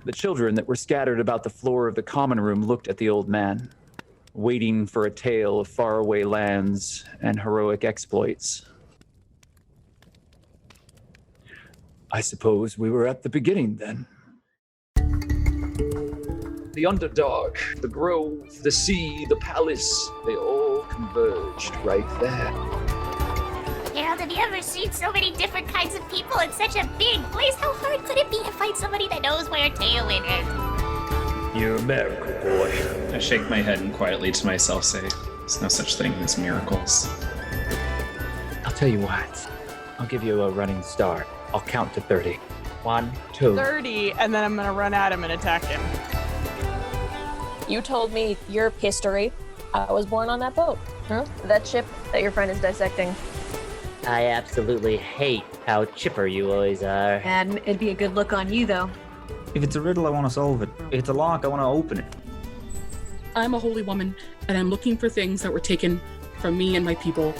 The children that were scattered about the floor of the common room looked at the old man, waiting for a tale of faraway lands and heroic exploits. I suppose we were at the beginning then. The Underdark, the Grove, the sea, the palace, they all converged right there. Harold, have you ever seen so many different kinds of people in such a big place? How hard could it be to find somebody that knows where Tailwind is? You're a miracle, boy. I shake my head and quietly to myself say, there's no such thing as miracles. I'll tell you what. I'll give you a running start. I'll count to 30. 1, 2. 30, and then I'm gonna run at him and attack him. You told me your history. I was born on that boat. Huh? That ship that your friend is dissecting. I absolutely hate how chipper you always are. And it'd be a good look on you, though. If it's a riddle, I want to solve it. If it's a lock, I want to open it. I'm a holy woman, and I'm looking for things that were taken from me and my people.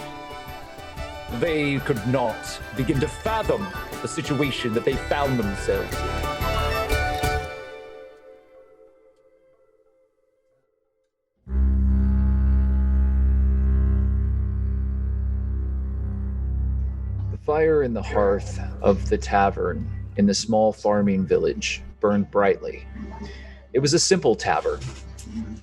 They could not begin to fathom the situation that they found themselves in. The fire in the hearth of the tavern in the small farming village burned brightly. It was a simple tavern,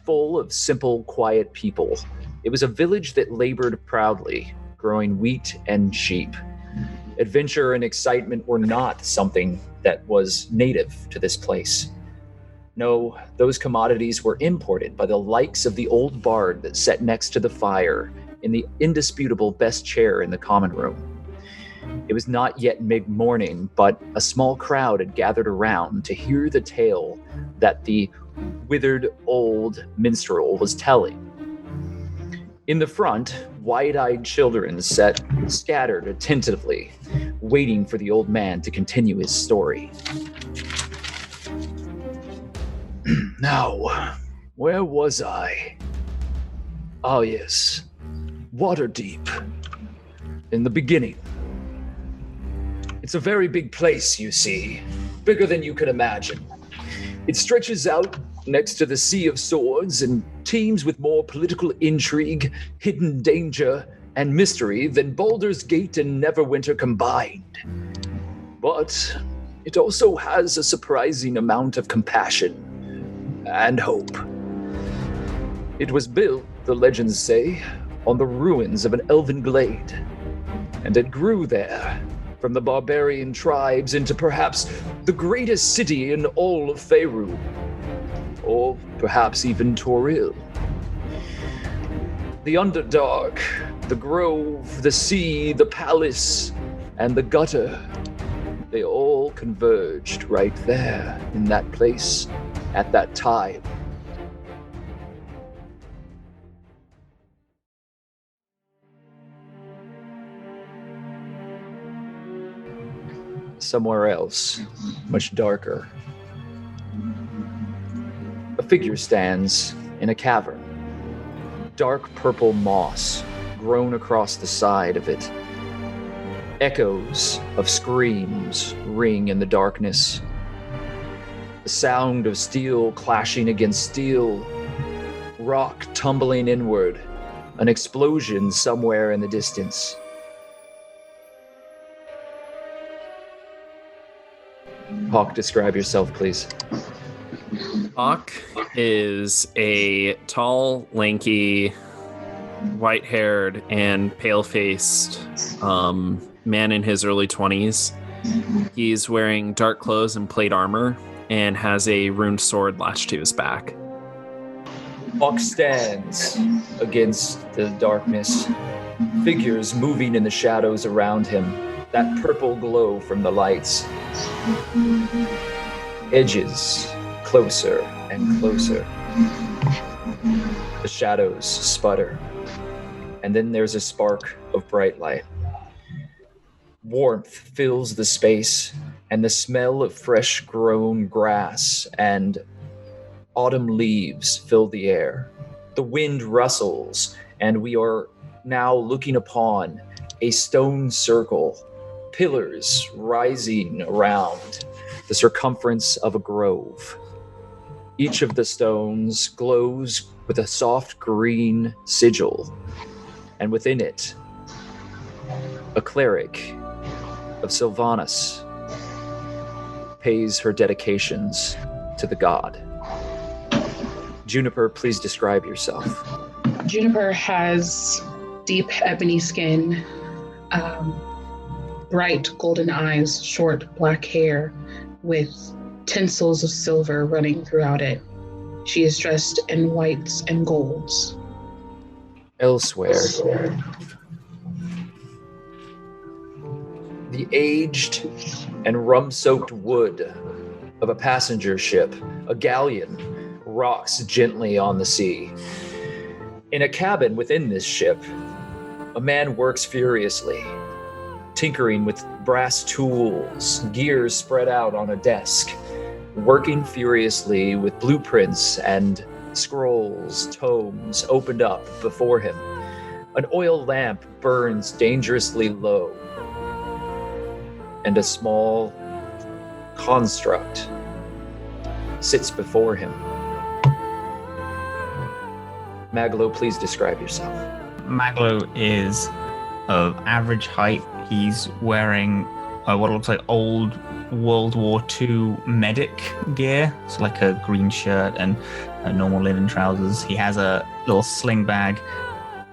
full of simple, quiet people. It was a village that labored proudly, growing wheat and sheep. Adventure and excitement were not something that was native to this place. No, those commodities were imported by the likes of the old bard that sat next to the fire in the indisputable best chair in the common room. It was not yet mid-morning, but a small crowd had gathered around to hear the tale that the withered old minstrel was telling. In the front, wide-eyed children sat scattered attentively, waiting for the old man to continue his story. Now, where was I? Oh yes, Waterdeep. In the beginning. It's a very big place, you see, bigger than you could imagine. It stretches out next to the Sea of Swords and teems with more political intrigue, hidden danger, and mystery than Baldur's Gate and Neverwinter combined. But it also has a surprising amount of compassion and hope. It was built, the legends say, on the ruins of an elven glade, and it grew there, from the barbarian tribes into perhaps the greatest city in all of Faerû, or perhaps even Toril. The Underdark, the Grove, the sea, the palace, and the gutter, they all converged right there in that place at that time. Somewhere else, much darker, a figure stands in a cavern. Dark purple moss grown across the side of it. Echoes of screams ring in the darkness. The sound of steel clashing against steel, rock tumbling inward, an explosion somewhere in the distance. Hawke, describe yourself, please. Hawke is a tall, lanky, white-haired, and pale-faced man in his early 20s. He's wearing dark clothes and plate armor and has a runed sword lashed to his back. Hawke stands against the darkness, figures moving in the shadows around him, that purple glow from the lights. Edges closer and closer. The shadows sputter, and then there's a spark of bright light. Warmth fills the space, and the smell of fresh grown grass and autumn leaves fill the air. The wind rustles, and we are now looking upon a stone circle pillars rising around the circumference of a grove. Each of the stones glows with a soft green sigil, and within it, a cleric of Sylvanas pays her dedications to the god. Juniper, please describe yourself. Juniper has deep ebony skin, bright golden eyes, short black hair with tinsels of silver running throughout it. She is dressed in whites and golds. Elsewhere, the aged and rum-soaked wood of a passenger ship, a galleon, rocks gently on the sea. In a cabin within this ship, a man works furiously, tinkering with brass tools, gears spread out on a desk, working furiously with blueprints and scrolls, tomes opened up before him. An oil lamp burns dangerously low, and a small construct sits before him. Maglo, please describe yourself. Maglo is of average height. He's wearing what looks like old World War II medic gear. It's like a green shirt and normal linen trousers. He has a little sling bag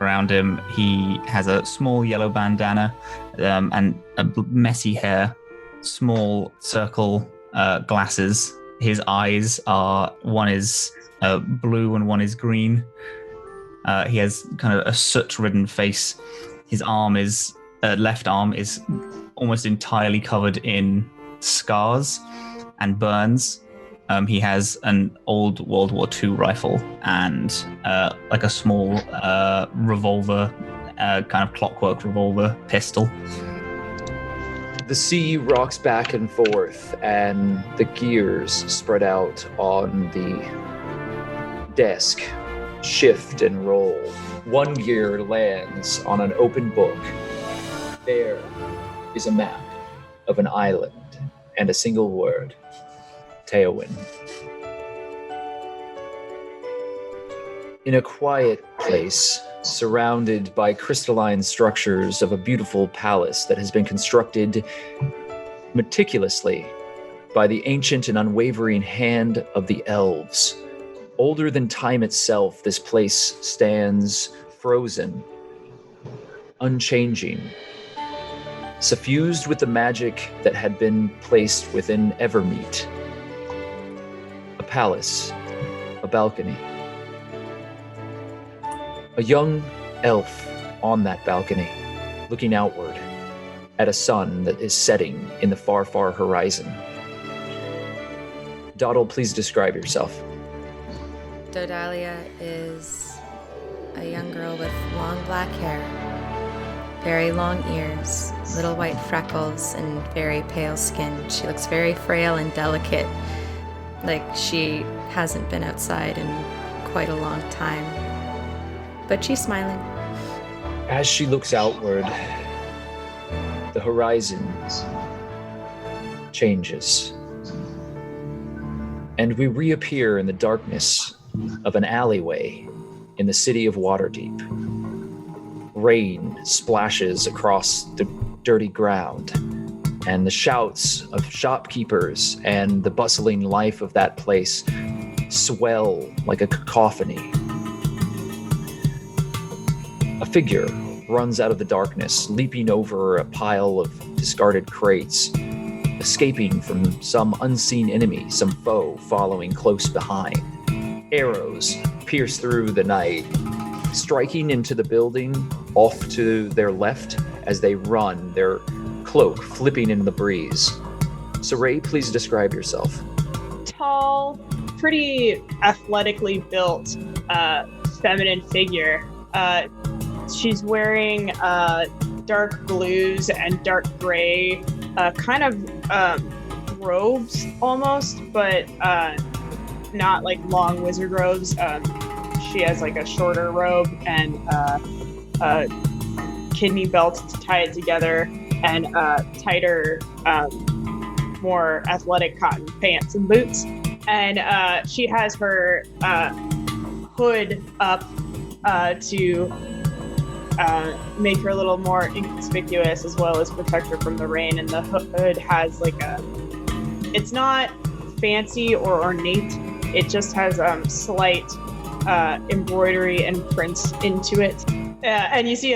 around him. He has a small yellow bandana and a messy hair, small circle glasses. His eyes are, one is blue and one is green. He has kind of a soot-ridden face. His arm is, left arm is almost entirely covered in scars and burns. He has an old World War II rifle and like a small revolver, kind of clockwork revolver pistol. The sea rocks back and forth, and the gears spread out on the desk shift and roll. One gear lands on an open book. There is a map of an island and a single word: Teowin. In a quiet place, surrounded by crystalline structures of a beautiful palace that has been constructed meticulously by the ancient and unwavering hand of the elves. Older than time itself, this place stands frozen, unchanging, suffused with the magic that had been placed within Evermeet. A palace, a balcony. A young elf on that balcony, looking outward at a sun that is setting in the far, far horizon. Doddle, please describe yourself. Dodalia is a young girl with long black hair, very long ears, little white freckles, and very pale skin. She looks very frail and delicate, like she hasn't been outside in quite a long time. But she's smiling. As she looks outward, the horizon changes. And we reappear in the darkness of an alleyway in the city of Waterdeep. Rain splashes across the dirty ground, and the shouts of shopkeepers and the bustling life of that place swell like a cacophony. A figure runs out of the darkness, leaping over a pile of discarded crates, escaping from some unseen enemy, some foe following close behind. Arrows pierce through the night, striking into the building off to their left as they run, their cloak flipping in the breeze. Saray, please describe yourself. Tall, pretty athletically built, feminine figure. She's wearing dark blues and dark gray, kind of robes almost, but not like long wizard robes. She has like a shorter robe and a kidney belt to tie it together. and tighter, more athletic cotton pants and boots. And she has her hood up to make her a little more inconspicuous, as well as protect her from the rain. And the hood has like it's not fancy or ornate. It just has slight embroidery and prints into it. And you see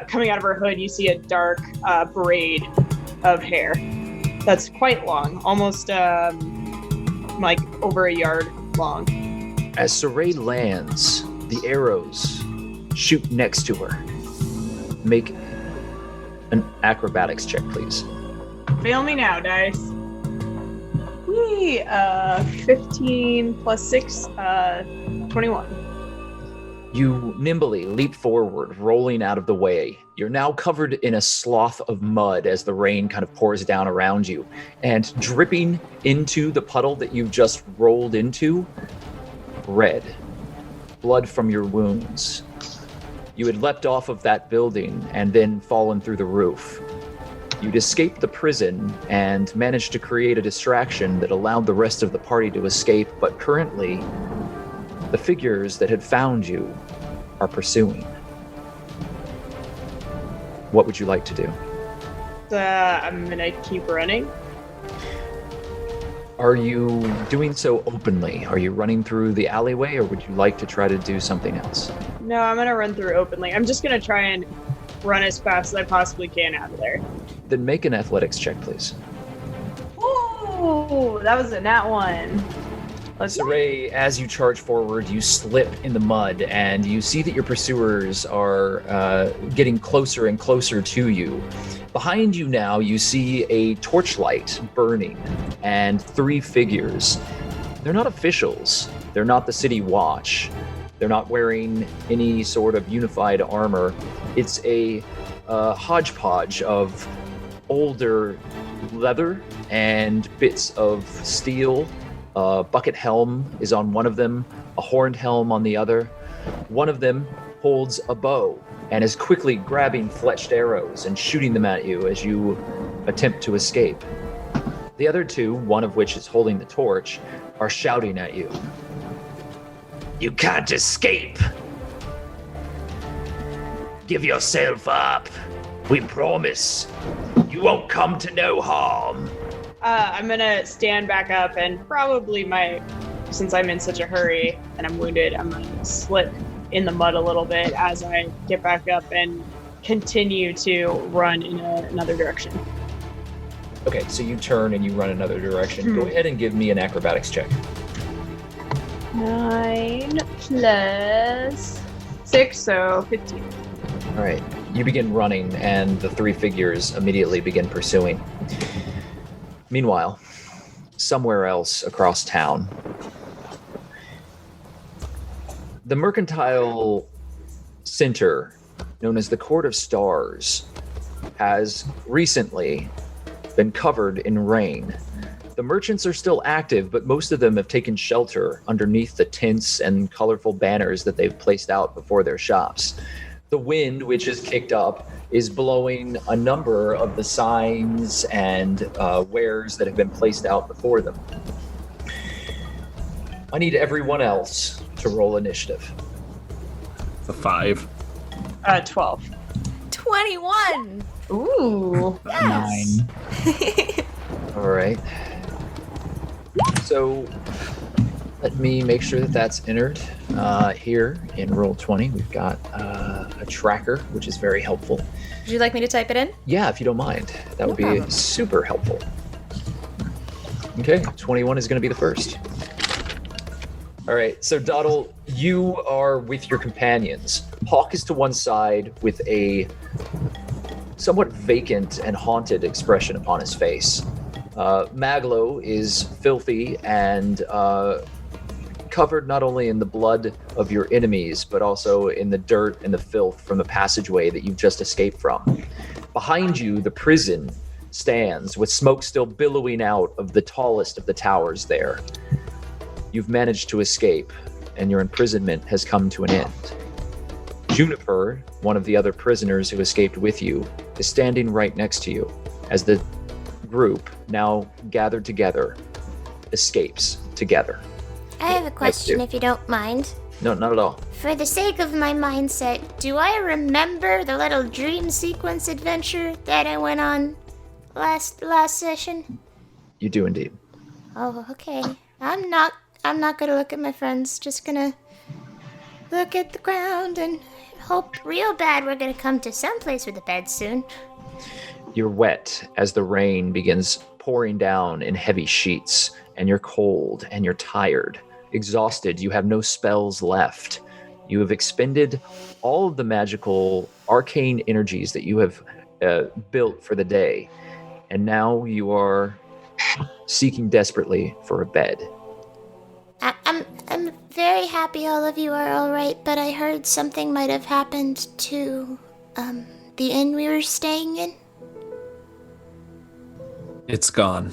coming out of her hood, you see a dark braid of hair that's quite long, almost like over a yard long. As Saray lands, the arrows shoot next to her. Make an acrobatics check, please. Fail me now, dice. Whee! 15 plus 6, 21. You nimbly leap forward, rolling out of the way. You're now covered in a slough of mud as the rain kind of pours down around you. And dripping into the puddle that you've just rolled into, red. Blood from your wounds. You had leapt off of that building and then fallen through the roof. You'd escaped the prison and managed to create a distraction that allowed the rest of the party to escape, but currently, the figures that had found you are pursuing. What would you like to do? I'm gonna keep running. Are you doing so openly? Are you running through the alleyway, or would you like to try to do something else? No, I'm gonna run through openly. I'm just gonna try and run as fast as I possibly can out of there. Then make an athletics check, please. Ooh, that was a nat one. Saray, as you charge forward, you slip in the mud, and you see that your pursuers are getting closer and closer to you. Behind you now, you see a torchlight burning, and 3 figures. They're not officials. They're not the city watch. They're not wearing any sort of unified armor. It's a hodgepodge of older leather and bits of steel. A bucket helm is on one of them, a horned helm on the other. One of them holds a bow and is quickly grabbing fletched arrows and shooting them at you as you attempt to escape. The other 2, one of which is holding the torch, are shouting at you. You can't escape! Give yourself up! We promise! You won't come to no harm! I'm gonna stand back up and probably since I'm in such a hurry and I'm wounded, I'm gonna slip in the mud a little bit as I get back up and continue to run in another direction. Okay, so you turn and you run another direction. Go ahead and give me an acrobatics check. 9 plus 6, so 15. All right, you begin running and the 3 figures immediately begin pursuing. Meanwhile, somewhere else across town, the mercantile center, known as the Court of Stars, has recently been covered in rain. The merchants are still active, but most of them have taken shelter underneath the tents and colorful banners that they've placed out before their shops. The wind, which is kicked up, is blowing a number of the signs and wares that have been placed out before them. I need everyone else to roll initiative. A 5. 12. 21. Ooh. Yes. 9. All right. So let me make sure that that's entered. Here in Roll20, we've got a tracker, which is very helpful. Would you like me to type it in? Yeah, if you don't mind. That would be problem. super helpful. Okay, 21 is going to be the first. All right, so Doddle, you are with your companions. Hawke is to one side with a somewhat vacant and haunted expression upon his face. Maglo is filthy and covered not only in the blood of your enemies, but also in the dirt and the filth from the passageway that you've just escaped from. Behind you, the prison stands with smoke still billowing out of the tallest of the towers there. You've managed to escape, and your imprisonment has come to an end. Juniper, one of the other prisoners who escaped with you, is standing right next to you as the group, now gathered together, escapes together. I have a question, if you don't mind. No, not at all. For the sake of my mindset, do I remember the little dream sequence adventure that I went on last session? You do indeed. Oh, okay. I'm not gonna look at my friends. Just gonna look at the ground and hope real bad we're gonna come to someplace with a bed soon. You're wet as the rain begins pouring down in heavy sheets, and you're cold and you're tired, exhausted. You have no spells left. You have expended all of the magical arcane energies that you have built for the day, and now you are seeking desperately for a bed. I'm very happy all of you are all right, but I heard something might have happened to the inn we were staying in. It's gone.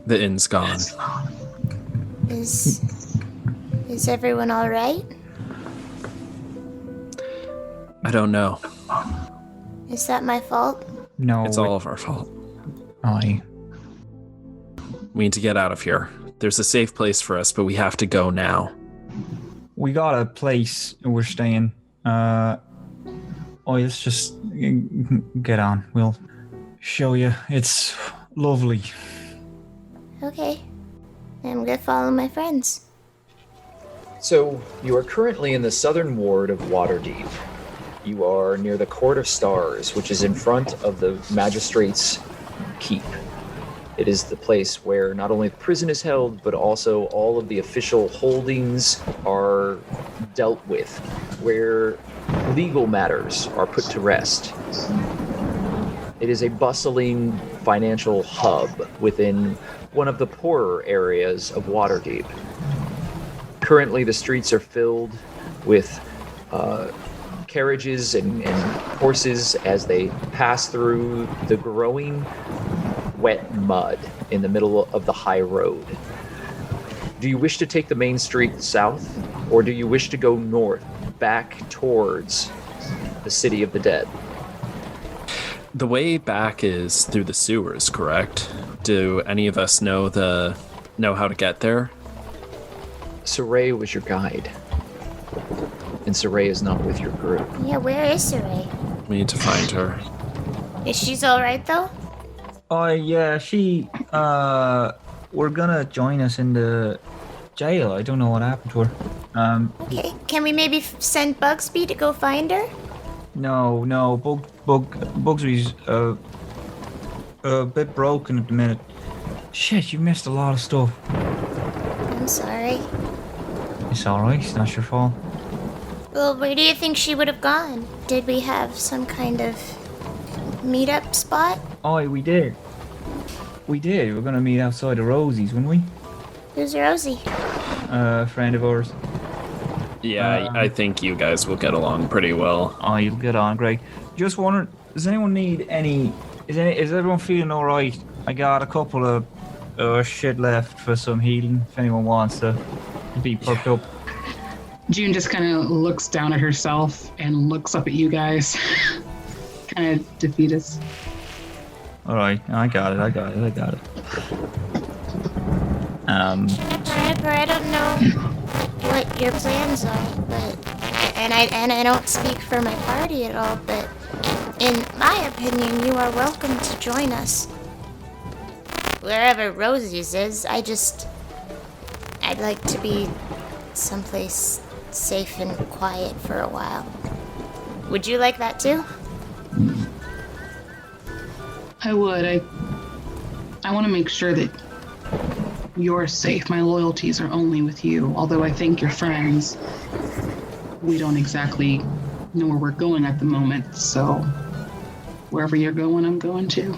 The inn's gone. Is everyone all right? I don't know. Is that my fault? No. It's all of our fault. Aye. We need to get out of here. There's a safe place for us, but we have to go now. We got a place we're staying. Let's just get on. We'll show you. It's lovely. Okay. I'm gonna follow my friends. So, you are currently in the southern ward of Waterdeep. You are near the Court of Stars, which is in front of the Magistrate's Keep. It is the place where not only the prison is held, but also all of the official holdings are dealt with, where legal matters are put to rest. It is a bustling financial hub within one of the poorer areas of Waterdeep. Currently, the streets are filled with carriages and horses as they pass through the growing wet mud in the middle of the high road. Do you wish to take the main street south, or do you wish to go north, back towards the City of the Dead? The way back is through the sewers, correct? Do any of us know how to get there? Saray was your guide, and Saray is not with your group. Yeah, where is Saray? We need to find her. Is she's all right though? Oh, yeah, she, we're gonna join us in the jail. I don't know what happened to her. Okay, can we maybe send Bugsby to go find her? No, Bugsby's, a bit broken at the minute. Shit, you missed a lot of stuff. I'm sorry. It's alright, it's not your fault. Well, where do you think she would have gone? Did we have some kind of meetup spot? Oh, we did. We did. We're gonna meet outside of Rosie's, wouldn't we? Who's Rosie? A friend of ours. Yeah, I think you guys will get along pretty well. Oh, you'll get on, great. Just wondering, does anyone need any... Is everyone feeling alright? I got a couple of shit left for some healing, if anyone wants to be perked up. June just kind of looks down at herself and looks up at you guys. Kind of defeated. Alright, I got it. Juniper, I don't know what your plans are, but and I don't speak for my party at all, but in my opinion, you are welcome to join us. Wherever Rosie's is, I'd like to be someplace safe and quiet for a while. Would you like that too? I would. I want to make sure that you're safe. My loyalties are only with you. Although I think you're friends, we don't exactly know where we're going at the moment. So wherever you're going, I'm going too.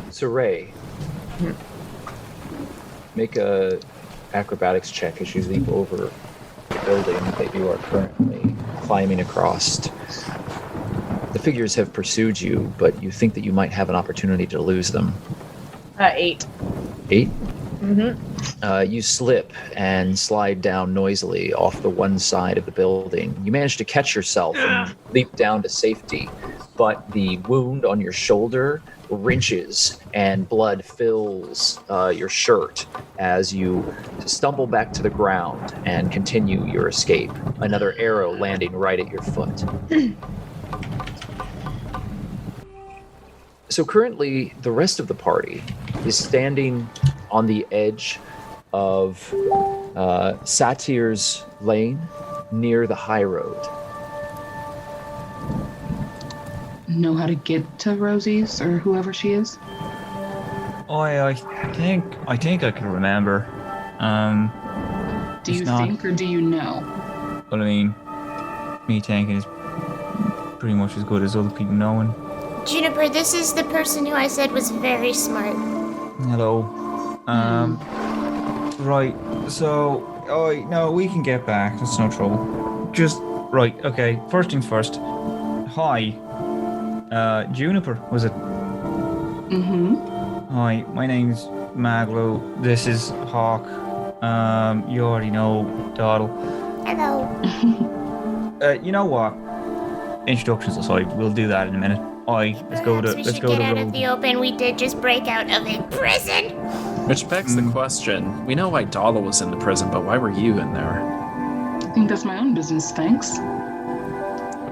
Saray, make a acrobatics check as you leap over the building that you are currently climbing across. The figures have pursued you, but you think that you might have an opportunity to lose them. 8. 8? Mm-hmm. You slip and slide down noisily off the one side of the building. You manage to catch yourself and leap down to safety, but the wound on your shoulder wrenches and blood fills your shirt as you stumble back to the ground and continue your escape. Another arrow landing right at your foot. So currently, the rest of the party is standing on the edge of Satyr's Lane near the high road. Know how to get to Rosie's or whoever she is? I think I can remember. Do you think or do you know? Well, I mean, me thinking is pretty much as good as other people knowing. Juniper, this is the person who I said was very smart. Hello. Right. So, no, we can get back. That's no trouble. Just right. Okay. First things first. Hi. Juniper, was it? Mm-hmm. Hi, my name's Maglo. This is Hawke. You already know Doddle. Hello. You know what? Introductions aside, we'll do that in a minute. Let's go to get out of the open. We did just break out of a prison. Which begs the question. We know why Doddle was in the prison, but why were you in there? I think that's my own business, thanks.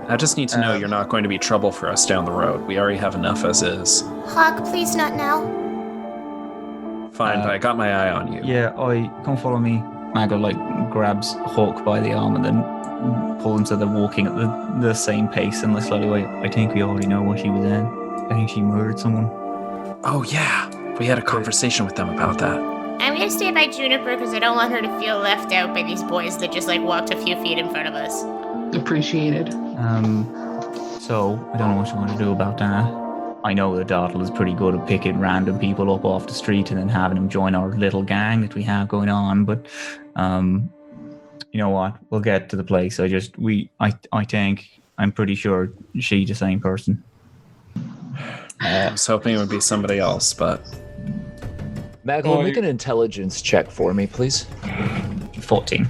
I just need to know you're not going to be trouble for us down the road. We already have enough as is. Hawke, please not now. Fine, but I got my eye on you. Yeah, come follow me. Maglo grabs Hawke by the arm and then pull him so they're walking at the same pace and slowly away. I think we already know what she was in. I think she murdered someone. Oh yeah, we had a conversation with them about that. I'm gonna stay by Juniper because I don't want her to feel left out by these boys that just walked a few feet in front of us. Appreciated. So I don't know what you want to do about that. I know that Doddle is pretty good at picking random people up off the street and then having them join our little gang that we have going on, but you know what? We'll get to the place. I think I'm pretty sure she's the same person. I was hoping it would be somebody else, but Maglo, make an intelligence check for me, please. 14.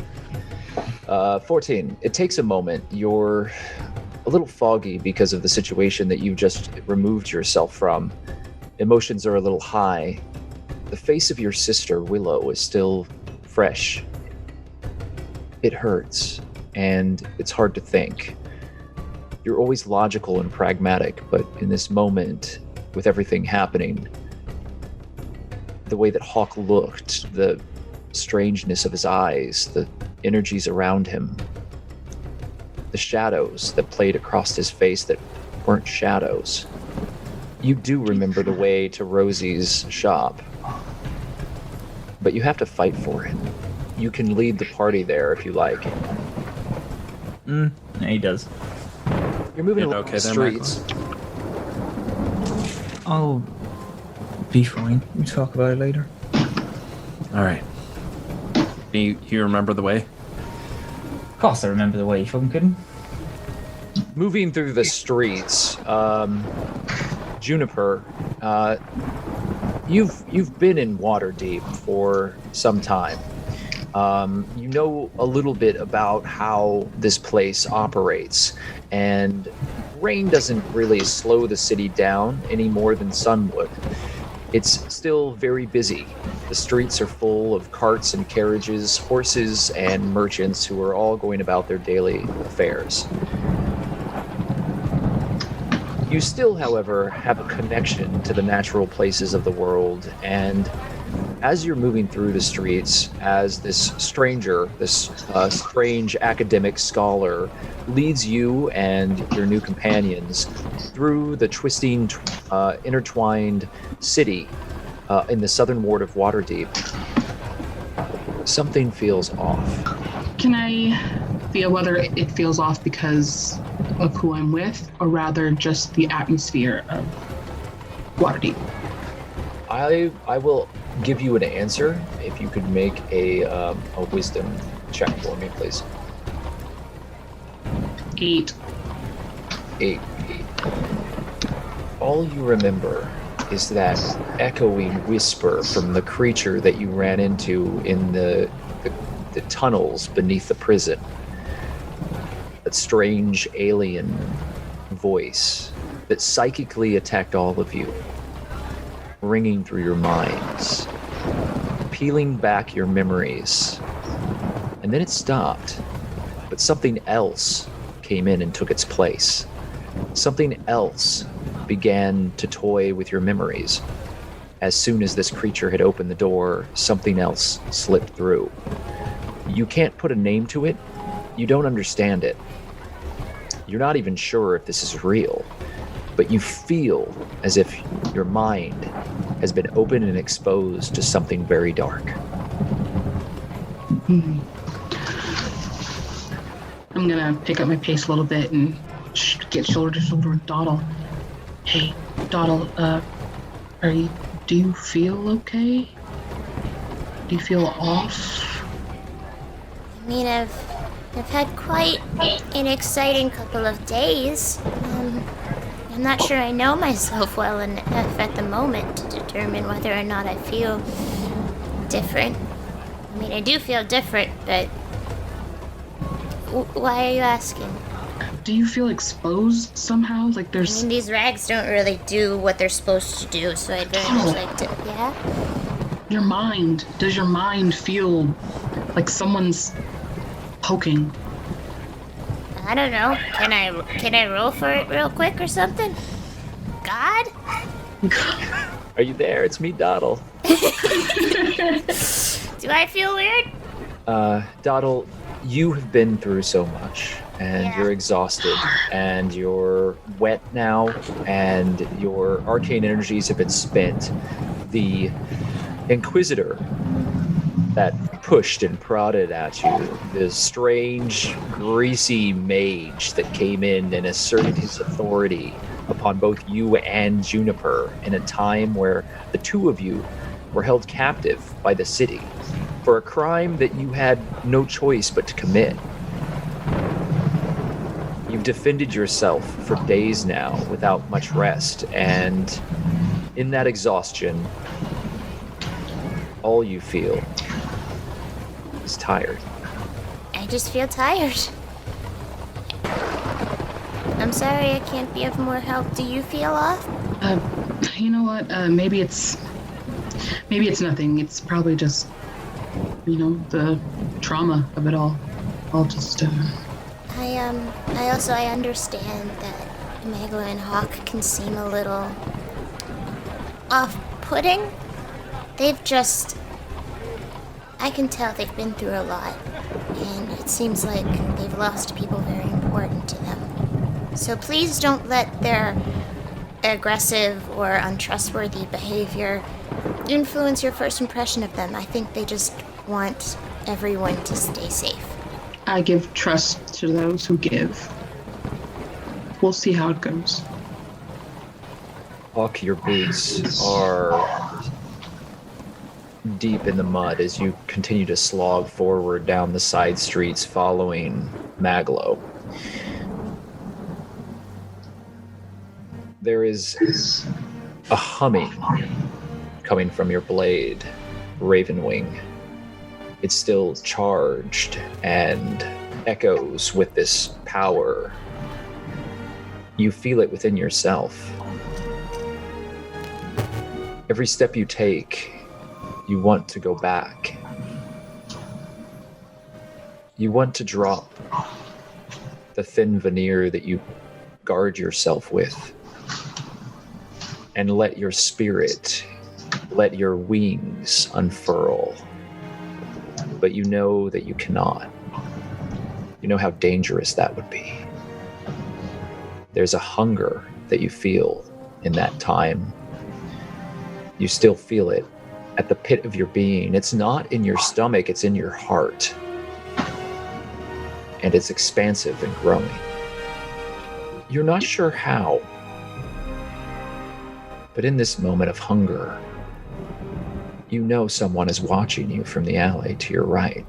14. It takes a moment. You're a little foggy because of the situation that you've just removed yourself from. Emotions are a little high. The face of your sister, Willow, is still fresh. It hurts, and it's hard to think. You're always logical and pragmatic, but in this moment, with everything happening, the way that Hawke looked, the strangeness of his eyes, the energies around him, the shadows that played across his face that weren't shadows. You do remember the way to Rosie's shop, but you have to fight for it. You can lead the party there if you like. Yeah, he does. You're moving along the streets. I'll be fine. We'll talk about it later. All right. You remember the way? Of course I remember the way, you fucking kidding? Moving through the streets, Juniper, you've been in Waterdeep for some time. You know a little bit about how this place operates, and rain doesn't really slow the city down any more than sun would. It's still very busy. The streets are full of carts and carriages, horses and merchants who are all going about their daily affairs. You still, however, have a connection to the natural places of the world, and as you're moving through the streets, as this stranger, this strange academic scholar, leads you and your new companions through the twisting, intertwined city in the southern ward of Waterdeep, something feels off. Can I feel whether it feels off because of who I'm with, or rather just the atmosphere of Waterdeep? I will give you an answer if you could make a wisdom check for me, please. 8. All you remember is that echoing whisper from the creature that you ran into in the tunnels beneath the prison. That strange alien voice that psychically attacked all of you, ringing through your minds, peeling back your memories. And then it stopped, but something else came in and took its place. Something else began to toy with your memories. As soon as this creature had opened the door, something else slipped through. You can't put a name to it. You don't understand it. You're not even sure if this is real, but you feel as if your mind has been opened and exposed to something very dark. I'm gonna pick up my pace a little bit and get shoulder to shoulder with Doddle. Hey, Doddle, do you feel okay? Do you feel off? I mean, I've had quite an exciting couple of days. I'm not sure I know myself well enough at the moment to determine whether or not I feel different. I mean, I do feel different, but why are you asking? Do you feel exposed somehow? Like there's... I mean, these rags don't really do what they're supposed to do, so I'd very much like to... Yeah? Your mind. Does your mind feel like someone's poking? I don't know. Can I roll for it real quick or something? God? Are you there? It's me, Doddle. Do I feel weird? Doddle, you have been through so much, and you're exhausted, and you're wet now, and your arcane energies have been spent. The Inquisitor that pushed and prodded at you, the strange, greasy mage that came in and asserted his authority upon both you and Juniper in a time where the two of you were held captive by the city for a crime that you had no choice but to commit. You've defended yourself for days now without much rest, and in that exhaustion, all you feel is tired. I just feel tired. I'm sorry I can't be of more help. Do you feel off? You know what? Maybe it's nothing. It's probably just, the trauma of it all. I'll just, I understand that Maglo and Hawke can seem a little off-putting. I can tell they've been through a lot, and it seems like they've lost people very important to them. So please don't let their aggressive or untrustworthy behavior influence your first impression of them. I think they just want everyone to stay safe. I give trust to those who give. We'll see how it goes. Hawke, your boots are deep in the mud as you continue to slog forward down the side streets following Maglo. There is a humming coming from your blade, Ravenwing. It's still charged and echoes with this power. You feel it within yourself. Every step you take, you want to go back. You want to drop the thin veneer that you guard yourself with and let your spirit, let your wings unfurl. But you know that you cannot. You know how dangerous that would be. There's a hunger that you feel in that time. You still feel it at the pit of your being. It's not in your stomach, it's in your heart. And it's expansive and growing. You're not sure how. But in this moment of hunger, you know someone is watching you from the alley to your right.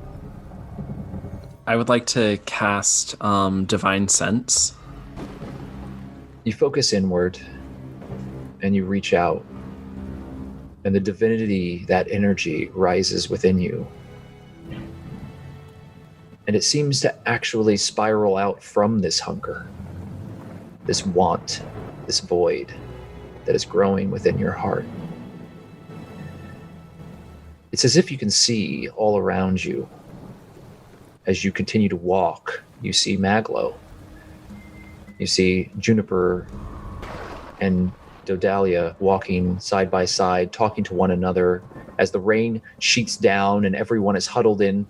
I would like to cast Divine Sense. You focus inward, and you reach out and the divinity, that energy, rises within you. And it seems to actually spiral out from this hunger, this want, this void that is growing within your heart. It's as if you can see all around you. As you continue to walk, you see Maglo. You see Juniper and Doddle walking side by side, talking to one another as the rain sheets down and everyone is huddled in,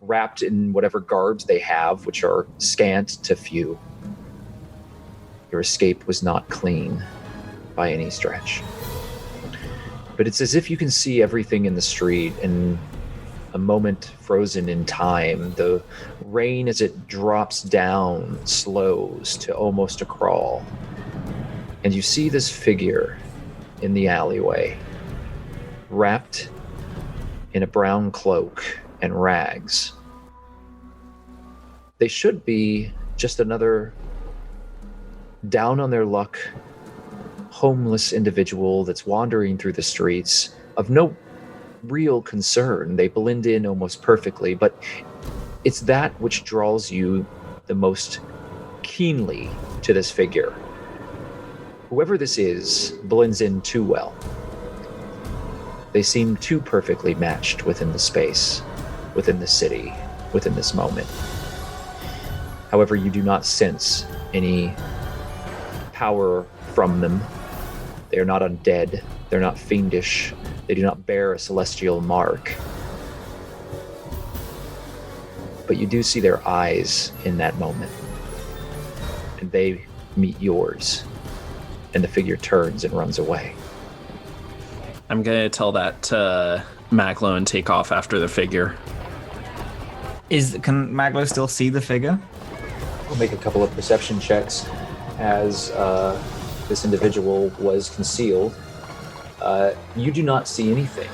wrapped in whatever garbs they have, which are scant to few. Your escape was not clean by any stretch. But it's as if you can see everything in the street in a moment frozen in time. The rain, as it drops down, slows to almost a crawl. And you see this figure in the alleyway, wrapped in a brown cloak and rags. They should be just another down on their luck, homeless individual that's wandering through the streets of no real concern. They blend in almost perfectly, but it's that which draws you the most keenly to this figure. Whoever this is blends in too well. They seem too perfectly matched within the space, within the city, within this moment. However, you do not sense any power from them. They are not undead. They're not fiendish. They do not bear a celestial mark. But you do see their eyes in that moment. And they meet yours. And the figure turns and runs away. I'm going to tell that to Maglo and take off after the figure. Can Maglo still see the figure? We'll make a couple of perception checks as this individual was concealed. You do not see anything.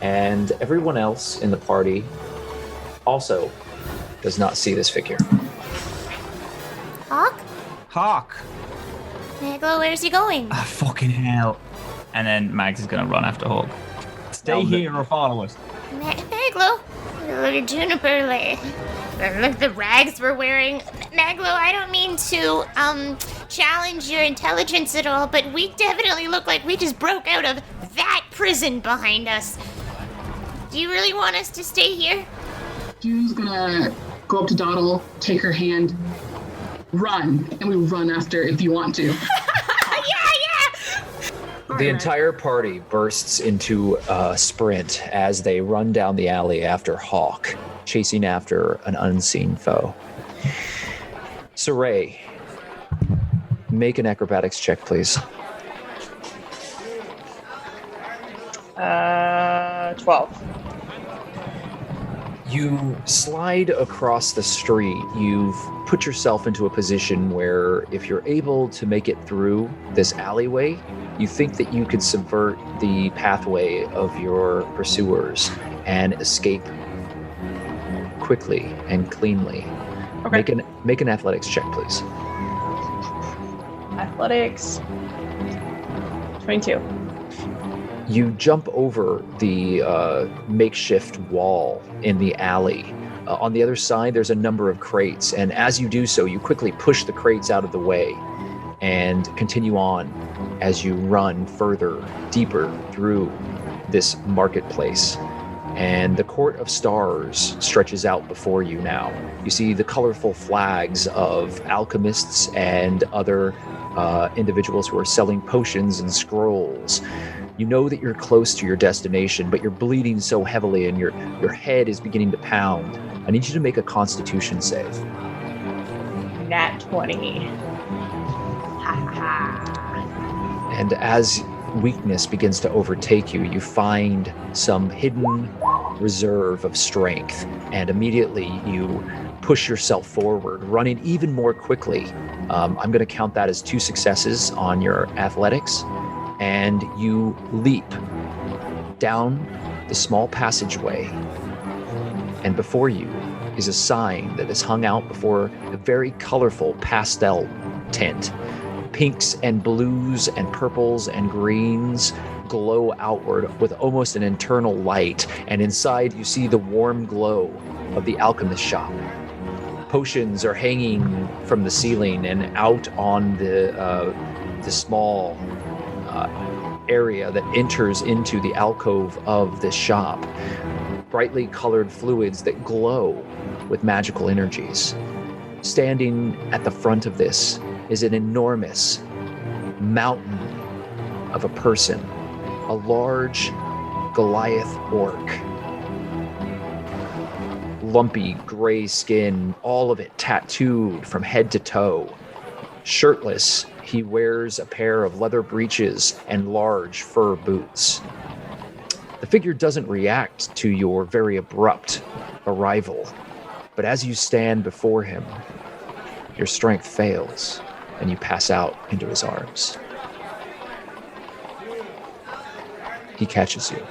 And everyone else in the party also does not see this figure. Hawke? Hawke! Maglo, where's he going? Ah, fucking hell. And then Mags is going to run after Hawke. Stay here or follow us. Maglo? Look at Juniper, look the rags we're wearing. Maglo, I don't mean to challenge your intelligence at all, but we definitely look like we just broke out of that prison behind us. Do you really want us to stay here? June's gonna go up to Doddle, take her hand, run, and we run after if you want to. The entire party bursts into a sprint as they run down the alley after Hawke, chasing after an unseen foe. Saray, make an acrobatics check, please. 12. You slide across the street. You've put yourself into a position where if you're able to make it through this alleyway, you think that you could subvert the pathway of your pursuers and escape quickly and cleanly. Okay. Make an athletics check, please. Athletics. 22. You jump over the makeshift wall in the alley. On the other side, there's a number of crates, and as you do so, you quickly push the crates out of the way and continue on as you run further, deeper through this marketplace. And the Court of Stars stretches out before you now. You see the colorful flags of alchemists and other individuals who are selling potions and scrolls. You know that you're close to your destination, but you're bleeding so heavily and your head is beginning to pound. I need you to make a Constitution save. Nat 20. And as weakness begins to overtake you, you find some hidden reserve of strength, and immediately you push yourself forward, running even more quickly. I'm going to count that as 2 successes on your athletics, and you leap down the small passageway, and before you is a sign that is hung out before a very colorful pastel tent. pinks and blues and purples and greens glow outward with almost an internal light, and inside you see the warm glow of the alchemist shop. Potions are hanging from the ceiling and out on the small area that enters into the alcove of this shop. Brightly colored fluids that glow with magical energies. Standing at the front of this is an enormous mountain of a person, a large Goliath orc. Lumpy gray skin, all of it tattooed from head to toe. Shirtless, he wears a pair of leather breeches and large fur boots. The figure doesn't react to your very abrupt arrival, but as you stand before him, your strength fails and you pass out into his arms. He catches you,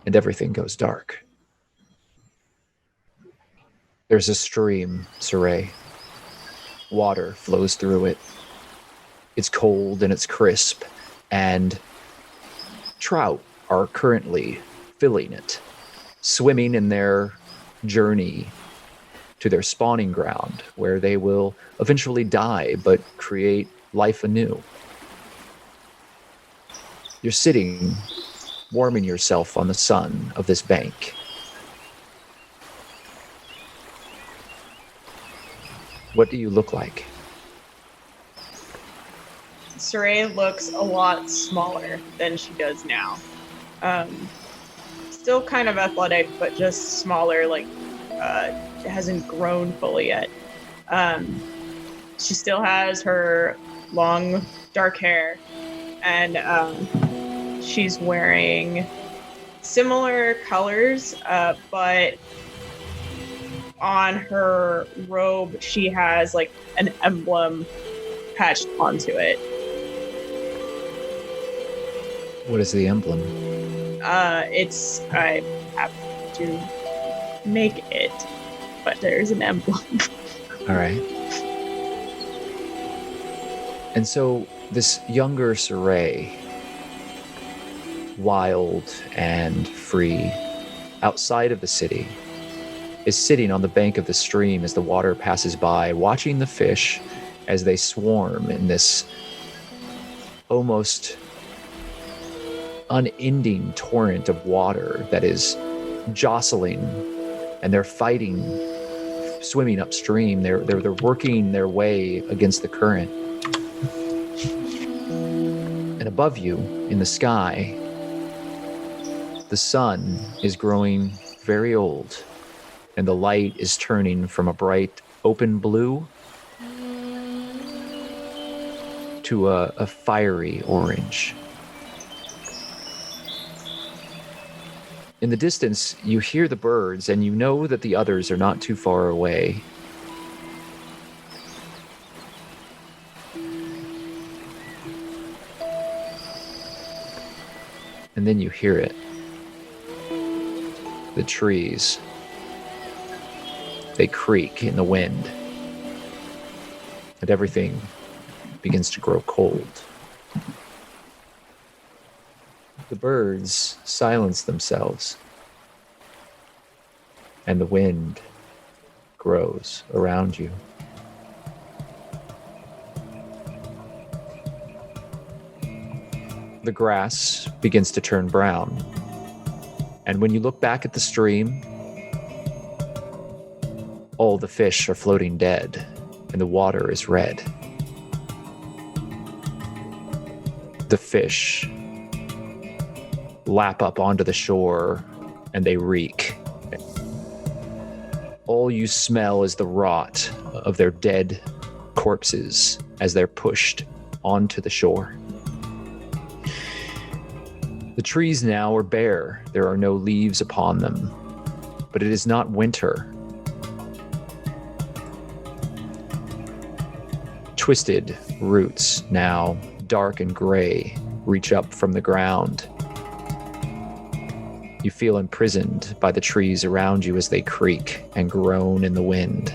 and everything goes dark. There's a stream, Saray. Water flows through it. It's cold and it's crisp, and trout are currently filling it, swimming in their journey to their spawning ground, where they will eventually die but create life anew. You're sitting, warming yourself on the sun of this bank. What do you look like? Saray looks a lot smaller than she does now. Still kind of athletic, but just smaller, like hasn't grown fully yet. She still has her long dark hair, and she's wearing similar colors, but on her robe she has like an emblem patched onto it. What is the emblem? I have to make it, but there's an emblem. All right. And so this younger Saray, wild and free, outside of the city, is sitting on the bank of the stream as the water passes by, watching the fish as they swarm in this almost unending torrent of water that is jostling, and they're fighting, swimming upstream. They're working their way against the current. And above you, in the sky, the sun is growing very old, and the light is turning from a bright open blue to a fiery orange. In the distance, you hear the birds, and you know that the others are not too far away. And then you hear it. The trees, they creak in the wind, and everything begins to grow cold. The birds silence themselves, and the wind grows around you. The grass begins to turn brown, and when you look back at the stream, all the fish are floating dead, and the water is red. The fish lap up onto the shore, and they reek. All you smell is the rot of their dead corpses as they're pushed onto the shore. The trees now are bare. There are no leaves upon them, but it is not winter. Twisted roots, now dark and gray, reach up from the ground. You feel imprisoned by the trees around you as they creak and groan in the wind.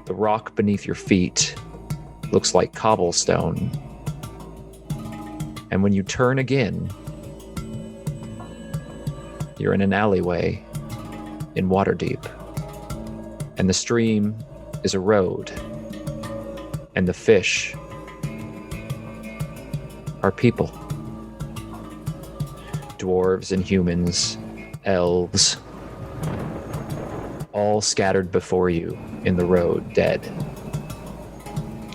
The rock beneath your feet looks like cobblestone. And when you turn again, you're in an alleyway in Waterdeep. And the stream is a road. And the fish are people. Dwarves and humans, elves, all scattered before you in the road, dead,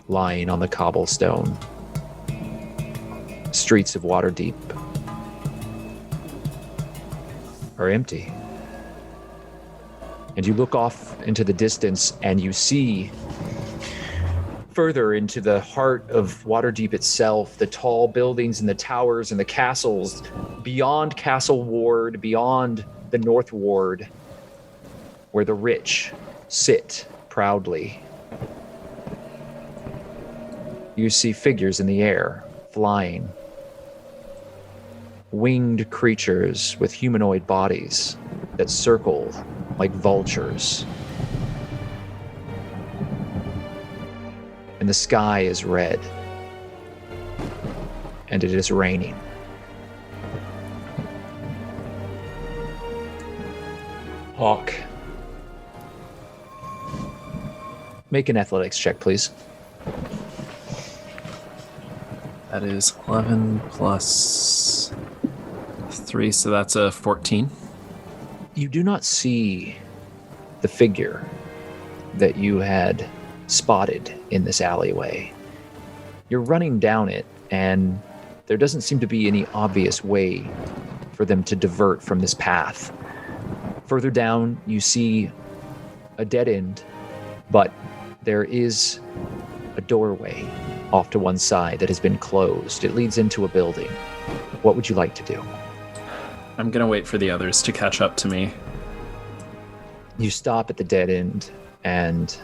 lying on the cobblestone streets of Waterdeep are empty. And you look off into the distance and you see further into the heart of Waterdeep itself, the tall buildings and the towers and the castles beyond Castle Ward, beyond the North Ward, where the rich sit proudly. You see figures in the air, flying. Winged creatures with humanoid bodies that circle like vultures. And the sky is red. And it is raining. Hawke. Make an athletics check, please. That is 11 plus 3, so that's a 14. You do not see the figure that you had spotted in this alleyway. You're running down it, and there doesn't seem to be any obvious way for them to divert from this path. Further down, you see a dead end, but there is a doorway off to one side that has been closed. It leads into a building. What would you like to do? I'm going to wait for the others to catch up to me. You stop at the dead end, and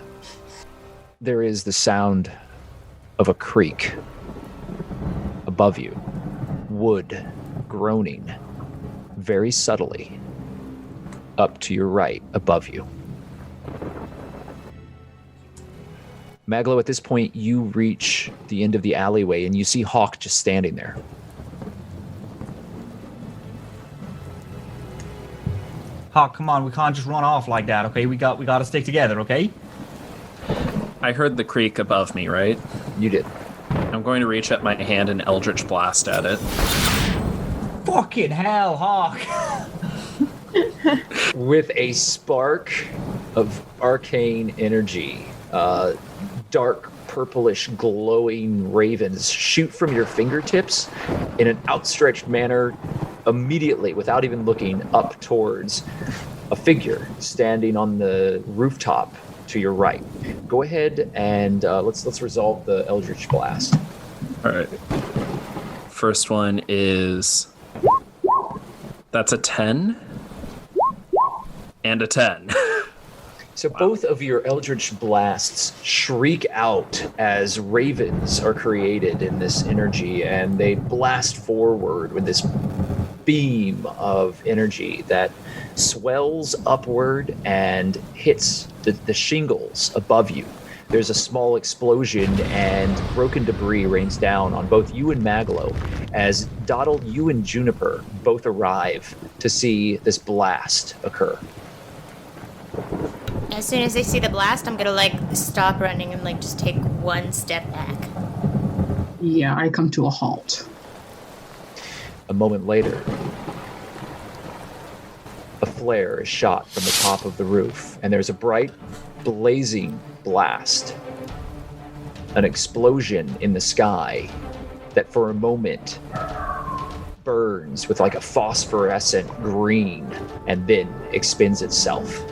there is the sound of a creak above you. Wood groaning very subtly up to your right above you. Maglo, at this point, you reach the end of the alleyway and you see Hawke just standing there. Hawke, come on, we can't just run off like that, okay? We got to stick together, okay? I heard the creak above me, right? You did. I'm going to reach at my hand and Eldritch Blast at it. Fucking hell, Hawke! With a spark of arcane energy, dark purplish glowing ravens shoot from your fingertips in an outstretched manner immediately, without even looking, up towards a figure standing on the rooftop to your right. Go ahead and let's resolve the Eldritch Blast. All right. First one is... That's a 10 and a 10. So both of your Eldritch Blasts shriek out as ravens are created in this energy, and they blast forward with this beam of energy that swells upward and hits the shingles above you. There's a small explosion, and broken debris rains down on both you and Maglo as Doddle, you and Juniper both arrive to see this blast occur. As soon as I see the blast, I'm gonna stop running and just take one step back. Yeah, I come to a halt. A moment later, a flare is shot from the top of the roof, and there's a bright, blazing blast. An explosion in the sky that for a moment burns with a phosphorescent green and then expends itself.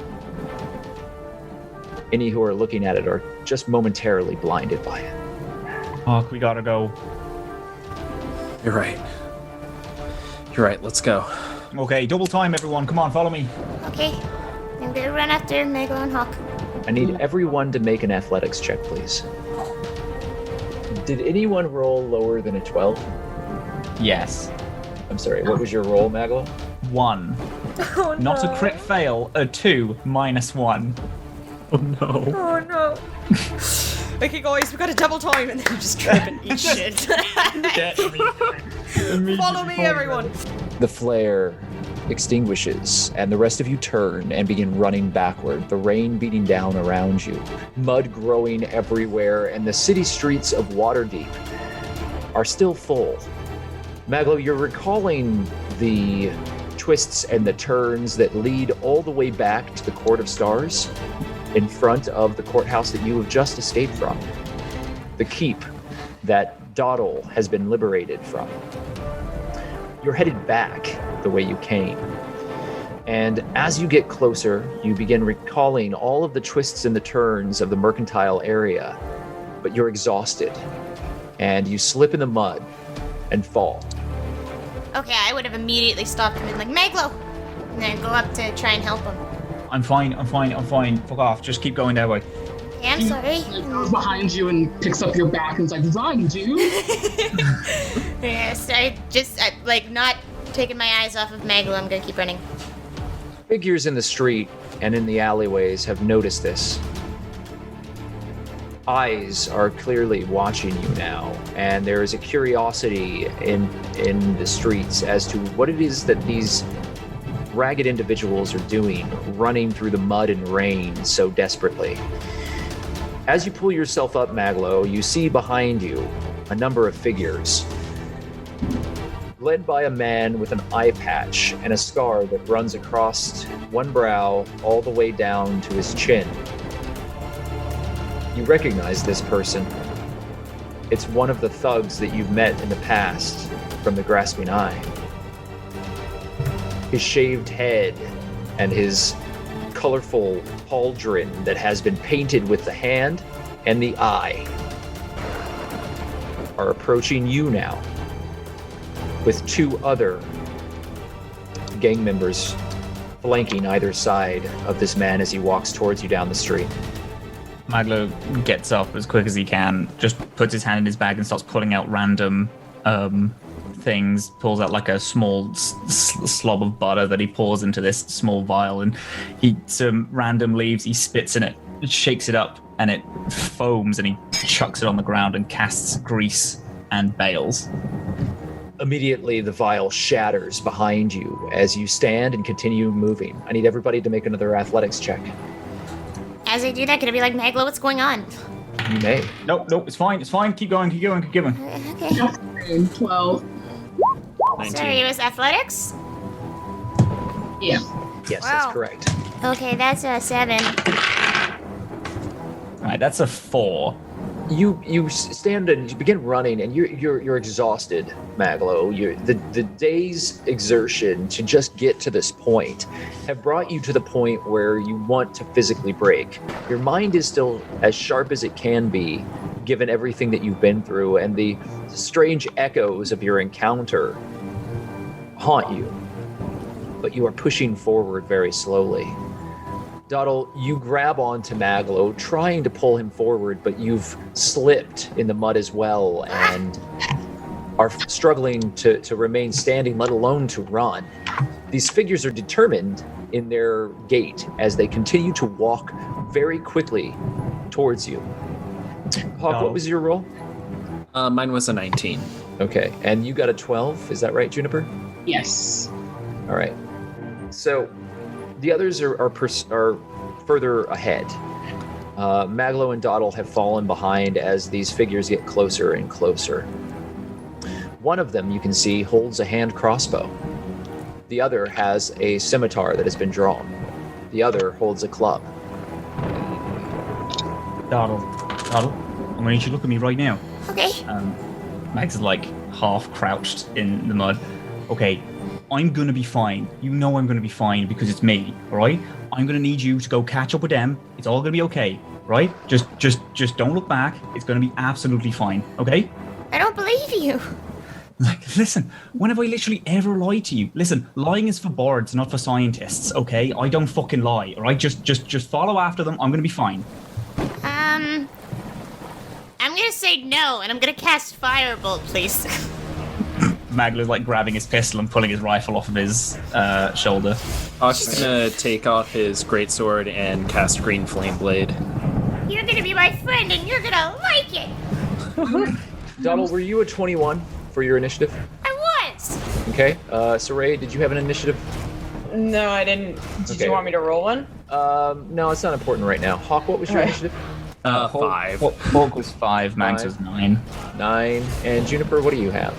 Any who are looking at it are just momentarily blinded by it. Hawke, we gotta go. You're right. You're right, let's go. Okay, double time, everyone. Come on, follow me. Okay, I'm gonna run after Maglo and Hawke. I need everyone to make an athletics check, please. Did anyone roll lower than a 12? Yes. I'm sorry, what was your roll, Maglo? 1. Oh, no. Not a crit fail, a 2 minus 1. Oh no. Oh no. Okay, guys, we got a double time, and then just trip and eat shit. Follow me, everyone. The flare extinguishes, and the rest of you turn and begin running backward, the rain beating down around you, mud growing everywhere, and the city streets of Waterdeep are still full. Maglo, you're recalling the twists and the turns that lead all the way back to the Court of Stars in front of the courthouse that you have just escaped from. The keep that Doddle has been liberated from. You're headed back the way you came. And as you get closer, you begin recalling all of the twists and the turns of the mercantile area, but you're exhausted. And you slip in the mud and fall. Okay, I would have immediately stopped him and like, Maglo! And then go up to try and help him. I'm fine. Fuck off. Just keep going that way. Yeah, I'm sorry. He goes behind you and picks up your back and is like, run, dude! Yes, I not taking my eyes off of Maglo. I'm gonna keep running. Figures in the street and in the alleyways have noticed this. Eyes are clearly watching you now, and there is a curiosity in the streets as to what it is that these ragged individuals are doing, running through the mud and rain so desperately. As you pull yourself up, Maglo, you see behind you a number of figures, led by a man with an eye patch and a scar that runs across one brow all the way down to his chin. You recognize this person. It's one of the thugs that you've met in the past from the Grasping Eye. His shaved head and his colorful pauldron that has been painted with the hand and the eye are approaching you now, with two other gang members flanking either side of this man as he walks towards you down the street. Maglo gets up as quick as he can, just puts his hand in his bag and starts pulling out random things, pulls out like a small slob of butter that he pours into this small vial, and some random leaves, he spits in it, shakes it up, and it foams, and he chucks it on the ground and casts grease and bails. Immediately, the vial shatters behind you as you stand and continue moving. I need everybody to make another athletics check. As I do that, gonna be like, Maglo, what's going on? You may. Nope, it's fine. Keep going. Okay. 12. 19. Sorry, it was athletics? Yeah. Yes, Wow. that's correct. Okay, that's a 7. All right, that's a 4. You stand and you begin running, and you're exhausted, Maglo. The day's exertion to just get to this point have brought you to the point where you want to physically break. Your mind is still as sharp as it can be, given everything that you've been through, and the strange echoes of your encounter haunt you. But you are pushing forward very slowly. Doddle, you grab onto Maglo, trying to pull him forward, but you've slipped in the mud as well and are struggling to remain standing, let alone to run. These figures are determined in their gait as they continue to walk very quickly towards you. Hawke, what was your roll? Mine was a 19. Okay, and you got a 12, is that right, Juniper? Yes. All right. So the others are further ahead. Maglo and Doddle have fallen behind as these figures get closer and closer. One of them, you can see, holds a hand crossbow. The other has a scimitar that has been drawn. The other holds a club. Doddle, I'm gonna need you to look at me right now. Okay. Mags is like half crouched in the mud. Okay, I'm gonna be fine. You know I'm gonna be fine because it's me, alright? I'm gonna need you to go catch up with them. It's all gonna be okay, right? Just don't look back. It's gonna be absolutely fine, okay? I don't believe you. Like, listen, when have I literally ever lied to you? Listen, lying is for bards, not for scientists, okay? I don't fucking lie, alright? Just follow after them. I'm gonna be fine. I'm gonna say no, and I'm gonna cast Firebolt, please. Maglo's like grabbing his pistol and pulling his rifle off of his shoulder. Hawke's gonna take off his greatsword and cast Green Flame Blade. You're gonna be my friend, and you're gonna like it. Doddle, were you a 21 for your initiative? I was. Okay. Saray, did you have an initiative? No, I didn't. Did Okay. you want me to roll one? No, it's not important right now. Hawke, what was your initiative? 5. Hawke was 5, Mags was 9. 9. And Juniper, what do you have?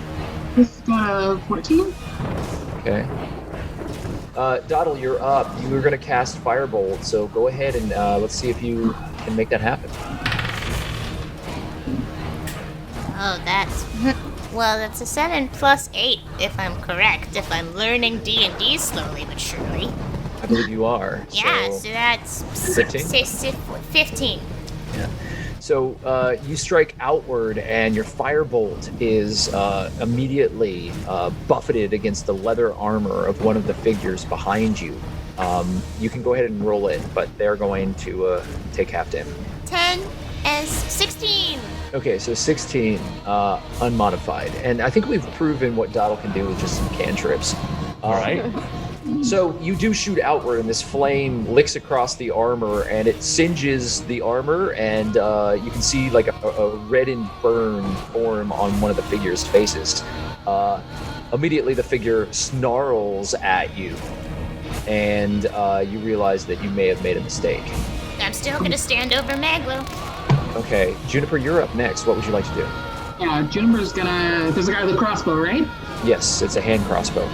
14. Okay. Doddle, you're up. You were going to cast Firebolt, so go ahead and let's see if you can make that happen. Oh, that's well. That's a 7 plus 8, if I'm correct. If I'm learning D&D slowly but surely. I believe you are. Yeah, so that's 15? 15. Yeah. So you strike outward, and your firebolt is immediately buffeted against the leather armor of one of the figures behind you. You can go ahead and roll it, but they're going to take half damage. 10 and 16. Okay, so 16 unmodified, and I think we've proven what Doddle can do with just some cantrips. All right. So you do shoot outward, and this flame licks across the armor, and it singes the armor, and you can see like a reddened burn form on one of the figure's faces. Immediately, the figure snarls at you, and you realize that you may have made a mistake. I'm still gonna stand over Maglo. Okay, Juniper, you're up next. What would you like to do? Yeah, Juniper's gonna. There's a guy with a crossbow, right? Yes, it's a hand crossbow.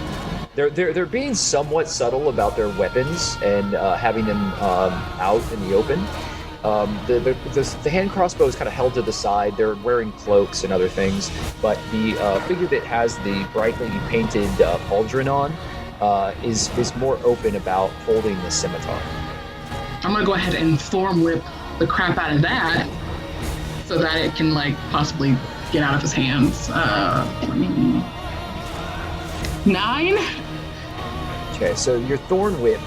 They're being somewhat subtle about their weapons and having them out in the open. The hand crossbow is kind of held to the side. They're wearing cloaks and other things, but the figure that has the brightly painted pauldron on is more open about holding the scimitar. I'm gonna go ahead and form whip the crap out of that, so that it can like possibly get out of his hands. 9. Okay, so your thorn whip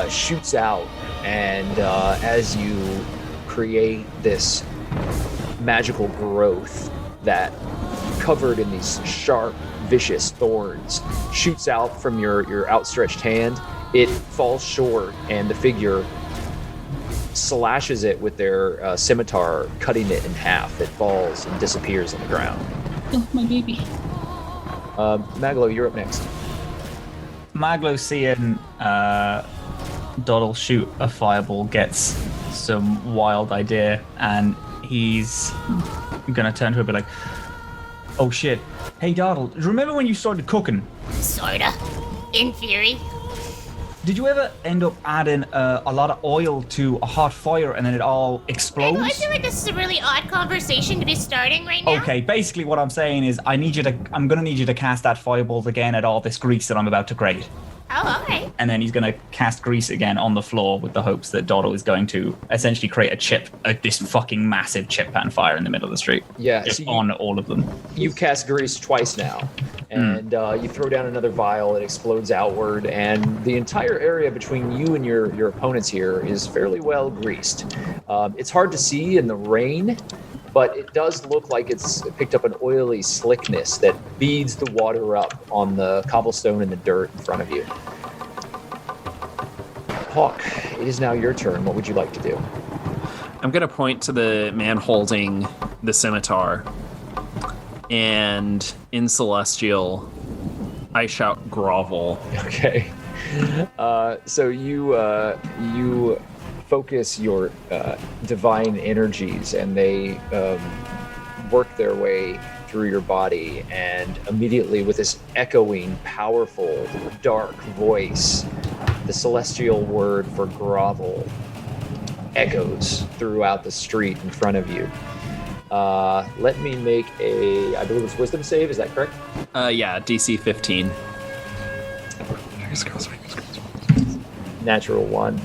shoots out, and as you create this magical growth that, covered in these sharp, vicious thorns, shoots out from your outstretched hand, it falls short, and the figure slashes it with their scimitar, cutting it in half. It falls and disappears on the ground. Oh, my baby. Maglo, you're up next. Maglo, seeing Doddle shoot a fireball, gets some wild idea, and he's gonna turn to her and be like, "Oh shit! Hey Doddle, remember when you started cooking? Sorta. In theory. Did you ever end up adding a lot of oil to a hot fire and then it all explodes?" I feel like this is a really odd conversation to be starting right now. Okay, basically what I'm saying is I'm gonna need you to cast that firebolt again at all this grease that I'm about to create. Oh, okay. And then he's gonna cast grease again on the floor with the hopes that Doddle is going to essentially create this fucking massive chip pan fire in the middle of the street. Yeah, just so on all of them. You've cast grease twice now, and you throw down another vial, it explodes outward, and the entire area between you and your opponents here is fairly well greased. It's hard to see in the rain, but it does look like it's picked up an oily slickness that beads the water up on the cobblestone and the dirt in front of you. Hawke, it is now your turn. What would you like to do? I'm going to point to the man holding the scimitar, and in Celestial, I shout grovel. Okay. So you focus your divine energies, and they work their way through your body, and immediately with this echoing, powerful, dark voice, the celestial word for grovel echoes throughout the street in front of you. Let me make I believe it's wisdom save, is that correct? Yeah, DC 15. Natural 1.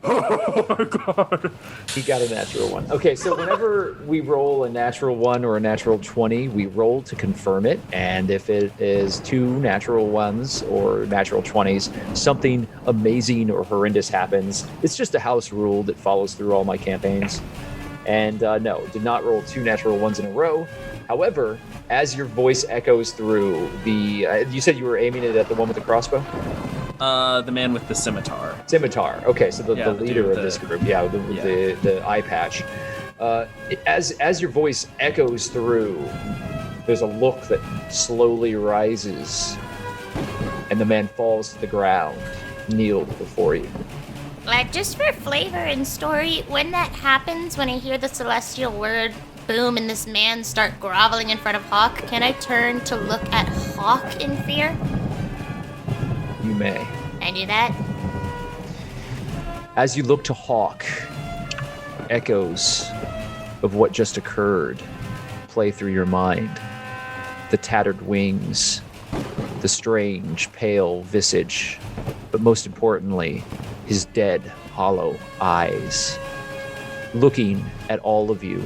Oh my god. He got a natural 1. Okay, so whenever we roll a natural 1 or a natural 20, we roll to confirm it. And if it is 2 natural 1s or natural 20s, something amazing or horrendous happens. It's just a house rule that follows through all my campaigns. And no, did not roll 2 natural 1s in a row. However, as your voice echoes through you said you were aiming it at the one with the crossbow? The man with the scimitar. Scimitar. Okay, so the leader of the this group. Yeah, the eye patch. As your voice echoes through, there's a look that slowly rises, and the man falls to the ground, kneeled before you. Just for flavor and story, when that happens, when I hear the celestial word boom and this man start groveling in front of Hawke, can I turn to look at Hawke in fear? You may. I do that. As you look to Hawke, echoes of what just occurred play through your mind. The tattered wings, the strange, pale visage, but most importantly, his dead, hollow eyes. Looking at all of you,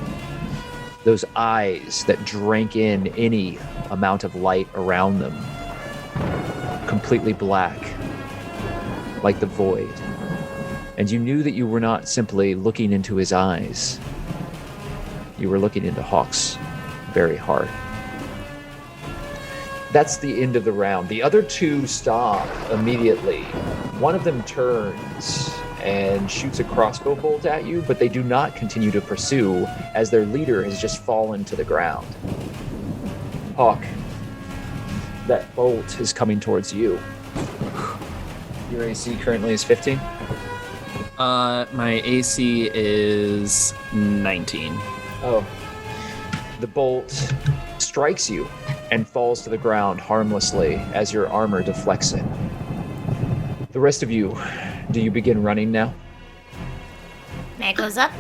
those eyes that drank in any amount of light around them, completely black, like the void. And you knew that you were not simply looking into his eyes. You were looking into Hawke's very heart. That's the end of the round. The other two stop immediately. One of them turns and shoots a crossbow bolt at you, but they do not continue to pursue as their leader has just fallen to the ground. Hawke, that bolt is coming towards you. Your AC currently is 15? My AC is 19. Oh. The bolt strikes you and falls to the ground harmlessly as your armor deflects it. The rest of you, do you begin running now? Maglo's up.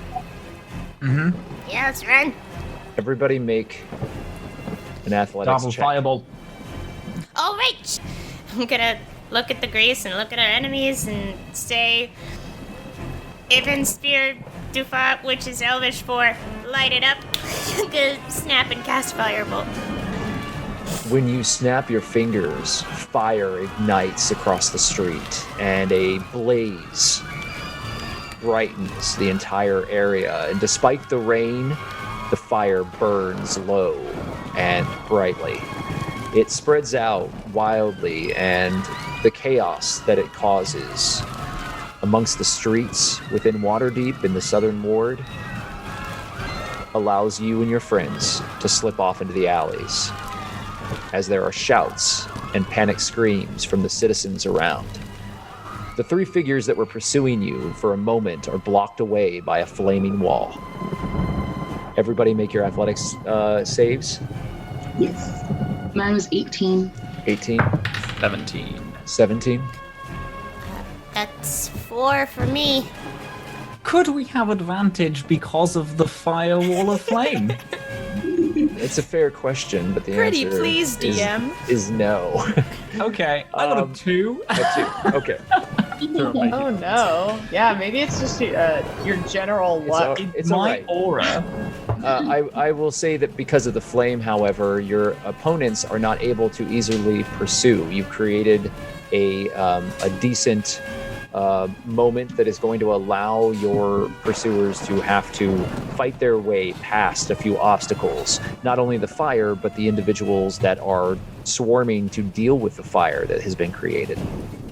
Mm-hmm. Yeah, let's run. Everybody make an athletics Double check. firebolt. All right. I'm gonna look at the grace and look at our enemies and say, Even Spear Dufa, which is Elvish for light it up. I'm gonna snap and cast Firebolt. When you snap your fingers, fire ignites across the street, and a blaze brightens the entire area. And despite the rain, the fire burns low and brightly. It spreads out wildly, and the chaos that it causes amongst the streets within Waterdeep in the southern ward allows you and your friends to slip off into the alleys, as there are shouts and panic screams from the citizens around. The three figures that were pursuing you for a moment are blocked away by a flaming wall. Everybody make your athletics saves. Yes. Mine was 18. 18. 17. 17. That's 4 for me. Could we have advantage because of the firewall of flame? It's a fair question, but the Pretty answer please, DM. is no. Okay, I got a 2. A 2. Okay. Oh no. Yeah, maybe it's just your general luck. It's my all right. aura. I will say that because of the flame, however, your opponents are not able to easily pursue. You've created a decent moment that is going to allow your pursuers to have to fight their way past a few obstacles. Not only the fire, but the individuals that are swarming to deal with the fire that has been created.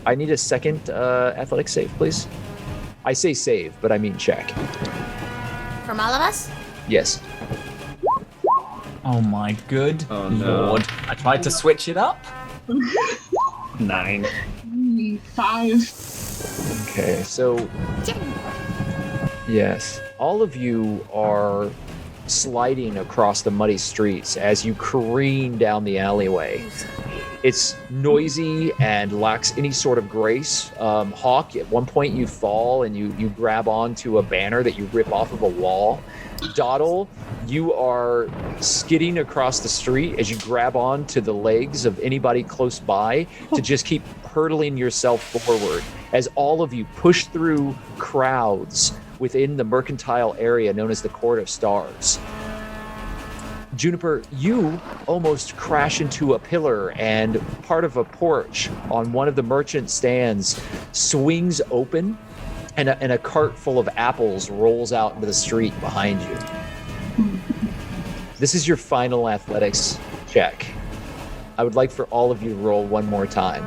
I need a second athletic save, please. I say save, but I mean check. From all of us? Yes. Oh my good no. lord. I tried to switch it up. 9. 5. Okay, so... Yes. All of you are sliding across the muddy streets as you careen down the alleyway. It's noisy and lacks any sort of grace. Hawke, at one point you fall and you grab onto a banner that you rip off of a wall. Doddle, you are skidding across the street as you grab onto the legs of anybody close by to just keep hurtling yourself forward as all of you push through crowds within the mercantile area known as the Court of Stars. Juniper, you almost crash into a pillar, and part of a porch on one of the merchant stands swings open, and a cart full of apples rolls out into the street behind you. This is your final athletics check. I would like for all of you to roll one more time.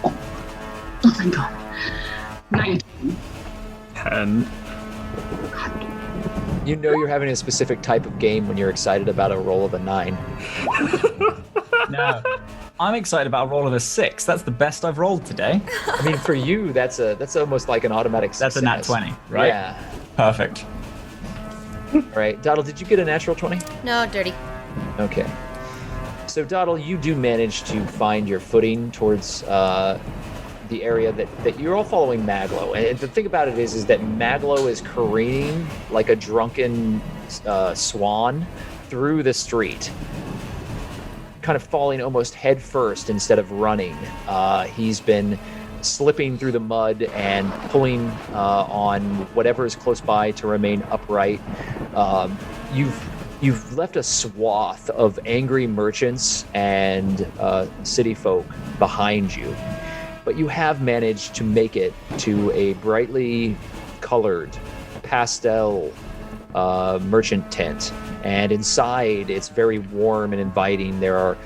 Oh my god. 19. 10. You know you're having a specific type of game when you're excited about a roll of a 9. No, I'm excited about a roll of a 6. That's the best I've rolled today. I mean, for you, that's almost like an automatic success. That's a nat 20, right? Yeah. Perfect. All right, Doddle, did you get a natural 20? No, dirty. Okay. So, Doddle, you do manage to find your footing towards the area that you're all following Maglo. And the thing about it is that Maglo is careening like a drunken swan through the street, kind of falling almost head first instead of running. He's been slipping through the mud and pulling on whatever is close by to remain upright. You've left a swath of angry merchants and city folk behind you, but you have managed to make it to a brightly colored pastel merchant tent. And inside, it's very warm and inviting. There are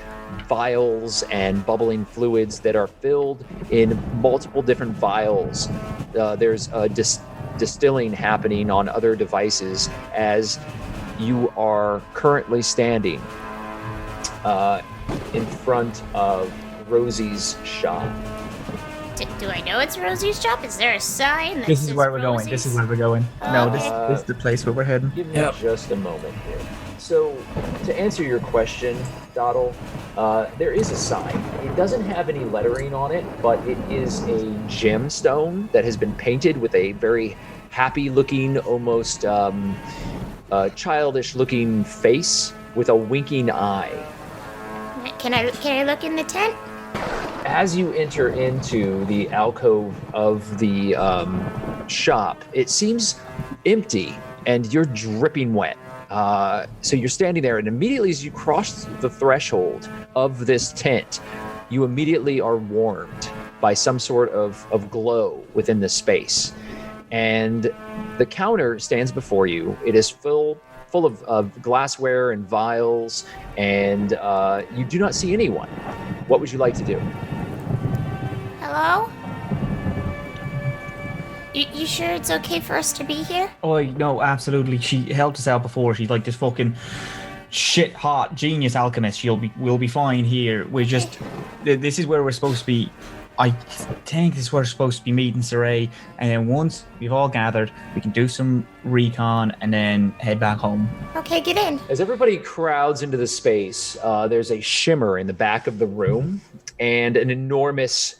vials and bubbling fluids that are filled in multiple different vials. There's a distilling happening on other devices as you are currently standing in front of Rosee's shop. Do I know it's Rosie's shop? Is there a sign that This is says where we're going. Rosie's? This is where we're going. No, this is the place where we're heading. Give me just a moment here. So, to answer your question, Doddle, there is a sign. It doesn't have any lettering on it, but it is a gemstone that has been painted with a very happy-looking, almost childish-looking face with a winking eye. Can I look in the tent? As you enter into the alcove of the shop, it seems empty and you're dripping wet. So you're standing there, and immediately as you cross the threshold of this tent, you immediately are warmed by some sort of glow within the space. And the counter stands before you. It is full of glassware and vials, and you do not see anyone. What would you like to do? Hello? You sure it's okay for us to be here? Oh, no, absolutely. She helped us out before. She's like this fucking shit hot genius alchemist. We'll be fine here. We're just, this is where we're supposed to be. I think this is where we're supposed to be meeting Saray, and then once we've all gathered, we can do some recon and then head back home. Okay, get in. As everybody crowds into the space, there's a shimmer in the back of the room, and an enormous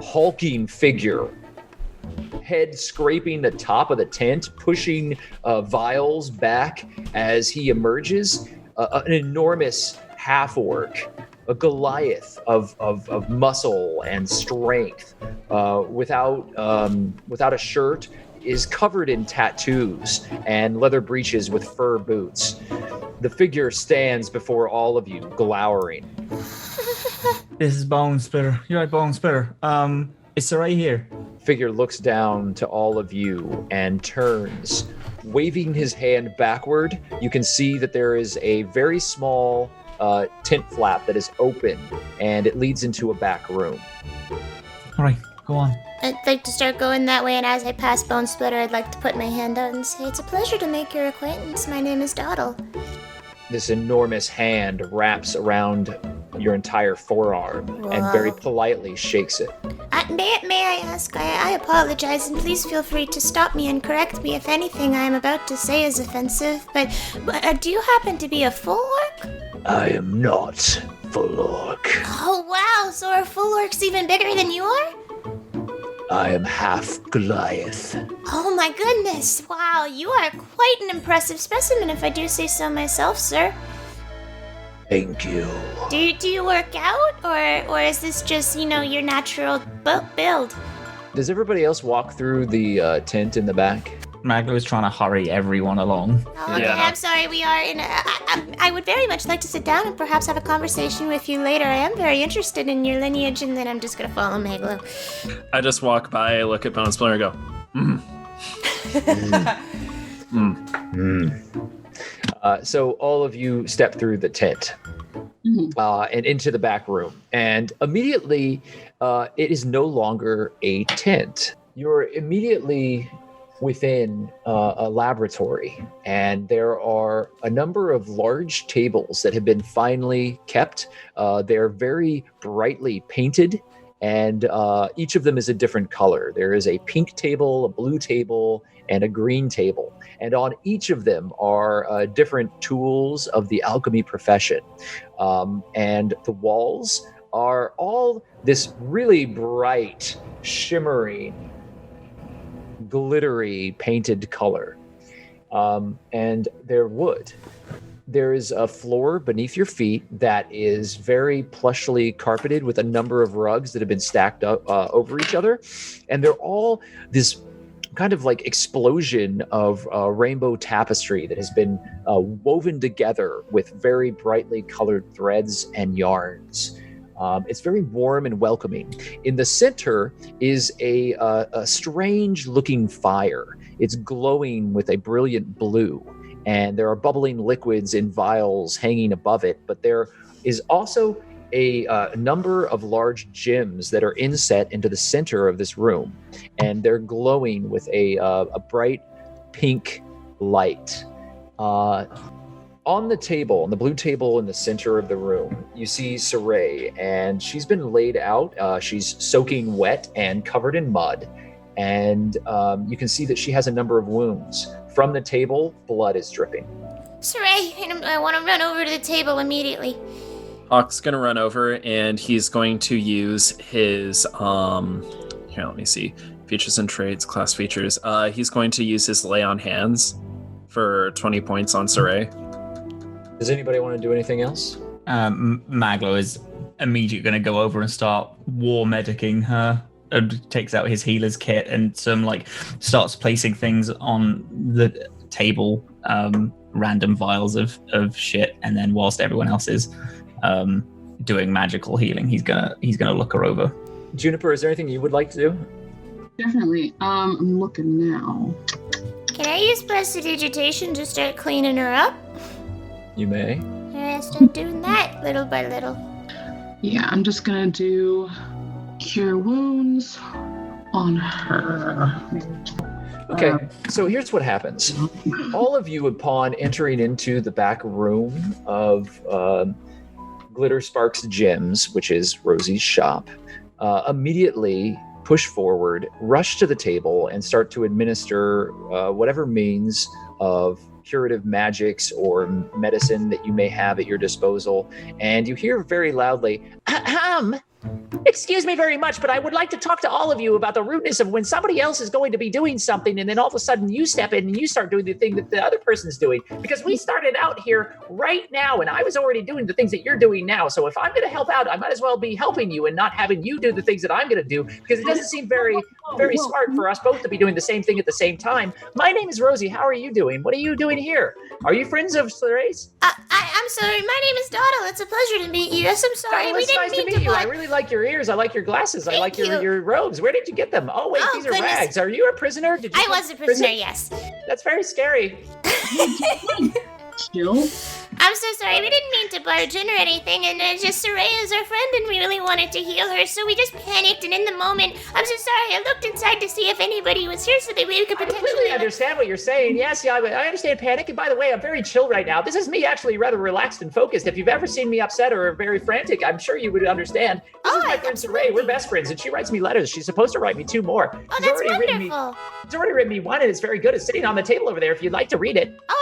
hulking figure, head scraping the top of the tent, pushing vials back as he emerges. An enormous half-orc, a Goliath of muscle and strength, without a shirt, is covered in tattoos and leather breeches with fur boots. The figure stands before all of you, glowering. This is Bone Splitter. You're right, Bone Splitter. Is Saray here? Figure looks down to all of you and turns, waving his hand backward. You can see that there is a very small tent flap that is open, and it leads into a back room. All right, go on. I'd like to start going that way, and as I pass Bone Splitter, I'd like to put my hand out and say, "It's a pleasure to make your acquaintance. My name is Doddle." This enormous hand wraps around your entire forearm and very politely shakes it. May I ask? I apologize, and please feel free to stop me and correct me if anything I am about to say is offensive. But do you happen to be a full orc? I am not full orc. Oh wow! So are full orcs even bigger than you are? I am half Goliath. Oh my goodness! Wow, you are quite an impressive specimen, if I do say so myself, sir. Thank you. Do you work out, or is this just, your natural build? Does everybody else walk through the tent in the back? Maglo is trying to hurry everyone along. Oh, okay, I'm sorry, we are in I would very much like to sit down and perhaps have a conversation with you later. I am very interested in your lineage, and then I'm just going to follow Maglo. I just walk by, look at Bone Splitter, and go, So all of you step through the tent and into the back room. And immediately, it is no longer a tent. You're immediately within a laboratory, and there are a number of large tables that have been finely kept. They're very brightly painted, and each of them is a different color. There is a pink table, a blue table, and a green table. And on each of them are different tools of the alchemy profession. And the walls are all this really bright, shimmering, glittery painted color. And they're wood. There is a floor beneath your feet that is very plushly carpeted with a number of rugs that have been stacked up over each other. And they're all this kind of like explosion of rainbow tapestry that has been woven together with very brightly colored threads and yarns. It's very warm and welcoming. In the center is a strange looking fire. It's glowing with a brilliant blue, and there are bubbling liquids in vials hanging above it, but there is also a number of large gems that are inset into the center of this room, and they're glowing with a bright pink light. On the table, on the blue table in the center of the room, you see Saray, and she's been laid out. She's soaking wet and covered in mud, and you can see that she has a number of wounds. From the table, blood is dripping. Saray, I want to run over to the table immediately. Hawke's gonna run over, and he's going to use his here, let me see, features and traits, class features. He's going to use his lay on hands for 20 points on Saray. Does anybody want to do anything else? Maglo is immediately going to go over and start war medicing her. And takes out his healer's kit and starts placing things on the table, random vials of shit, and then whilst everyone else is doing magical healing, he's gonna look her over. Juniper, is there anything you would like to do? Definitely. I'm looking now. Can I use prestidigitation to start cleaning her up? You may. I start doing that little by little. Yeah, I'm just gonna do Cure Wounds on her. Okay, so here's what happens. All of you, upon entering into the back room of Glimmersparks Gems, which is Rosee's shop, immediately push forward, rush to the table, and start to administer whatever means of curative magics or medicine that you may have at your disposal. And you hear very loudly, excuse me very much, but I would like to talk to all of you about the rudeness of when somebody else is going to be doing something and then all of a sudden you step in and you start doing the thing that the other person's doing. Because we started out here right now and I was already doing the things that you're doing now. So if I'm going to help out, I might as well be helping you and not having you do the things that I'm going to do, because it doesn't seem very smart for us both to be doing the same thing at the same time. My name is Rosee. How are you doing? What are you doing here? Are you friends of Saray's? I'm sorry. My name is Doddle. It's a pleasure to meet you. Yes, I'm sorry. We didn't mean to meet you. I really like your ears. I like your glasses. I like your robes. Where did you get them? Oh, wait, these are rags. Are you a prisoner? I was a prisoner, yes. That's very scary. Still? I'm so sorry. We didn't mean to barge in or anything, and just Saray is our friend, and we really wanted to heal her, so we just panicked, and in the moment, I'm so sorry. I looked inside to see if anybody was here so that we could potentially... I completely understand what you're saying. Yes, I understand panic, and by the way, I'm very chill right now. This is me actually rather relaxed and focused. If you've ever seen me upset or very frantic, I'm sure you would understand. This is my friend Saray. We're best friends, and she writes me letters. She's supposed to write me 2 more. Oh, that's wonderful. She's already written me 1, and it's very good. It's sitting on the table over there if you'd like to read it. Oh,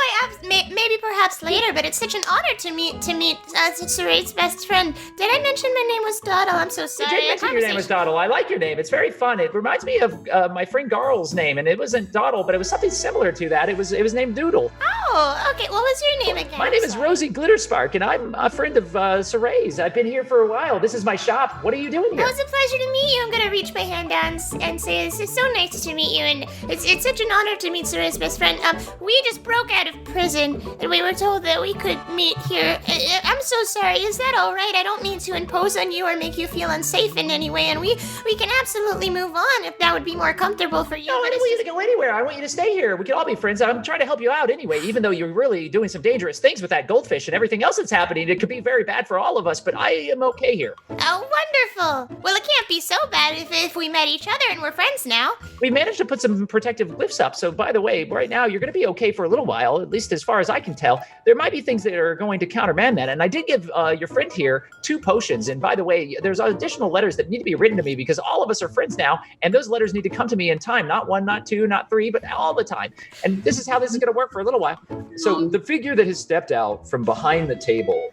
maybe perhaps later, but it's such an honor to meet Saray's best friend. Did I mention my name was Doddle? I'm so sorry. You did mention your name was Doddle. I like your name. It's very fun. It reminds me of my friend Garl's name, and it wasn't Doddle, but it was something similar to that. It was named Doodle. Oh, okay. What was your name again? My name is Rosee Glimmersparks, and I'm a friend of Saray's. I've been here for a while. This is my shop. What are you doing here? It was a pleasure to meet you. I'm gonna reach my hand down and say this is so nice to meet you, and it's such an honor to meet Saray's best friend. We just broke out of prison, and we were told that we could to meet here. I'm so sorry. Is that all right? I don't mean to impose on you or make you feel unsafe in any way, and we can absolutely move on if that would be more comfortable for you. No, I don't want you to go anywhere. I want you to stay here. We can all be friends. I'm trying to help you out anyway, even though you're really doing some dangerous things with that goldfish and everything else that's happening. It could be very bad for all of us, but I am okay here. Oh, wonderful. Well, it can't be so bad if we met each other and we're friends now. We managed to put some protective glyphs up, so by the way, right now you're going to be okay for a little while, at least as far as I can tell. There might be things that are going to countermand that, and I did give your friend here 2 potions, and by the way, there's additional letters that need to be written to me because all of us are friends now, and those letters need to come to me in time, not 1, not 2, not 3, but all the time. And this is how this is going to work for a little while. So the figure that has stepped out from behind the table,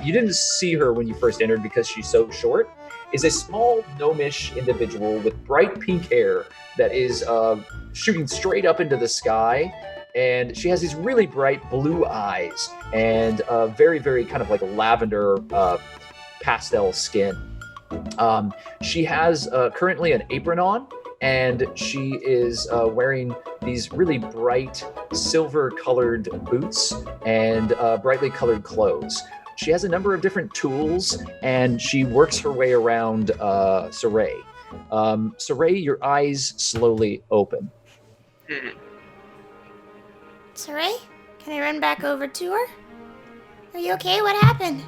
you didn't see her when you first entered because she's so short, is a small gnomish individual with bright pink hair that is shooting straight up into the sky. And she has these really bright blue eyes and very, very kind of like a lavender pastel skin. She has currently an apron on, and she is wearing these really bright silver-colored boots and brightly colored clothes. She has a number of different tools, and she works her way around Saray. Saray, your eyes slowly open. Saray, can I run back over to her? Are you okay? What happened?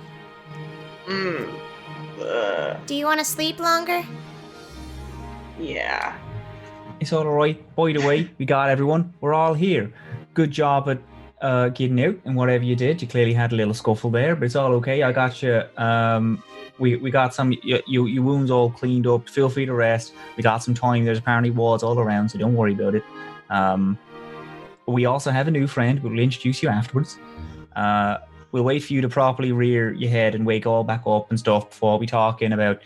Do you want to sleep longer? Yeah. It's all right. By the way, we got everyone. We're all here. Good job at getting out and whatever you did. You clearly had a little scuffle there, but it's all okay. I got you. We got some your wounds all cleaned up. Feel free to rest. We got some time. There's apparently walls all around, so don't worry about it. We also have a new friend. We'll introduce you afterwards. We'll wait for you to properly rear your head and wake all back up and stuff before we talk in about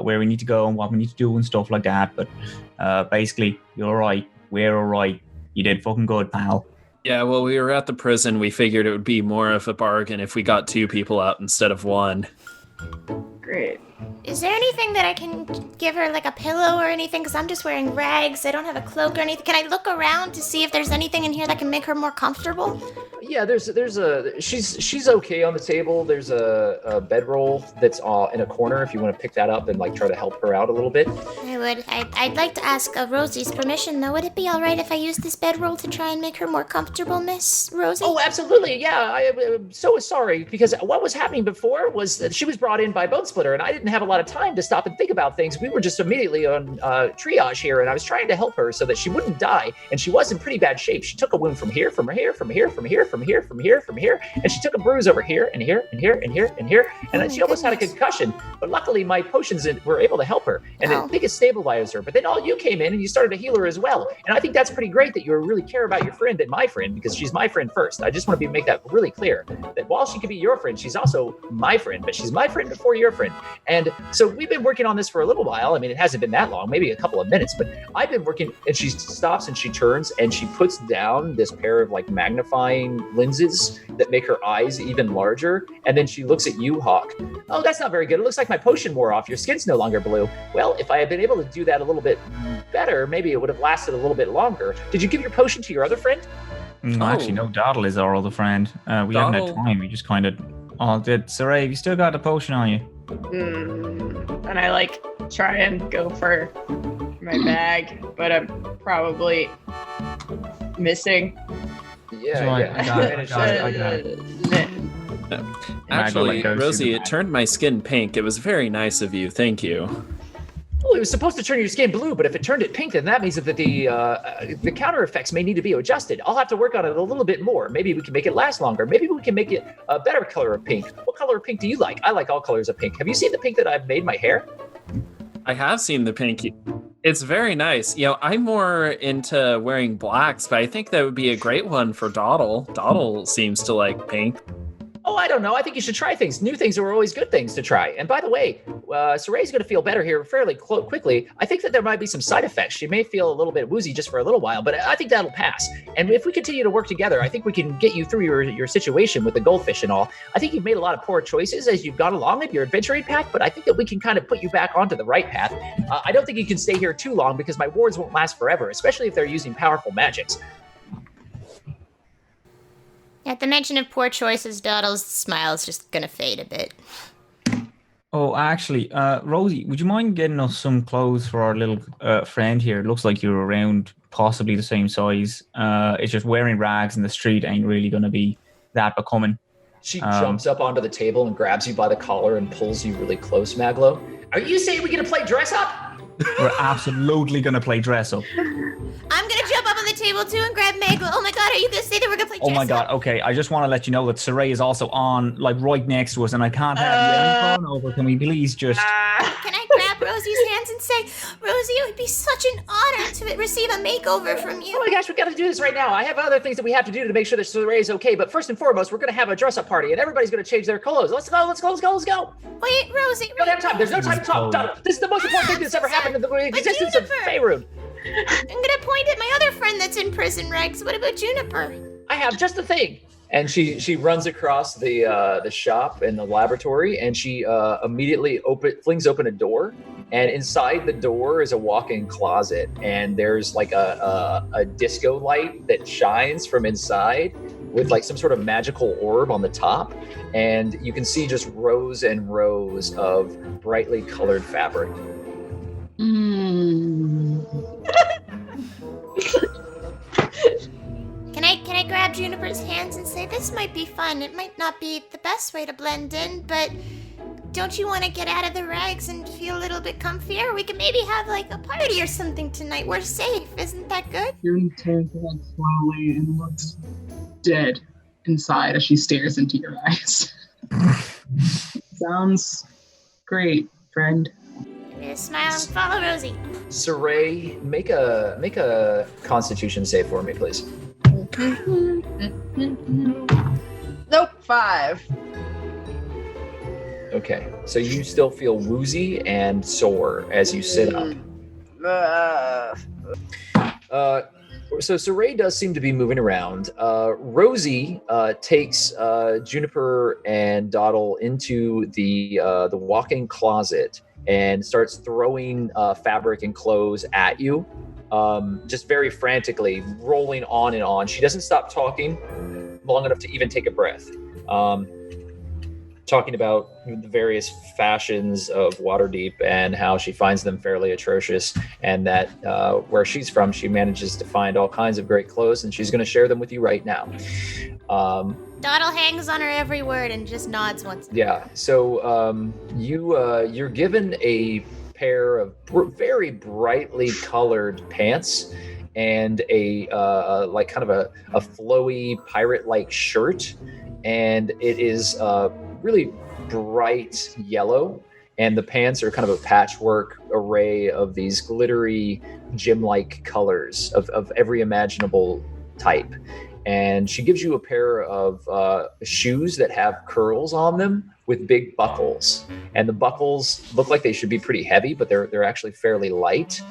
where we need to go and what we need to do and stuff like that. But basically, you're all right. We're all right. You did fucking good, pal. Yeah, well, we were at the prison. We figured it would be more of a bargain if we got 2 people out instead of 1. Great. Is there anything that I can give her, like a pillow or anything? Because I'm just wearing rags. I don't have a cloak or anything. Can I look around to see if there's anything in here that can make her more comfortable? Yeah, she's okay on the table. There's a bedroll that's in a corner if you want to pick that up and like try to help her out a little bit. I would. I'd like to ask Rosie's permission, though. Would it be all right if I use this bedroll to try and make her more comfortable, Miss Rosie? Oh, absolutely. Yeah, I'm so sorry because what was happening before was that she was brought in by Bone Splitter, and I didn't have a lot of time to stop and think about things. We were just immediately on triage here, and I was trying to help her so that she wouldn't die, and she was in pretty bad shape. She took a wound from here, from here, from here, from here, from here, from here, from here, and she took a bruise over here, and here, and here, and here, and here, and then she almost had a concussion, but luckily my potions were able to help her, and I think it stabilized her. But then all you came in and you started to heal her as well, and I think that's pretty great that you really care about your friend and my friend, because she's my friend first. I just want to make that really clear, that while she could be your friend, she's also my friend, but she's my friend before your friend. And so we've been working on this for a little while. I mean, it hasn't been that long, maybe a couple of minutes, but I've been working. And she stops and she turns and she puts down this pair of like magnifying lenses that make her eyes even larger. And then she looks at you, Hawke. Oh, that's not very good. It looks like my potion wore off. Your skin's no longer blue. Well, if I had been able to do that a little bit better, maybe it would have lasted a little bit longer. Did you give your potion to your other friend? Actually, no. Doddle is our other friend. We haven't had time. We just kind of all did. Saray, have you still got the potion on you? And I like try and go for my bag, but I'm probably missing. Yeah. I got it. Actually, Rosie, it turned my skin pink. It was very nice of you. Thank you. Well, it was supposed to turn your skin blue, but if it turned it pink, then that means that the counter effects may need to be adjusted. I'll have to work on it a little bit more. Maybe we can make it last longer. Maybe we can make it a better color of pink. What color of pink do you like? I like all colors of pink. Have you seen the pink that I've made my hair? I have seen the pink. It's very nice. You know, I'm more into wearing blacks, but I think that would be a great one for Doddle. Doddle seems to like pink. Oh, I don't know. I think you should try things. New things are always good things to try. And by the way, Saray's going to feel better here fairly quickly. I think that there might be some side effects. She may feel a little bit woozy just for a little while, but I think that'll pass. And if we continue to work together, I think we can get you through your situation with the goldfish and all. I think you've made a lot of poor choices as you've gone along in your adventuring path, but I think that we can kind of put you back onto the right path. I don't think you can stay here too long because my wards won't last forever, especially if they're using powerful magics. At the mention of poor choices, Doddle's smile is just gonna fade a bit. Oh, actually, Rosie, would you mind getting us some clothes for our little friend here? It looks like you're around possibly the same size. It's just wearing rags in the street ain't really going to be that becoming. She jumps up onto the table and grabs you by the collar and pulls you really close, Maglo. Are you saying we're going to play dress up? We're absolutely going to play dress up. I'm gonna jump up on the table too and grab Maglo. Oh my god, are you gonna say that we're gonna play dress Oh my god, up? okay. I just want to let you know that Saray is also on, like, right next to us, and I can't have you over. Can we please just... Can I grab Rosie's hands and say, Rosie, it would be such an honor to receive a makeover from you. Oh my gosh, we got to do this right now. I have other things that we have to do to make sure that Saray is okay, but first and foremost, we're going to have a dress-up party, and everybody's going to change their clothes. Let's go. Wait, Rosie. We don't have time. There's no time to talk. Doddle. This is the most important thing that's ever happened in the existence of Faerun. I'm gonna point at my other friend that's in prison rags. What about Juniper? I have just the thing. And she runs across the shop and the laboratory, and she immediately flings open a door. And inside the door is a walk-in closet, and there's like a disco light that shines from inside with like some sort of magical orb on the top. And you can see just rows and rows of brightly colored fabric. Can I grab Juniper's hands and say, this might be fun. It might not be the best way to blend in, but don't you want to get out of the rags and feel a little bit comfier? We could maybe have like a party or something tonight. We're safe. Isn't that good? June turns around slowly and looks dead inside as she stares into your eyes. Sounds great, friend. Give me a smile and follow Rosie. Saray, make a Constitution save for me, please. Nope, 5. Okay, so you still feel woozy and sore as you sit up. So Saray does seem to be moving around. Rosie takes Juniper and Doddle into the walk-in closet and starts throwing fabric and clothes at you, just very frantically, rolling on and on. She doesn't stop talking long enough to even take a breath. Talking about the various fashions of Waterdeep and how she finds them fairly atrocious, and that where she's from, she manages to find all kinds of great clothes, and she's going to share them with you right now. Doddle hangs on her every word and just nods once. Yeah, so you're given a pair of very brightly colored pants and a like kind of a flowy pirate-like shirt, and it is really bright yellow, and the pants are kind of a patchwork array of these glittery gem-like colors of every imaginable type. And she gives you a pair of shoes that have curls on them with big buckles, and the buckles look like they should be pretty heavy, but they're actually fairly light,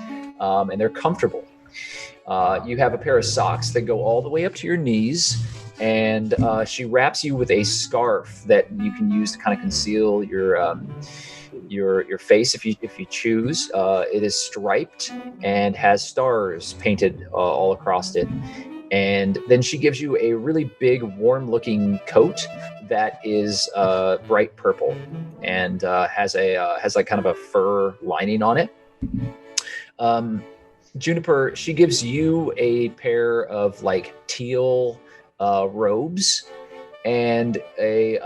and they're comfortable. You have a pair of socks that go all the way up to your knees, and she wraps you with a scarf that you can use to kind of conceal your face if you choose. It is striped and has stars painted all across it. And then she gives you a really big, warm-looking coat that is bright purple and has like kind of a fur lining on it. Juniper, she gives you a pair of like teal robes and a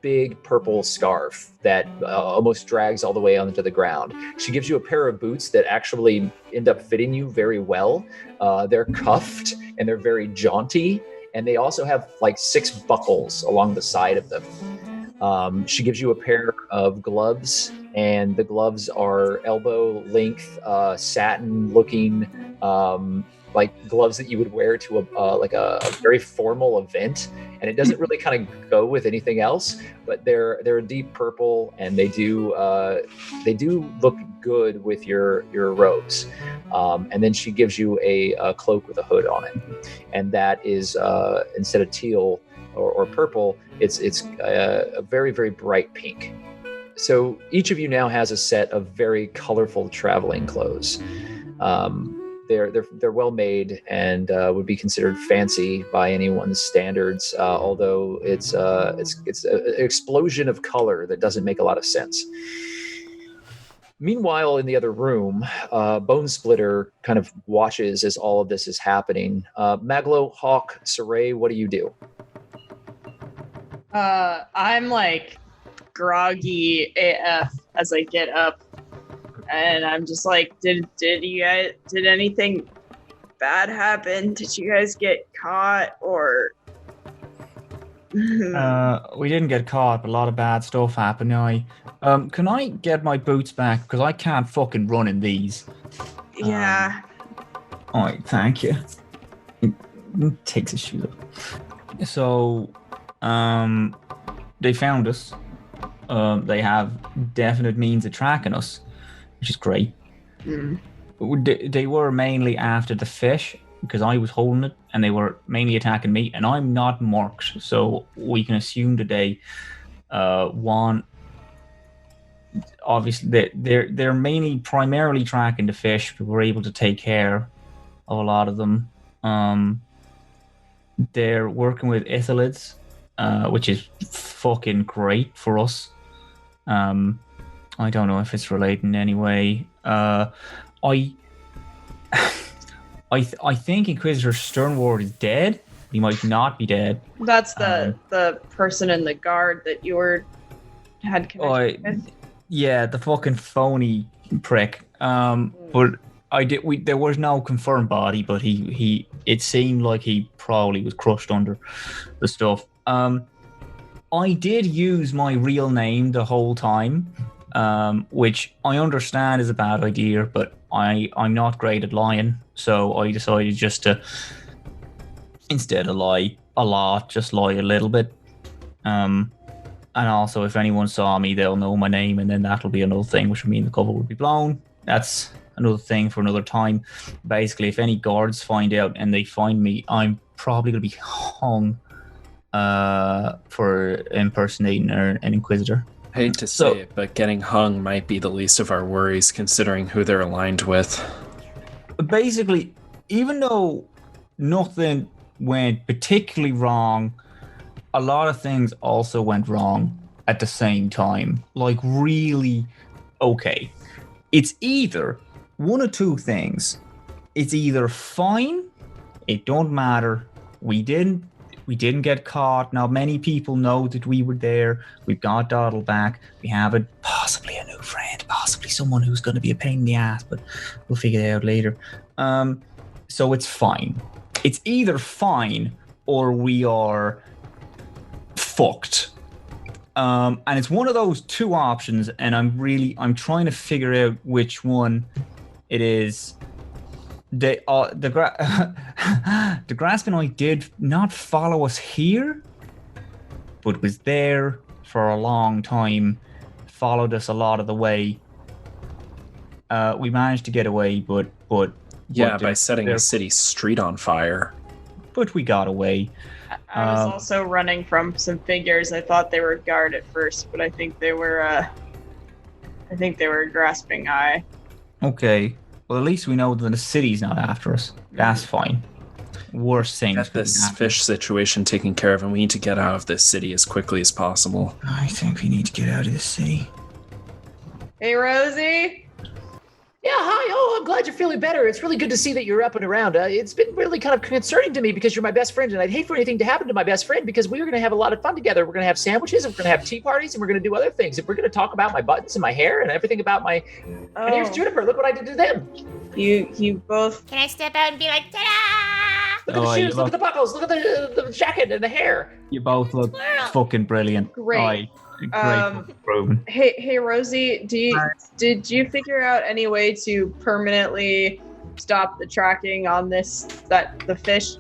big purple scarf that almost drags all the way onto the ground. She gives you a pair of boots that actually end up fitting you very well. They're cuffed and they're very jaunty, and they also have like 6 buckles along the side of them. She gives you a pair of gloves, and the gloves are elbow length, satin looking, like gloves that you would wear to a very formal event, and it doesn't really kind of go with anything else. But they're a deep purple, and they do look good with your robes. And then she gives you a cloak with a hood on it, and that is instead of teal or purple, it's a very, very bright pink. So each of you now has a set of very colorful traveling clothes. they're well made and would be considered fancy by anyone's standards. Although it's an explosion of color that doesn't make a lot of sense. Meanwhile, in the other room, Bone Splitter kind of watches as all of this is happening. Maglo, Hawke, Saray, what do you do? I'm like groggy AF as I get up, and I'm just like, did anything bad happen? Did you guys get caught or? We didn't get caught, but a lot of bad stuff happened. Can I get my boots back because I can't fucking run in these? Yeah. All right, thank you. Takes his shoes off. So, they found us. They have definite means of tracking us, which is great. They were mainly after the fish because I was holding it, and they were mainly attacking me, and I'm not marked, so we can assume that they want. Obviously, they're primarily tracking the fish, but we're able to take care of a lot of them. They're working with ithalids, which is fucking great for us. I don't know if it's related in any way. I think Inquisitor Sternward is dead. He might not be dead. That's the person in the guard that you had connection with. Yeah, the fucking phony prick. But there was no confirmed body, but it seemed like he probably was crushed under the stuff. I did use my real name the whole time, which I understand is a bad idea, but I'm not great at lying, so I decided just to, instead of lie a lot, just lie a little bit. And also, if anyone saw me, they'll know my name, and then that'll be another thing, which would mean the cover would be blown. That's another thing for another time. Basically, if any guards find out and they find me, I'm probably going to be hung for impersonating an Inquisitor. I hate to say it, but getting hung might be the least of our worries, considering who they're aligned with. Basically, even though nothing went particularly wrong, a lot of things also went wrong at the same time. Like, really, okay. It's either one or two things. It's either fine, it don't matter, we didn't get caught. Now, many people know that we were there. We've got Doddle back. We have possibly a new friend, possibly someone who's going to be a pain in the ass, but we'll figure it out later. So it's fine. It's either fine or we are fucked. And it's one of those two options, and I'm trying to figure out which one it is. The Grasp and I did not follow us here, but was there for a long time, followed us a lot of the way. We managed to get away, but by setting the city street on fire. But we got away. I was also running from some figures. I thought they were guard at first, but I think they were Grasping Eye. Okay. Well, at least we know that the city's not after us. That's fine. Worst things. Get this fish situation taken care of, and we need to get out of this city as quickly as possible. I think we need to get out of this city. Hey, Rosee. Yeah, hi. Oh, I'm glad you're feeling better. It's really good to see that you're up and around. It's been really kind of concerning to me because you're my best friend, and I'd hate for anything to happen to my best friend because we were going to have a lot of fun together. We're going to have sandwiches, and we're going to have tea parties, and we're going to do other things. And we're going to talk about my buttons and my hair and everything about my... Oh. And here's Juniper. Look what I did to them. You both... Can I step out and be like, ta-da? Look at the shoes, look at the buckles, look at the jacket and the hair. You both look fucking brilliant. Great. Great. Hey, Rosee, did you figure out any way to permanently stop the tracking on the fish?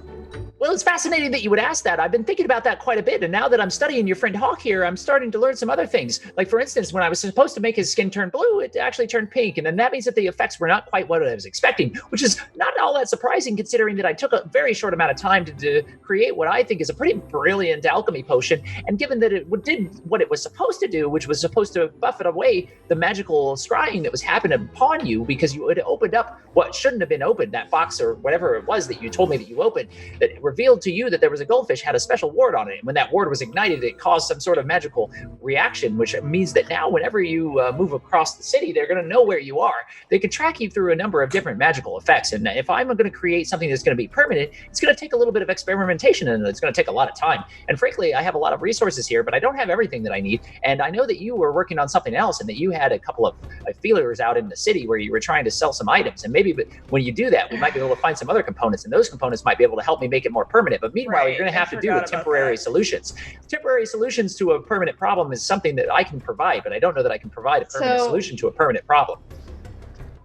Well, it's fascinating that you would ask that. I've been thinking about that quite a bit, and now that I'm studying your friend Hawke here, I'm starting to learn some other things. Like, for instance, when I was supposed to make his skin turn blue, it actually turned pink, and then that means that the effects were not quite what I was expecting, which is not all that surprising considering that I took a very short amount of time to create what I think is a pretty brilliant alchemy potion, and given that it did what it was supposed to do, which was supposed to buff it away the magical scrying that was happening upon you because you had opened up what shouldn't have been opened, that box or whatever it was that you told me that you opened, that revealed to you that there was a goldfish had a special ward on it. And when that ward was ignited, it caused some sort of magical reaction, which means that now whenever you move across the city, they're going to know where you are. They can track you through a number of different magical effects. And if I'm going to create something that's going to be permanent, it's going to take a little bit of experimentation and it's going to take a lot of time. And frankly, I have a lot of resources here, but I don't have everything that I need. And I know that you were working on something else and that you had a couple of feelers out in the city where you were trying to sell some items. And maybe when you do that, we might be able to find some other components, and those components might be able to help me make it more permanent. But meanwhile, you're going to have to do with temporary solutions. Temporary solutions to a permanent problem is something that I can provide, but I don't know that I can provide a permanent solution to a permanent problem.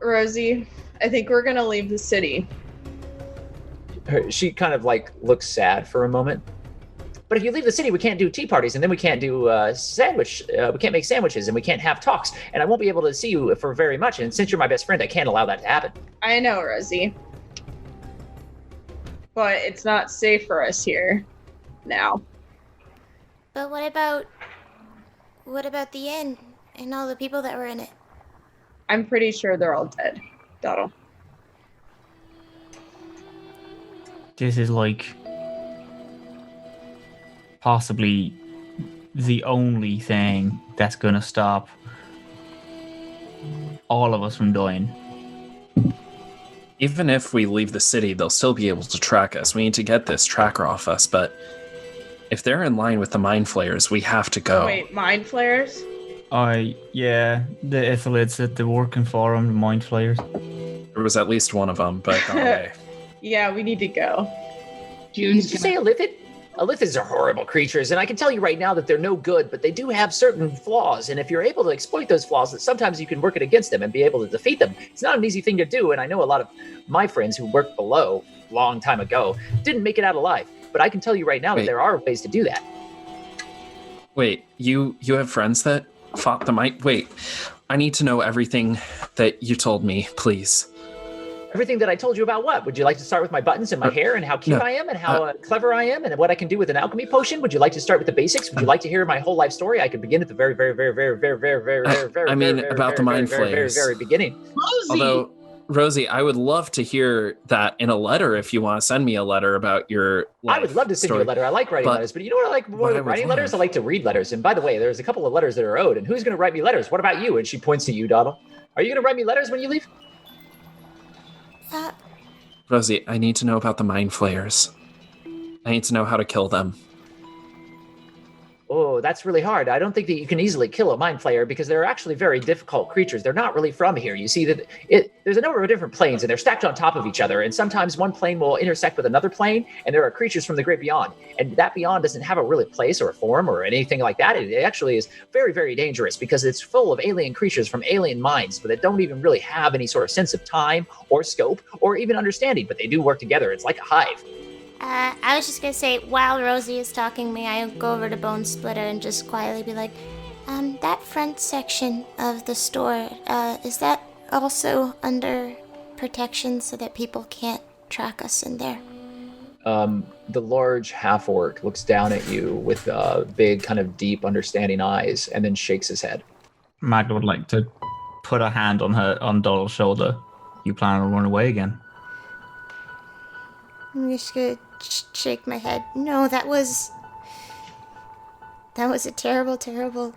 Rosee, I think we're going to leave the city. She kind of like looks sad for a moment. But if you leave the city, we can't do tea parties, and then we can't do we can't make sandwiches, and we can't have talks, and I won't be able to see you for very much. And since you're my best friend, I can't allow that to happen. I know, Rosee. But it's not safe for us here now. But what about the inn and all the people that were in it? I'm pretty sure they're all dead, Doddle. This is like possibly the only thing that's going to stop all of us from dying. Even if we leave the city, they'll still be able to track us. We need to get this tracker off us, but if they're in line with the mind flayers, we have to go. Wait, mind flayers? Yeah, the Ithalids that they're working for them, the mind flayers. There was at least one of them, but gone away. Yeah, we need to go. Did you say a Lithid? Lithids are horrible creatures, and I can tell you right now that they're no good, but they do have certain flaws, and if you're able to exploit those flaws, that sometimes you can work it against them and be able to defeat them. It's not an easy thing to do, and I know a lot of my friends who worked below a long time ago didn't make it out alive, but I can tell you right now that there are ways to do that. Wait, you have friends that fought the might? Wait, I need to know everything that you told me, please. Everything that I told you about what? Would you like to start with my buttons and my hair and how cute I am and how clever I am and what I can do with an alchemy potion? Would you like to start with the basics? Would you like to hear my whole life story? I could begin at the very, very, very, very, very, very, very, very, very, I mean, about the mind very, flayers. very beginning. Rosee! Although, Rosee, I would love to hear that in a letter if you want to send me a letter about your life. I would love to send you a letter. I like writing letters, but you know what I like more than writing letters? I like to read letters. And by the way, there's a couple of letters that are owed. And who's going to write me letters? What about you? And she points to you, Doddle. Are you going to write me letters when you leave? Rosee, I need to know about the mind flayers. I need to know how to kill them. Oh, that's really hard. I don't think that you can easily kill a mind flayer because they're actually very difficult creatures. They're not really from here. You see that there's a number of different planes and they're stacked on top of each other. And sometimes one plane will intersect with another plane and there are creatures from the great beyond. And that beyond doesn't have a really place or a form or anything like that. It actually is very, very dangerous because it's full of alien creatures from alien minds, but that don't even really have any sort of sense of time or scope or even understanding, but they do work together. It's like a hive. I was just gonna say, while Rosee is talking me, I go over to Bone Splitter and just quietly be like, that front section of the store, is that also under protection so that people can't track us in there? The large half-orc looks down at you with big, kind of deep, understanding eyes, and then shakes his head. Maglo would like to put a hand on Doddle's shoulder. You plan to run away again? I'm just gonna shake my head. No, that was a terrible, terrible,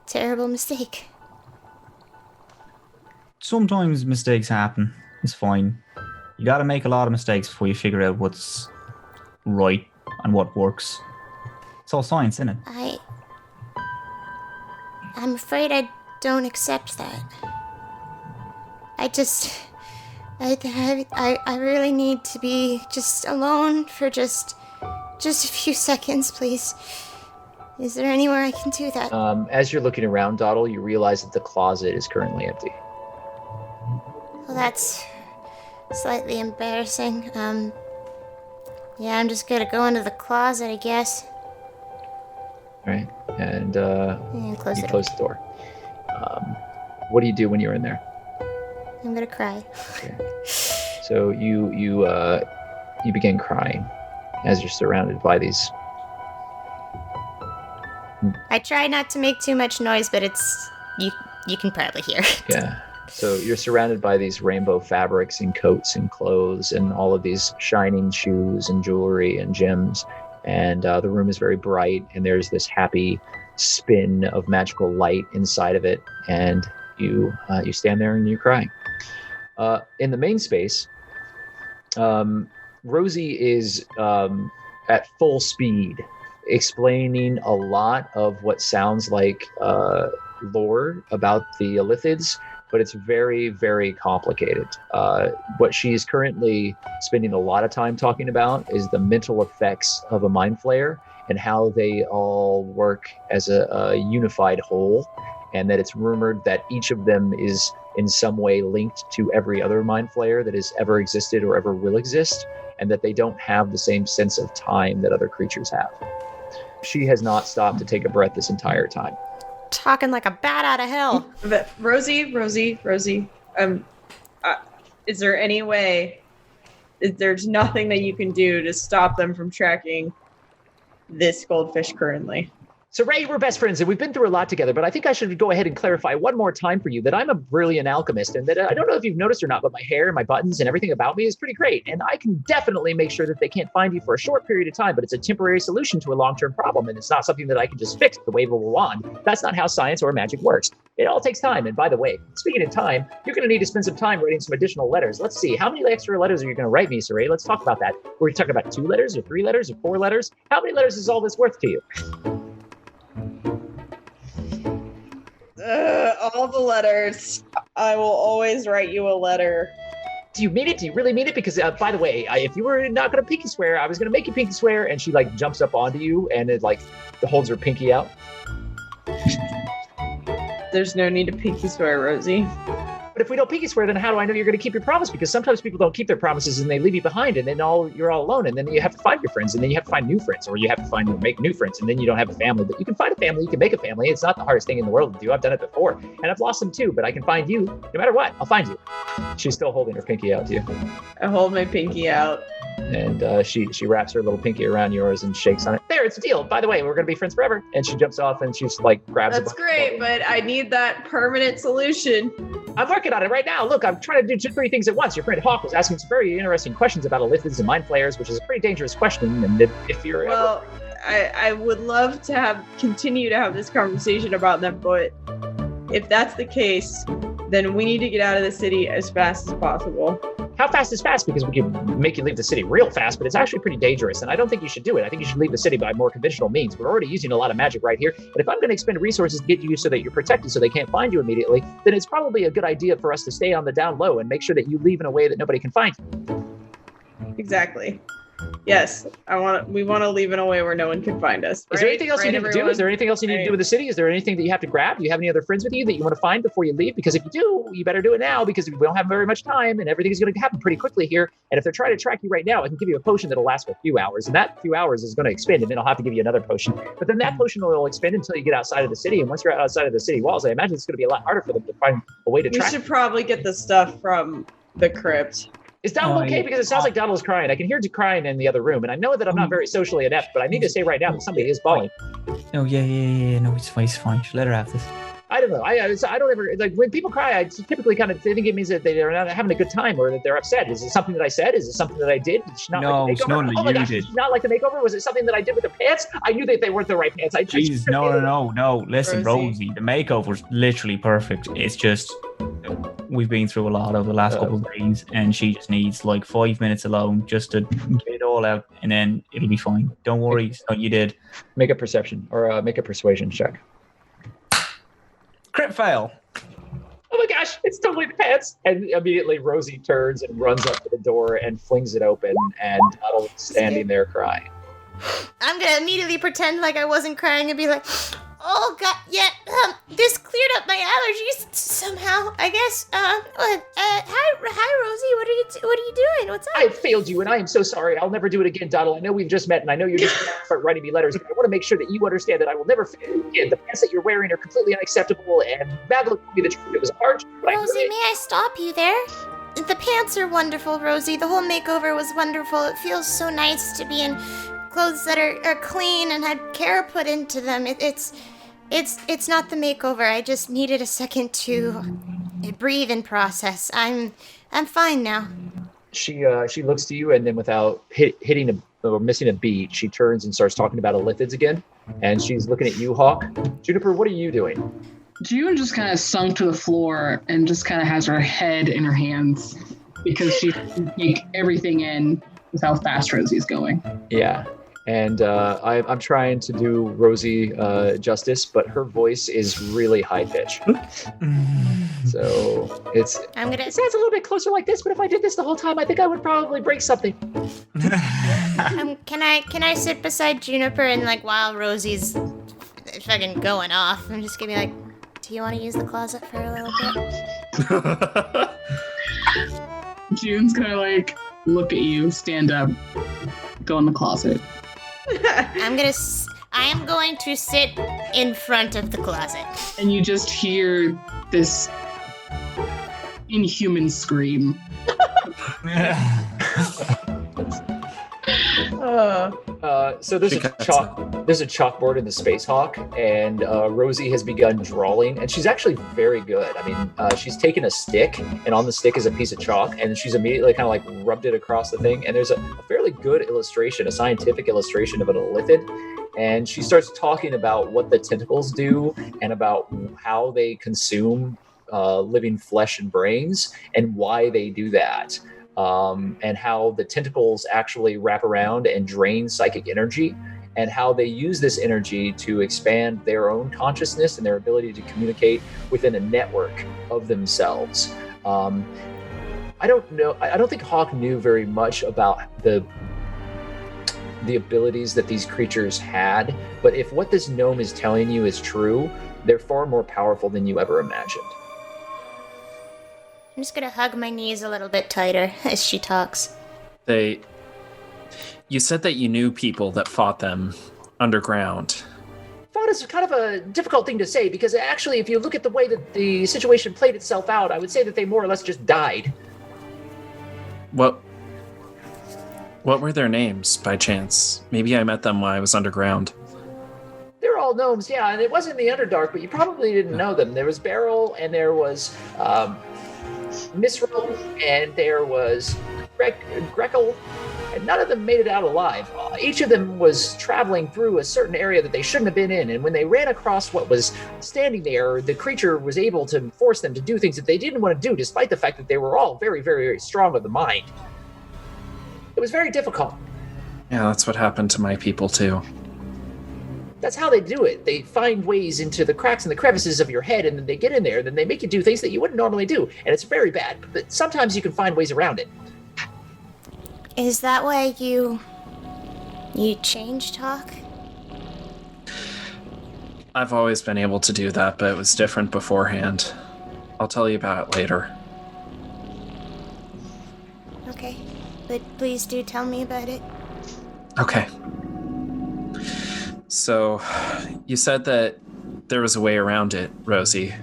terrible mistake. Sometimes mistakes happen. It's fine. You gotta make a lot of mistakes before you figure out what's right and what works. It's all science, isn't it? I'm afraid I don't accept that. I really need to be just alone for just a few seconds, please. Is there anywhere I can do that? As you're looking around, Doddle, you realize that the closet is currently empty. Well, that's slightly embarrassing. Yeah, I'm just gonna go into the closet, I guess. All right, and And close you it. close the door. What do you do when you're in there? I'm gonna cry. Okay. So you begin crying as you're surrounded by these. I try not to make too much noise, but it's you can probably hear. Yeah. So you're surrounded by these rainbow fabrics and coats and clothes and all of these shining shoes and jewelry and gems. And the room is very bright, and there's this happy spin of magical light inside of it. And you stand there and you're crying. In the main space, Rosee is at full speed, explaining a lot of what sounds like lore about the Illithids, but it's very, very complicated. What she's currently spending a lot of time talking about is the mental effects of a mind flayer and how they all work as a unified whole, and that it's rumored that each of them is in some way linked to every other mind flayer that has ever existed or ever will exist, and that they don't have the same sense of time that other creatures have. She has not stopped to take a breath this entire time. Talking like a bat out of hell. But Rosee, is there any way? There's nothing that you can do to stop them from tracking this goldfish currently. So Ray, we're best friends and we've been through a lot together, but I think I should go ahead and clarify one more time for you that I'm a brilliant alchemist, and that I don't know if you've noticed or not, but my hair and my buttons and everything about me is pretty great. And I can definitely make sure that they can't find you for a short period of time, but it's a temporary solution to a long-term problem. And it's not something that I can just fix with the wave of a wand. That's not how science or magic works. It all takes time. And by the way, speaking of time, you're going to need to spend some time writing some additional letters. Let's see, how many extra letters are you going to write me, Saray? Let's talk about that. Were you talking about 2 letters or 3 letters or 4 letters? How many letters is all this worth to you? All the letters. I will always write you a letter. Do you mean it? Do you really mean it? Because, by the way, if you were not going to pinky swear, I was going to make you pinky swear. And she, jumps up onto you and it, holds her pinky out. There's no need to pinky swear, Rosee. But if we don't pinky swear, then how do I know you're going to keep your promise? Because sometimes people don't keep their promises and they leave you behind, and then you're all alone, and then you have to find your friends, and then you have to find new friends, or you have to make new friends, and then you don't have a family. But you can find a family, you can make a family. It's not the hardest thing in the world to do. I've done it before, and I've lost them too. But I can find you no matter what. I'll find you. She's still holding her pinky out to you. I hold my pinky out. And she wraps her little pinky around yours and shakes on it. There, it's a deal. By the way, we're going to be friends forever. And she jumps off and she's grabs That's great, but I need that permanent solution. I'm working on it right now. Look, I'm trying to do 2-3 things at once. Your friend Hawke was asking some very interesting questions about Illithids and mind flayers, which is a pretty dangerous question. And if you're I would love to continue to have this conversation about them, but if that's the case, then we need to get out of the city as fast as possible. How fast is fast? Because we can make you leave the city real fast, but it's actually pretty dangerous, and I don't think you should do it. I think you should leave the city by more conventional means. We're already using a lot of magic right here, and if I'm going to expend resources to get you so that you're protected so they can't find you immediately, then it's probably a good idea for us to stay on the down low and make sure that you leave in a way that nobody can find you. Exactly. Yes, we want to leave in a way where no one can find us. Right? Is there anything else you need to do? Is there anything else you need to do with the city? Is there anything that you have to grab? Do you have any other friends with you that you want to find before you leave? Because if you do, you better do it now, because we don't have very much time and everything's going to happen pretty quickly here. And if they're trying to track you right now, I can give you a potion that'll last for a few hours. And that few hours is going to expend, and then I'll have to give you another potion. But then that potion will expend until you get outside of the city. And once you're outside of the city walls, I imagine it's going to be a lot harder for them to find a way to track you. We should probably get the stuff from the crypt. Is Doddle okay? Because it sounds like Doddle is crying. I can hear you crying in the other room, and I know that I'm not very socially adept, but I need to say right now that somebody is bawling. Oh, yeah. No, it's fine. Just let her have this. I don't know. I don't ever, when people cry, I typically kind of think it means that they're not having a good time or that they're upset. Is it something that I said? Is it something that I did? Did she not like the makeover? Oh my gosh, did she not like the makeover? Was it something that I did with the pants? I knew that they weren't the right pants. Jesus, no. Listen, Rosee, the makeover's literally perfect. It's just, we've been through a lot over the last couple of days, and she just needs 5 minutes alone just to get it all out, and then it'll be fine. Don't worry. So you did. Make a perception or make a persuasion check. Crit fail. Oh my gosh, it's totally the pants. And immediately Rosee turns and runs up to the door and flings it open, and Doddle is standing there crying. I'm gonna immediately pretend like I wasn't crying and be like, Oh God, yeah. This cleared up my allergies somehow. I guess. Hi, Rosie. What are you doing? What's up? I failed you, and I am so sorry. I'll never do it again, Doddle. I know we've just met, and I know you're just going to start writing me letters, but I want to make sure that you understand that I will never fail you again. The pants that you're wearing are completely unacceptable, and Maglo told me the truth. It was a hard job, but Rosie, may I stop you there? The pants are wonderful, Rosie. The whole makeover was wonderful. It feels so nice to be in clothes that are clean and had care put into them. It's not the makeover. I just needed a second to breathe and process. I'm fine now. She looks to you, and then without hitting or missing a beat, she turns and starts talking about Lithids again. And she's looking at you, Hawke. Juniper, what are you doing? June just kind of sunk to the floor and just kind of has her head in her hands because she can take everything in with how fast Rosie's going. Yeah. And I'm trying to do Rosie justice, but her voice is really high pitch. So it sounds a little bit closer like this, but if I did this the whole time, I think I would probably break something. Can I sit beside Juniper and while Rosie's fucking going off, I'm just gonna be like, do you want to use the closet for a little bit? June's gonna look at you, stand up, go in the closet. I am going to sit in front of the closet. And you just hear this inhuman scream. So there's a chalkboard in the Space Hawk, and Rosie has begun drawing, and she's actually very good. I mean, she's taken a stick, and on the stick is a piece of chalk, and she's immediately kind of rubbed it across the thing, and there's a fairly good illustration, a scientific illustration of an Lithid, and she starts talking about what the tentacles do and about how they consume living flesh and brains and why they do that. And how the tentacles actually wrap around and drain psychic energy, and how they use this energy to expand their own consciousness and their ability to communicate within a network of themselves. I don't know. I don't think Hawke knew very much about the abilities that these creatures had, but if what this gnome is telling you is true, they're far more powerful than you ever imagined. I'm just gonna hug my knees a little bit tighter as she talks. You said that you knew people that fought them underground. Fought is kind of a difficult thing to say, because actually, if you look at the way that the situation played itself out, I would say that they more or less just died. What were their names, by chance? Maybe I met them while I was underground. They're all gnomes, yeah, and it wasn't the Underdark, but you probably didn't know them. There was Beryl, and there was Misrel, and there was Grekel, and none of them made it out alive. Each of them was traveling through a certain area that they shouldn't have been in, and when they ran across what was standing there, the creature was able to force them to do things that they didn't want to do, despite the fact that they were all very, very, very strong of the mind. It was very difficult. Yeah, that's what happened to my people, too. That's how they do it. They find ways into the cracks and the crevices of your head, and then they get in there, and then they make you do things that you wouldn't normally do, and it's very bad. But sometimes you can find ways around it. Is that why you changed, Hawke? I've always been able to do that, but it was different beforehand. I'll tell you about it later. Okay, but please do tell me about it. Okay. So, you said that there was a way around it, Rosie.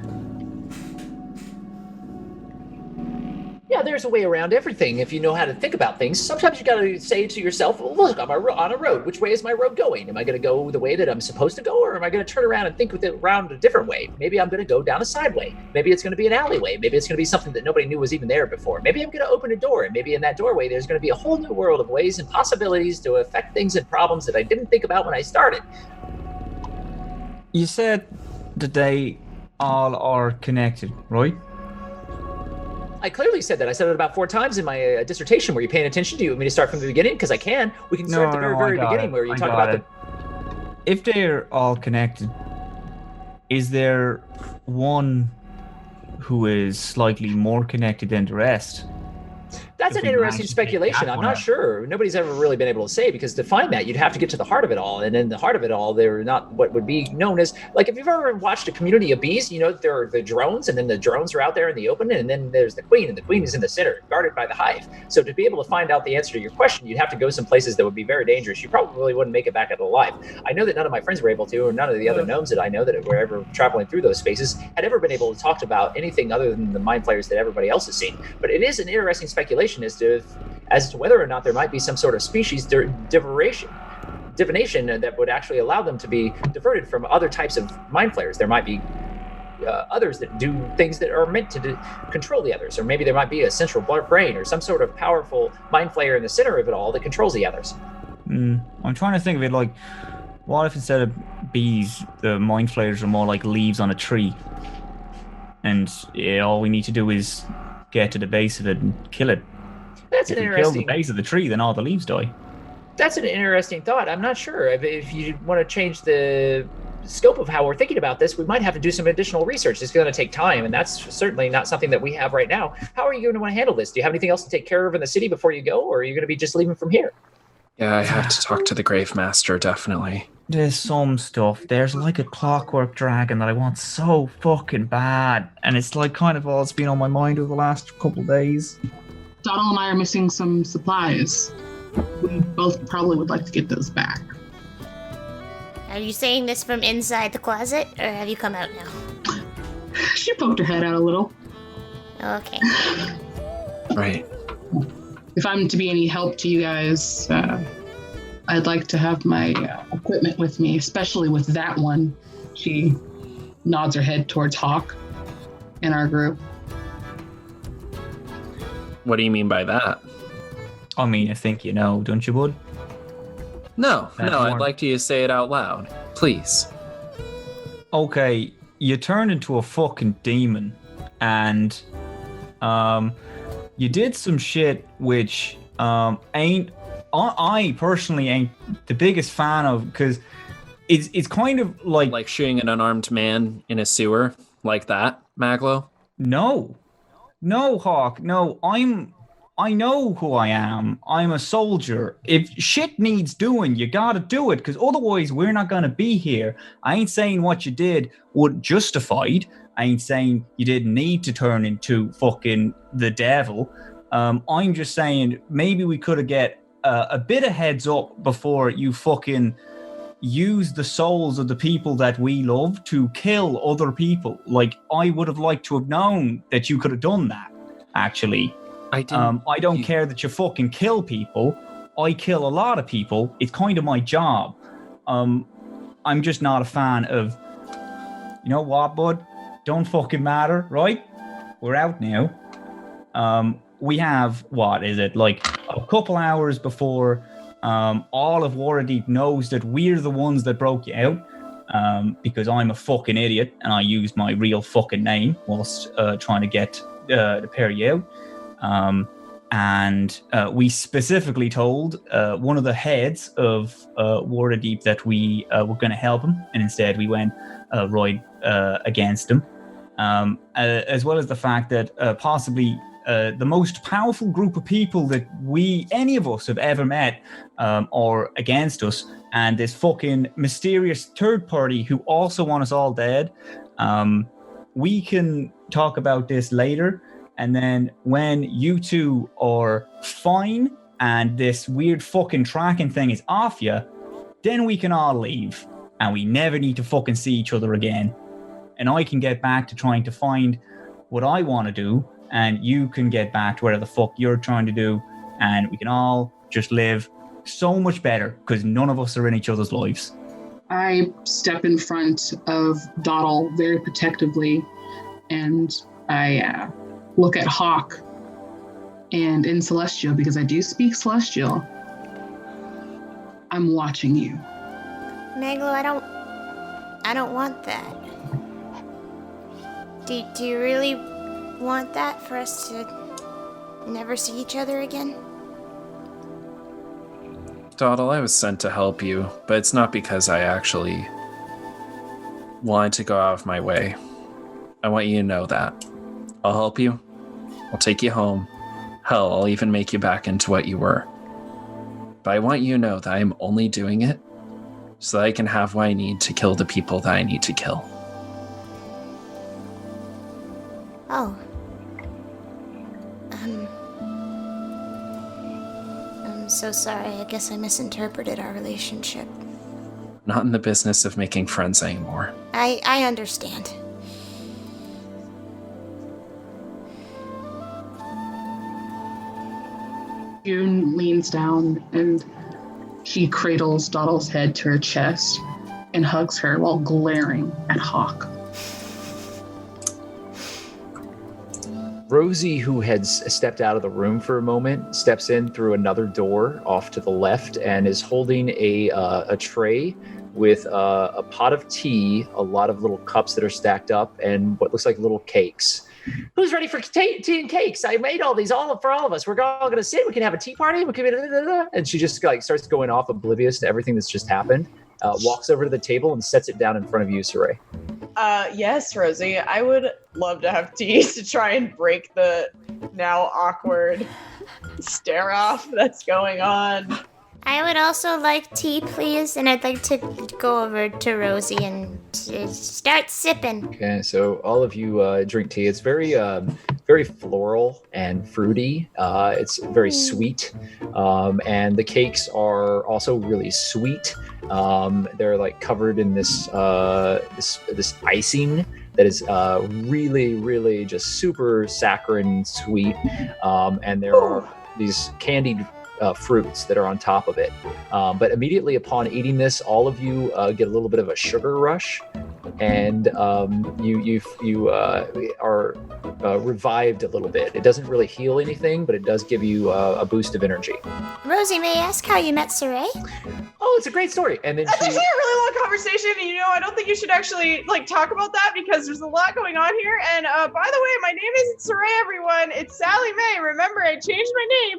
Yeah, there's a way around everything if you know how to think about things. Sometimes you gotta say to yourself, well, look, I'm on a road. Which way is my road going? Am I gonna go the way that I'm supposed to go, or am I gonna turn around and think with it around a different way? Maybe I'm gonna go down a side way. Maybe it's gonna be an alleyway. Maybe it's gonna be something that nobody knew was even there before. Maybe I'm gonna open a door, and maybe in that doorway there's gonna be a whole new world of ways and possibilities to affect things and problems that I didn't think about when I started. You said that they all are connected, right? I clearly said that. I said it about 4 times in my dissertation. Were you paying attention? Do you want me to start from the beginning? Because I can. We can start at the very beginning where you talk about the... If they're all connected, is there one who is slightly more connected than the rest? That's if an we interesting manage to take speculation. that I'm one not out. sure. Nobody's ever really been able to say, because to find that, you'd have to get to the heart of it all. And in the heart of it all, they're not what would be known as, like, if you've ever watched a community of bees, you know, there are the drones, and then the drones are out there in the open, and then there's the queen, and the queen is in the center, guarded by the hive. So to be able to find out the answer to your question, you'd have to go some places that would be very dangerous. You probably wouldn't make it back out alive. I know that none of my friends were able to, or none of the other gnomes that I know that were ever traveling through those spaces had ever been able to talk about anything other than the mind flayers that everybody else has seen. But it is an interesting speculation as to whether or not there might be some sort of species divination that would actually allow them to be diverted from other types of mind flayers. There might be others that do things that are meant to control the others, or maybe there might be a central brain or some sort of powerful mind flayer in the center of it all that controls the others. I'm trying to think of it like, what if instead of bees, the mind flayers are more like leaves on a tree, and all we need to do is get to the base of it and kill it. That's if an we interesting. kill the base of the tree, then all the leaves die. That's an interesting thought. I'm not sure if you want to change the scope of how we're thinking about this. We might have to do some additional research. It's going to take time, and that's certainly not something that we have right now. How are you going to want to handle this? Do you have anything else to take care of in the city before you go, or are you going to be just leaving from here? Yeah, I have to talk to the Gravesmaster, definitely. There's some stuff. There's like a clockwork dragon that I want so fucking bad, and it's like kind of all it's been on my mind over the last couple of days. Doddle and I are missing some supplies. We both probably would like to get those back. Are you saying this from inside the closet, or have you come out now? She poked her head out a little. Okay. Right. If I'm to be any help to you guys, I'd like to have my equipment with me, especially with that one. She nods her head towards Hawke in our group. What do you mean by that? I mean, I think you know, don't you, bud? No, I'd like you to say it out loud. Please. Okay, you turned into a fucking demon, and you did some shit which I personally ain't the biggest fan of, because it's kind of like shooting an unarmed man in a sewer like that, Maglo? No, Hawke. No, I know who I am. I'm a soldier. If shit needs doing, you gotta do it, because otherwise we're not gonna be here. I ain't saying what you did wasn't justified. I ain't saying you didn't need to turn into fucking the devil. I'm just saying maybe we could have get a bit of heads up before you fucking use the souls of the people that we love to kill other people. Like, I would have liked to have known that you could have done that, actually. I don't care that you fucking kill people. I kill a lot of people. It's kind of my job. I'm just not a fan of, you know what, bud? Don't fucking matter, right? We're out now. We have, what is it, like a couple hours before all of Waterdeep knows that we're the ones that broke you out, because I'm a fucking idiot and I used my real fucking name whilst trying to get the pair of you out. And we specifically told one of the heads of Waterdeep that we were going to help him, and instead we went right against him. As well as the fact that possibly the most powerful group of people that any of us have ever met are against us, and this fucking mysterious third party who also want us all dead. We can talk about this later, and then when you two are fine and this weird fucking tracking thing is off you, then we can all leave and we never need to fucking see each other again. And I can get back to trying to find what I want to do, and you can get back to whatever the fuck you're trying to do, and we can all just live so much better because none of us are in each other's lives. I step in front of Doddle very protectively, and I look at Hawke, and in Celestial, because I do speak Celestial, I'm watching you. Maglo, I don't want that. Do you really want that, for us to never see each other again? Doddle, I was sent to help you, but it's not because I actually wanted to go out of my way. I want you to know that. I'll help you. I'll take you home. Hell, I'll even make you back into what you were. But I want you to know that I'm only doing it so that I can have what I need to kill the people that I need to kill. Oh. I'm so sorry. I guess I misinterpreted our relationship. Not in the business of making friends anymore. I understand. June leans down and she cradles Doddle's head to her chest and hugs her while glaring at Hawke. Rosee, who had stepped out of the room for a moment, steps in through another door off to the left and is holding a tray with a pot of tea, a lot of little cups that are stacked up, and what looks like little cakes. Who's ready for tea and cakes? I made all these for all of us. We're all going to sit. We can have a tea party. We can, and she just starts going off oblivious to everything that's just happened. Walks over to the table and sets it down in front of you, Saray. Yes, Rosie. I would love to have tea to try and break the now awkward stare off that's going on. I would also like tea, please, and I'd like to go over to Rosie and start sipping. Okay, so all of you drink tea. It's very floral and fruity. It's very sweet, and the cakes are also really sweet. They're like covered in this this icing that is really, really just super saccharine sweet, and there are these candied fruits that are on top of it. But immediately upon eating this, all of you get a little bit of a sugar rush, and you are revived a little bit. It doesn't really heal anything, but it does give you a boost of energy. Rosie, may I ask how you met Saray? Oh, it's a great story. And then That's actually a really long conversation, and I don't think you should actually talk about that because there's a lot going on here. And by the way, my name isn't Saray, everyone. It's Sally Mae. Remember, I changed my name.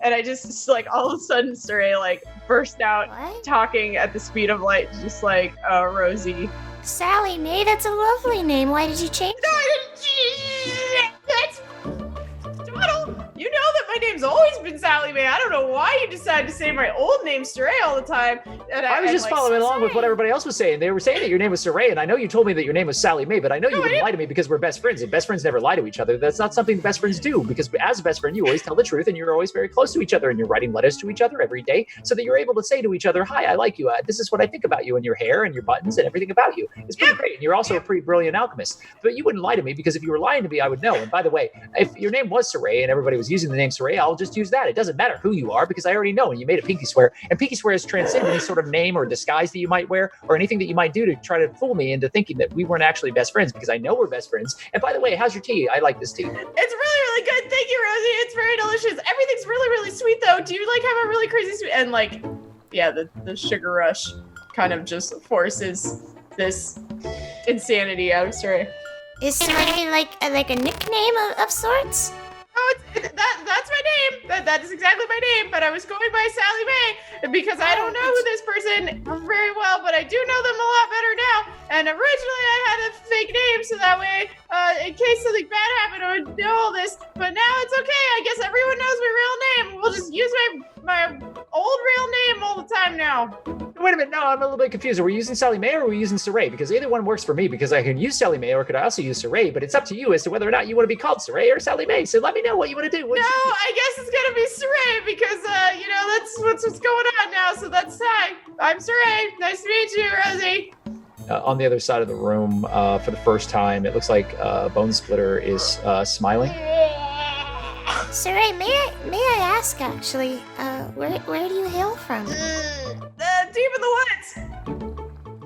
And I just all of a sudden Saray burst out talking at the speed of light, just Rosie. Sally Mae, that's a lovely name. Why did you change it? No, I didn't. That's Doddle. You know that my name's always been Sally Mae. I don't know why you decided to say my old name Saray all the time. And I was just following along with what everybody else was saying. They were saying that your name was Saray, and I know you told me that your name was Sally Mae, but I know you wouldn't lie to me because we're best friends, and best friends never lie to each other. That's not something best friends do, because as a best friend, you always tell the truth, and you're always very close to each other, and you're writing letters to each other every day so that you're able to say to each other, hi, I like you. This is what I think about you, and your hair and your buttons and everything about you. It's pretty great, and you're also a pretty brilliant alchemist. But you wouldn't lie to me, because if you were lying to me, I would know. And by the way, if your name was Saray and everybody was using the name Saray, I'll just use that. It doesn't matter who you are, because I already know, and you made a pinky swear. And pinky swear has transcended any sort of name or disguise that you might wear or anything that you might do to try to fool me into thinking that we weren't actually best friends, because I know we're best friends. And by the way, how's your tea? I like this tea. It's really, really good. Thank you, Rosie. It's very delicious. Everything's really, really sweet, though. Do you have a really crazy sweet? And the sugar rush kind of just forces this insanity out of Saray. Is Saray like a nickname of sorts? Oh, that's my name. That is exactly my name. But I was going by Sally Mae because I don't know who this person very well, but I do know them a lot better now. And originally I had a fake name, so that way, in case something bad happened, I would know all this. But now it's okay. I guess everyone knows my real name. We'll just use my old real name all the time now. Wait a minute, no, I'm a little bit confused. Are we using Sally Mae or are we using Saray? Because either one works for me, because I can use Sally Mae or could I also use Saray, but it's up to you as to whether or not you want to be called Saray or Sally Mae. So let me know what you want to do. I guess it's gonna be Saray because, that's what's going on now. So that's hi. I'm Saray. Nice to meet you, Rosie. On the other side of the room, for the first time, it looks like Bone Splitter is smiling. Saray, may I ask actually, where do you hail from? Deep in the woods.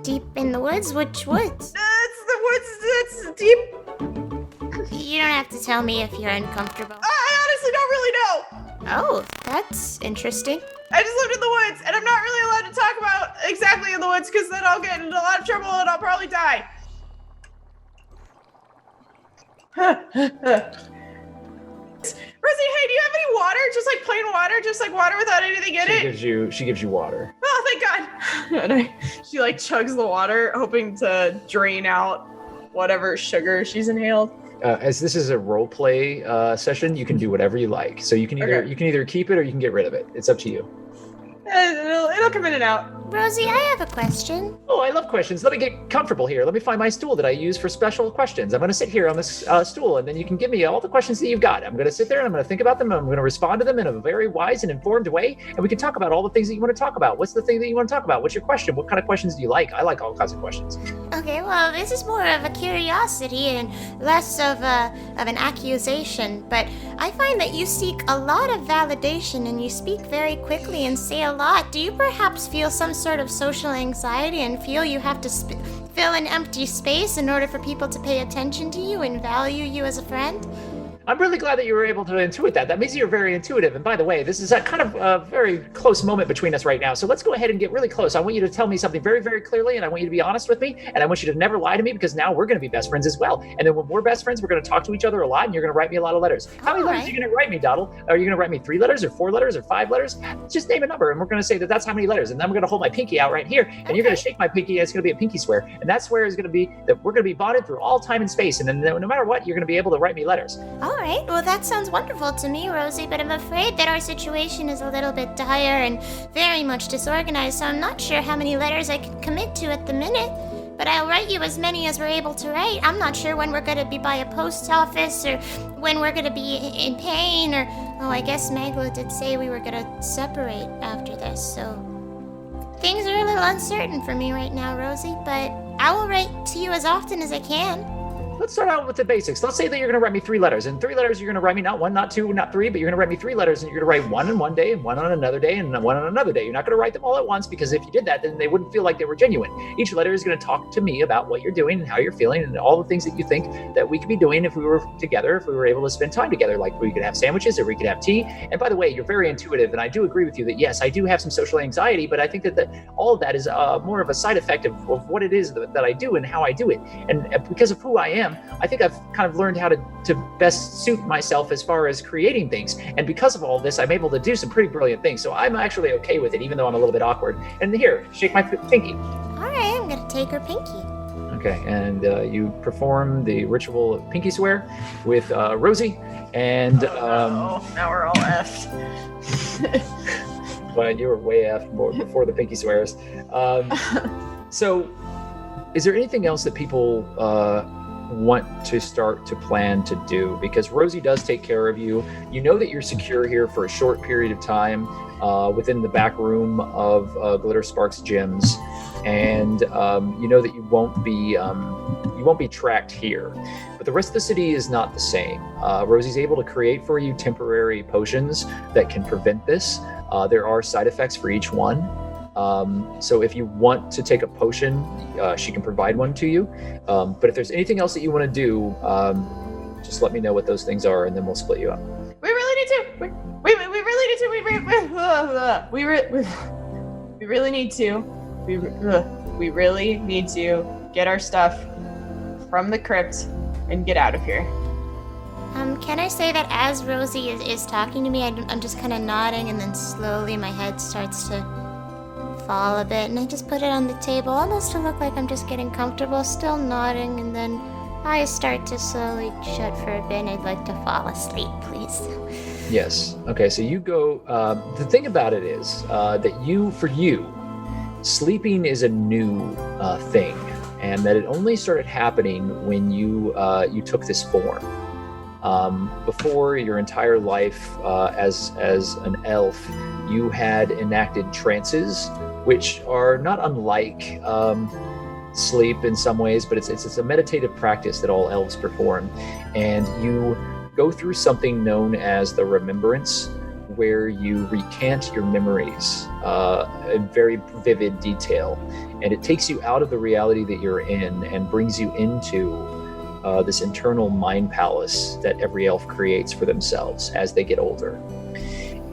Deep in the woods? Which woods? It's the woods. It's deep. You don't have to tell me if you're uncomfortable. I honestly don't really know. Oh, that's interesting. I just lived in the woods, and I'm not really allowed to talk about exactly in the woods because then I'll get into a lot of trouble and I'll probably die. Rosie, hey, do you have any water? Just plain water? Just water without anything in it? She gives you water. Oh, thank God. And she chugs the water, hoping to drain out whatever sugar she's inhaled. as this is a role play session, you can do whatever you like. So you can either keep it or you can get rid of it. It's up to you. It'll come in and out. Rosee, I have a question. Oh, I love questions. Let me get comfortable here. Let me find my stool that I use for special questions. I'm going to sit here on this stool, and then you can give me all the questions that you've got. I'm going to sit there, and I'm going to think about them, and I'm going to respond to them in a very wise and informed way, and we can talk about all the things that you want to talk about. What's the thing that you want to talk about? What's your question? What kind of questions do you like? I like all kinds of questions. Okay, well, this is more of a curiosity and less of an accusation, but I find that you seek a lot of validation and you speak very quickly and say a lot. Do you perhaps feel some sort of social anxiety and feel you have to fill an empty space in order for people to pay attention to you and value you as a friend? I'm really glad that you were able to intuit that. That means you're very intuitive. And by the way, this is a kind of a very close moment between us right now. So let's go ahead and get really close. I want you to tell me something very, very clearly, and I want you to be honest with me, and I want you to never lie to me, because now we're going to be best friends as well. And then when we're best friends, we're going to talk to each other a lot, and you're going to write me a lot of letters. How many letters are you going to write me, Doddle? Are you going to write me 3 letters or 4 letters or 5 letters? Just name a number, and we're going to say that that's how many letters. And then we're going to hold my pinky out right here, and you're going to shake my pinky, and it's going to be a pinky swear. And that swear is going to be that we're going to be bonded through all time and space. And then no matter what, you're going to be able to write me letters. All right, well, that sounds wonderful to me, Rosee, but I'm afraid that our situation is a little bit dire and very much disorganized, so I'm not sure how many letters I can commit to at the minute. But I'll write you as many as we're able to write. I'm not sure when we're going to be by a post office or when we're going to be in pain or... Oh, I guess MacLeod did say we were going to separate after this, so... Things are a little uncertain for me right now, Rosee, but I will write to you as often as I can. Let's start out with the basics. Let's say that you're going to write me 3 letters. And 3 letters, you're going to write me not 1, not 2, not 3, but you're going to write me 3 letters, and you're going to write 1 on one day, and 1 on another day, and 1 on another day. You're not going to write them all at once, because if you did that, then they wouldn't feel like they were genuine. Each letter is going to talk to me about what you're doing and how you're feeling and all the things that you think that we could be doing if we were together, if we were able to spend time together, like we could have sandwiches or we could have tea. And by the way, you're very intuitive, and I do agree with you that, yes, I do have some social anxiety, but I think that all of that is more of a side effect of what it is that I do and how I do it. And because of who I am, I think I've kind of learned how to best suit myself as far as creating things. And because of all this, I'm able to do some pretty brilliant things. So I'm actually okay with it, even though I'm a little bit awkward. And here, shake my pinky. All right, I'm going to take her pinky. Okay, and you perform the ritual of pinky swear with Rosee. And now we're all effed. Well, you were way effed before the pinky swears. So is there anything else that people want to start to plan to do? Because Rosee does take care of you. You know that you're secure here for a short period of time within the back room of Glimmersparks gyms, and you know that you won't be tracked here. But the rest of the city is not the same. Rosee's able to create for you temporary potions that can prevent this. There are side effects for each one. So if you want to take a potion, she can provide one to you. But if there's anything else that you want to do, just let me know what those things are, and then we'll split you up. We really need to. We really need to. We really need to. We really need to get our stuff from the crypt and get out of here. Can I say that as Rosee is talking to me, I'm just kind of nodding, and then slowly my head starts to fall a bit, and I just put it on the table, almost to look like I'm just getting comfortable, still nodding, and then eyes start to slowly shut for a bit, and I'd like to fall asleep, please. Yes. Okay, so you go, the thing about it is that for you, sleeping is a new thing, and that it only started happening when you took this form. Before your entire life as an elf, you had enacted trances, which are not unlike sleep in some ways, but it's a meditative practice that all elves perform. And you go through something known as the remembrance, where you recant your memories in very vivid detail. And it takes you out of the reality that you're in and brings you into this internal mind palace that every elf creates for themselves as they get older.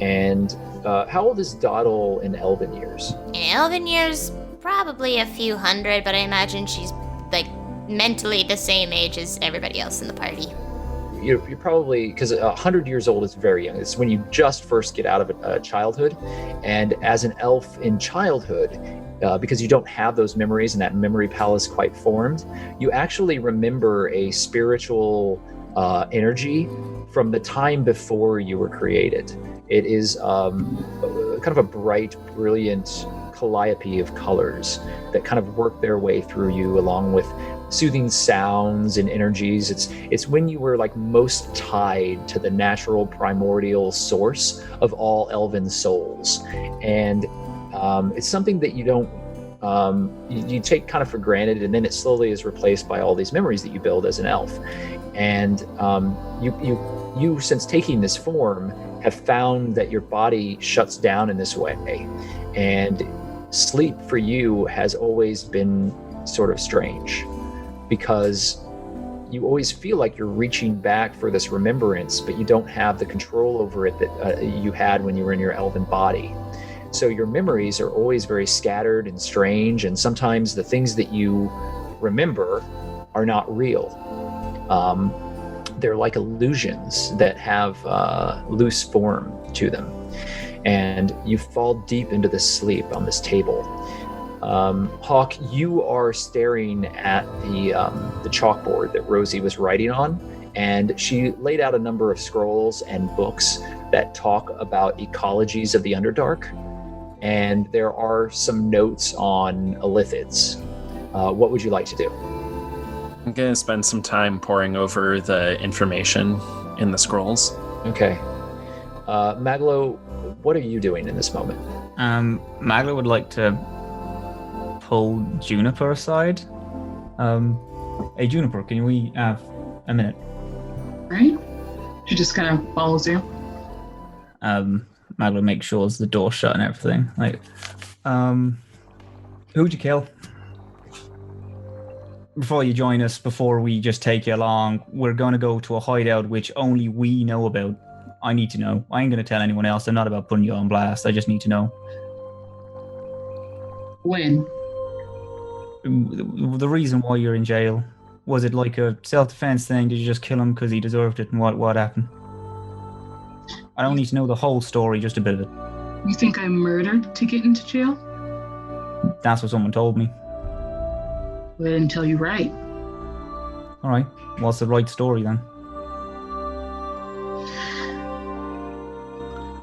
And how old is Doddle in elven years? In elven years, probably a few hundred, but I imagine she's like mentally the same age as everybody else in the party. you're probably, because 100 years old is very young. It's when you just first get out of childhood. And as an elf in childhood, because you don't have those memories and that memory palace quite formed, you actually remember a spiritual energy from the time before you were created. It is kind of a bright, brilliant calliope of colors that kind of work their way through you, along with soothing sounds and energies. It's when you were like most tied to the natural primordial source of all elven souls, and it's something that you don't you take kind of for granted, and then it slowly is replaced by all these memories that you build as an elf. And you since taking this form have found that your body shuts down in this way, and sleep for you has always been sort of strange, because you always feel like you're reaching back for this remembrance, but you don't have the control over it that you had when you were in your elven body. So your memories are always very scattered and strange, and sometimes the things that you remember are not real. They're like illusions that have loose form to them. And you fall deep into this sleep on this table. Hawke, you are staring at the chalkboard that Rosee was writing on, and she laid out a number of scrolls and books that talk about ecologies of the Underdark, and there are some notes on elithids. What would you like to do? I'm going to spend some time poring over the information in the scrolls. Okay. Maglo, what are you doing in this moment? Maglo would like to pull Juniper aside. Hey, Juniper, can we have a minute? Right? She just kind of follows you. Maglo makes sure the door's shut and everything. Like, who'd you kill? Before you join us, before we just take you along, we're going to go to a hideout which only we know about. I need to know. I ain't going to tell anyone else. I'm not about putting you on blast. I just need to know. When? The reason why you're in jail. Was it like a self-defense thing? Did you just kill him because he deserved it? And what happened? I don't need to know the whole story, just a bit of it. You think I murdered to get into jail? That's what someone told me. Well, I didn't tell you right. All right. What's the right story then?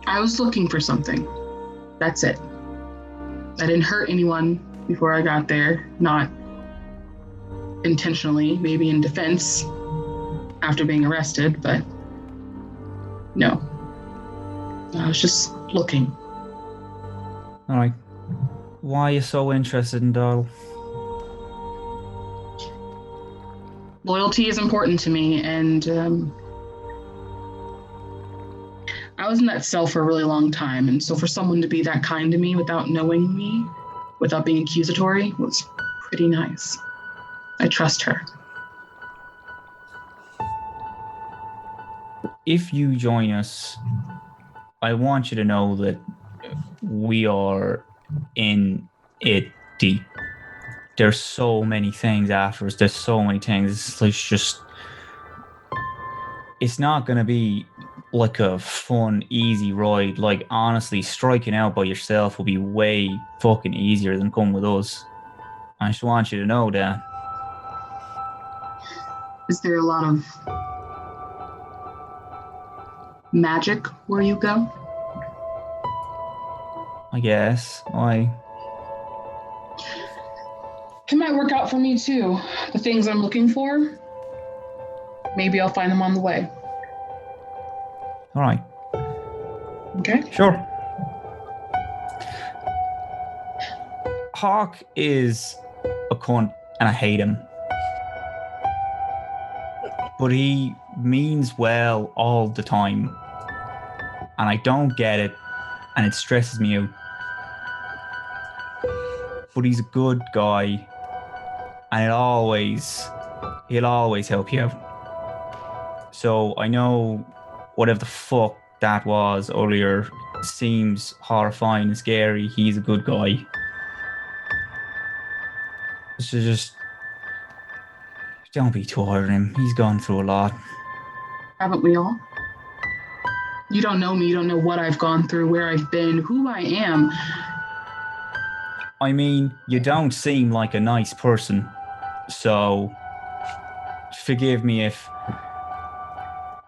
I was looking for something. That's it. I didn't hurt anyone before I got there. Not intentionally, maybe in defense after being arrested, but no. I was just looking. All right. Why are you so interested in Doddle? Loyalty is important to me, and I was in that cell for a really long time, and so for someone to be that kind to me without knowing me, without being accusatory, was pretty nice. I trust her. If you join us, I want you to know that we are in it deep. There's so many things after us. There's so many things. It's not going to be like a fun, easy ride. Like, honestly, striking out by yourself will be way fucking easier than coming with us. I just want you to know that. Is there a lot of magic where you go? I guess. It might work out for me too. The things I'm looking for, maybe I'll find them on the way. All right. Okay. Sure. Hawke is a cunt, and I hate him. But he means well all the time. And I don't get it, and it stresses me out. But he's a good guy, and he'll always help you out. So I know whatever the fuck that was earlier seems horrifying and scary. He's a good guy. So just don't be too hard on him. He's gone through a lot. Haven't we all? You don't know me. You don't know what I've gone through, where I've been, who I am. I mean, you don't seem like a nice person, so forgive me if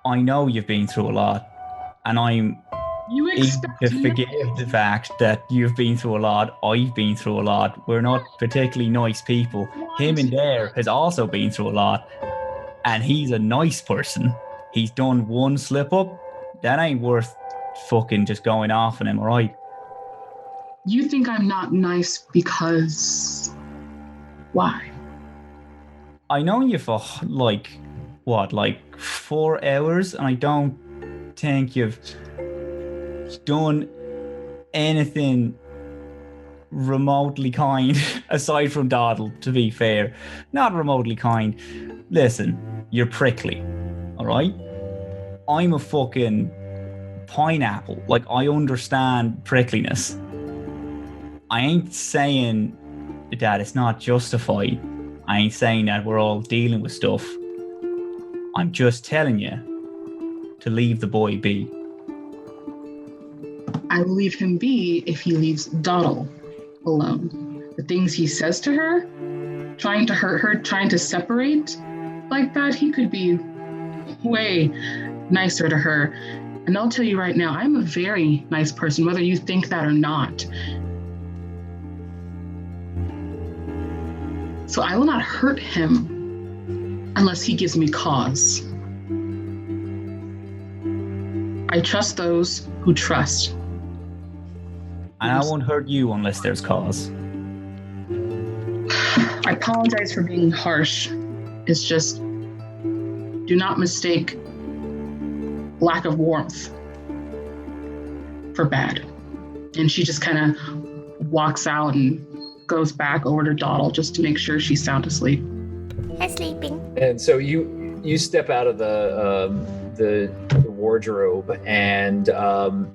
I know you've been through a lot, and I'm eager to forgive the fact that you've been through a lot, I've been through a lot. We're not particularly nice people. Him in there has also been through a lot, and he's a nice person. He's done one slip up. That ain't worth fucking just going off on him, alright? You think I'm not nice because... Why? I know you for, 4 hours, and I don't think you've done anything remotely kind, aside from Doddle, to be fair. Not remotely kind. Listen, you're prickly, alright? I'm a fucking pineapple. I understand prickliness. I ain't saying that it's not justified. I ain't saying that we're all dealing with stuff. I'm just telling you to leave the boy be. I will leave him be if he leaves Doddle alone. The things he says to her, trying to hurt her, trying to separate like that, he could be way nicer to her. And I'll tell you right now, I'm a very nice person, whether you think that or not. So I will not hurt him unless he gives me cause. I trust those who trust. And I won't hurt you unless there's cause. I apologize for being harsh. It's just, do not mistake lack of warmth for bad. And she just kind of walks out and goes back over to Doddle just to make sure she's sound asleep. I'm sleeping. And so you step out of the wardrobe, and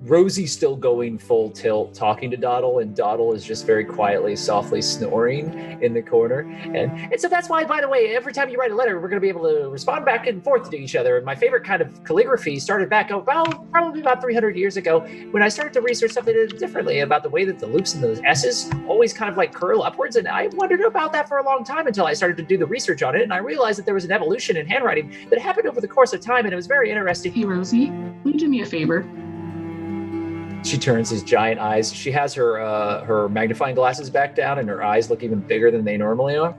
Rosie's still going full tilt, talking to Doddle, and Doddle is just very quietly, softly snoring in the corner. And so that's why, by the way, every time you write a letter, we're going to be able to respond back and forth to each other. And my favorite kind of calligraphy started back probably about 300 years ago when I started to research something differently about the way that the loops and those S's always kind of curl upwards. And I wondered about that for a long time until I started to do the research on it. And I realized that there was an evolution in handwriting that happened over the course of time, and it was very interesting. Hey, Rosie, will you do me a favor? She turns his giant eyes. She has her magnifying glasses back down, and her eyes look even bigger than they normally are.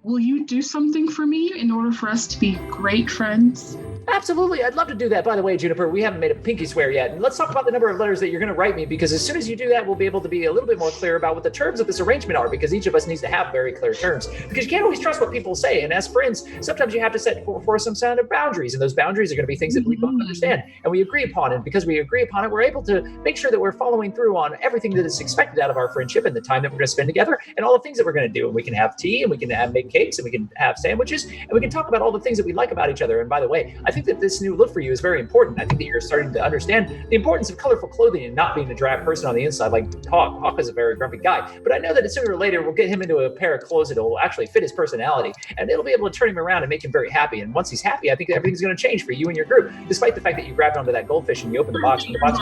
Will you do something for me in order for us to be great friends? Absolutely, I'd love to do that. By the way, Juniper, we haven't made a pinky swear yet. And let's talk about the number of letters that you're going to write me, because as soon as you do that, we'll be able to be a little bit more clear about what the terms of this arrangement are, because each of us needs to have very clear terms. Because you can't always trust what people say. And as friends, sometimes you have to set for some kind of boundaries. And those boundaries are going to be things that we both understand and we agree upon. And because we agree upon it, we're able to make sure that we're following through on everything that is expected out of our friendship and the time that we're going to spend together and all the things that we're going to do. And we can have tea, and we can make cakes, and we can have sandwiches, and we can talk about all the things that we like about each other. And by the way, I think that this new look for you is very important. I think that you're starting to understand the importance of colorful clothing and not being a drab person on the inside like Hawke. Hawke is a very grumpy guy, but I know that sooner or later we'll get him into a pair of clothes that will actually fit his personality, and it'll be able to turn him around and make him very happy. And once he's happy, I think that everything's going to change for you and your group, despite the fact that you grabbed onto that goldfish and you opened the box, and the box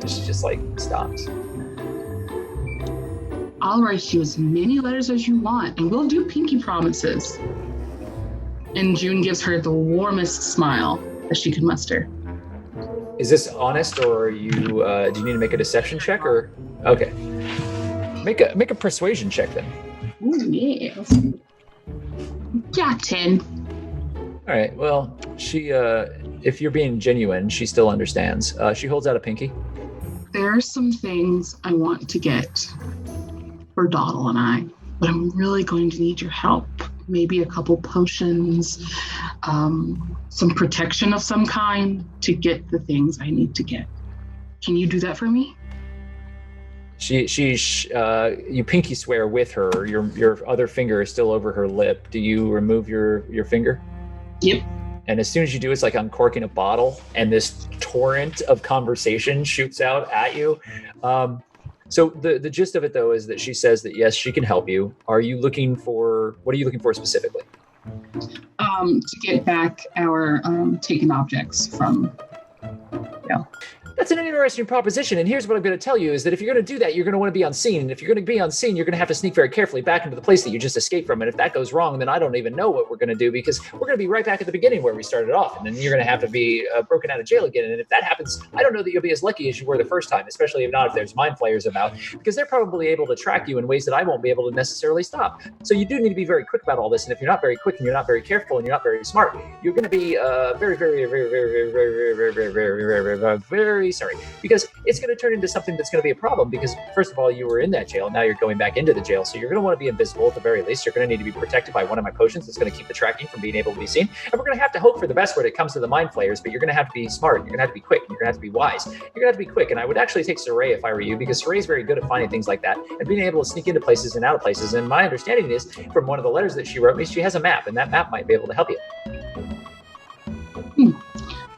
she just stops. I'll write you as many letters as you want, and we'll do pinky promises. And June gives her the warmest smile that she can muster. Is this honest, or are you? Do you need to make a deception check, or okay? Make a persuasion check then. Ooh, yeah. Yeah, 10. All right. Well, she, if you're being genuine, she still understands. She holds out a pinky. There are some things I want to get for Doddle and I, but I'm really going to need your help. Maybe a couple potions, some protection of some kind to get the things I need to get. Can you do that for me? You pinky swear with her. Your other finger is still over her lip. Do you remove your finger? Yep. And as soon as you do, it's like uncorking a bottle, and this torrent of conversation shoots out at you. So the gist of it, though, is that she says that, yes, she can help you. What are you looking for specifically? to get back our taken objects from. Yeah. That's an interesting proposition, and here's what I'm going to tell you is that if you're going to do that, you're going to want to be unseen, and if you're going to be unseen, you're going to have to sneak very carefully back into the place that you just escaped from, and if that goes wrong, then I don't even know what we're going to do, because we're going to be right back at the beginning where we started off, and then you're going to have to be broken out of jail again, and if that happens, I don't know that you'll be as lucky as you were the first time, especially if there's mind flayers about, because they're probably able to track you in ways that I won't be able to necessarily stop. So you do need to be very quick about all this, and if you're not very quick, and you're not very careful, and you're not very smart, you're going to be very sorry, because it's going to turn into something that's going to be a problem, because first of all, you were in that jail, now you're going back into the jail, so you're going to want to be invisible at the very least. You're going to need to be protected by one of my potions that's going to keep the tracking from being able to be seen, and we're going to have to hope for the best when it comes to the mind flayers, but you're going to have to be smart, you're going to have to be quick, you're going to have to be wise, you're going to have to be quick, and I would actually take Saray if I were you, because Saray's very good at finding things like that, and being able to sneak into places and out of places, and my understanding is, from one of the letters that she wrote me, she has a map, and that map might be able to help you.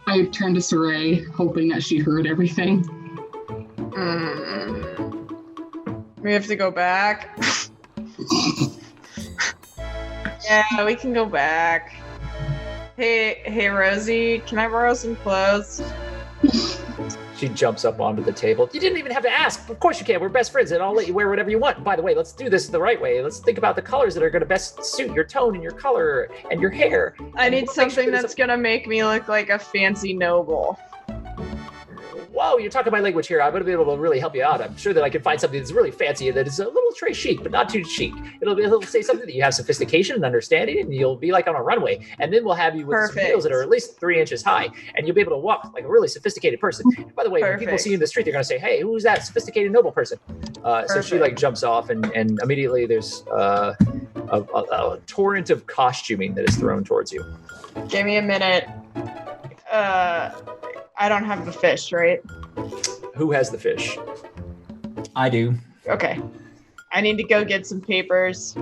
I turned to Saray, hoping that she heard everything. We have to go back. Yeah, we can go back. Hey, Rosie, can I borrow some clothes? She jumps up onto the table. You didn't even have to ask. Of course you can. We're best friends, and I'll let you wear whatever you want. By the way, let's do this the right way. Let's think about the colors that are going to best suit your tone and your color and your hair. I need something that's going to make me look like a fancy noble. Whoa, you're talking my language here. I'm going to be able to really help you out. I'm sure that I can find something that's really fancy and that is a little très chic, but not too chic. It'll say something that you have sophistication and understanding, and you'll be like on a runway. And then we'll have you with some heels that are at least 3 inches high, and you'll be able to walk like a really sophisticated person. And by the way, when people see you in the street, they're going to say, "Hey, who's that sophisticated noble person?" So she like jumps off, and immediately there's a torrent of costuming that is thrown towards you. Give me a minute. I don't have the fish, right? Who has the fish? I do. Okay. I need to go get some papers.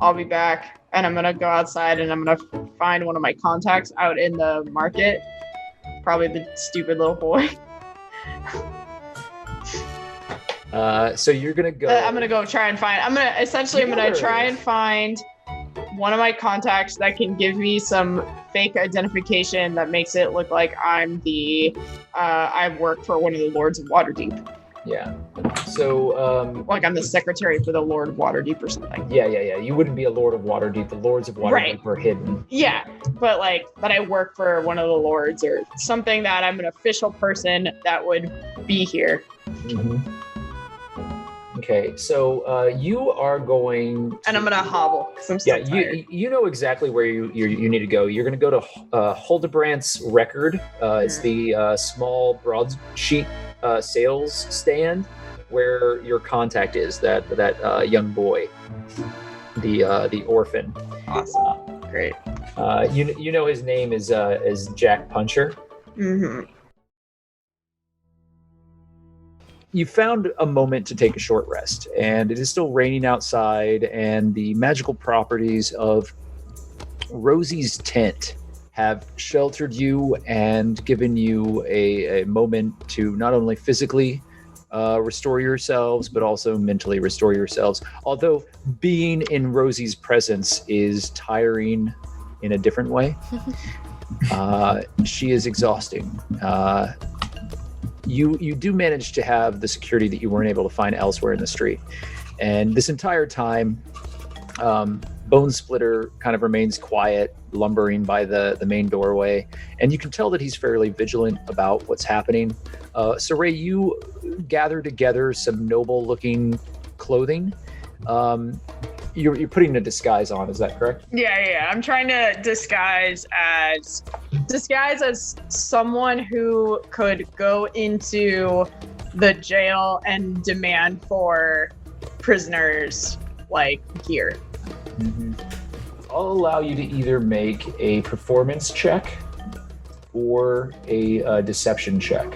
I'll be back, and I'm gonna go outside, and I'm gonna find one of my contacts out in the market. Probably the stupid little boy. So you're gonna go. I'm gonna go try and find. I'm gonna try and find one of my contacts that can give me some fake identification that makes it look like I'm I work for one of the Lords of Waterdeep. Yeah. So, like I'm the secretary for the Lord of Waterdeep or something. Yeah. You wouldn't be a Lord of Waterdeep. The Lords of Waterdeep are hidden. Yeah, but I work for one of the lords or something, that I'm an official person that would be here. Mm-hmm. Okay, so you are going and I'm gonna hobble because I'm so tired. You know exactly where you need to go. You're gonna go to Hildebrandt's Record. It's the small broadsheet sales stand where your contact is, that young boy, the orphan. Awesome, great. You know his name is Jack Puncher. Mm-hmm. You found a moment to take a short rest, and it is still raining outside, and the magical properties of Rosee's tent have sheltered you and given you a moment to not only physically restore yourselves, but also mentally restore yourselves. Although being in Rosie's presence is tiring in a different way. She is exhausting. You do manage to have the security that you weren't able to find elsewhere in the street. And this entire time, Bone Splitter kind of remains quiet, lumbering by the main doorway. And you can tell that he's fairly vigilant about what's happening. Saray, you gather together some noble-looking clothing. You're putting a disguise on, is that correct? Yeah. I'm trying to disguise as someone who could go into the jail and demand for prisoners gear. Mm-hmm. I'll allow you to either make a performance check or a deception check.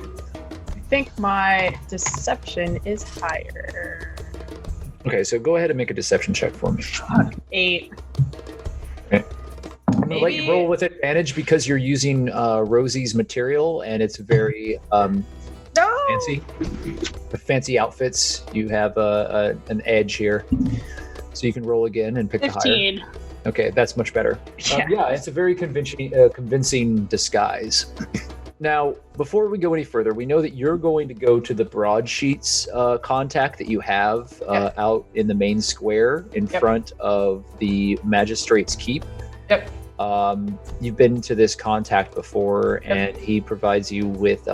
I think my deception is higher. Okay, so go ahead and make a deception check for me. 8. Okay. I'm going to let you roll with advantage because you're using Rosie's material, and it's very fancy. The fancy outfits, you have an edge here. So you can roll again and pick 15. the higher. Okay, that's much better. Yeah. It's a very convincing disguise. Now, before we go any further, we know that you're going to go to the broadsheets contact that you have out in the main square in front of the Magistrate's Keep. Yep. You've been to this contact before, and he provides you with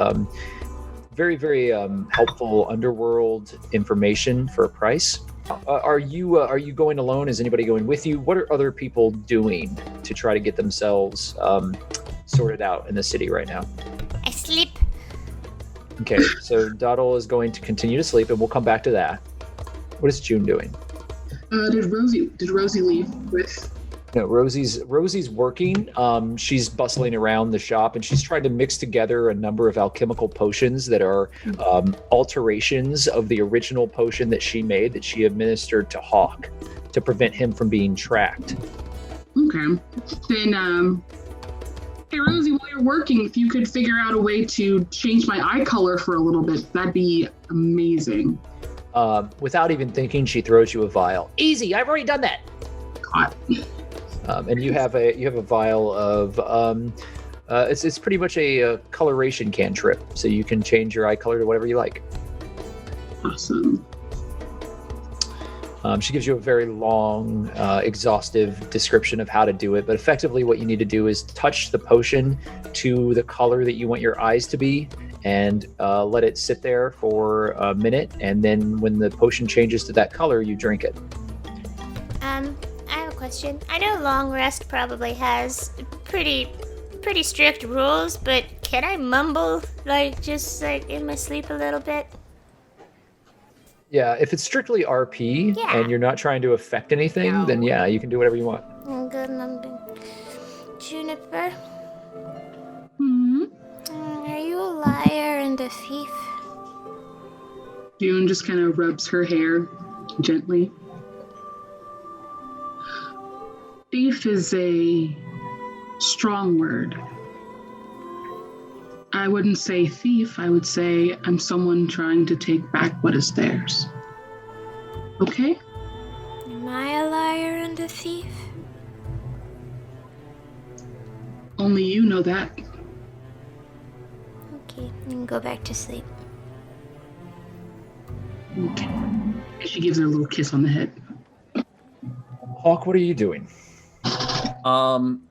very, very helpful Underworld information for a price. Are you going alone? Is anybody going with you? What are other people doing to try to get themselves sorted out in the city right now? I sleep. Okay, so Doddle is going to continue to sleep, and we'll come back to that. What is June doing? Did Rosee leave with? No, Rosie's working. She's bustling around the shop, and she's trying to mix together a number of alchemical potions that are alterations of the original potion that she made that she administered to Hawke to prevent him from being tracked. Okay. Then, hey Rosie, while you're working, if you could figure out a way to change my eye color for a little bit, that'd be amazing. Without even thinking, she throws you a vial. Easy, I've already done that. God. And you have a vial of it's pretty much a coloration cantrip, so you can change your eye color to whatever you like. Awesome. She gives you a very long, exhaustive description of how to do it, but effectively what you need to do is touch the potion to the color that you want your eyes to be, and let it sit there for a minute, and then when the potion changes to that color, you drink it. I have a question. I know long rest probably has pretty strict rules, but can I mumble just in my sleep a little bit? Yeah, if it's strictly RP and you're not trying to affect anything, then yeah, you can do whatever you want. I'm good mumbling. Juniper? Are you a liar and a thief? June just kind of rubs her hair gently. Thief is a strong word. I wouldn't say thief, I would say I'm someone trying to take back what is theirs. Okay? Am I a liar and a thief? Only you know that. Okay, you can go back to sleep. Okay. She gives her a little kiss on the head. Hawke, what are you doing?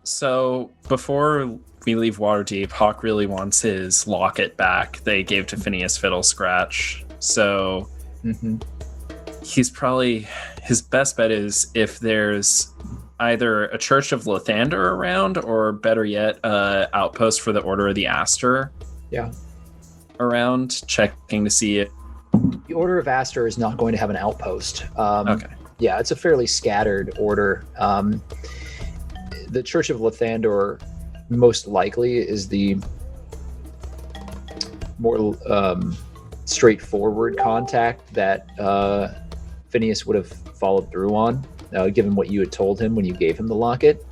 So before we leave Waterdeep, Hawke really wants his locket back they gave to Phineas Fiddlescratch. So he's probably, his best bet is if there's either a Church of Lythander around, or better yet, outpost for the Order of the Aster. Yeah. Around, checking to see it. The Order of Aster is not going to have an outpost. Okay. Yeah, it's a fairly scattered order. The Church of Lythander most likely is the more straightforward contact that Phineas would have followed through on, given what you had told him when you gave him the locket.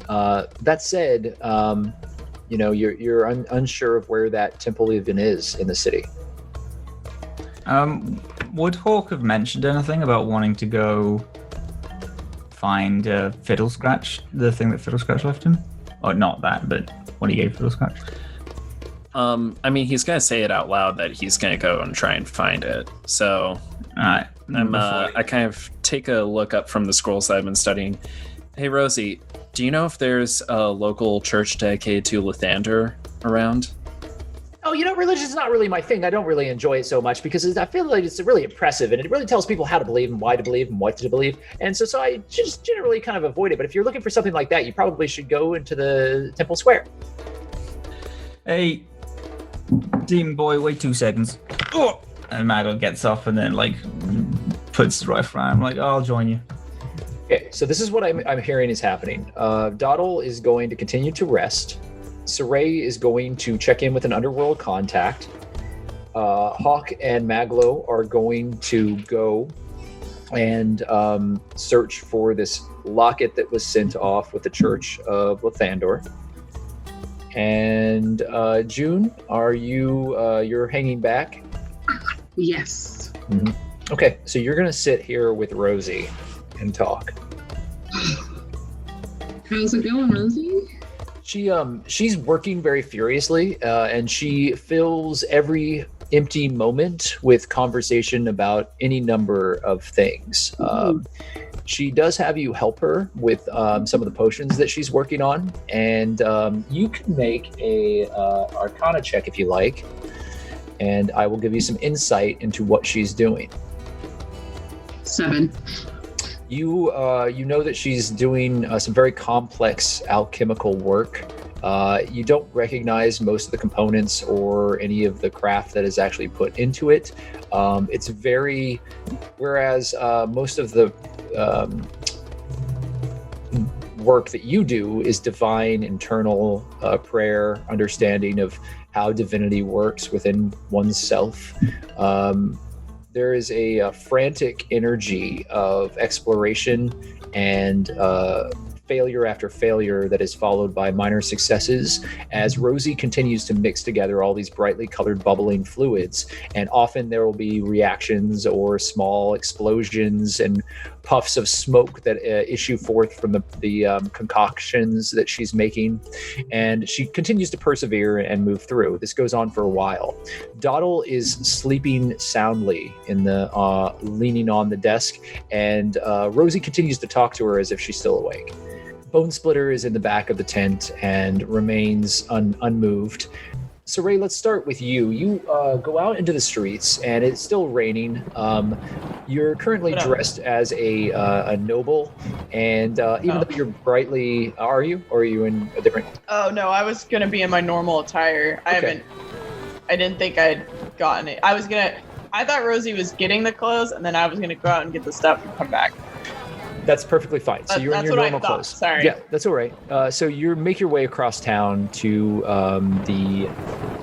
That said, you're unsure of where that temple even is in the city. Would Hawke have mentioned anything about wanting to go find Fiddlescratch, the thing that Fiddlescratch left him? Or not that, but what he gave Fiddlescratch? I mean, he's gonna say it out loud that he's gonna go and try and find it. So, alright. I kind of take a look up from the scrolls that I've been studying. Hey, Rosie, do you know if there's a local church dedicated to Lythander around? Oh, religion is not really my thing. I don't really enjoy it so much because I feel like it's really oppressive and it really tells people how to believe and why to believe and what to believe. And so I just generally kind of avoid it. But if you're looking for something like that, you probably should go into the Temple Square. Hey, demon boy, wait 2 seconds. Oh! And Maglo gets up and then puts his rifle around. I'm like, I'll join you. Okay, so this is what I'm hearing is happening. Doddle is going to continue to rest. Saray is going to check in with an Underworld contact. Hawke and Maglo are going to go and search for this locket that was sent off with the Church of Lythander. And June, are you're hanging back? Yes. Okay, so you're going to sit here with Rosee and talk. How's it going, Rosee? She's working very furiously, and she fills every empty moment with conversation about any number of things. She does have you help her with some of the potions that she's working on, and you can make a Arcana check if you like, and I will give you some insight into what she's doing. 7. You know that she's doing some very complex alchemical work. You don't recognize most of the components or any of the craft that is actually put into it. It's very, whereas most of the work that you do is divine internal prayer, understanding of how divinity works within oneself. There is a frantic energy of exploration and failure after failure that is followed by minor successes as Rosee continues to mix together all these brightly colored bubbling fluids. And often there will be reactions or small explosions and puffs of smoke that issue forth from the concoctions that she's making. And she continues to persevere and move through. This goes on for a while. Doddle is sleeping soundly in the leaning on the desk, and Rosee continues to talk to her as if she's still awake. Bone Splitter is in the back of the tent and remains unmoved. So Ray, let's start with you. You go out into the streets, and it's still raining. You're currently dressed as a noble, and even though you're brightly, are you, or are you in a different? Oh no, I was gonna be in my normal attire. Okay. I didn't think I'd gotten it. I thought Rosee was getting the clothes, and then I was gonna go out and get the stuff and come back. That's perfectly fine. So you're in your normal clothes. Sorry. Yeah, that's all right. So you make your way across town to the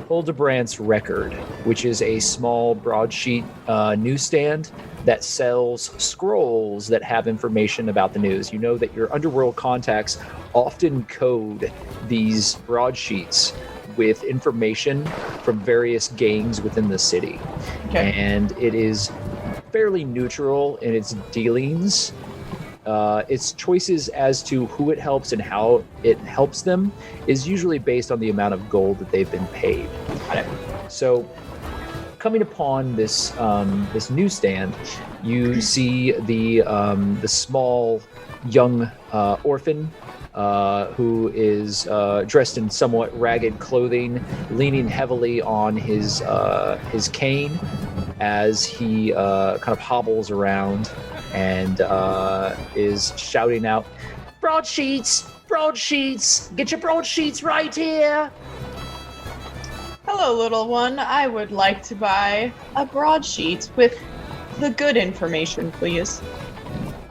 Hildebrandt's Record, which is a small broadsheet newsstand that sells scrolls that have information about the news. You know that your Underworld contacts often code these broadsheets with information from various gangs within the city. Okay. And it is fairly neutral in its dealings. Its choices as to who it helps and how it helps them is usually based on the amount of gold that they've been paid. So, coming upon this this newsstand, you see the small young orphan who is dressed in somewhat ragged clothing, leaning heavily on his cane as he kind of hobbles around and is shouting out, "Broadsheets! Broadsheets! Get your broadsheets right here!" Hello, little one. I would like to buy a broadsheet with the good information, please.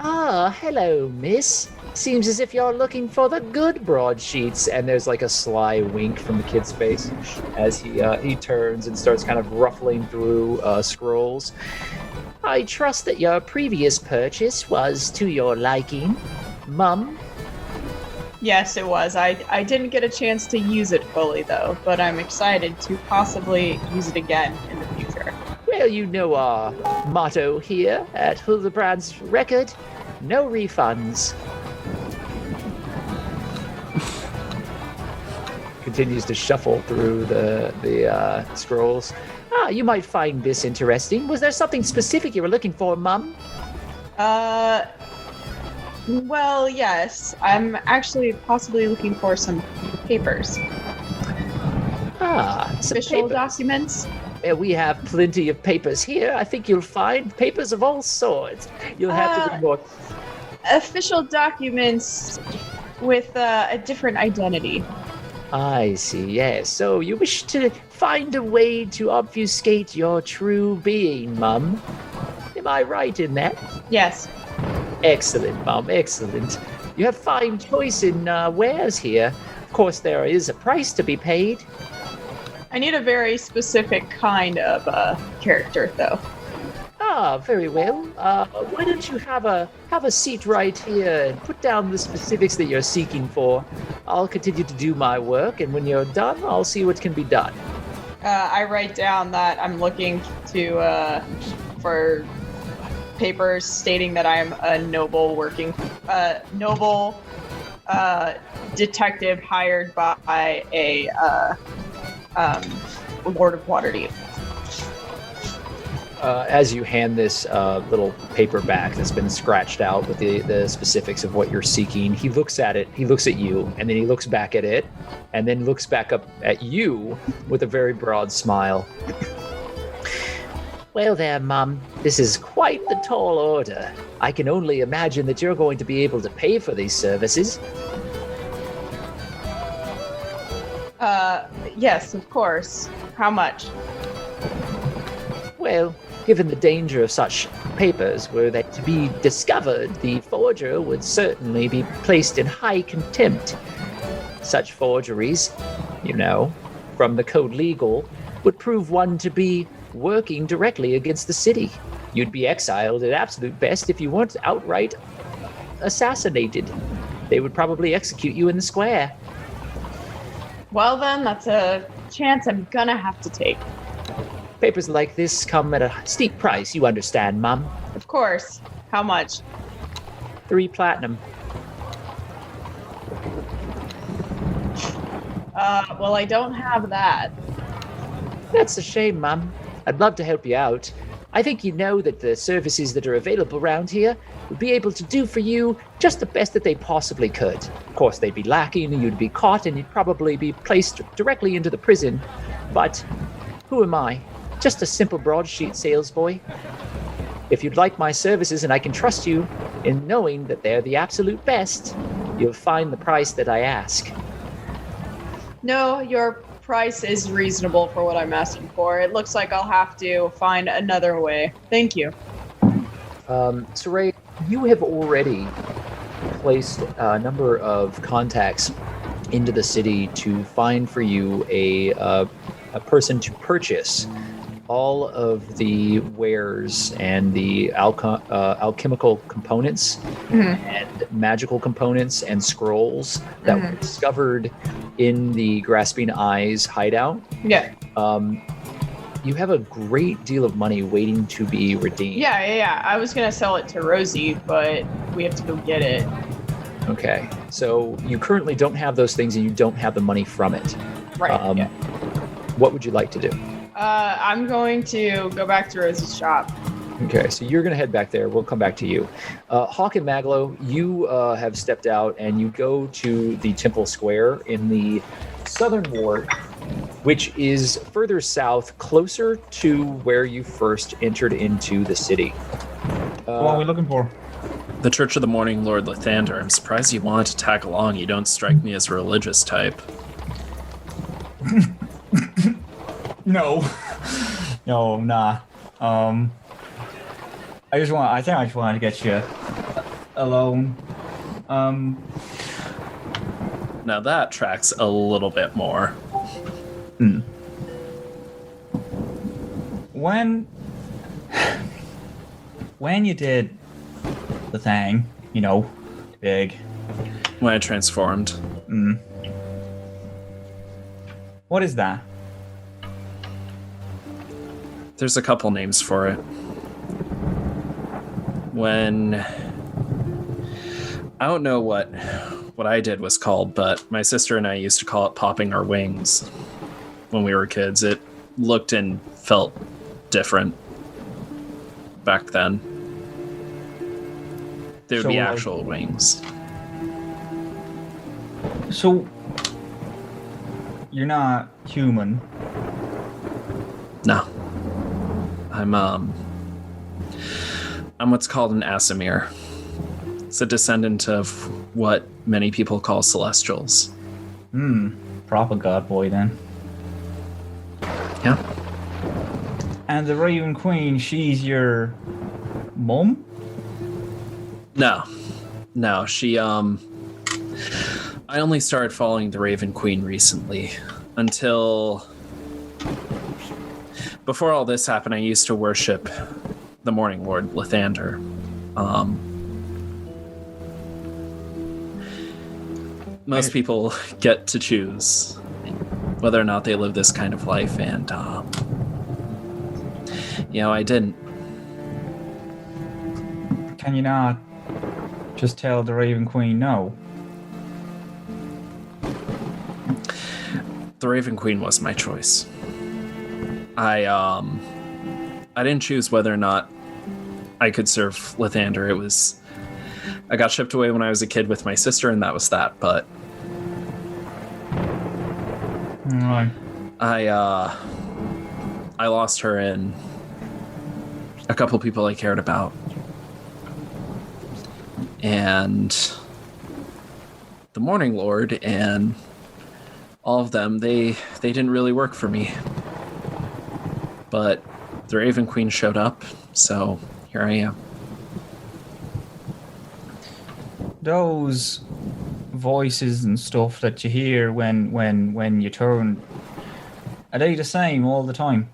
Ah, hello, miss. Seems as if you're looking for the good broadsheets. And there's like a sly wink from the kid's face as he turns and starts kind of ruffling through scrolls. I trust that your previous purchase was to your liking, Mum. Yes, it was. I didn't get a chance to use it fully, though, but I'm excited to possibly use it again in the future. Well, you know our motto here at Hildebrandt's Record, no refunds. Continues to shuffle through the scrolls. Ah, you might find this interesting. Was there something specific you were looking for, Mum? Well, yes. I'm actually possibly looking for some papers. Ah, some official papers. Documents. We have plenty of papers here. I think you'll find papers of all sorts. You'll have to be more... Official documents with a different identity. I see, yes. So you wish to find a way to obfuscate your true being, Mum. Am I right in that? Yes. Excellent, Mum, excellent. You have fine choice in wares here. Of course, there is a price to be paid. I need a very specific kind of character, though. Ah, very well. Why don't you have a seat right here and put down the specifics that you're seeking for. I'll continue to do my work, and when you're done, I'll see what can be done. I write down that I'm looking to for papers stating that I'm a noble detective hired by a Lord of Waterdeep. As you hand this little paper back that's been scratched out with the specifics of what you're seeking, he looks at it, he looks at you, and then he looks back at it, and then looks back up at you with a very broad smile. Well there, Mum. This is quite the tall order. I can only imagine that you're going to be able to pay for these services. Yes, of course. How much? Well, given the danger of such papers were they to be discovered, the forger would certainly be placed in high contempt. Such forgeries, from the Code Legal, would prove one to be working directly against the city. You'd be exiled at absolute best if you weren't outright assassinated. They would probably execute you in the square. Well then, that's a chance I'm gonna have to take. Papers like this come at a steep price, you understand, Mum. Of course. How much? 3 platinum. Well, I don't have that. That's a shame, Mum. I'd love to help you out. I think you know that the services that are available around here would be able to do for you just the best that they possibly could. Of course, they'd be lacking and you'd be caught and you'd probably be placed directly into the prison. But who am I? Just a simple broadsheet sales boy. If you'd like my services and I can trust you in knowing that they're the absolute best, you'll find the price that I ask. No, your price is reasonable for what I'm asking for. It looks like I'll have to find another way. Thank you. Saray, you have already placed a number of contacts into the city to find for you a person to purchase all of the wares and the alchemical components and magical components and scrolls that were discovered in the Grasping Eyes hideout. Yeah. You have a great deal of money waiting to be redeemed. Yeah. I was gonna sell it to Rosee, but we have to go get it. Okay. So you currently don't have those things and you don't have the money from it. Right. Yeah. What would you like to do? I'm going to go back to Rosee's shop. Okay, so you're going to head back there. We'll come back to you. Hawke and Maglo, you have stepped out and you go to the Temple Square in the southern ward, which is further south, closer to where you first entered into the city. What are we looking for? The Church of the Morning Lord Lythander. I'm surprised you wanted to tag along. You don't strike me as a religious type. No, nah. I just wanted to get you alone. Now that tracks a little bit more. When you did the thing, big. When I transformed. What is that? There's a couple names for it. When I don't know what I did was called, but my sister and I used to call it popping our wings when we were kids. It looked and felt different back then. There would be actual wings. So you're not human? No. I'm what's called an Asimir. It's a descendant of what many people call Celestials. Proper god boy then. Yeah. And the Raven Queen, she's your mom? No, she, I only started following the Raven Queen recently. Until before all this happened, I used to worship the Morning Lord Lythander. Most people get to choose whether or not they live this kind of life, and I didn't. Can you not just tell the Raven Queen no? the Raven Queen was my choice. I didn't choose whether or not I could serve Lythander. I got shipped away when I was a kid with my sister, and that was that. But Right. I lost her and a couple people I cared about, and the Morning Lord and all of them. They didn't really work for me, but the Raven Queen showed up, so here I am. Those voices and stuff that you hear when you turn, are they the same all the time?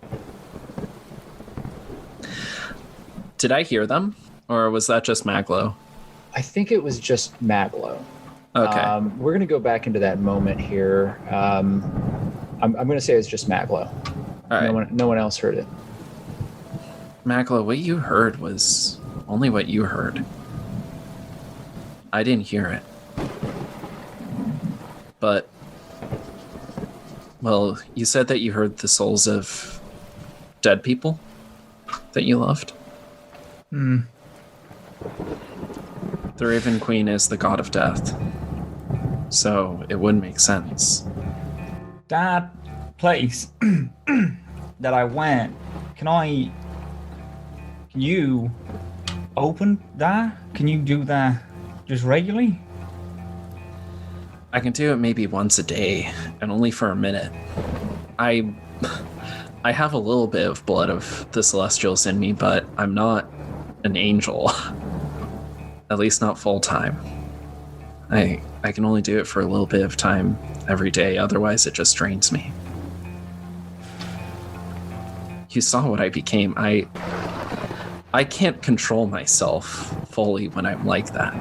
Did I hear them, or was that just Maglo? I think it was just Maglo. Okay. We're going to go back into that moment here. I'm going to say it's just Maglo. All right. No one else heard it. Maglo, what you heard was only what you heard. I didn't hear it. But, well, you said that you heard the souls of dead people that you loved. Hmm. The Raven Queen is the god of death, so it wouldn't make sense. That place that I went, can you open that? Can you do that just regularly? I can do it maybe once a day, and only for a minute. I have a little bit of blood of the Celestials in me, but I'm not an angel. At least not full time. I can only do it for a little bit of time every day, otherwise it just drains me. You saw what I became. I can't control myself fully when I'm like that.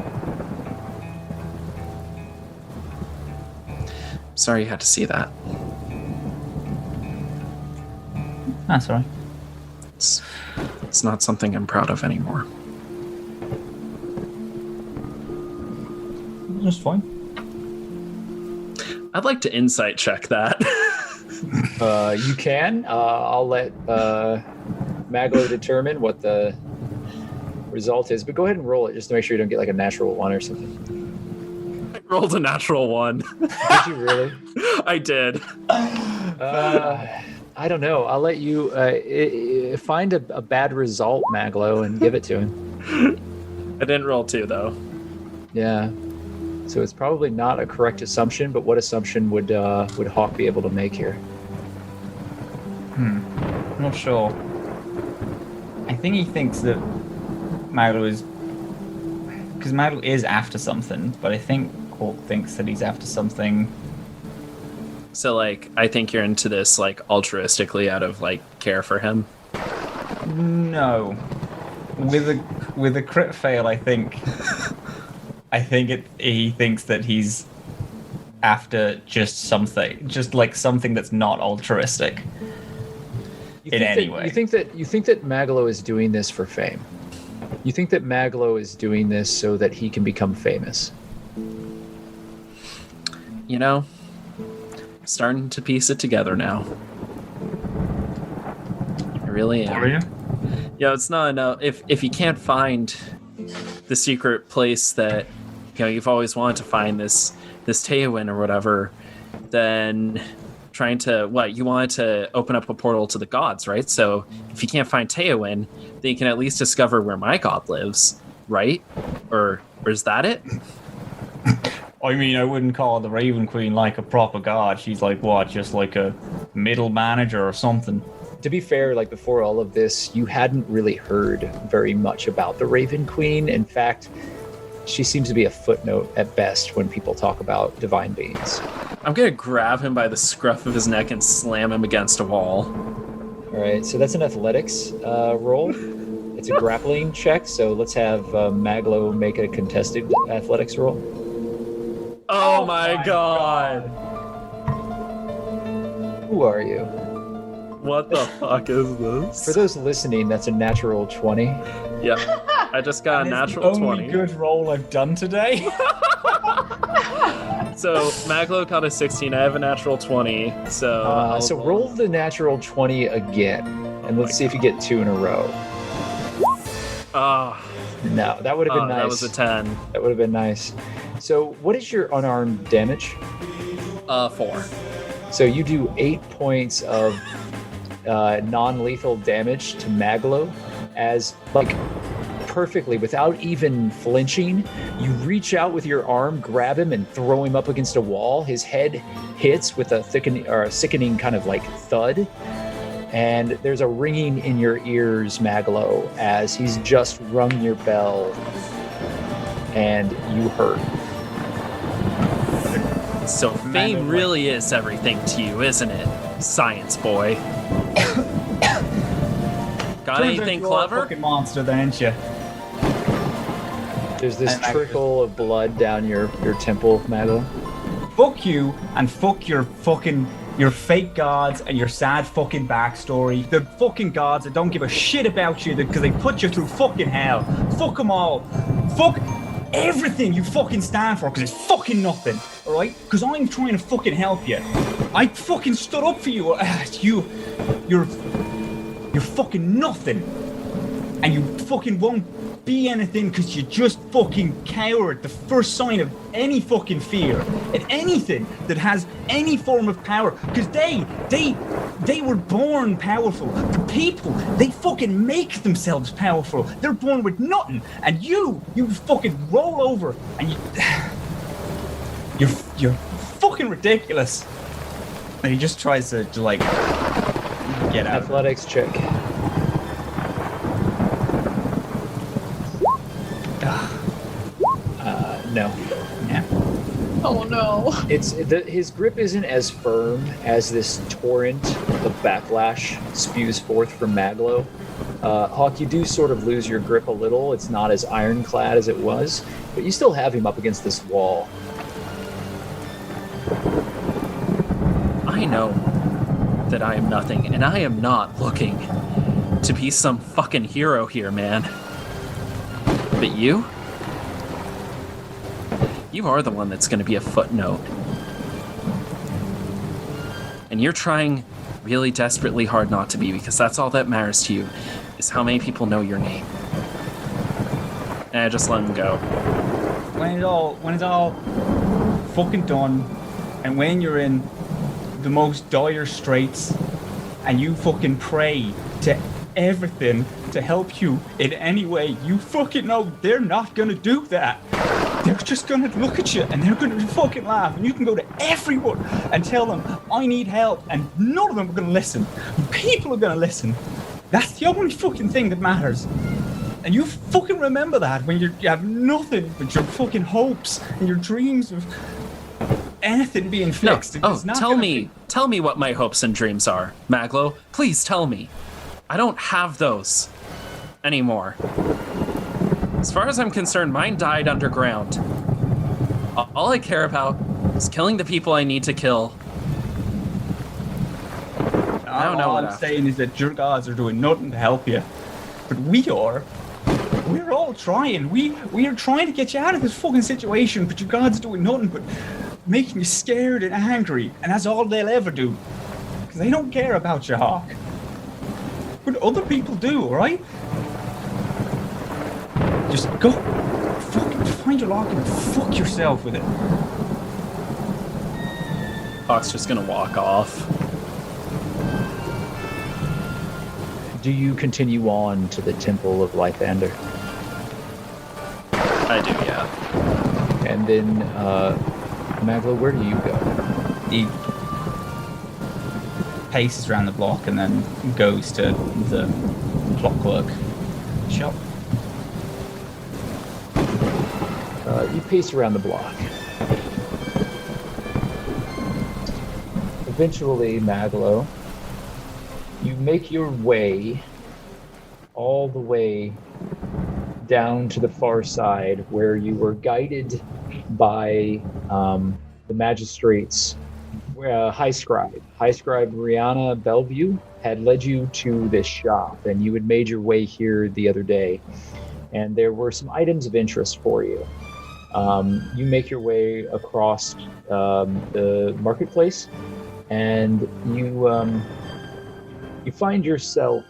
Sorry you had to see that. That's all right. It's not something I'm proud of anymore. Just fine. I'd like to insight check that. You can. I'll let Maglo determine what the result is, but go ahead and roll it just to make sure you don't get like a natural one or something. I rolled a natural one. Did you really? I did. I don't know. I'll let you find a bad result, Maglo, and give it to him. I didn't roll 2 though. Yeah. So it's probably not a correct assumption, but what assumption would Hawke be able to make here? I'm not sure. I think he thinks that Maglo is... Because Maglo is after something, but I think Hawke thinks that he's after something... So, like, I think you're into this, like, altruistically out of, like, care for him? No. With a crit fail, I think... he thinks that he's after just something, just like something that's not altruistic in any way. You think that Maglo is doing this for fame? You think that Maglo is doing this so that he can become famous? You know, I'm starting to piece it together now. I really am. Are you? Yeah, it's not enough. If you can't find the secret place that, you know, you've always wanted to find, this Teowin or whatever, then trying to, you wanted to open up a portal to the gods, right? So if you can't find Teowin, then you can at least discover where my god lives, right? Or is that it? I mean, I wouldn't call the Raven Queen like a proper god. She's like, what, just like a middle manager or something? To be fair, like before all of this, you hadn't really heard very much about the Raven Queen. In fact, she seems to be a footnote at best when people talk about divine beings. I'm gonna grab him by the scruff of his neck and slam him against a wall. All right, so that's an athletics roll. It's a grappling check, so let's have Maglo make a contested athletics roll. Oh my god! Who are you? What the fuck is this? For those listening, that's a natural 20. Yep. I just got a natural the only 20. good roll I've done today. So Maglo got a 16. I have a natural 20. So so roll the natural 20 again, and let's see if you get 2 in a row. No, that would have been nice. That was a 10. That would have been nice. So what is your unarmed damage? 4. So you do 8 points of non-lethal damage to Maglo as, like, perfectly, without even flinching, you reach out with your arm, grab him, and throw him up against a wall. His head hits with a sickening kind of like thud, and there's a ringing in your ears, Maglo, as he's just rung your bell, and you hurt. So fame really is everything to you, isn't it, science boy? Got anything clever? You're a fucking monster, then, ain't you? There's this trickle of blood down your temple, Maglo. Fuck you, and fuck your fake gods and your sad fucking backstory. The fucking gods that don't give a shit about you because they put you through fucking hell. Fuck them all. Fuck everything you fucking stand for, because it's fucking nothing, alright? Because I'm trying to fucking help you. I fucking stood up for you. You're fucking nothing. And you fucking won't be anything because you just fucking cower at the first sign of any fucking fear at anything that has any form of power, because they were born powerful. The people, they fucking make themselves powerful. They're born with nothing, and you fucking roll over and you're fucking ridiculous. And he just tries to like get out. Athletics check. No. Yeah. Oh no. His grip isn't as firm as this torrent of backlash spews forth from Maglo. Hawke, you do sort of lose your grip a little. It's not as ironclad as it was, but you still have him up against this wall. I know that I am nothing, and I am not looking to be some fucking hero here, man. But you are the one that's going to be a footnote. And you're trying really desperately hard not to be, because that's all that matters to you, is how many people know your name. And I just let him go. When it's all fucking done, and when you're in the most dire straits, and you fucking pray to everything to help you in any way, you fucking know they're not gonna do that. They're just gonna look at you and they're gonna fucking laugh, and you can go to everyone and tell them I need help, and none of them are gonna listen. People are gonna listen. That's the only fucking thing that matters. And you fucking remember that when you have nothing but your fucking hopes and your dreams of anything being fixed. No. Tell me what my hopes and dreams are, Maglo. Please tell me. I don't have those anymore. As far as I'm concerned, mine died underground. All I care about is killing the people I need to kill. All I'm saying is that your gods are doing nothing to help you. But we're all trying. We are trying to get you out of this fucking situation, but your gods are doing nothing but making you scared and angry. And that's all they'll ever do. Because they don't care about you, Hawke. But other people do, alright? Just go fucking find your locker and fuck yourself with it. Hawke's just gonna walk off. Do you continue on to the Temple of Lythander? I do, yeah. And then, Maglo, where do you go? He paces around the block and then goes to the clockwork shop. You pace around the block. Eventually, Maglo, you make your way all the way down to the far side, where you were guided by the magistrate's high scribe. High scribe Rihanna Bellevue had led you to this shop, and you had made your way here the other day. And there were some items of interest for you. You make your way across the marketplace, and you find yourself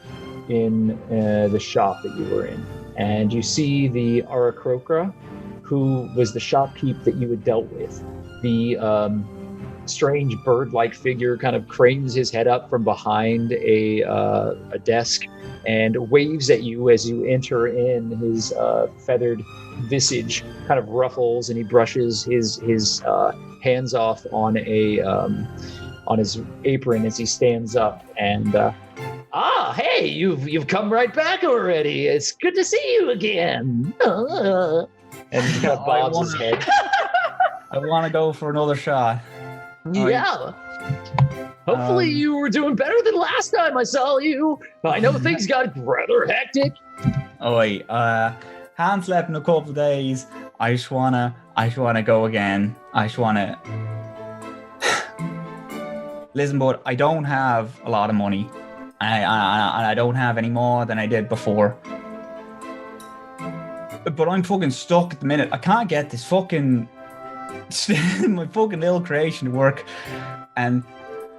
in the shop that you were in, and you see the Arakokra, who was the shopkeep that you had dealt with. The strange bird-like figure kind of cranes his head up from behind a desk and waves at you as you enter in. His feathered visage kind of ruffles, and he brushes his hands off on his apron as he stands up. And hey, you've come right back already. It's good to see you again. And he kind of bobs his head. I want to go for another shot. Yeah. Hopefully you were doing better than last time I saw you. I know things got rather hectic. Oh wait, haven't slept in a couple of days. I just wanna go again. I just wanna. Listen, bud, I don't have a lot of money. I don't have any more than I did before. But I'm fucking stuck at the minute. I can't get this fucking my fucking little creation to work, and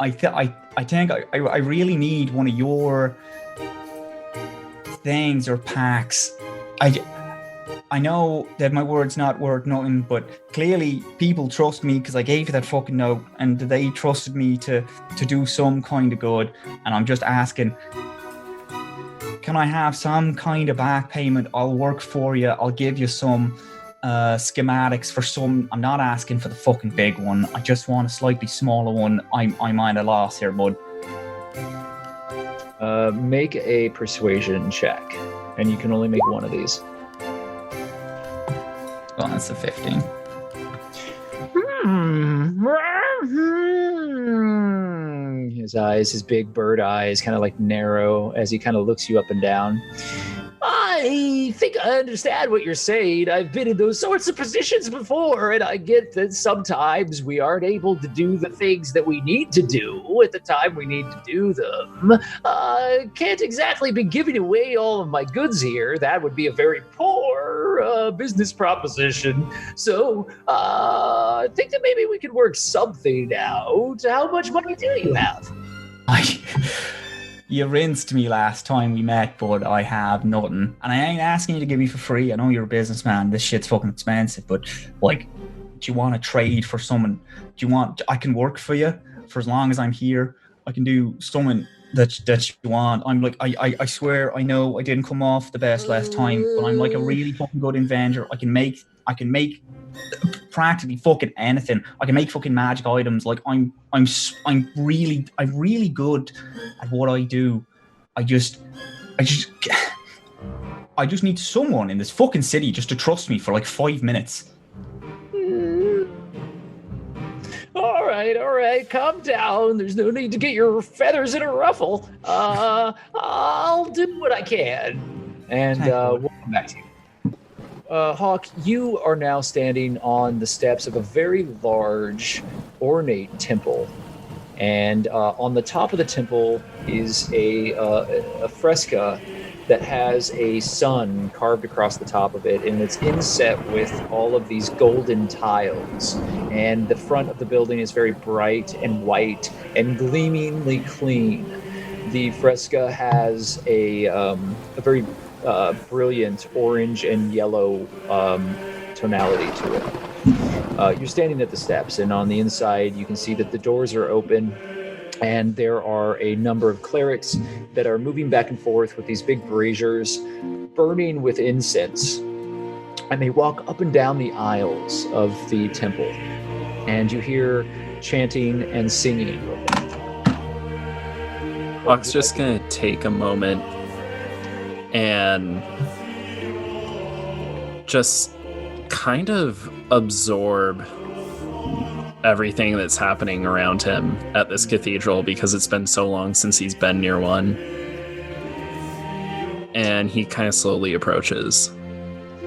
I think I really need one of your things or packs. I know that my word's not worth nothing, but clearly people trust me because I gave you that fucking note, and they trusted me to do some kind of good. And I'm just asking, can I have some kind of back payment? I'll work for you. I'll give you some schematics for some. I'm not asking for the fucking big one. I just want a slightly smaller one. I'm at a loss here, bud. Make a persuasion check, and you can only make one of these. Oh, that's a 15. His big bird eyes kind of like narrow as he kind of looks you up and down. I think I understand what you're saying. I've been in those sorts of positions before, and I get that sometimes we aren't able to do the things that we need to do at the time we need to do them. Can't exactly be giving away all of my goods here. That would be a very poor business proposition. So I think that maybe we could work something out. How much money do you have? You rinsed me last time we met, but I have nothing. And I ain't asking you to give me for free. I know you're a businessman. This shit's fucking expensive, but like, do you want to trade for someone? I can work for you for as long as I'm here. I can do something that you want. I'm like, I swear, I know I didn't come off the best last time, but I'm like a really fucking good inventor. I can make practically fucking anything. I can make fucking magic items. Like I'm really good at what I do. I just need someone in this fucking city just to trust me for like 5 minutes. All right, calm down. There's no need to get your feathers in a ruffle. I'll do what I can, and we'll come back to you. Hawke, you are now standing on the steps of a very large, ornate temple. And on the top of the temple is a fresco that has a sun carved across the top of it, and it's inset with all of these golden tiles. And the front of the building is very bright and white and gleamingly clean. The fresco has a very brilliant orange and yellow tonality to it. You're standing at the steps, and on the inside you can see that the doors are open, and there are a number of clerics that are moving back and forth with these big braziers burning with incense. And they walk up and down the aisles of the temple, and you hear chanting and singing. Hawke's just gonna take a moment and just kind of absorb everything that's happening around him at this cathedral, because it's been so long since he's been near one. And he kind of slowly approaches.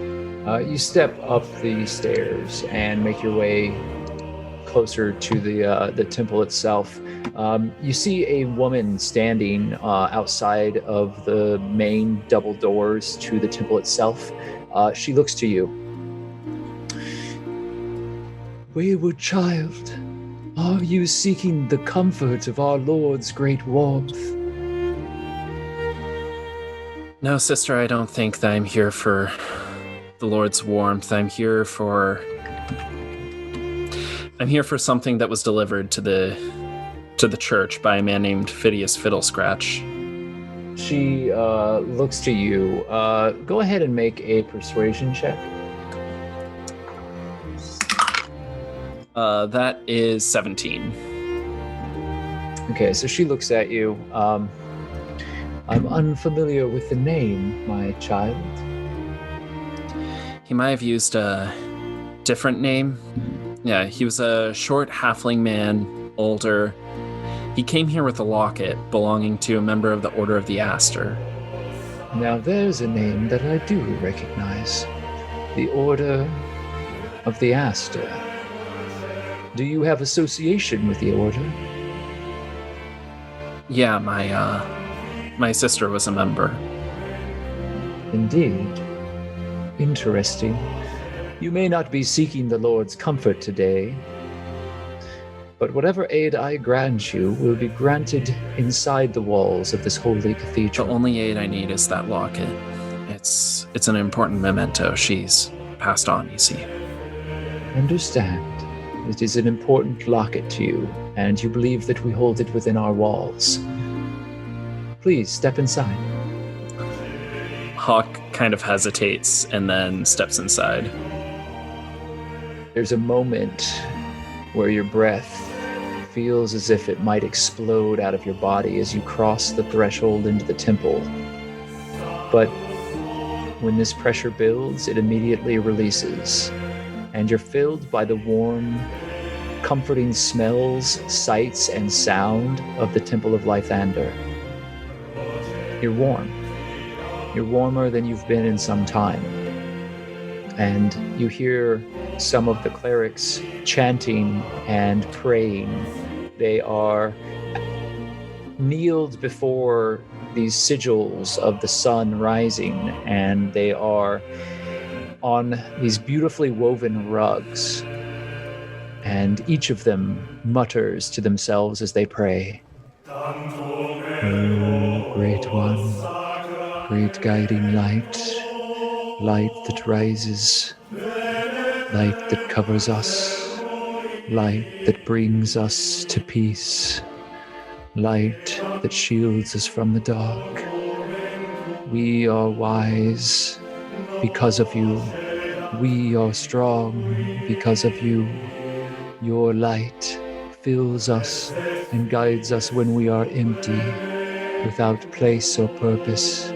You step up the stairs and make your way closer to the temple itself. You see a woman standing outside of the main double doors to the temple itself. She looks to you. Wayward child, are you seeking the comfort of our Lord's great warmth? No, sister, I don't think that I'm here for the Lord's warmth. I'm here for something that was delivered to the church by a man named Phidias Fiddlescratch. She looks to you. Go ahead and make a persuasion check. That is 17. Okay, so she looks at you. I'm unfamiliar with the name, my child. He might have used a different name. Yeah, he was a short halfling man, older. He came here with a locket belonging to a member of the Order of the Aster. Now there's a name that I do recognize. The Order of the Aster. Do you have association with the Order? Yeah, my sister was a member. Indeed. Interesting. You may not be seeking the Lord's comfort today, but whatever aid I grant you will be granted inside the walls of this holy cathedral. The only aid I need is that locket. It's an important memento. She's passed on, you see. Understand. It is an important locket to you, and you believe that we hold it within our walls. Please step inside. Hawke kind of hesitates and then steps inside. There's a moment where your breath feels as if it might explode out of your body as you cross the threshold into the temple. But when this pressure builds, it immediately releases, and you're filled by the warm, comforting smells, sights, and sound of the Temple of Lythander. You're warm. You're warmer than you've been in some time. And you hear some of the clerics chanting and praying. They are kneeled before these sigils of the sun rising, and they are on these beautifully woven rugs. And each of them mutters to themselves as they pray, "O Great One, great guiding light, light that rises, light that covers us, light that brings us to peace, light that shields us from the dark. We are wise because of you. We are strong because of you. Your light fills us and guides us when we are empty, without place or purpose.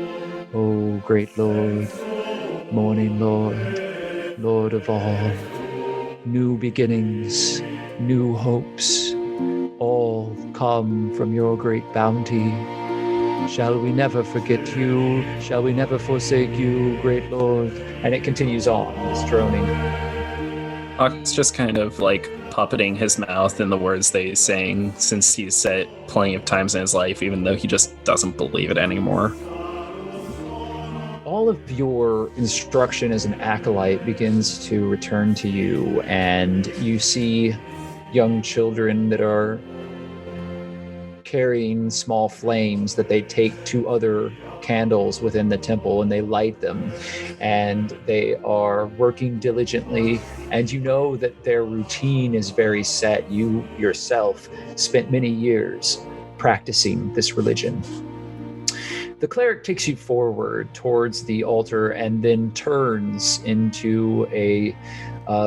O great Lord, morning Lord, Lord of all, new beginnings, new hopes, all come from your great bounty. Shall we never forget you? Shall we never forsake you, great Lord?" And it continues on, this droning. Hawke's just kind of like puppeting his mouth in the words that he's saying, since he's said it plenty of times in his life, even though he just doesn't believe it anymore. All of your instruction as an acolyte begins to return to you, and you see young children that are carrying small flames that they take to other candles within the temple, and they light them, and they are working diligently, and you know that their routine is very set. You yourself spent many years practicing this religion. The cleric takes you forward towards the altar and then turns into a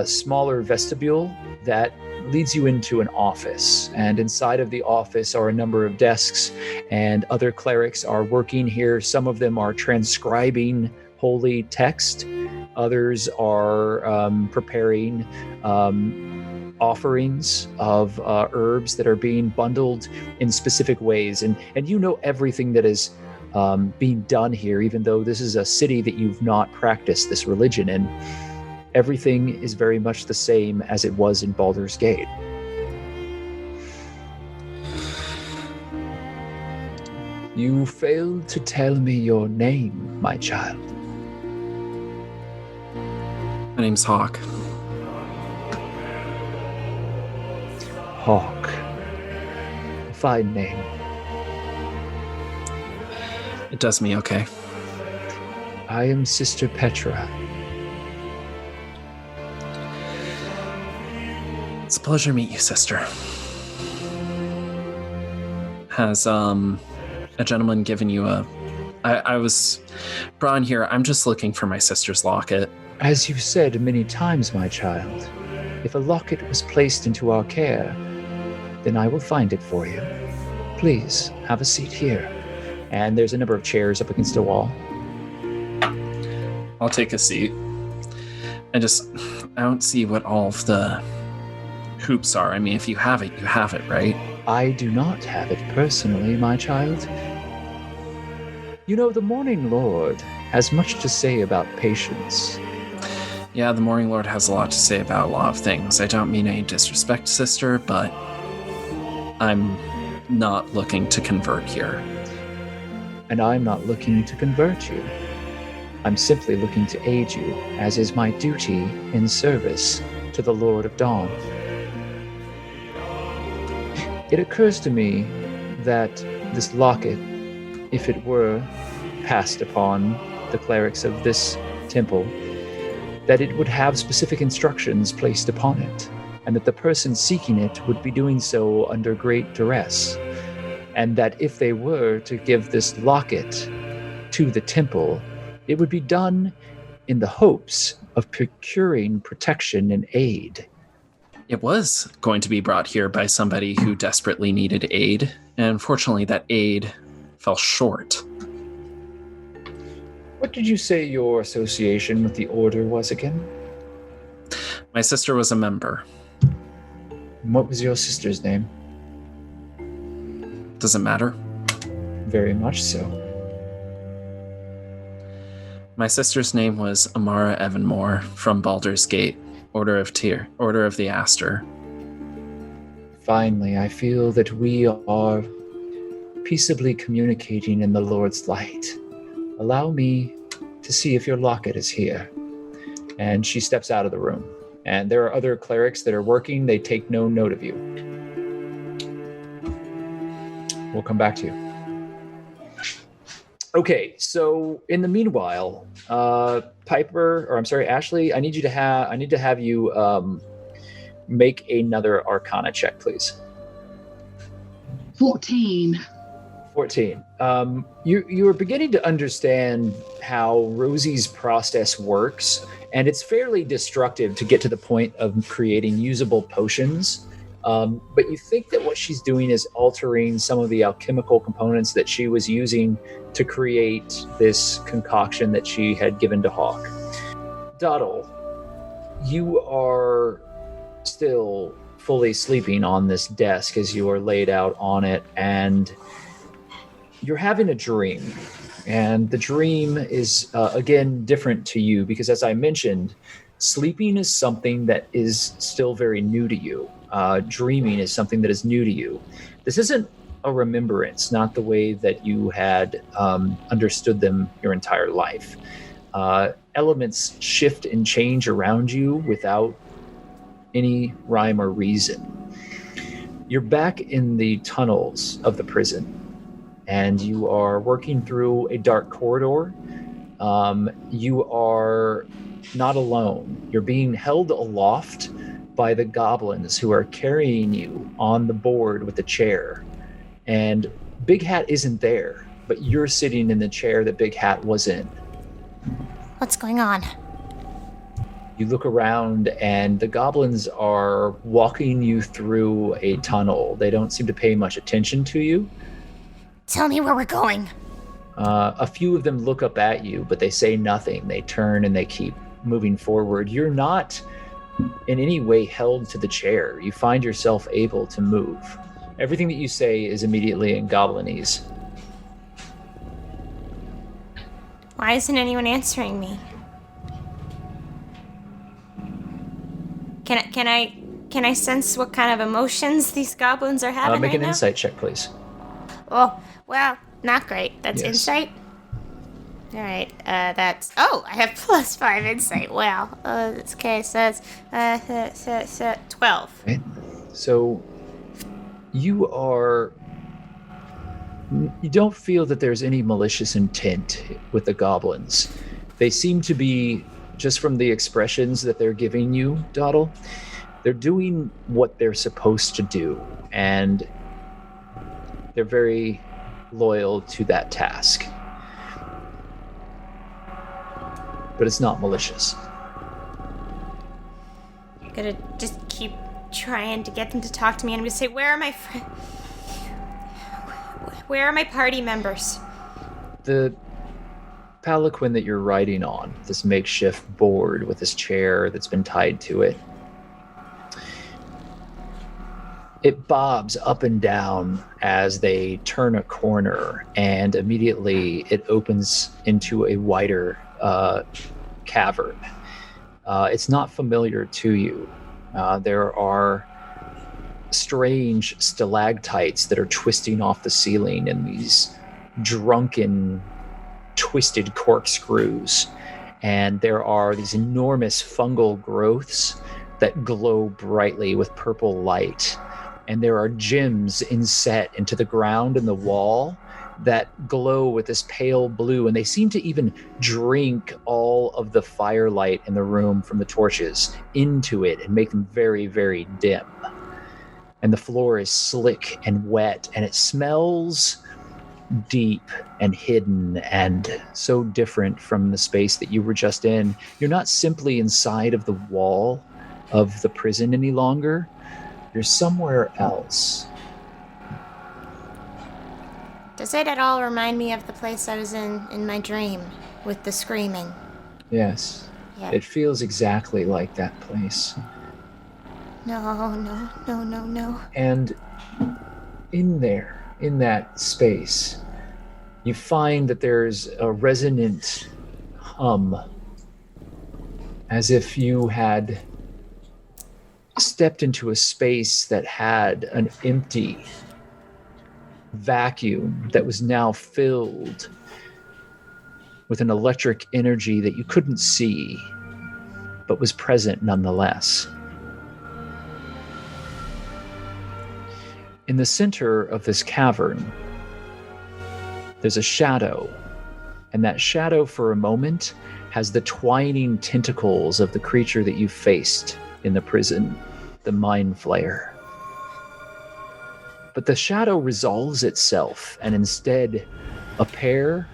smaller vestibule that leads you into an office. And inside of the office are a number of desks, and other clerics are working here. Some of them are transcribing holy text. Others are preparing offerings of herbs that are being bundled in specific ways. And you know everything that is being done here, even though this is a city that you've not practiced this religion in. Everything is very much the same as it was in Baldur's Gate. You failed to tell me your name, my child. My name's Hawke. Hawke. A fine name. It does me okay. I am Sister Petra. It's a pleasure to meet you, sister. Has a gentleman given you a... I was brought in here. I'm just looking for my sister's locket. As you've said many times, my child, if a locket was placed into our care, then I will find it for you. Please, have a seat here. And there's a number of chairs up against a wall. I'll take a seat. I don't see what all of the hoops are. I mean, if you have it, you have it, right? I do not have it personally, my child. You know, the Morning Lord has much to say about patience. Yeah, the Morning Lord has a lot to say about a lot of things. I don't mean any disrespect, sister, but I'm not looking to convert here. And I'm not looking to convert you. I'm simply looking to aid you, as is my duty in service to the Lord of Dawn. It occurs to me that this locket, if it were passed upon the clerics of this temple, that it would have specific instructions placed upon it, and that the person seeking it would be doing so under great duress, and that if they were to give this locket to the temple, it would be done in the hopes of procuring protection and aid. It was going to be brought here by somebody who desperately needed aid, and unfortunately that aid fell short. What did you say your association with the Order was again? My sister was a member. What was your sister's name? Does it matter? Very much so. My sister's name was Amara Evanmore from Baldur's Gate, Order of the Aster. Finally, I feel that we are peaceably communicating in the Lord's light. Allow me to see if your locket is here. And she steps out of the room. And there are other clerics that are working. They take no note of you. We'll come back to you. Okay, so in the meanwhile, Ashley, I need to have you make another Arcana check, please. 14. 14. You are beginning to understand how Rosee's process works, and it's fairly destructive to get to the point of creating usable potions. But you think that what she's doing is altering some of the alchemical components that she was using to create this concoction that she had given to Hawke. Doddle, you are still fully sleeping on this desk as you are laid out on it, and you're having a dream. And the dream is, again, different to you because, as I mentioned, sleeping is something that is still very new to you. Dreaming is something that is new to you. This isn't a remembrance, not the way that you had understood them your entire life. Elements shift and change around you without any rhyme or reason. You're back in the tunnels of the prison, and you are working through a dark corridor. You are not alone. You're being held aloft by the goblins who are carrying you on the board with the chair. And Big Hat isn't there, but you're sitting in the chair that Big Hat was in. What's going on? You look around and the goblins are walking you through a tunnel. They don't seem to pay much attention to you. Tell me where we're going. A few of them look up at you, but they say nothing. They turn and they keep moving forward. You're not in any way held to the chair. You find yourself able to move. Everything that you say is immediately in Goblinese. Why isn't anyone answering me? Can I sense what kind of emotions these goblins are having Make right an now? insight check, please. Oh, well, not great. That's Yes. insight? Alright, that's... Oh, I have +5 insight. Wow. Okay, so that's 12. Right. So You don't feel that there's any malicious intent with the goblins. They seem to be, just from the expressions that they're giving you, Doddle, they're doing what they're supposed to do, and they're very loyal to that task. But it's not malicious. I'm gonna just keep trying to get them to talk to me, and I'm gonna say, where are my party members? The palanquin that you're riding on, this makeshift board with this chair that's been tied to it, it bobs up and down as they turn a corner, and immediately it opens into a wider cavern. It's not familiar to you. There are strange stalactites that are twisting off the ceiling in these drunken, twisted corkscrews. And there are these enormous fungal growths that glow brightly with purple light. And there are gems inset into the ground and the wall that glow with this pale blue, and they seem to even drink all of the firelight in the room from the torches into it and make them very, very dim. And the floor is slick and wet, and it smells deep and hidden and so different from the space that you were just in. You're not simply inside of the wall of the prison any longer. You're somewhere else. Does it at all remind me of the place I was in my dream with the screaming? Yes. Yeah. It feels exactly like that place. No. And in there, in that space, you find that there's a resonant hum, as if you had stepped into a space that had an empty vacuum that was now filled with an electric energy that you couldn't see, but was present nonetheless. In the center of this cavern, there's a shadow, and that shadow for a moment has the twining tentacles of the creature that you faced in the prison, the Mind Flayer. But the shadow resolves itself, and instead, a pair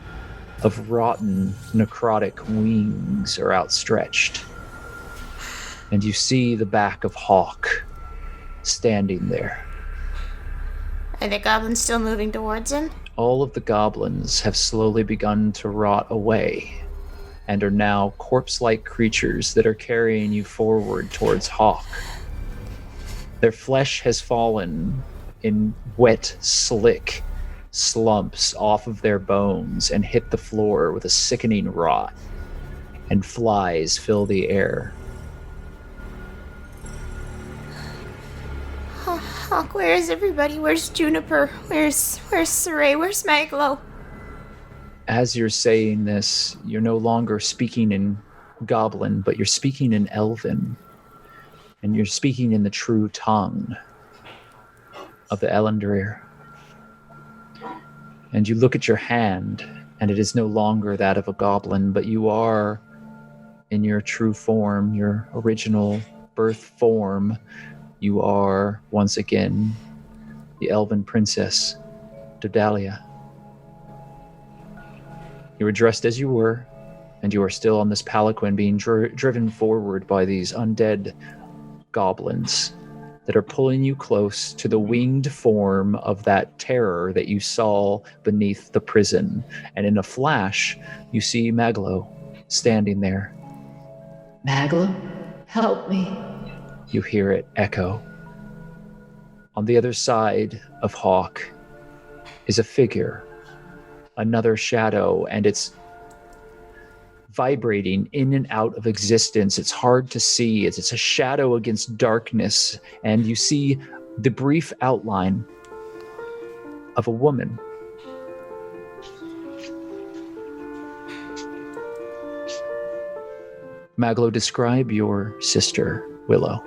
of rotten, necrotic wings are outstretched. And you see the back of Hawke standing there. Are the goblins still moving towards him? All of the goblins have slowly begun to rot away, and are now corpse-like creatures that are carrying you forward towards Hawke. Their flesh has fallen in wet, slick slumps off of their bones and hit the floor with a sickening rot, and flies fill the air. Hawke, where is everybody? Where's Juniper? Where's Saray? Where's Maglo? As you're saying this, you're no longer speaking in Goblin, but you're speaking in Elven. And you're speaking in the true tongue of the Elendrir. And you look at your hand, and it is no longer that of a goblin, but you are in your true form, your original birth form. You are, once again, the Elven Princess, Dodalia. You were dressed as you were, and you are still on this palanquin being driven forward by these undead goblins that are pulling you close to the winged form of that terror that you saw beneath the prison. And in a flash, you see Maglo standing there. Maglo, help me. You hear it echo. On the other side of Hawke is a figure, another shadow, and it's vibrating in and out of existence. It's hard to see. It's a shadow against darkness, and you see the brief outline of a woman. Maglo, describe your sister, Willow.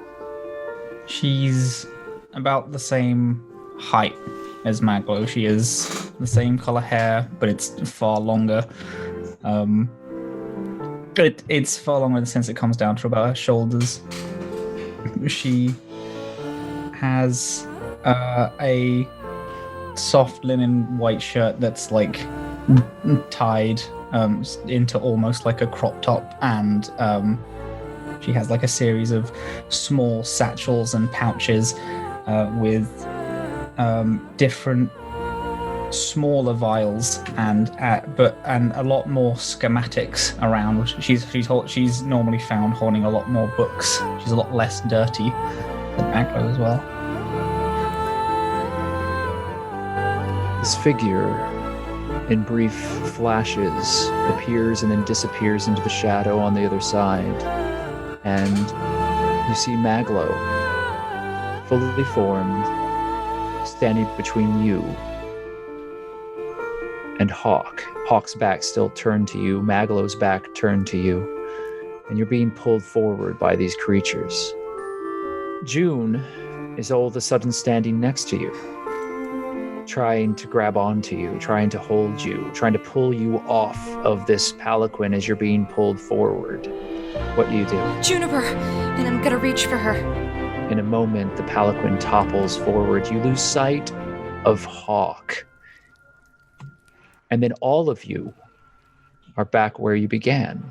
She's about the same height as Maglo. She is the same color hair, but it's far longer. It's far longer in the sense it comes down to about her shoulders. She has a soft linen white shirt that's like tied into almost like a crop top, and she has like a series of small satchels and pouches with different smaller vials and a lot more schematics around. She's normally found holding a lot more books. She's a lot less dirty than Maglo as well. This figure, in brief flashes, appears and then disappears into the shadow on the other side. And you see Maglo, fully formed, standing between you and Hawke. Hawke's back still turned to you, Maglo's back turned to you, and you're being pulled forward by these creatures. June is all of a sudden standing next to you, trying to grab onto you, trying to hold you, trying to pull you off of this palanquin as you're being pulled forward. What do you do? Juniper! And I'm gonna reach for her. In a moment, the palanquin topples forward. You lose sight of Hawke. And then all of you are back where you began,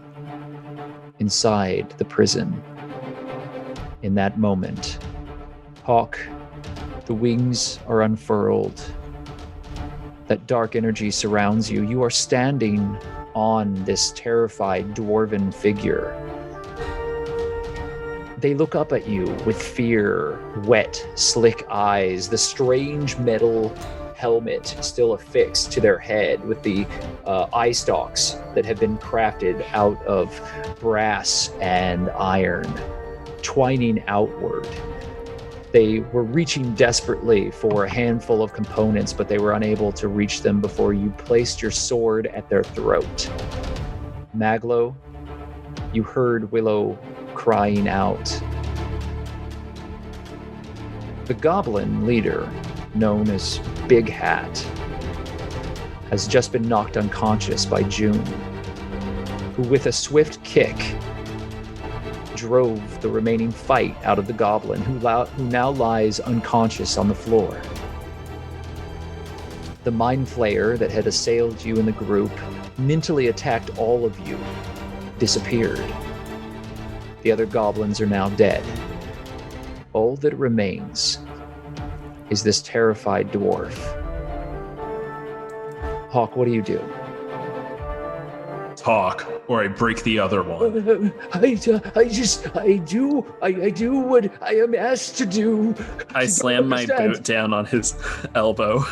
inside the prison. In that moment, Hawke, the wings are unfurled. That dark energy surrounds you. You are standing on this terrified dwarven figure. They look up at you with fear, wet, slick eyes, the strange metal helmet still affixed to their head with the eye stalks that have been crafted out of brass and iron, twining outward. They were reaching desperately for a handful of components, but they were unable to reach them before you placed your sword at their throat. Maglo, you heard Willow crying out. The goblin leader, known as Big Hat, has just been knocked unconscious by June, who with a swift kick drove the remaining fight out of the goblin, who now lies unconscious on the floor. The mind flayer that had assailed you in the group, mentally attacked all of you, disappeared. The other goblins are now dead. All that remains is this terrified dwarf. Hawke, what do you do? Talk, or I break the other one. I do what I am asked to do. I slam my boot down on his elbow.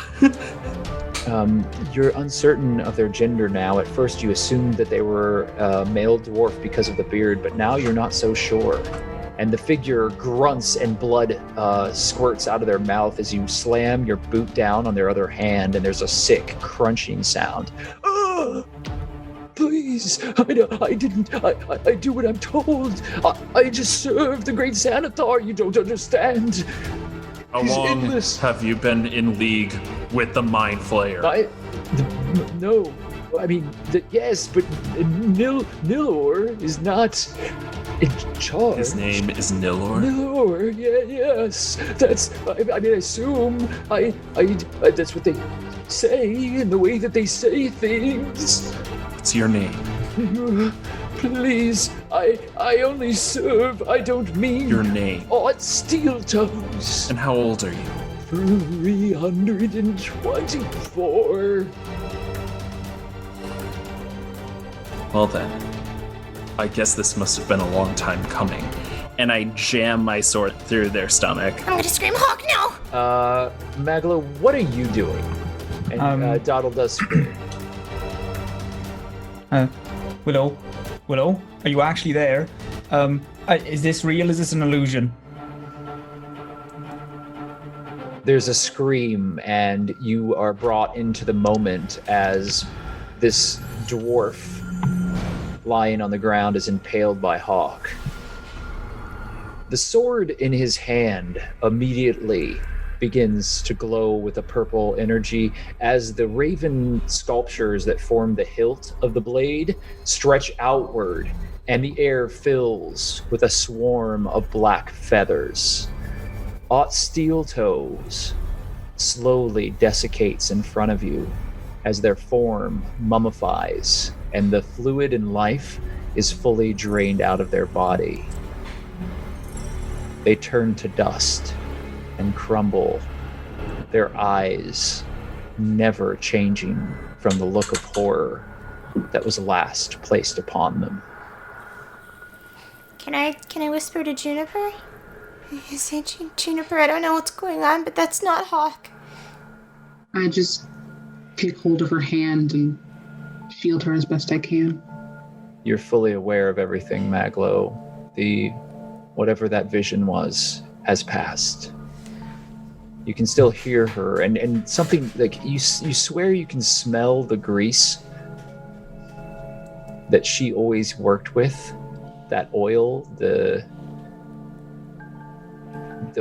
You're uncertain of their gender now. At first you assumed that they were a male dwarf because of the beard, but now you're not so sure. And the figure grunts and blood squirts out of their mouth as you slam your boot down on their other hand, and there's a sick crunching sound. Please, I do what I'm told. I just serve the great Xanathar. You don't understand. How long have you been in league with the Mind Flayer? No. I mean, yes, but Nilor is not in charge. His name is Nilor? Nilor, yes. That's, I assume, that's what they say in the way that they say things. What's your name? Please, I only serve, I don't mean... Your name? Odd steel toes. And how old are you? 324. Well then, I guess this must have been a long time coming. And I jam my sword through their stomach. I'm gonna scream, Hawke, no! Maglo, what are you doing? And Doddle does scream. Willow, are you actually there? Is this real? Is this an illusion? There's a scream, and you are brought into the moment as this dwarf lying on the ground is impaled by Hawke. The sword in his hand immediately begins to glow with a purple energy as the raven sculptures that form the hilt of the blade stretch outward, and the air fills with a swarm of black feathers. Aught Steel Toes slowly desiccates in front of you as their form mummifies and the fluid and life is fully drained out of their body. They turn to dust and crumble, their eyes never changing from the look of horror that was last placed upon them. Can I whisper to Juniper? I say, Juniper, I don't know what's going on, but that's not Hawke. I just take hold of her hand and shield her as best I can. You're fully aware of everything, Maglo. Whatever that vision was has passed. You can still hear her, and something like you swear you can smell the grease that she always worked with, that oil, the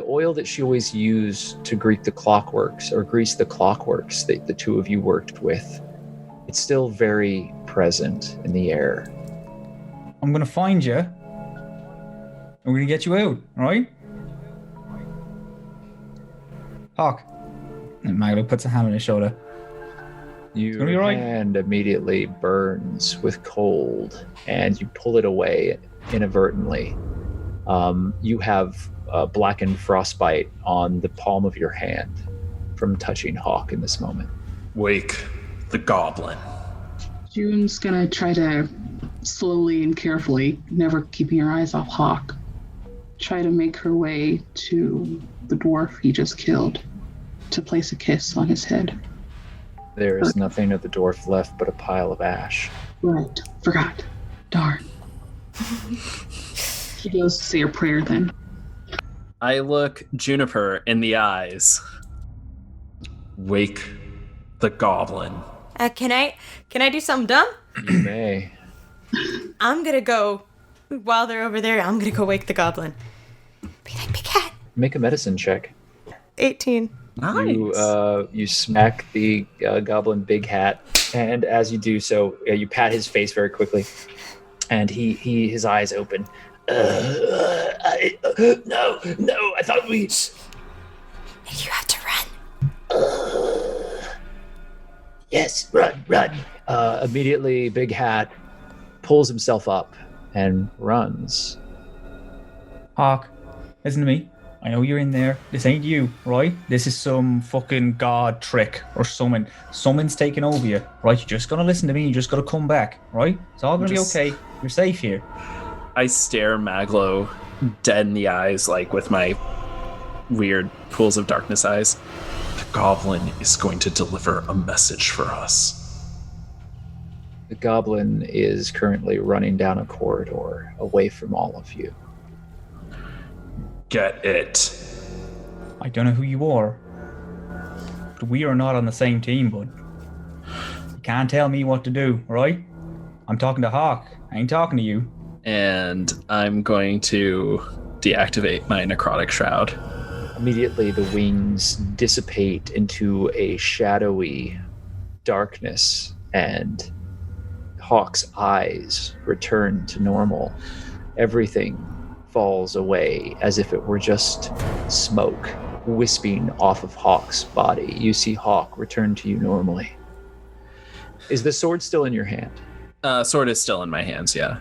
oil that she always used to grease the clockworks that the two of you worked with. It's still very present in the air. I'm gonna find you. I'm gonna get you out, right? Hawke. And Maglo puts a hand on his shoulder. Your hand immediately burns with cold, and you pull it away inadvertently. You have blackened frostbite on the palm of your hand from touching Hawke in this moment. Wake the goblin. June's gonna try to slowly and carefully, never keeping her eyes off Hawke, try to make her way to the dwarf he just killed to place a kiss on his head. There is nothing of the dwarf left but a pile of ash. Right, forgot. Darn. She goes to say her prayer then. I look Juniper in the eyes. Wake the goblin. Can I do something dumb? You may. I'm gonna go, while they're over there, I'm gonna go wake the goblin. Be like, big hat. Make a medicine check. 18. Nice. You smack the goblin big hat, and as you do so, you pat his face very quickly, and his eyes open. No, I thought we... You have to run. Yes, run. Immediately, Big Hat pulls himself up and runs. Hawke, listen to me. I know you're in there. This ain't you, right? This is some fucking god trick or something. Someone's taking over you, right? You're just gonna listen to me. You just gotta come back, right? It's all gonna be okay. You're safe here. I stare Maglo dead in the eyes, like with my weird pools of darkness eyes. The goblin is going to deliver a message for us. The goblin is currently running down a corridor away from all of you. Get it. I don't know who you are, but we are not on the same team, bud. You can't tell me what to do, right? I'm talking to Hawke. I ain't talking to you. And I'm going to deactivate my necrotic shroud. Immediately, the wings dissipate into a shadowy darkness, and Hawke's eyes return to normal. Everything falls away as if it were just smoke wisping off of Hawke's body. You see Hawke return to you normally. Is the sword still in your hand? Sword is still in my hands, yeah.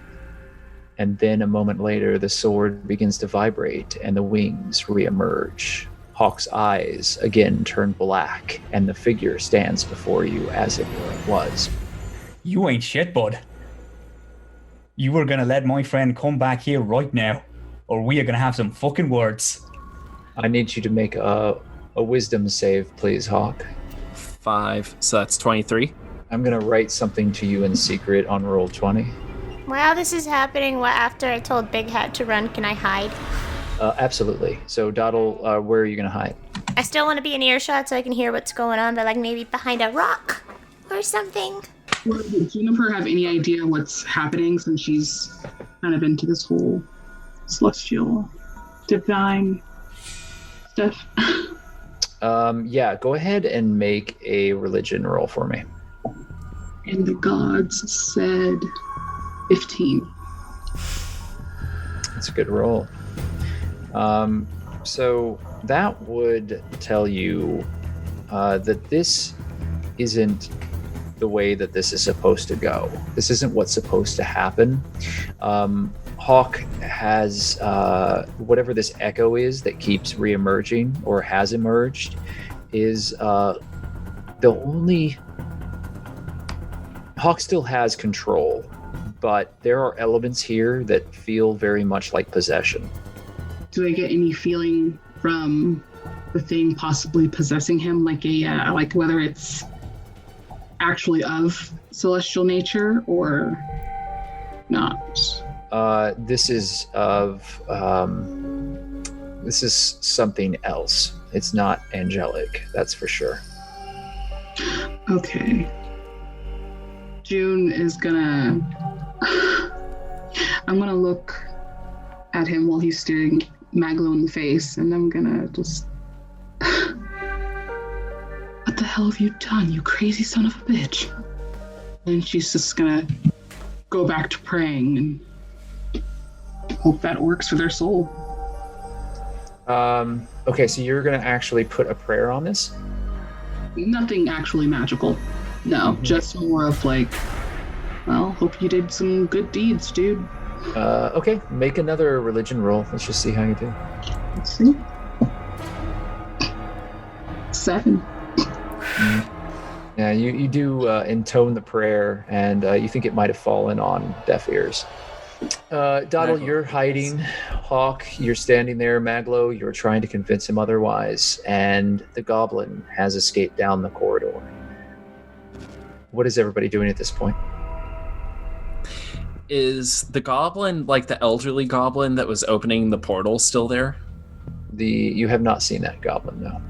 And then a moment later, the sword begins to vibrate and the wings reemerge. Hawke's eyes again turn black, and the figure stands before you as it was. You ain't shit, bud. You were gonna let my friend come back here right now, or we are gonna have some fucking words. I need you to make a wisdom save, please, Hawke. 5, so that's 23. I'm gonna write something to you in secret on roll 20. While this is happening, after I told Big Hat to run, can I hide? Absolutely. So, Doddle, where are you gonna hide? I still want to be in earshot so I can hear what's going on, but like maybe behind a rock or something. Does Juniper have any idea what's happening since she's kind of into this whole celestial, divine stuff? Yeah, go ahead and make a religion roll for me. And the gods said 15. That's a good roll. So that would tell you that this isn't the way that this is supposed to go. This isn't what's supposed to happen. Hawke has whatever this echo is that keeps reemerging or has emerged is the only... Hawke still has control, but there are elements here that feel very much like possession. Do I get any feeling from the thing possibly possessing him, like like whether it's actually of celestial nature or not? This is something else. It's not angelic, that's for sure. Okay. June is gonna... I'm gonna look at him while he's staring Maglo in the face, and I'm gonna just... What the hell have you done, you crazy son of a bitch? And she's just gonna go back to praying and hope that works for their soul. Okay, so you're gonna actually put a prayer on this? Nothing actually magical. No, just more of like, well, hope you did some good deeds, dude. Okay, make another religion roll. Let's just see how you do. Let's see. 7. Yeah, you do intone the prayer, and you think it might have fallen on deaf ears. Doddle, you're hiding. Hawke, you're standing there. Maglo, you're trying to convince him otherwise, and the goblin has escaped down the corridor. What is everybody doing at this point? Is the goblin, like the elderly goblin that was opening the portal, still there? You have not seen that goblin, no.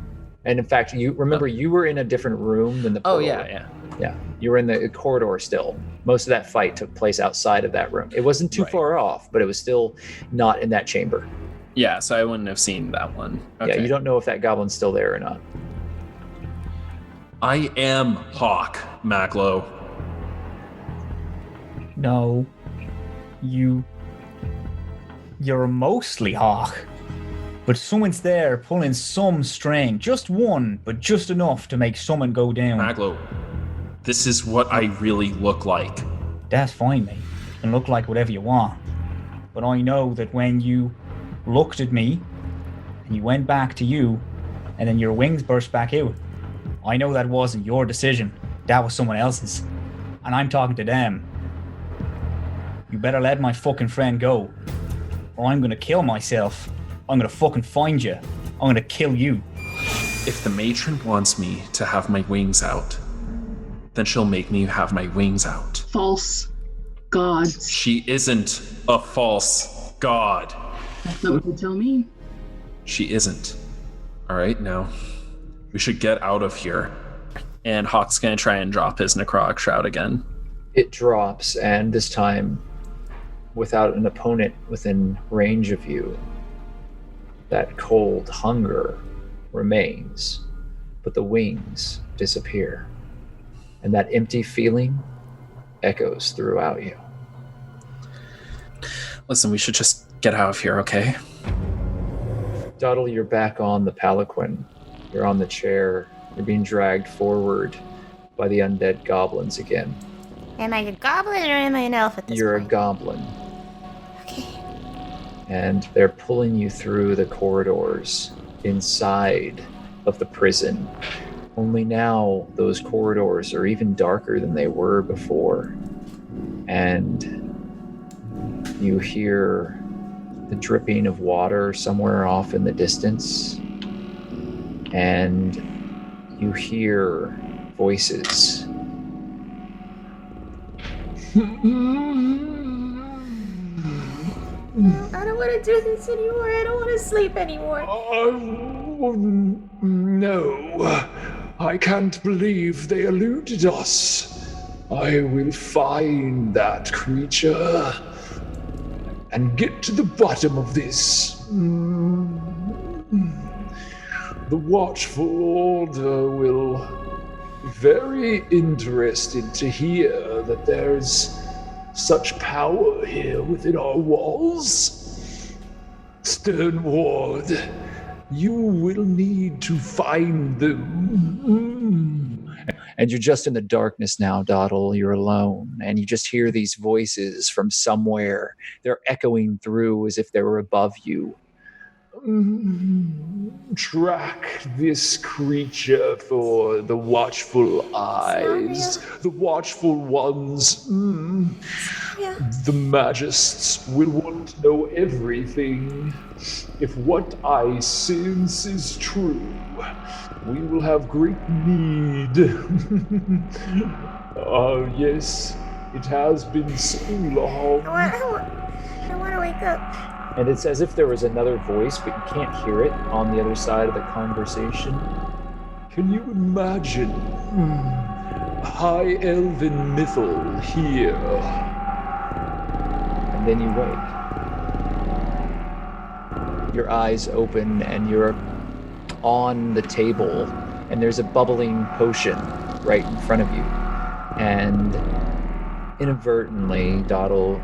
And in fact, you remember you were in a different room than the portal. Oh, yeah. Yeah, you were in the corridor still. Most of that fight took place outside of that room. It wasn't too far off, but it was still not in that chamber. Yeah, so I wouldn't have seen that one. Okay. Yeah, you don't know if that goblin's still there or not. I am Hawke, Maglo. No. You're mostly Hawke. But someone's there pulling some string. Just one, but just enough to make someone go down. Maglo, this is what I really look like. That's fine, mate. You can look like whatever you want. But I know that when you looked at me, and you went back to you, and then your wings burst back out, I know that wasn't your decision. That was someone else's. And I'm talking to them. You better let my fucking friend go, or I'm gonna kill myself. I'm gonna fucking find you. I'm gonna kill you. If the matron wants me to have my wings out, then she'll make me have my wings out. False gods. She isn't a false god. That's not what you tell me. She isn't. All right, now we should get out of here. And Hawke's gonna try and drop his necrotic shroud again. It drops, and this time, without an opponent within range of you, that cold hunger remains, but the wings disappear. And that empty feeling echoes throughout you. Listen, we should just get out of here, okay? Doddle, you're back on the palanquin. You're on the chair. You're being dragged forward by the undead goblins again. Am I a goblin or am I an elf at this You're point? a goblin. Okay. And they're pulling you through the corridors inside of the prison. Only now those corridors are even darker than they were before. And you hear the dripping of water somewhere off in the distance. And you hear voices. I don't want to do this anymore. I don't want to sleep anymore. No. I can't believe they eluded us. I will find that creature and get to the bottom of this. The Watchful Order will be very interested to hear that there's such power here within our walls. Stern Ward, you will need to find them. And you're just in the darkness now, Doddle. You're alone. And you just hear these voices from somewhere. They're echoing through as if they were above you. Track this creature for the watchful eyes, the watchful ones. The Magists will want to know everything. If what I sense is true, we will have great need. Yes, it has been so long. I want to wake up. And it's as if there was another voice, but you can't hear it on the other side of the conversation. Can you imagine? High Elven Mythal here. And then you wake. Your eyes open and you're on the table, and there's a bubbling potion right in front of you. And inadvertently, Doddle,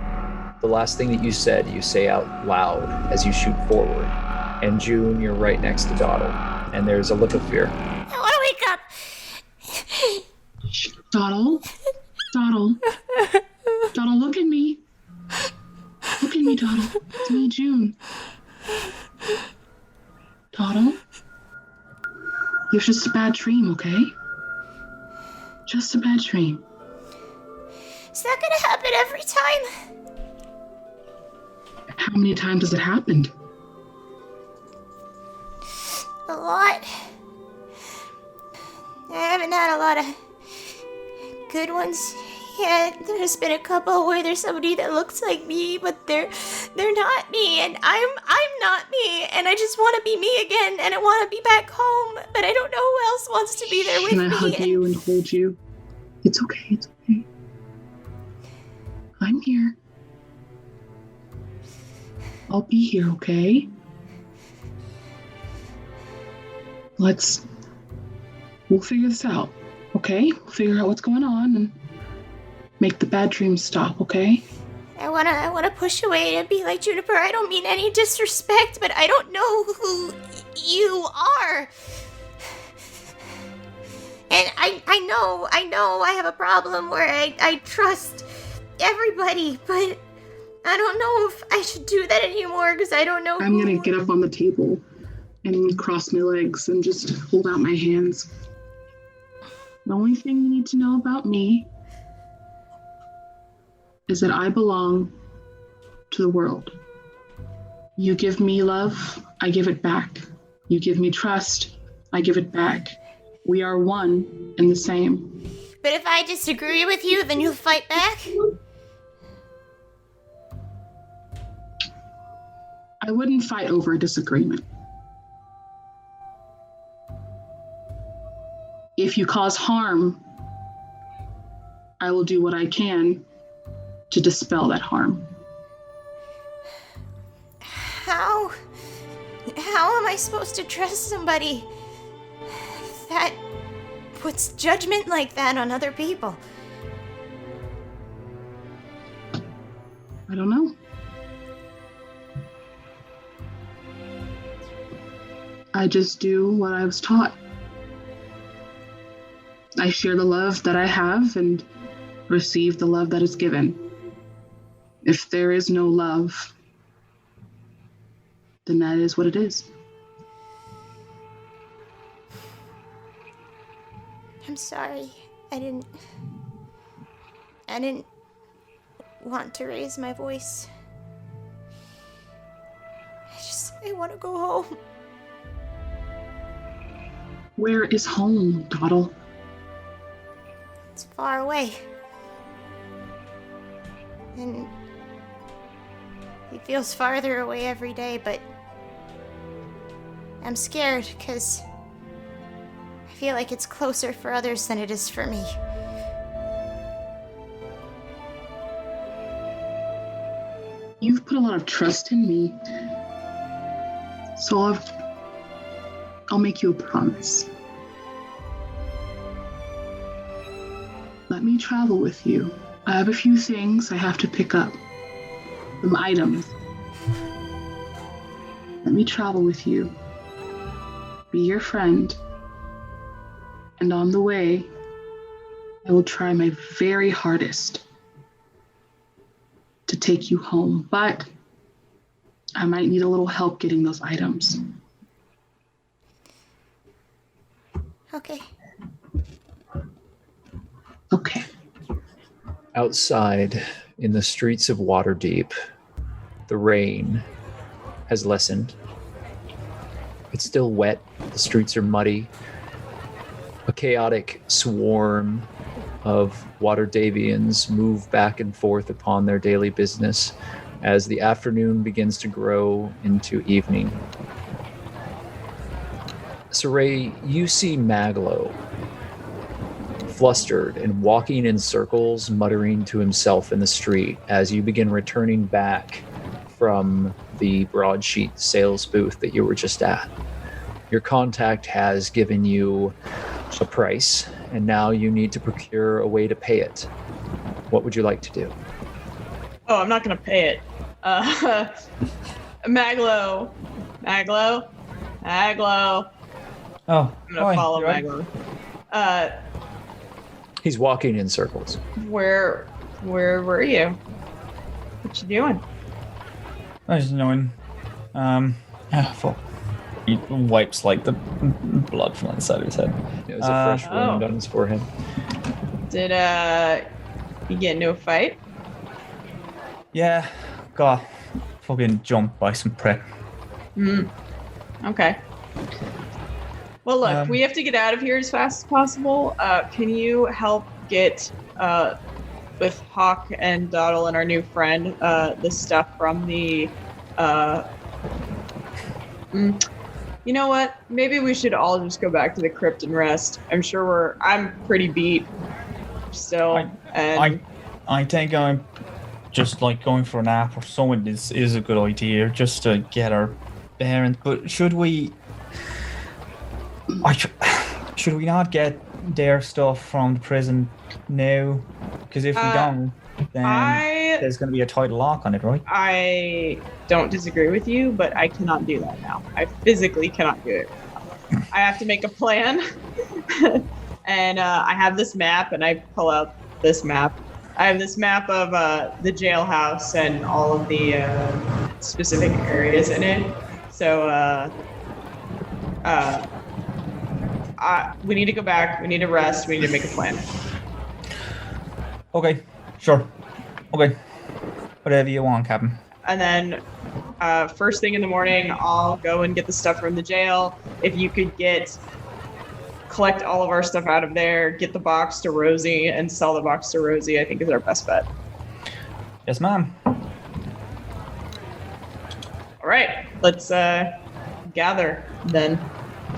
the last thing that you said, you say out loud as you shoot forward. And June, you're right next to Doddle, and there's a look of fear. I want to wake up. Doddle? Doddle? Doddle, look at me. Look at me, Doddle. It's me, June. Doddle? It was just a bad dream, okay? Just a bad dream. Is that gonna happen every time? How many times has it happened? A lot. I haven't had a lot of good ones yet. There's been a couple where there's somebody that looks like me, but they're not me, and I'm not me, and I just want to be me again, and I want to be back home, but I don't know who else wants to be there with me. Can I hug you and hold you? It's okay, it's okay. I'm here. I'll be here, okay? We'll figure this out, okay? We'll figure out what's going on and make the bad dreams stop, okay? I wanna push away and be like, Juniper, I don't mean any disrespect, but I don't know who you are. And I know I have a problem where I trust everybody, but I don't know if I should do that anymore because I don't know. I'm gonna get up on the table and cross my legs and just hold out my hands. The only thing you need to know about me is that I belong to the world. You give me love, I give it back. You give me trust, I give it back. We are one and the same. But if I disagree with you, then you'll fight back? I wouldn't fight over a disagreement. If you cause harm, I will do what I can to dispel that harm. How am I supposed to trust somebody that puts judgment like that on other people? I don't know. I just do what I was taught. I share the love that I have and receive the love that is given. If there is no love, then that is what it is. I'm sorry. I didn't want to raise my voice. I want to go home. Where is home, Doddle? It's far away. And it feels farther away every day, but I'm scared because I feel like it's closer for others than it is for me. You've put a lot of trust in me. So I'll make you a promise. Let me travel with you. I have a few things I have to pick up. Some items. Let me travel with you. Be your friend. And on the way, I will try my very hardest to take you home, but I might need a little help getting those items. Okay. Okay. Outside, in the streets of Waterdeep, the rain has lessened. It's still wet. The streets are muddy. A chaotic swarm of Waterdavians move back and forth upon their daily business as the afternoon begins to grow into evening. Saray, you see Maglo, flustered and walking in circles, muttering to himself in the street as you begin returning back from the broadsheet sales booth that you were just at. Your contact has given you a price, and now you need to procure a way to pay it. What would you like to do? Oh, I'm not going to pay it. Maglo. Oh, I'm going to follow Maglo. He's walking in circles. Where were you? What you doing? I was knowing. Fuck. He wipes like the blood from the side of his head. It was a fresh wound on his forehead. Did you get into a fight? Yeah, got fucking jumped by some prick. Okay. Well, look, we have to get out of here as fast as possible. Can you help get with Hawke and Doddle and our new friend the stuff from the? You know what? Maybe we should all just go back to the crypt and rest. I'm pretty beat still. I think I'm just like going for a nap or something is a good idea just to get our bearings. But should we not get their stuff from the prison now? Because if we don't, then there's going to be a tight lock on it, right? I don't disagree with you, but I cannot do that now. I physically cannot do it. I have to make a plan. And I have this map, and I pull out this map. I have this map of the jailhouse and all of the specific areas in it. So we need to go back. We need to rest. We need to make a plan. Okay, sure. Okay. Whatever you want, Captain. And then first thing in the morning, I'll go and get the stuff from the jail. If you could collect all of our stuff out of there, get the box to Rosee, and sell the box to Rosee, I think is our best bet. Yes, ma'am. All right, let's gather then.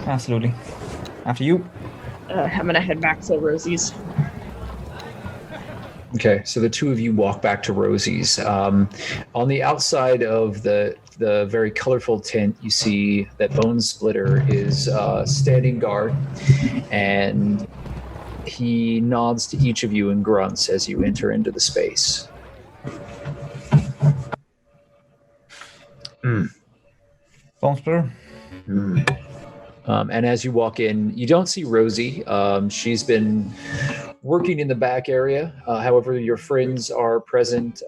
Absolutely. After you. I'm gonna head back to Rosee's. Okay, so the two of you walk back to Rosie's. On the outside of the very colorful tent, you see that Bone Splitter is standing guard, and he nods to each of you and grunts as you enter into the space. Bone Splitter? And as you walk in, you don't see Rosee. She's been working in the back area. However, your friends are present.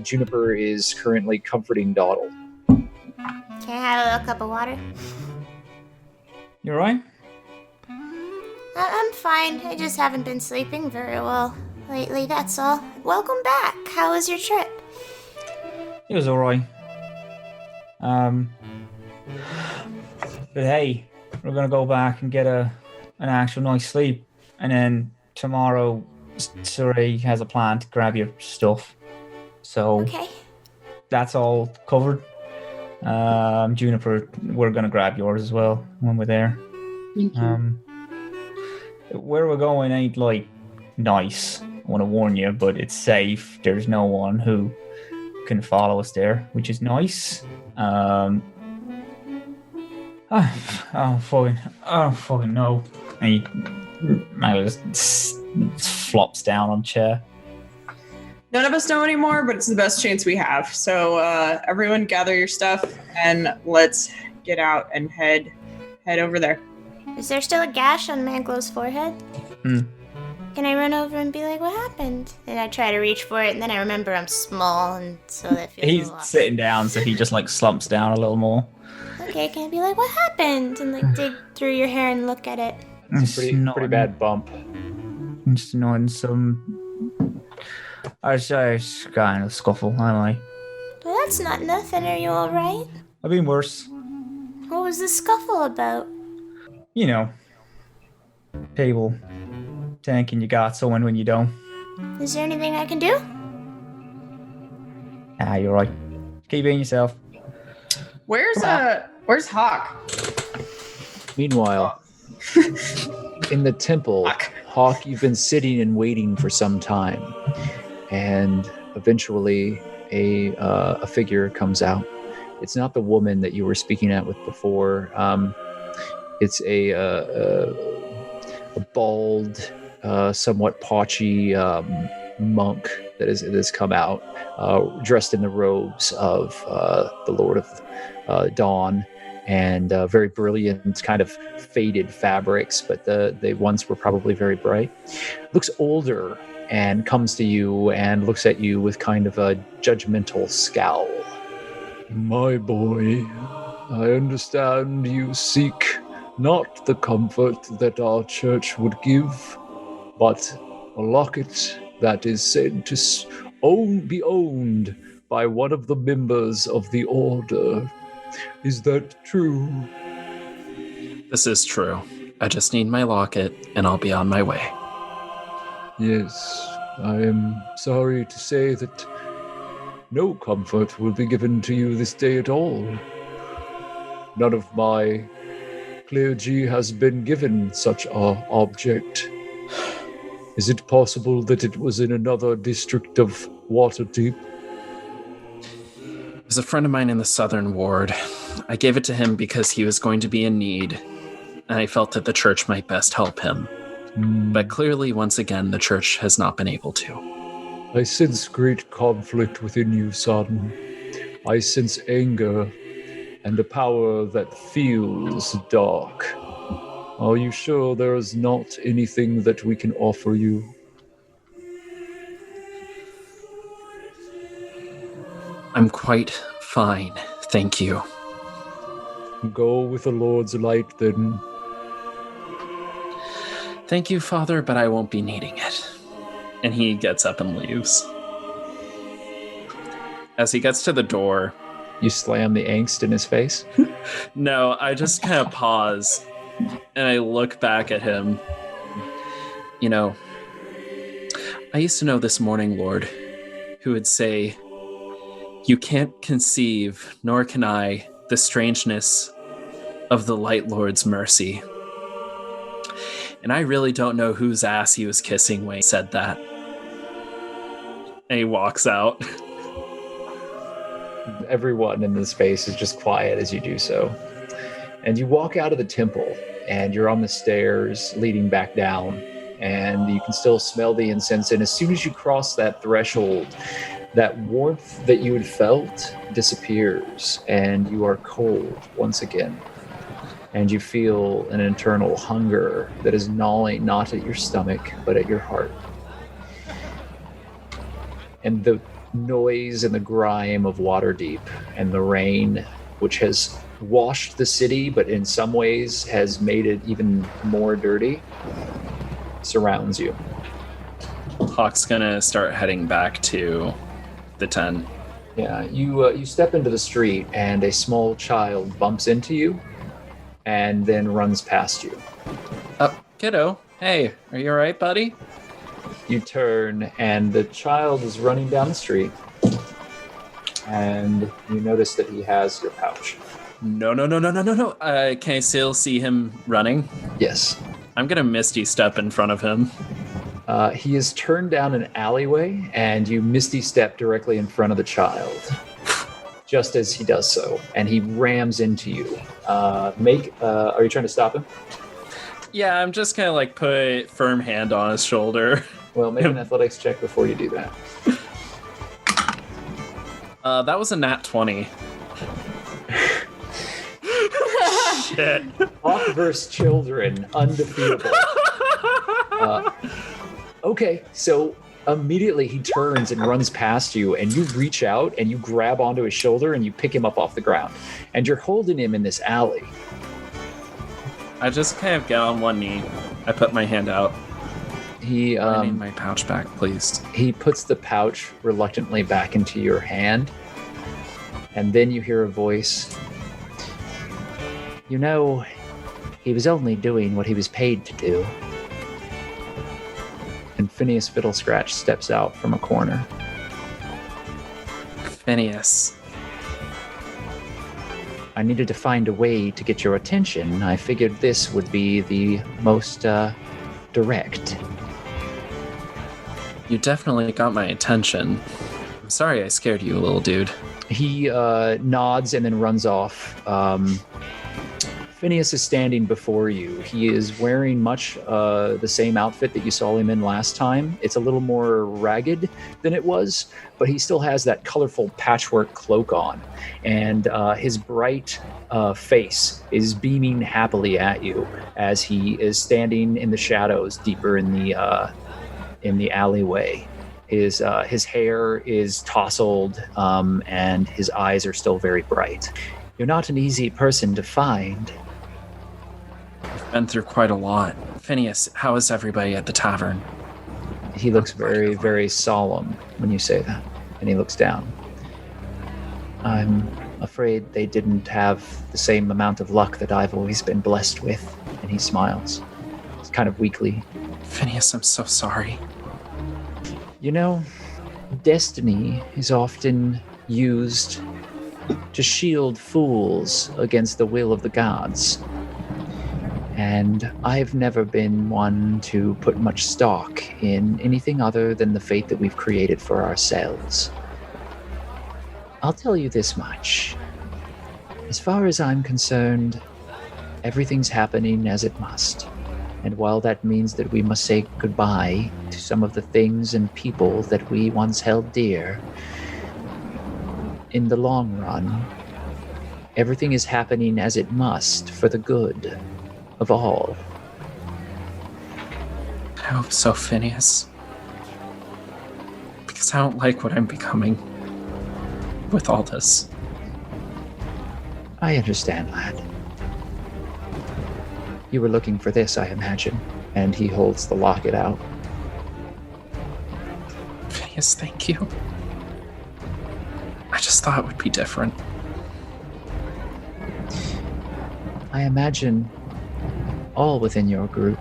Juniper is currently comforting Doddle. Can I have a cup of water? You alright? I'm fine. I just haven't been sleeping very well lately, that's all. Welcome back. How was your trip? It was alright. But hey, we're gonna go back and get an actual night's sleep, and then tomorrow Saray has a plan to grab your stuff. So that's all covered. Juniper, we're gonna grab yours as well when we're there. Thank you. Where we're going ain't like nice, I want to warn you, but it's safe. There's no one who can follow us there, which is nice. I don't fucking know. And he just flops down on chair. None of us know anymore, but it's the best chance we have. So everyone gather your stuff and let's get out and head over there. Is there still a gash on Maglo's forehead? Can I run over and be like, what happened? And I try to reach for it, and then I remember I'm small, and so that feels He's a lot. sitting down, so he just like slumps down a little more. Okay, can I be like, what happened? And like dig through your hair and look at it. It's a pretty bad bump. Just knowing some. I was kind of scuffle, am I? Well, that's not nothing. Are you alright? I've been worse. What was the scuffle about? You know, people thinking you got someone when you don't. Is there anything I can do? You're right. Keep being yourself. Where's Hawke? Meanwhile, in the temple, Hawke, you've been sitting and waiting for some time, and eventually a figure comes out. It's not the woman that you were speaking with before. It's a bald, somewhat pauchy monk that has come out, dressed in the robes of the Lord of Dawn, and very brilliant, kind of faded fabrics, but the ones were probably very bright. Looks older and comes to you and looks at you with kind of a judgmental scowl. My boy, I understand you seek not the comfort that our church would give, but a locket that is said to be owned by one of the members of the order. Is that true? This is true. I just need my locket, and I'll be on my way. Yes, I am sorry to say that no comfort will be given to you this day at all. None of my clergy has been given such an object. Is it possible that it was in another district of Waterdeep? There's a friend of mine in the Southern Ward. I gave it to him because he was going to be in need, and I felt that the church might best help him. But clearly, once again, the church has not been able to. I sense great conflict within you, son. I sense anger and a power that feels dark. Are you sure there is not anything that we can offer you? I'm quite fine, thank you. Go with the Lord's light, then. Thank you, Father, but I won't be needing it. And he gets up and leaves. As he gets to the door... You slam the angst in his face? No, I just kind of pause, and I look back at him. You know, I used to know this morning lord who would say, "You can't conceive, nor can I, the strangeness of the Light Lord's mercy." And I really don't know whose ass he was kissing when he said that. And he walks out. Everyone in the space is just quiet as you do so. And you walk out of the temple, and you're on the stairs leading back down, and you can still smell the incense. And as soon as you cross that threshold, that warmth that you had felt disappears, and you are cold once again. And you feel an internal hunger that is gnawing not at your stomach, but at your heart. And the noise and the grime of Waterdeep and the rain, which has washed the city, but in some ways has made it even more dirty, surrounds you. Hawke's gonna start heading back to the tent. Yeah, you step into the street, and a small child bumps into you and then runs past you. Oh, kiddo. Hey, are you all right, buddy? You turn, and the child is running down the street, and you notice that he has your pouch. No. Can I still see him running? Yes. I'm gonna Misty step in front of him. He is turned down an alleyway, and you Misty step directly in front of the child. just as he does so, and he rams into you. Are you trying to stop him? Yeah, I'm just kind of like put a firm hand on his shoulder. Well, make an athletics check before you do that. That was a nat 20. Shit. Hawk versus children, undefeatable. Okay, so immediately he turns and runs past you, and you reach out and you grab onto his shoulder and you pick him up off the ground. And you're holding him in this alley. I just kind of get on one knee. I put my hand out. I need my pouch back, please. He puts the pouch reluctantly back into your hand, and then you hear a voice. You know, he was only doing what he was paid to do. And Phineas Fiddlescratch steps out from a corner. Phineas. I needed to find a way to get your attention. I figured this would be the most direct. You definitely got my attention. I'm sorry I scared you, little dude. He nods and then runs off. Phineas is standing before you. He is wearing much the same outfit that you saw him in last time. It's a little more ragged than it was, but he still has that colorful patchwork cloak on. And his bright face is beaming happily at you as he is standing in the shadows deeper in the alleyway. His hair is tousled, and his eyes are still very bright. You're not an easy person to find. I've been through quite a lot. Phineas, how is everybody at the tavern? He looks very, very solemn when you say that, and he looks down. I'm afraid they didn't have the same amount of luck that I've always been blessed with. And he smiles. It's kind of weakly. Phineas, I'm so sorry. You know, destiny is often used to shield fools against the will of the gods. And I've never been one to put much stock in anything other than the fate that we've created for ourselves. I'll tell you this much. As far as I'm concerned, everything's happening as it must. And while that means that we must say goodbye to some of the things and people that we once held dear, in the long run, everything is happening as it must for the good of all. I hope so, Phineas. Because I don't like what I'm becoming with all this. I understand, lad. You were looking for this, I imagine. And he holds the locket out. Phineas, thank you. I just thought it would be different. I imagine all within your group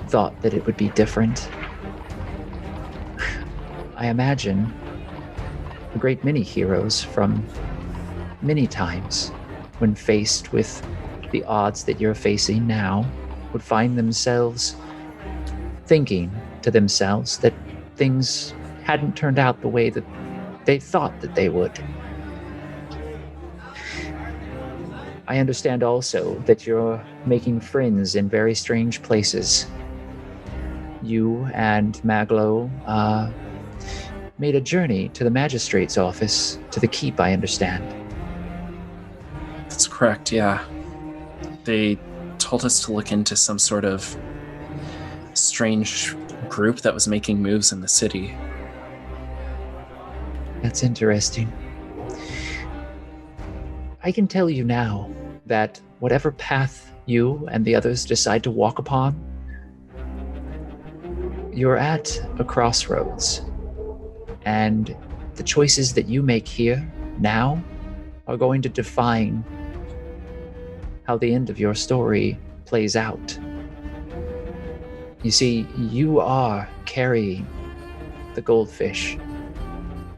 thought that it would be different. I imagine a great many heroes from many times, when faced with the odds that you're facing now, would find themselves thinking to themselves that things hadn't turned out the way that they thought that they would. I understand also that you're making friends in very strange places. You and Maglo made a journey to the magistrate's office, to the keep, I understand. That's correct, yeah. They told us to look into some sort of strange group that was making moves in the city. That's interesting. I can tell you now that whatever path you and the others decide to walk upon, you're at a crossroads. And the choices that you make here, now, are going to define how the end of your story plays out. You see, you are carrying the goldfish.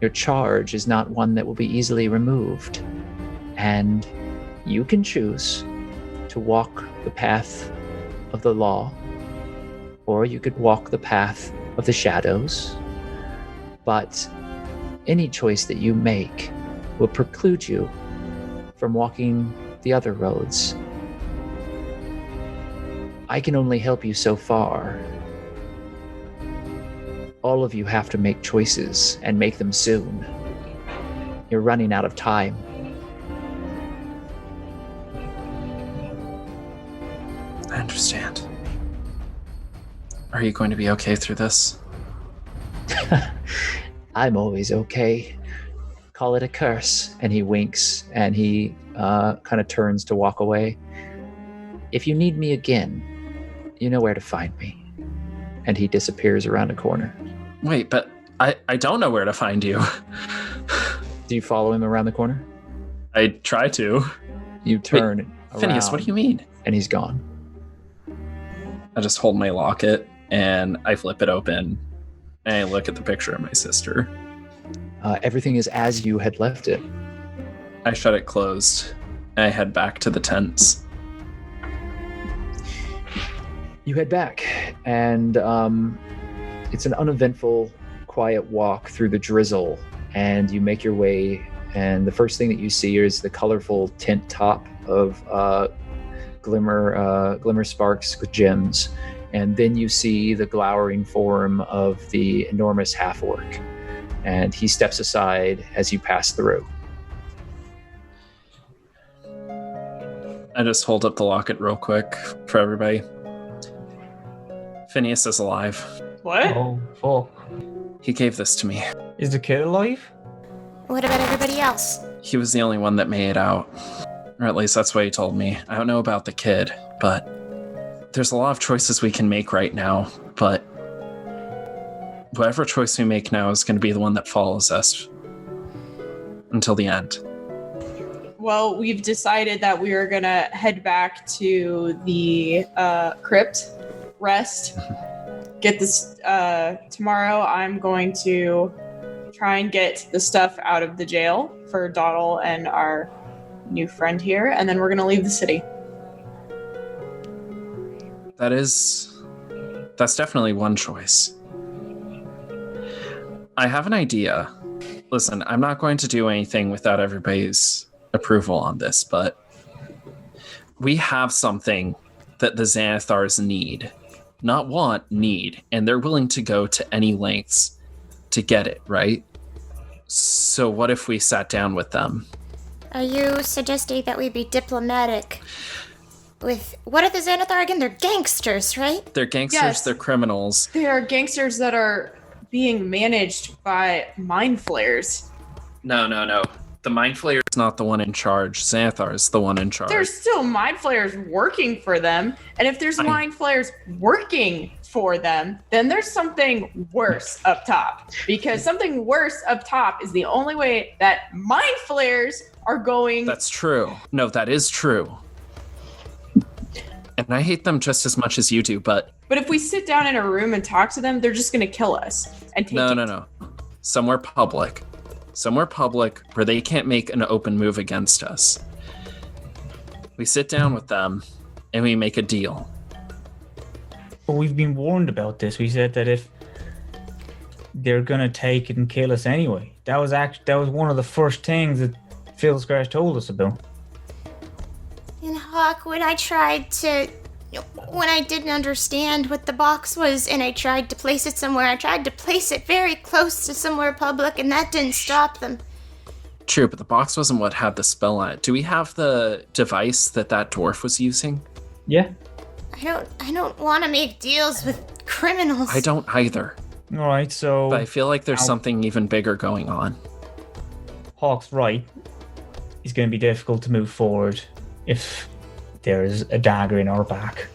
Your charge is not one that will be easily removed. And you can choose to walk the path of the law, or you could walk the path of the shadows. But any choice that you make will preclude you from walking the other roads. I can only help you so far. All of you have to make choices, and make them soon. You're running out of time. I understand. Are you going to be okay through this? I'm always okay. Call it a curse. And he winks, and he kind of turns to walk away. If you need me again, you know where to find me. And he disappears around a corner. Wait, but I don't know where to find you. Do you follow him around the corner? I try to. You turn around. Phineas, what do you mean? And he's gone. I just hold my locket and I flip it open and I look at the picture of my sister. Everything is as you had left it. I shut it closed and I head back to the tents. You head back, and it's an uneventful, quiet walk through the drizzle, and you make your way, and the first thing that you see is the colorful tent top of Glimmersparks with gems, and then you see the glowering form of the enormous half-orc, and he steps aside as you pass through. I just hold up the locket real quick for everybody. Phineas is alive. What? Oh, fuck. He gave this to me. Is the kid alive? What about everybody else? He was the only one that made it out. Or at least that's what he told me. I don't know about the kid, but there's a lot of choices we can make right now, but whatever choice we make now is going to be the one that follows us until the end. Well, we've decided that we are going to head back to the crypt, rest, get this. Tomorrow I'm going to try and get the stuff out of the jail for Doddle and our new friend here, and then we're going to leave the city. That's definitely one choice. I have an idea. Listen, I'm not going to do anything without everybody's approval on this, but we have something that the Xanathars need. Not want, need. And they're willing to go to any lengths to get it, right? So what if we sat down with them? Are you suggesting that we be diplomatic with... What are the Xanathar again? They're gangsters, right? They're gangsters, Yes. They're criminals. They are gangsters that are being managed by mind flayers. No. The Mind Flayer is not the one in charge. Xanathar is the one in charge. There's still mind flayers working for them, and if there's mind flayers working for them, then there's something worse up top. Because something worse up top is the only way that mind flayers are going. That's true. No, that is true. And I hate them just as much as you do, but if we sit down in a room and talk to them, they're just going to kill us and take it. No. Somewhere public where they can't make an open move against us. We sit down with them and we make a deal. But we've been warned about this. We said that if they're gonna take it and kill us anyway. That was one of the first things that Phil Scratch told us about. And Hawke, when I didn't understand what the box was and I tried to place it somewhere, I tried to place it very close to somewhere public, and that didn't stop them. True, but the box wasn't what had the spell on it. Do we have the device that dwarf was using? Yeah. I don't want to make deals with criminals. I don't either. All right, so... But I feel like there's something even bigger going on. Hawke's right. It's going to be difficult to move forward if there's a dagger in our back.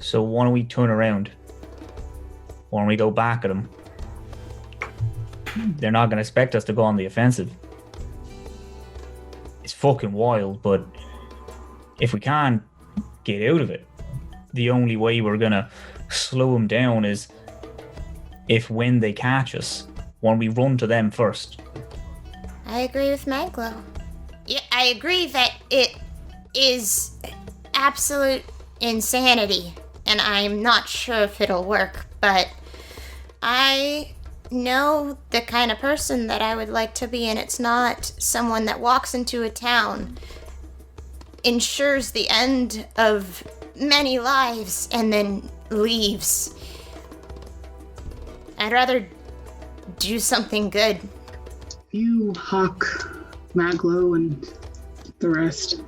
So why don't we turn around? Why don't we go back at them? They're not going to expect us to go on the offensive. It's fucking wild, but if we can't get out of it, the only way we're going to slow them down is if when they catch us, when we run to them first. I agree with Maglo. Yeah, I agree that it is absolute insanity, and I'm not sure if it'll work, but I know the kind of person that I would like to be, and it's not someone that walks into a town, ensures the end of many lives, and then leaves. I'd rather do something good. You, Hawke, Maglo, and the rest.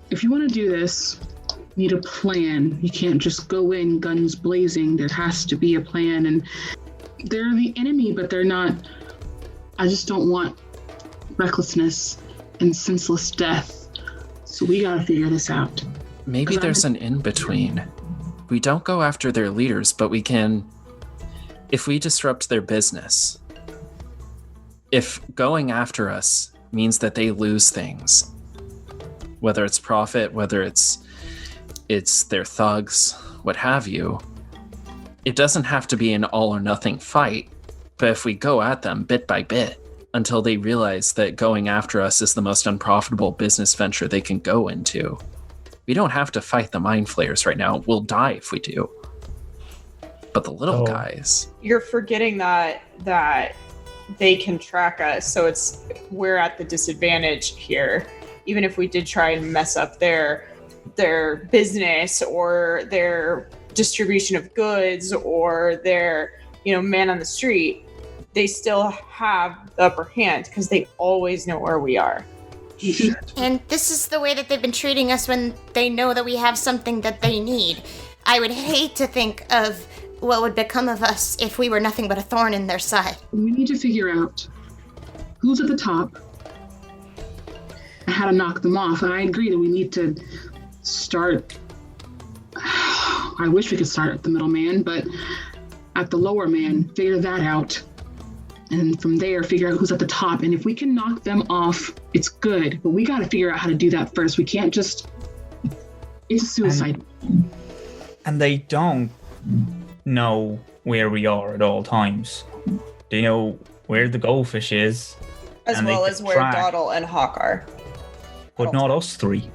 If you want to do this, you need a plan. You can't just go in guns blazing. There has to be a plan, and they're the enemy, but they're not. I just don't want recklessness and senseless death. So we gotta figure this out. Maybe there's an in-between. We don't go after their leaders, but we can... If we disrupt their business, if going after us means that they lose things, whether it's profit, whether it's their thugs, what have you, it doesn't have to be an all or nothing fight, but if we go at them bit by bit until they realize that going after us is the most unprofitable business venture they can go into, we don't have to fight the mind flayers right now. We'll die if we do. But the little guys... You're forgetting that they can track us, so we're at the disadvantage here. Even if we did try and mess up their business or their distribution of goods or their, man on the street, they still have the upper hand because they always know where we are. And this is the way that they've been treating us when they know that we have something that they need. I would hate to think of what would become of us if we were nothing but a thorn in their side. We need to figure out who's at the top and how to knock them off. And I agree that we need to start... I wish we could start at the middleman, but at the lower man, figure that out. And from there, figure out who's at the top. And if we can knock them off, it's good. But we got to figure out how to do that first. We can't just... It's a suicide. And they don't know where we are at all times. They know where the goldfish is. As well as where Doddle and Hawke are. But not us three.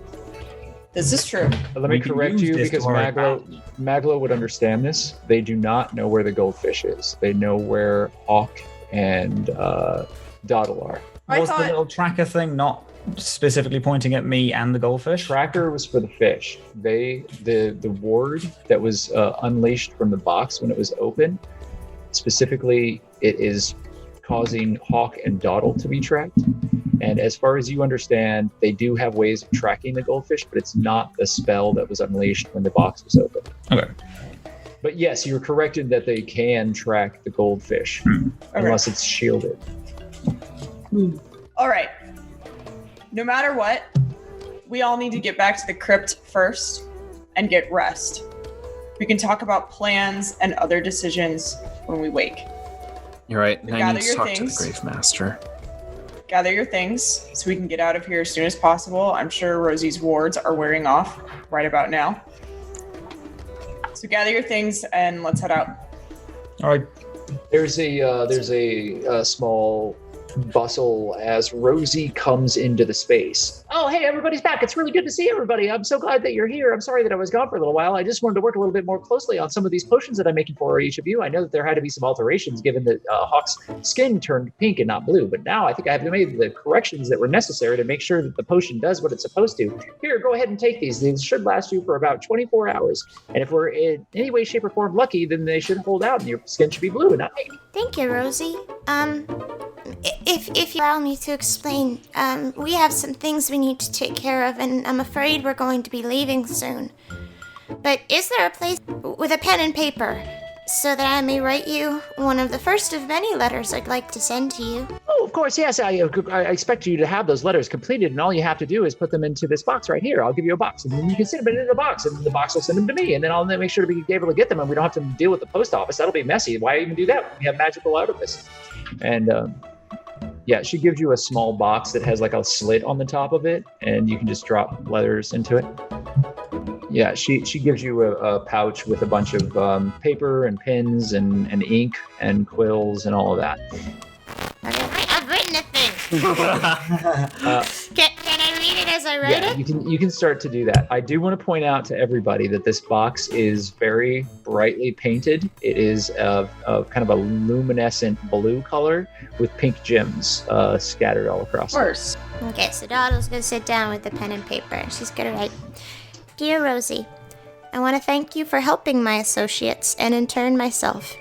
This is true. Let me correct you because Maglo would understand this. They do not know where the goldfish is. They know where Hawke and Doddle are. Was the little tracker thing not specifically pointing at me and the goldfish? Tracker was for the fish. The ward that was unleashed from the box when it was open, specifically, it is causing Hawke and Doddle to be tracked. And as far as you understand, they do have ways of tracking the goldfish, but it's not the spell that was unleashed when the box was open. Okay. But yes, you're corrected that they can track the goldfish, unless it's shielded. All right. No matter what, we all need to get back to the crypt first and get rest. We can talk about plans and other decisions when we wake. You're right. So I need to talk to the Gravesmaster. Gather your things so we can get out of here as soon as possible. I'm sure Rosee's wards are wearing off right about now. So gather your things and let's head out. All right. There's a small bustle as Rosee comes into the space. Oh, hey, everybody's back. It's really good to see everybody. I'm so glad that you're here. I'm sorry that I was gone for a little while. I just wanted to work a little bit more closely on some of these potions that I'm making for each of you. I know that there had to be some alterations given that Hawke's skin turned pink and not blue, but now I think I've made the corrections that were necessary to make sure that the potion does what it's supposed to. Here, go ahead and take these. These should last you for about 24 hours. And if we're in any way, shape, or form lucky, then they should hold out and your skin should be blue and not pink. Thank you, Rosee. If you allow me to explain, we have some things we need to take care of, and I'm afraid we're going to be leaving soon. But is there a place with a pen and paper so that I may write you one of the first of many letters I'd like to send to you? Oh, of course, yes. I expect you to have those letters completed, and all you have to do is put them into this box right here. I'll give you a box, and then you can send them into the box, and the box will send them to me, and then I'll make sure to be able to get them, and we don't have to deal with the post office. That'll be messy. Why even do that? We have magical out of this. And yeah, she gives you a small box that has like a slit on the top of it, and you can just drop letters into it. Yeah, she gives you a pouch with a bunch of paper and pens and ink and quills and all of that. I've written a thing. Can I read it as I write Yeah, it? you can start to do that. I do want to point out to everybody that this box is very brightly painted. It is of kind of a luminescent blue color with pink gems scattered all across. Of course. Okay, so Doddle's gonna sit down with the pen and paper, and she's gonna write, Dear Rosee, I want to thank you for helping my associates, and in turn myself.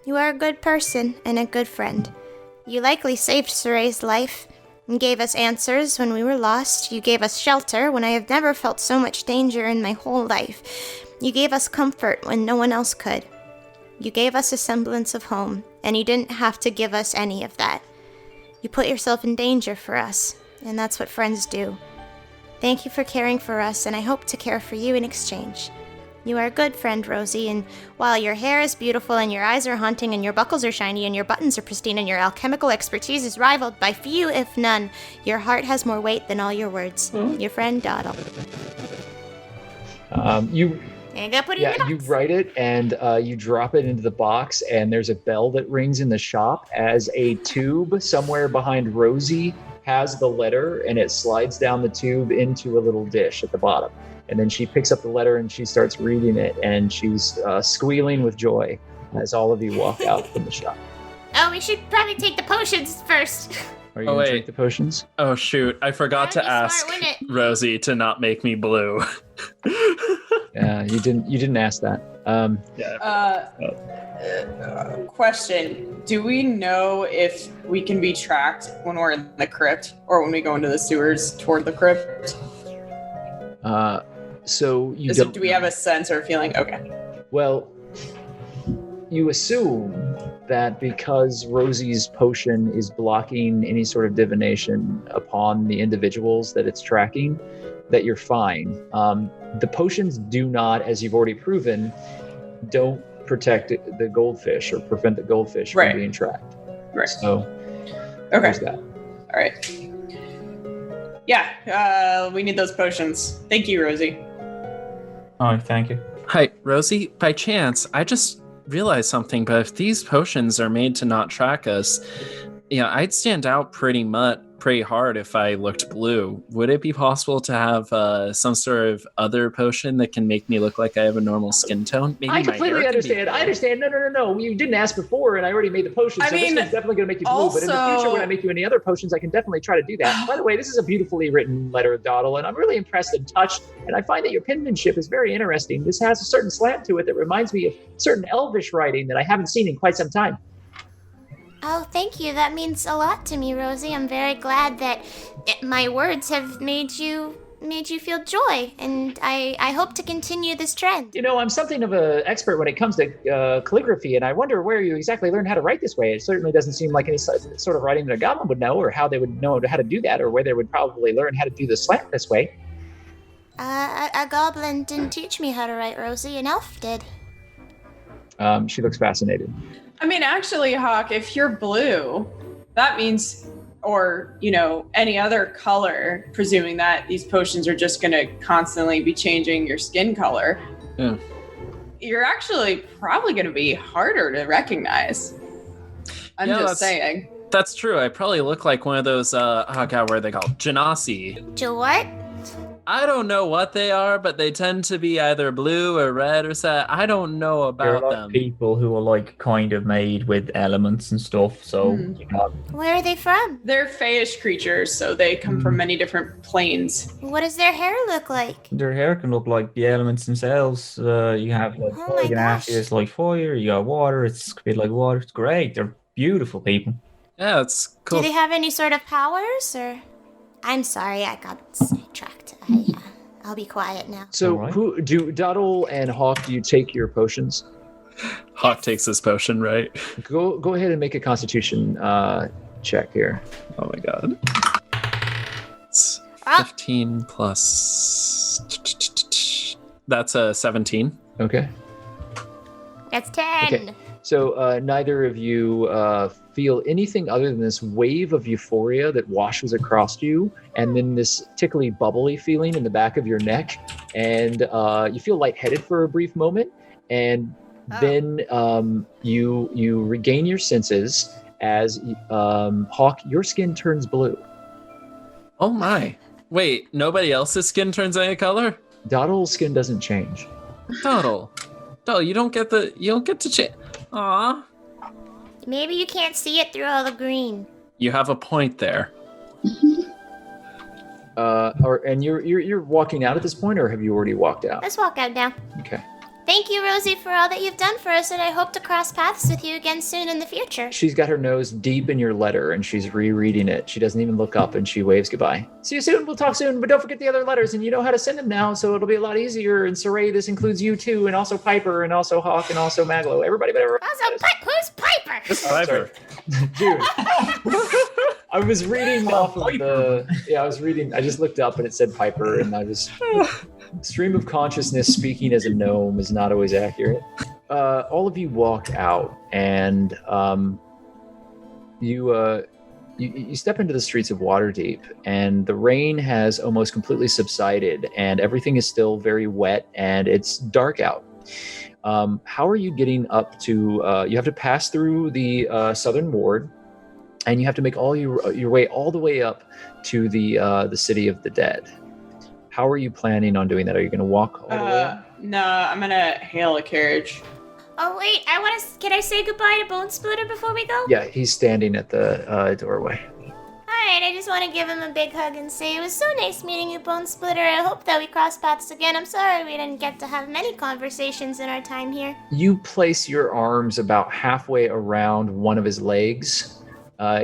You are a good person and a good friend. You likely saved Suray's life, and gave us answers when we were lost. You gave us shelter when I have never felt so much danger in my whole life. You gave us comfort when no one else could. You gave us a semblance of home, and you didn't have to give us any of that. You put yourself in danger for us, and that's what friends do. Thank you for caring for us, and I hope to care for you in exchange. You are a good friend, Rosee, and while your hair is beautiful and your eyes are haunting and your buckles are shiny and your buttons are pristine and your alchemical expertise is rivaled by few if none, your heart has more weight than all your words. Your friend, Doddle. You put it in the box. You write it and you drop it into the box, and there's a bell that rings in the shop as a tube somewhere behind Rosee has the letter, and it slides down the tube into a little dish at the bottom. And then she picks up the letter and she starts reading it, and she's squealing with joy as all of you walk out from the shop. Oh, we should probably take the potions first. Are you going to drink the potions? Oh, shoot. I forgot to ask Rosee to not make me blue. Yeah, you didn't ask that. Question. Do we know if we can be tracked when we're in the crypt or when we go into the sewers toward the crypt? So you Do we have a sense or a feeling? Okay. Well, you assume that because Rosie's potion is blocking any sort of divination upon the individuals that it's tracking, that you're fine. The potions do not, as you've already proven, don't protect the goldfish or prevent the goldfish from being tracked. Right. So, there's that. All right. Yeah, we need those potions. Thank you, Rosee. Oh, thank you. Hi, Rosee. By chance, I just realized something, but if these potions are made to not track us, I'd stand out pretty hard if I looked blue. Would it be possible to have some sort of other potion that can make me look like I have a normal skin tone? Maybe I completely understand. I understand. No. You didn't ask before, and I already made the potion. So this one's definitely going to make you blue. But in the future, when I make you any other potions, I can definitely try to do that. By the way, this is a beautifully written letter, Doddle, and I'm really impressed and touched. And I find that your penmanship is very interesting. This has a certain slant to it that reminds me of certain Elvish writing that I haven't seen in quite some time. Oh, thank you. That means a lot to me, Rosee. I'm very glad that my words have made you feel joy, and I hope to continue this trend. I'm something of an expert when it comes to calligraphy, and I wonder where you exactly learned how to write this way. It certainly doesn't seem like any sort of writing that a goblin would know, or how they would know how to do that, or where they would probably learn how to do the slant this way. A goblin didn't teach me how to write, Rosee. An elf did. She looks fascinated. I mean, actually, Hawke, if you're blue, that means, or, any other color, presuming that these potions are just going to constantly be changing your skin color, you're actually probably going to be harder to recognize. I'm just saying. That's true. I probably look like one of those, what are they called? Genasi. What? I don't know what they are, but they tend to be either blue or red or sad. I don't know about them. People who are kind of made with elements and stuff. So, Where are they from? They're fayish creatures, so they come from many different planes. What does their hair look like? Their hair can look like the elements themselves. You have fire and ash, it's like fire. You got water. It's a bit like water. It's great. They're beautiful people. Yeah, it's cool. Do they have any sort of powers, or? I'm sorry, I got sidetracked. I'll be quiet now. So, who do Doddle and Hawke? Do you take your potions? Hawke takes his potion, right? Go ahead and make a Constitution check here. Oh my god! It's 15 plus. That's a 17. Okay. That's 10. Okay. So neither of you feel anything other than this wave of euphoria that washes across you, and then this tickly, bubbly feeling in the back of your neck, and you feel lightheaded for a brief moment, and then you regain your senses as Hawke, your skin turns blue. Oh my! Wait, nobody else's skin turns any color? Doddle's skin doesn't change. Doddle, you don't get to change. Aw. Maybe you can't see it through all the green. You have a point there. And you're walking out at this point, or have you already walked out? Let's walk out now. Okay. Thank you, Rosee, for all that you've done for us, and I hope to cross paths with you again soon in the future. She's got her nose deep in your letter, and she's rereading it. She doesn't even look up, and she waves goodbye. See you soon. We'll talk soon, but don't forget the other letters, and you know how to send them now, so it'll be a lot easier. And Saray, this includes you too, and also Piper, and also Hawke, and also Maglo. Everybody better. Also, who's Piper? Piper. Dude. I was reading off of I just looked up and it said Piper, and I was stream of consciousness speaking as a gnome is not always accurate. All of you walk out, and you step into the streets of Waterdeep, and the rain has almost completely subsided, and everything is still very wet, and it's dark out. How are you getting up to? You have to pass through the southern ward, and you have to make all your way all the way up to the city of the dead. How are you planning on doing that? Are you going to walk all the way up? No, I'm gonna hail a carriage. Oh wait, can I say goodbye to Bone Splitter before we go? Yeah, he's standing at the doorway. Alright, I just want to give him a big hug and say it was so nice meeting you, Bone Splitter. I hope that we cross paths again. I'm sorry we didn't get to have many conversations in our time here. You place your arms about halfway around one of his legs.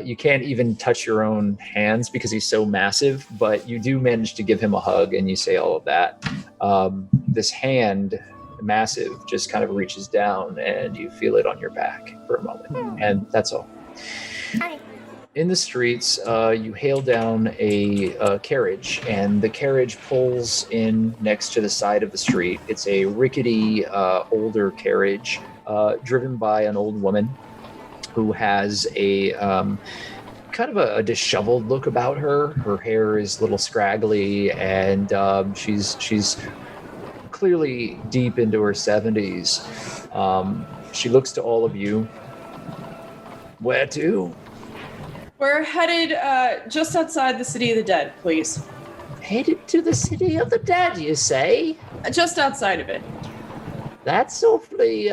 You can't even touch your own hands because he's so massive, but you do manage to give him a hug, and you say all of that. This hand, massive, just kind of reaches down, and you feel it on your back for a moment, and that's all. Hi. In the streets, you hail down a carriage, and the carriage pulls in next to the side of the street. It's a rickety, older carriage driven by an old woman who has a kind of a disheveled look about her. Her hair is a little scraggly, and she's clearly deep into her 70s. She looks to all of you. Where to? We're headed just outside the City of the Dead, please. Headed to the City of the Dead, you say? Just outside of it. That's awfully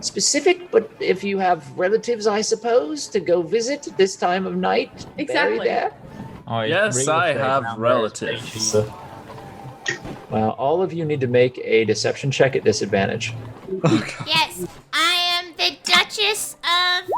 specific, but if you have relatives, I suppose, to go visit at this time of night, Exactly. buried there. Yes, I have relatives. Well, all of you need to make a deception check at disadvantage. Yes, I am the Duchess of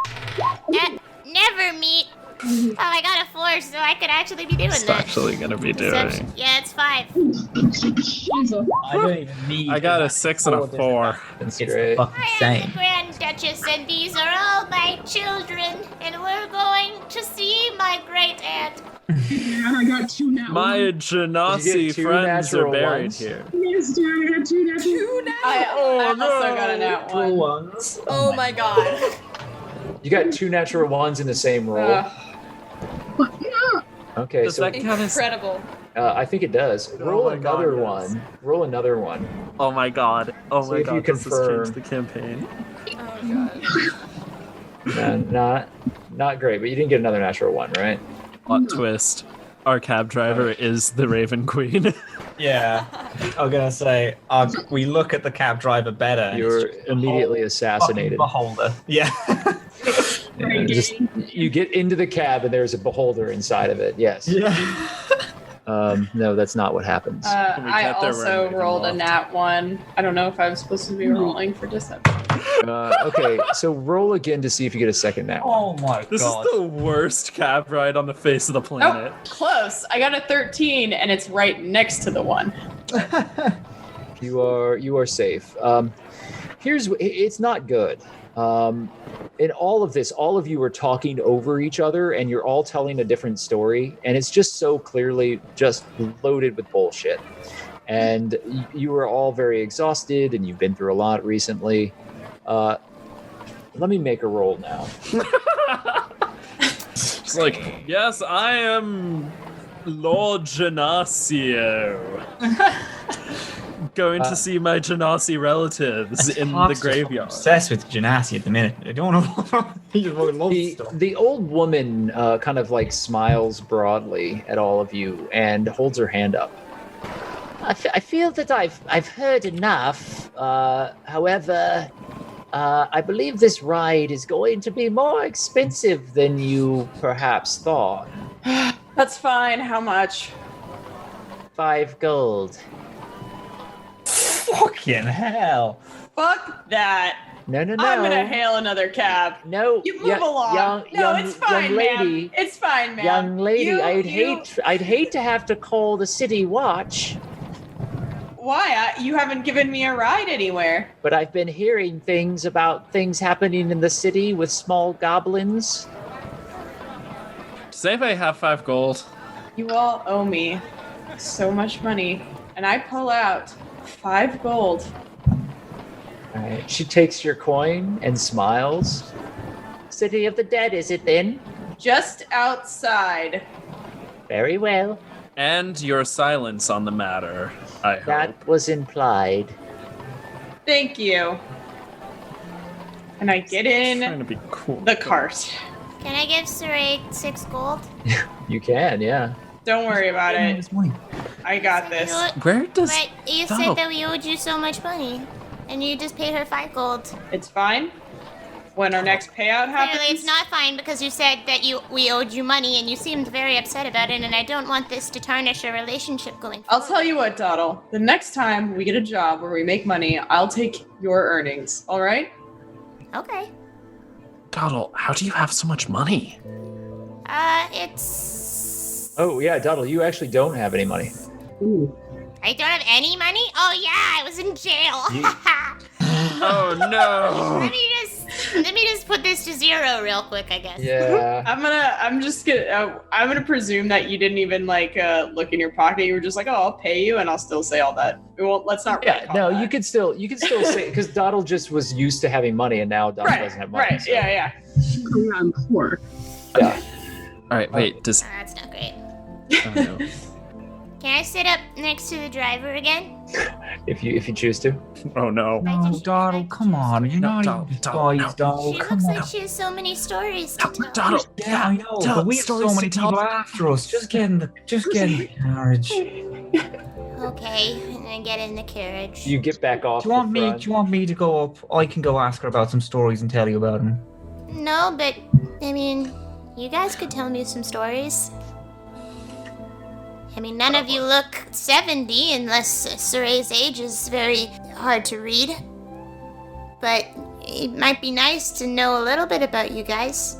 Nevermeet. Oh, I got a 4, so I could actually be doing It's that. actually gonna be doing. Yeah, it's 5. I don't even need. I got a 6 and a 4. That's It's great. fucking I am same. the Grand Duchess, and these are all my children, and we're going to see my great aunt. And I got 2 now. My Did you Genasi get 2 friends are natural buried ones? here. Yes, Dad, I got 2 now. I also got a nat one. Ones. Oh my god. You got 2 natural ones in the same roll. Okay, Does so that count as? Incredible. I think it does. Roll my God, another yes. one. Roll another one. Oh my god. Oh See my if you god. This has confirm. changed the campaign. Oh god. Not great, but you didn't get another natural one, right? Plot twist. Our cab driver is the Raven Queen. Yeah, I'm gonna say we look at the cab driver better. and You're it's just a immediately whole assassinated. fucking beholder. Yeah. Yeah, you get into the cab and there's a beholder inside of it. Yes. Yeah. No, that's not what happens. When we I get there, we're also in rolled a Ravenloft. nat 1. I don't know if I was supposed to be rolling for deception. Okay, so roll again to see if you get a second nat one. Oh my This god. is the worst cab ride on the face of the planet. Oh, close. I got a 13, and it's right next to the 1. You are safe. It's not good. In all of this, all of you are talking over each other, and you're all telling a different story, and it's just so clearly just loaded with bullshit. And you are all very exhausted, and you've been through a lot recently. Let me make a roll now. It's like, yes, I am Lord Genasio. going to see my Genasi relatives in the graveyard. Obsessed with Genasi at the minute. I don't know. The old woman kind of like smiles broadly at all of you and holds her hand up. I feel that I've heard enough. However, I believe this ride is going to be more expensive than you perhaps thought. That's fine. How much? 5 gold. Fucking hell. Fuck that. No. I'm gonna hail another cab. No, you move along. It's fine, young lady. ma'am. It's fine, ma'am. Young lady, I'd hate to have to call the city watch. Why? You haven't given me a ride anywhere. But I've been hearing things about things happening in the city with small goblins. Does anybody have 5 gold? You all owe me so much money, and I pull out 5 gold. All right. She takes your coin and smiles. City of the Dead, is it then? Just outside. Very well. And your silence on the matter, I hope. That was implied. Thank you. And I get in Trying to be cool. the cart. Can I give Saray 6 gold? You can, yeah. Don't worry about it. I got this. Where does... But you said that we owed you so much money, and you just paid her 5 gold. It's fine. When our next payout happens... Clearly it's not fine because you said that we owed you money, and you seemed very upset about it, and I don't want this to tarnish our relationship going forward. I'll tell you what, Doddle. The next time we get a job where we make money, I'll take your earnings, all right? Okay. Doddle, how do you have so much money? It's... Oh, yeah, Doddle, you actually don't have any money. Ooh. I don't have any money? Oh, yeah, I was in jail. Oh, no. Let me just put this to 0 real quick, I guess. Yeah. I'm gonna presume that you didn't even look in your pocket. You were just like, oh, I'll pay you, and I'll still say all that. Let's not. Yeah, no, you could still say, because Doddle just was used to having money, and now Doddle doesn't have money. Right, so. Yeah. I'm poor. Yeah. All right, wait, Oh, that's not great. Oh, no. Can I sit up next to the driver again? If you choose to. Oh, no. No, Doddle, come on. You're not even disguised, Doddle. She Come looks on. like she has so many stories to tell. Doddle, Yeah, I know, but we have so many people after us. Just get in the carriage. Okay, and then get in the carriage. You get back off. Do you want me to go up? I can go ask her about some stories and tell you about them. No, but, I mean, you guys could tell me some stories. I mean, none of you look 70 unless Saray's age is very hard to read. But it might be nice to know a little bit about you guys.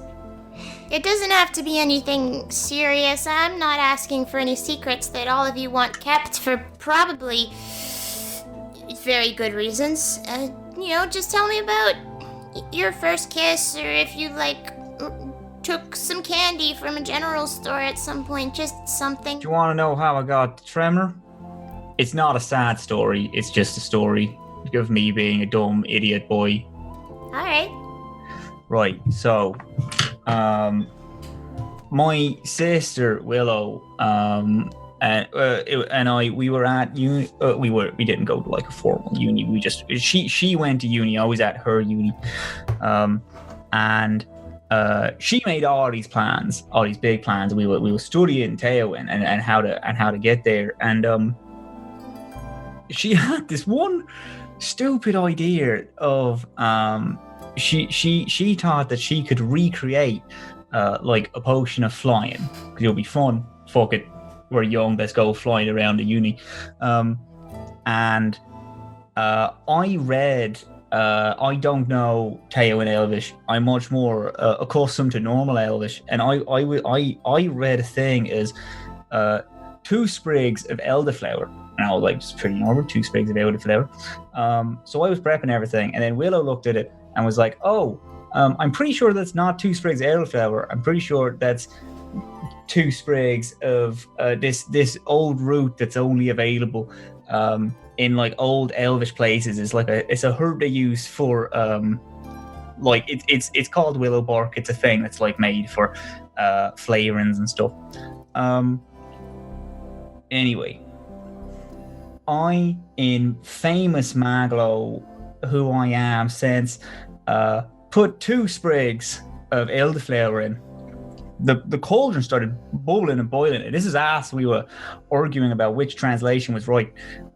It doesn't have to be anything serious. I'm not asking for any secrets that all of you want kept for probably very good reasons. Just tell me about your first kiss, or if you, took some candy from a general store at some point, just something. Do you want to know how I got the tremor? It's not a sad story. It's just a story of me being a dumb idiot boy. All right. Right. So, my sister Willow, and I, we were at uni. We didn't go to a formal uni. She went to uni. I was at her uni, and. She made all these big plans. We were studying Teo and how to get there. And she had this one stupid idea of she thought that she could recreate a potion of flying, because it'll be fun. Fuck it, we're young. Let's go flying around the uni. And I read. I don't know Teo in Elvish. I'm much more accustomed to normal Elvish, and I read a thing as 2 sprigs of elderflower, and I was like, it's pretty normal, 2 sprigs of elderflower. So I was prepping everything, and then Willow looked at it and was like, oh, I'm pretty sure that's not 2 sprigs of elderflower. I'm pretty sure that's 2 sprigs of this old root that's only available in old Elvish places. It's a herb they use for it's called willow bark. It's a thing that's made for flavorings and stuff. Anyway, I, in famous Maglo, who I am since, put 2 sprigs of elderflower in. The cauldron started bubbling and boiling. And this is as we were arguing about which translation was right.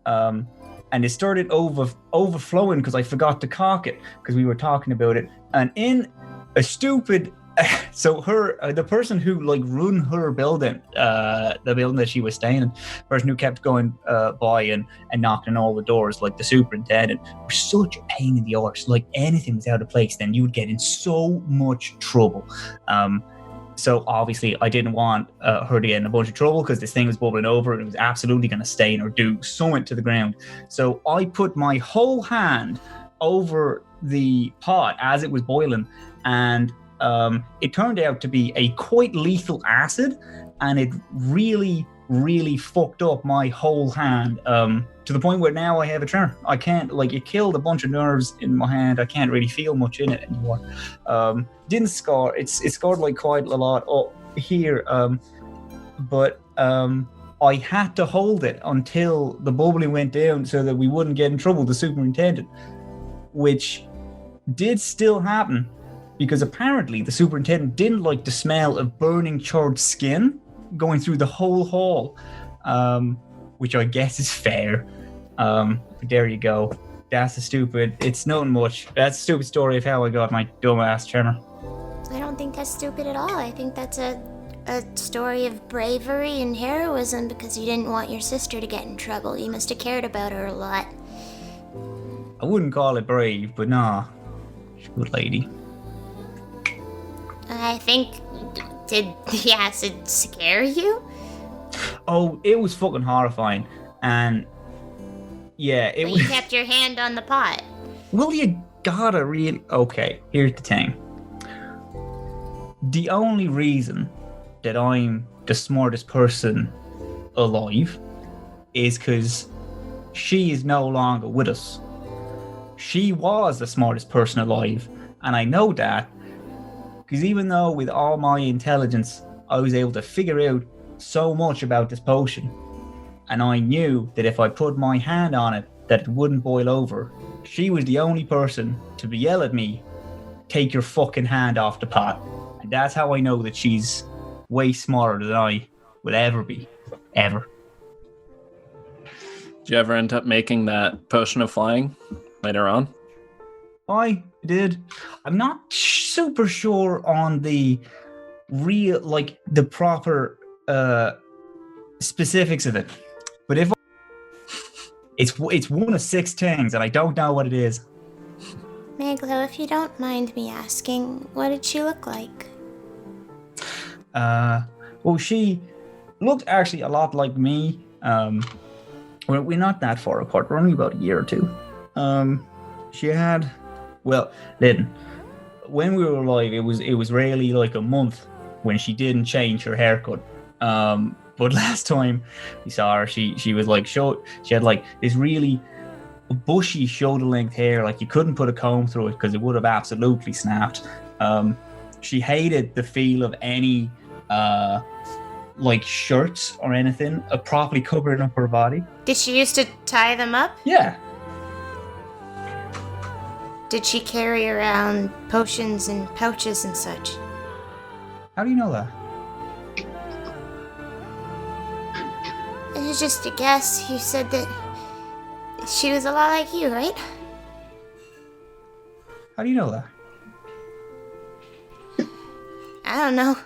And it started overflowing because I forgot to cork it because we were talking about it. And in a stupid... So the person who like run her building, the building that she was staying in, the person who kept going by and knocking on all the doors, like the superintendent, was such a pain in the arse. Like anything was out of place, then you would get in so much trouble. So obviously I didn't want her to get in a bunch of trouble because this thing was bubbling over and it was absolutely going to stain or do something to the ground. So I put my whole hand over the pot as it was boiling, and it turned out to be a quite lethal acid, and it really, really fucked up my whole hand to the point where now I have a tremor. I can't, like, it killed a bunch of nerves in my hand. I can't really feel much in it anymore. Didn't scar. It scarred like quite a lot here, but I had to hold it until the bubbling went down so that we wouldn't get in trouble with the superintendent, which did still happen. Because apparently the superintendent didn't like the smell of burning charred skin going through the whole hall, which I guess is fair. But there you go. It's nothing much. That's a stupid story of how I got my dumbass tremor. I don't think that's stupid at all. I think that's a story of bravery and heroism because you didn't want your sister to get in trouble. You must have cared about her a lot. I wouldn't call it brave, but nah. She's a good lady. I think, did the acid scare you? Oh, it was fucking horrifying. And yeah, But you kept your hand on the pot. Well, you gotta really... Okay, here's the thing. The only reason that I'm the smartest person alive is because she is no longer with us. She was the smartest person alive, and I know that because even though with all my intelligence I was able to figure out so much about this potion, and I knew that if I put my hand on it that it wouldn't boil over, she was the only person to be yell at me, take your fucking hand off the pot. And that's how I know that she's way smarter than I would ever be. Ever. Did you ever end up making that potion of flying later on? I did. I'm not super sure on the real, like, the proper specifics of it. But if it's one of 6 things, and I don't know what it is. Maglo, if you don't mind me asking, what did she look like? Well, she looked actually a lot like me. We're not that far apart. We're only about a year or 2. She had... Well, then, when we were alive, it was rarely like a month when she didn't change her haircut. But last time we saw her, she was like she had like this really bushy shoulder-length hair, like you couldn't put a comb through it because it would have absolutely snapped. She hated the feel of any like shirts or anything properly covering up her body. Did she used to tie them up? Yeah. Did she carry around potions and pouches and such? How do you know that? It was just a guess. You said that she was a lot like you, right? How do you know that? I don't know.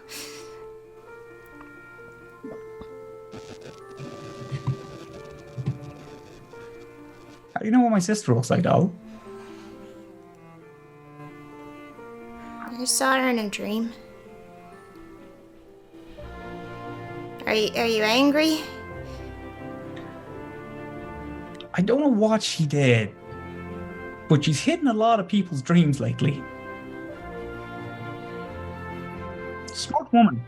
How do you know what my sister looks like, Doddle? I saw her in a dream. Are you angry? I don't know what she did, but she's hitting a lot of people's dreams lately. Smart woman.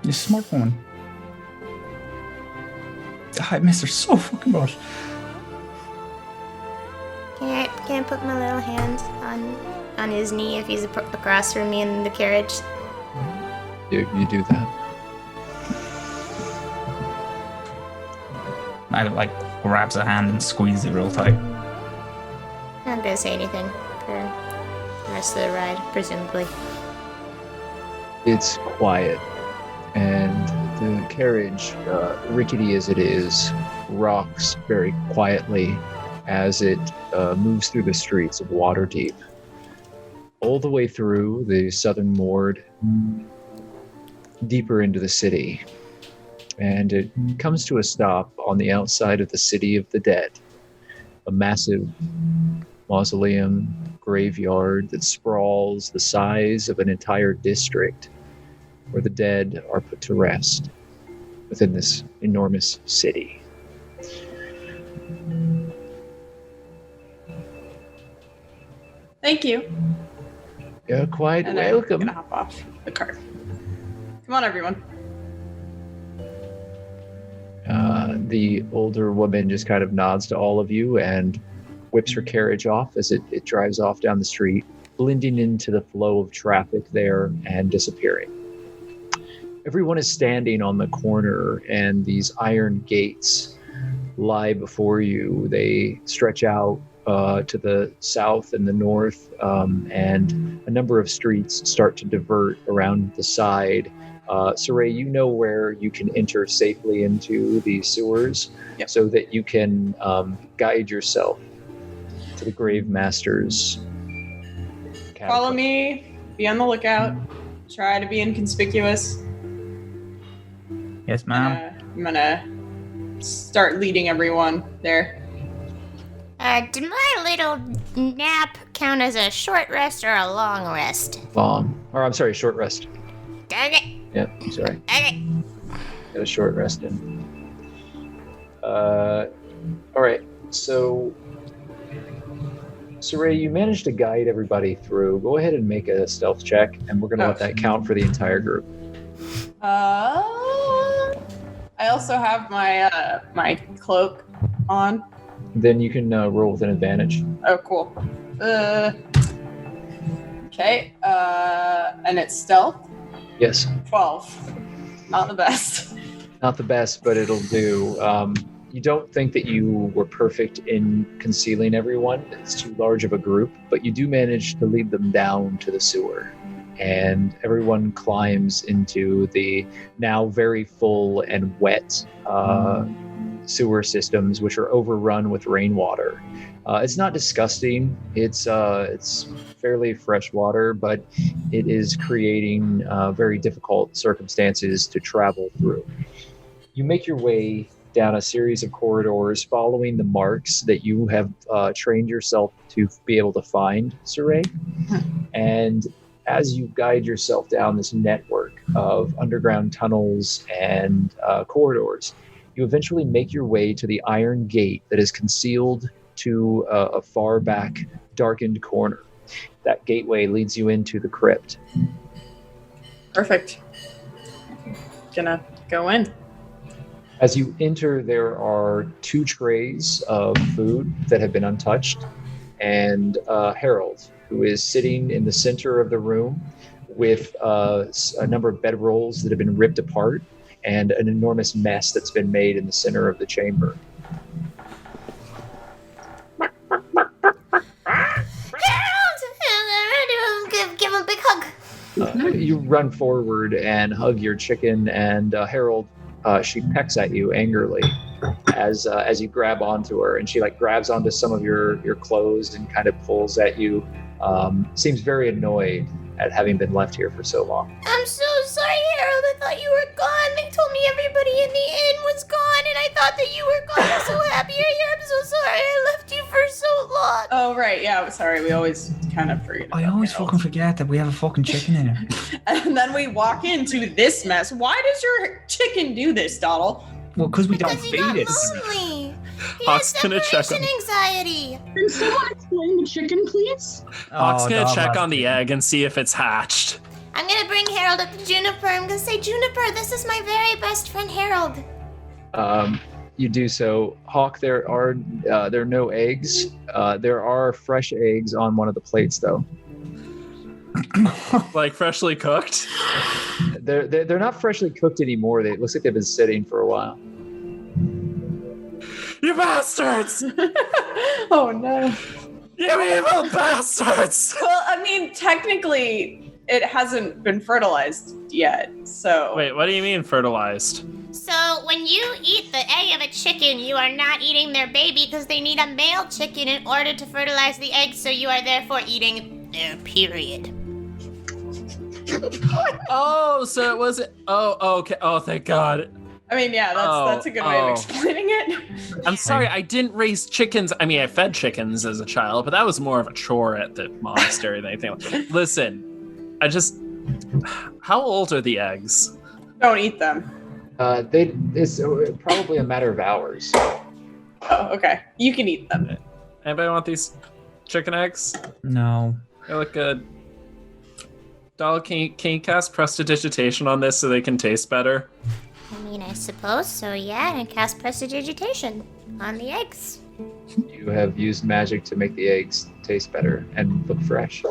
You're a smart woman. I miss her so fucking much. Can I put my little hand on his knee if he's across from me in the carriage? You do that. I grabs her hand and squeezes it real tight. I'm not gonna say anything for the rest of the ride, presumably. It's quiet, and the carriage, rickety as it is, rocks very quietly as it moves through the streets of Waterdeep. All the way through the southern ward, deeper into the city. And it comes to a stop on the outside of the City of the Dead, a massive mausoleum graveyard that sprawls the size of an entire district where the dead are put to rest within this enormous city. Thank you. You're quite and welcome. I'm gonna hop off the cart. Come on, everyone. The older woman just kind of nods to all of you and whips her carriage off as it drives off down the street, blending into the flow of traffic there and disappearing. Everyone is standing on the corner, and these iron gates lie before you. They stretch out to the south and the north, and a number of streets start to divert around the side. Saray, you know where you can enter safely into the sewers, so that you can guide yourself to the Gravemaster's cabin. Follow me. Be on the lookout. Try to be inconspicuous. Yes, ma'am. I'm gonna start leading everyone there. Did my little nap count as a short rest or a long rest? Short rest. Dang it. Yep, sorry. Okay. Got a short rest in. Alright, so Saray, you managed to guide everybody through. Go ahead and make a stealth check, and we're going to let that count for the entire group. I also have my my cloak on. Then you can roll with an advantage. Oh, cool. Okay, and it's stealth? Yes. 12. Not the best. Not the best, but it'll do. You don't think that you were perfect in concealing everyone. It's too large of a group, but you do manage to lead them down to the sewer. And everyone climbs into the now very full and wet sewer systems, which are overrun with rainwater. It's not disgusting. It's fairly fresh water, but it is creating very difficult circumstances to travel through. You make your way down a series of corridors following the marks that you have trained yourself to be able to find, Saray. And as you guide yourself down this network of underground tunnels and corridors, you eventually make your way to the iron gate that is concealed to a far back, darkened corner. That gateway leads you into the crypt. Perfect. Gonna go in. As you enter, there are 2 trays of food that have been untouched, and Harold, who is sitting in the center of the room with a number of bedrolls that have been ripped apart and an enormous mess that's been made in the center of the chamber. Harold! Give him a big hug. You run forward and hug your chicken, and Harold, she pecks at you angrily as you grab onto her, and she grabs onto some of your clothes and kind of pulls at you. Seems very annoyed at having been left here for so long. I'm so sorry, Harold. I thought you were gone. They told me everybody in the inn was gone, and I thought that you were gone. I'm so happy you're here. I'm so sorry I left you for so long. Oh, right. Yeah, I'm sorry. We always kind of forget. I always fucking forget that we have a fucking chicken in here. And then we walk into this mess. Why does your chicken do this, Doddle? Well, because we don't feed it. Lonely. He Hawke's has gonna check separation anxiety. Can someone explain the chicken, please? Hawke's gonna check on the egg and see if it's hatched. I'm gonna bring Harold up to Juniper. I'm gonna say, Juniper, this is my very best friend, Harold. You do so. Hawke, there are no eggs. There are fresh eggs on one of the plates, though. Like freshly cooked? They're not freshly cooked anymore. It looks like they've been sitting for a while. You bastards! Oh no. You evil bastards! Well, I mean, technically, it hasn't been fertilized yet, so. Wait, what do you mean fertilized? So when you eat the egg of a chicken, you are not eating their baby because they need a male chicken in order to fertilize the egg, so you are therefore eating their period. Oh, so it wasn't. Oh, okay. Oh, thank God. I mean, yeah, that's a good way of explaining it. I'm sorry, I didn't raise chickens. I mean, I fed chickens as a child, but that was more of a chore at the monastery than anything else. Listen, how old are the eggs? Don't eat them. It's probably a matter of hours. Oh, okay. You can eat them. Anybody want these chicken eggs? No. They look good. Doddle, can you cast prestidigitation on this so they can taste better? I mean, I suppose so, yeah, and cast prestidigitation on the eggs. You have used magic to make the eggs taste better and look fresh.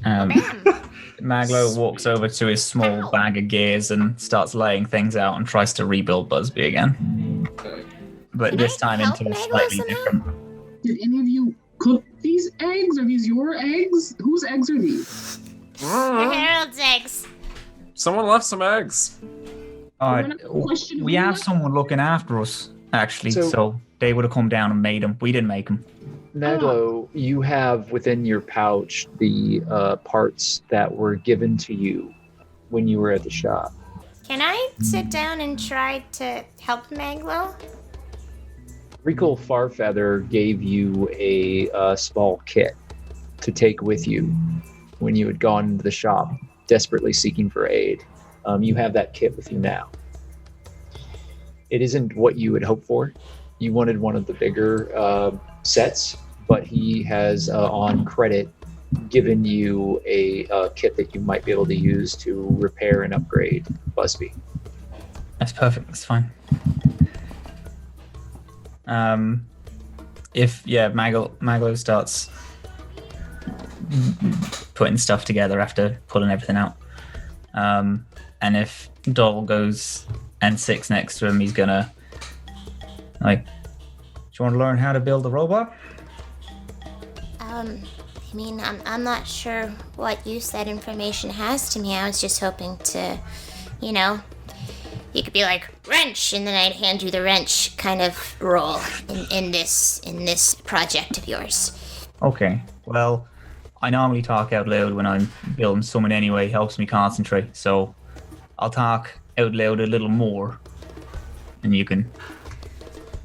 Maglo walks over to his small bag of gears and starts laying things out and tries to rebuild Busby again. But this time into a slightly different. Did any of you cook these eggs? Are these your eggs? Whose eggs are these? The Herald's eggs. Someone left some eggs. We have someone looking after us, actually, so they would have come down and made them. We didn't make them. Maglo, you have within your pouch the parts that were given to you when you were at the shop. Can I sit down and try to help Maglo? Rickle Farfeather gave you a small kit to take with you when you had gone into the shop, desperately seeking for aid. You have that kit with you now. It isn't what you had hoped for. You wanted one of the bigger sets, but he has, on credit, given you a kit that you might be able to use to repair and upgrade Busby. That's perfect. That's fine. Maglo starts putting stuff together after pulling everything out. And if Doddle goes and sits next to him, he's gonna do you want to learn how to build a robot? I mean, I'm not sure what use that information has to me. I was just hoping to, you could be like, wrench, and then I'd hand you the wrench kind of role in this project of yours. Okay, well, I normally talk out loud when I'm building something anyway. Helps me concentrate, so I'll talk out loud a little more, and you can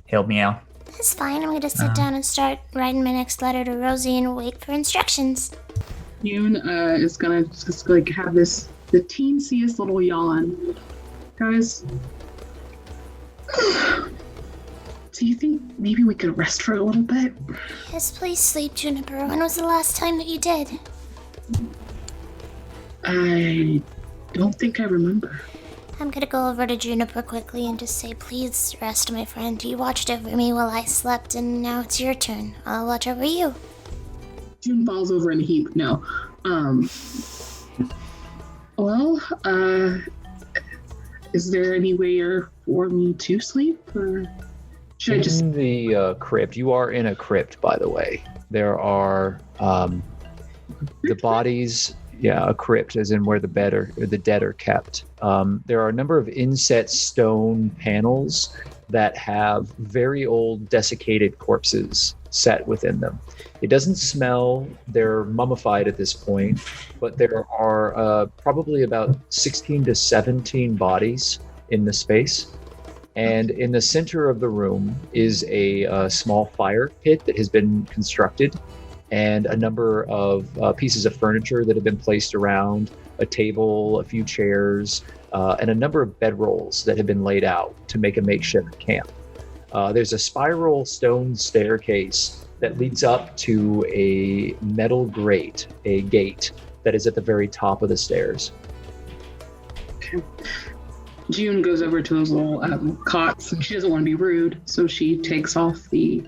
help me out. That's fine. I'm going to sit down and start writing my next letter to Rosee and wait for instructions. Yoon is going to just have the teensiest little yawn. Guys, do you think maybe we could rest for a little bit? Yes, please sleep, Juniper. When was the last time that you did? I don't think I remember. I'm gonna go over to Juniper quickly and just say, please rest, my friend. You watched over me while I slept, and now it's your turn. I'll watch over you. June falls over in a heap. No. Is there any way for me to sleep, or should I just... In the crypt, you are in a crypt, by the way. There are the bodies... Yeah, a crypt, as in where the dead are kept. There are a number of inset stone panels that have very old desiccated corpses set within them. It doesn't smell. They're mummified at this point, but there are probably about 16 to 17 bodies in the space. And in the center of the room is a small fire pit that has been constructed, and a number of pieces of furniture that have been placed around, a table, a few chairs, and a number of bedrolls that have been laid out to make a makeshift camp. There's a spiral stone staircase that leads up to a metal grate, a gate, that is at the very top of the stairs. Okay. June goes over to those little cots, and she doesn't want to be rude, so she takes off the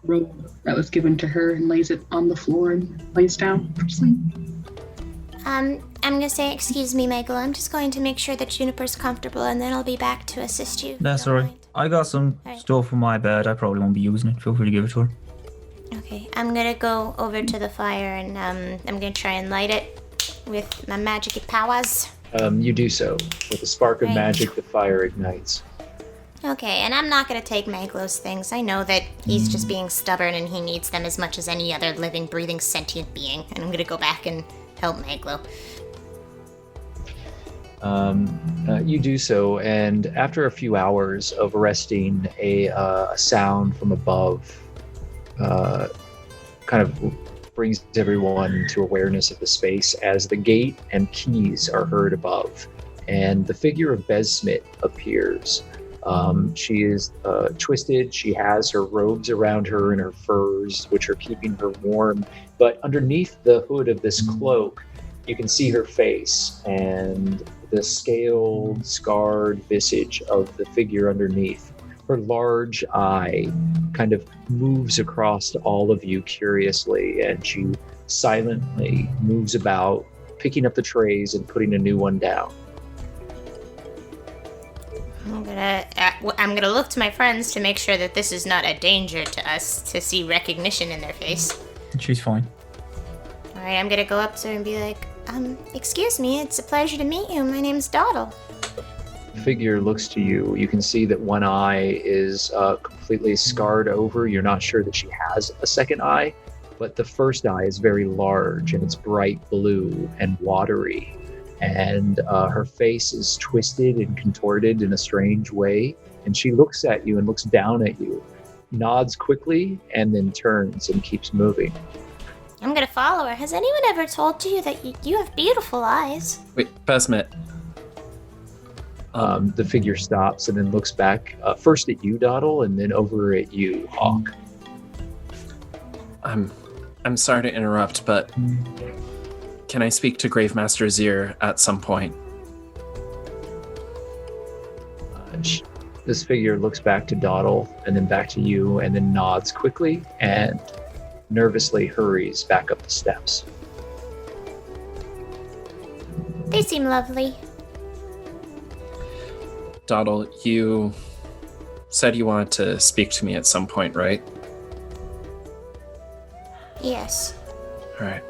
robe that was given to her and lays it on the floor and lays down for sleep. I'm gonna say, excuse me, Maglo. I'm just going to make sure that Juniper's comfortable, and then I'll be back to assist you. That's all right. I got some stuff for my bed. I probably won't be using it. Feel free to give it to her. Okay, I'm gonna go over to the fire and I'm gonna try and light it with my magic powers. You do so. With a spark of Right. magic, the fire ignites. Okay, and I'm not gonna take Maglo's things. I know that he's just being stubborn and he needs them as much as any other living, breathing, sentient being. And I'm gonna go back and help Maglo. You do so, and after a few hours of resting, a sound from above kind of brings everyone to awareness of the space as the gate and keys are heard above, and the figure of Besmit appears. She is twisted. She has her robes around her and her furs, which are keeping her warm. But underneath the hood of this cloak, you can see her face and the scaled, scarred visage of the figure underneath. Her large eye kind of moves across all of you curiously, and she silently moves about, picking up the trays and putting a new one down. I'm gonna look to my friends to make sure that this is not a danger to us, to see recognition in their face. She's fine. Alright, I'm gonna go up to her and be like, excuse me, it's a pleasure to meet you. My name's Doddle. The figure looks to you. You can see that one eye is completely scarred over. You're not sure that she has a second eye, but the first eye is very large and it's bright blue and watery. And her face is twisted and contorted in a strange way. And she looks at you and looks down at you, nods quickly, and then turns and keeps moving. I'm gonna follow her. Has anyone ever told you that you have beautiful eyes? Wait, Besmit. The figure stops and then looks back, first at you, Doddle, and then over at you, Hawke. I'm sorry to interrupt, but can I speak to Gravemaster Zir at some point? This figure looks back to Doddle and then back to you and then nods quickly and nervously hurries back up the steps. They seem lovely. Doddle, you said you wanted to speak to me at some point, right? Yes. All right.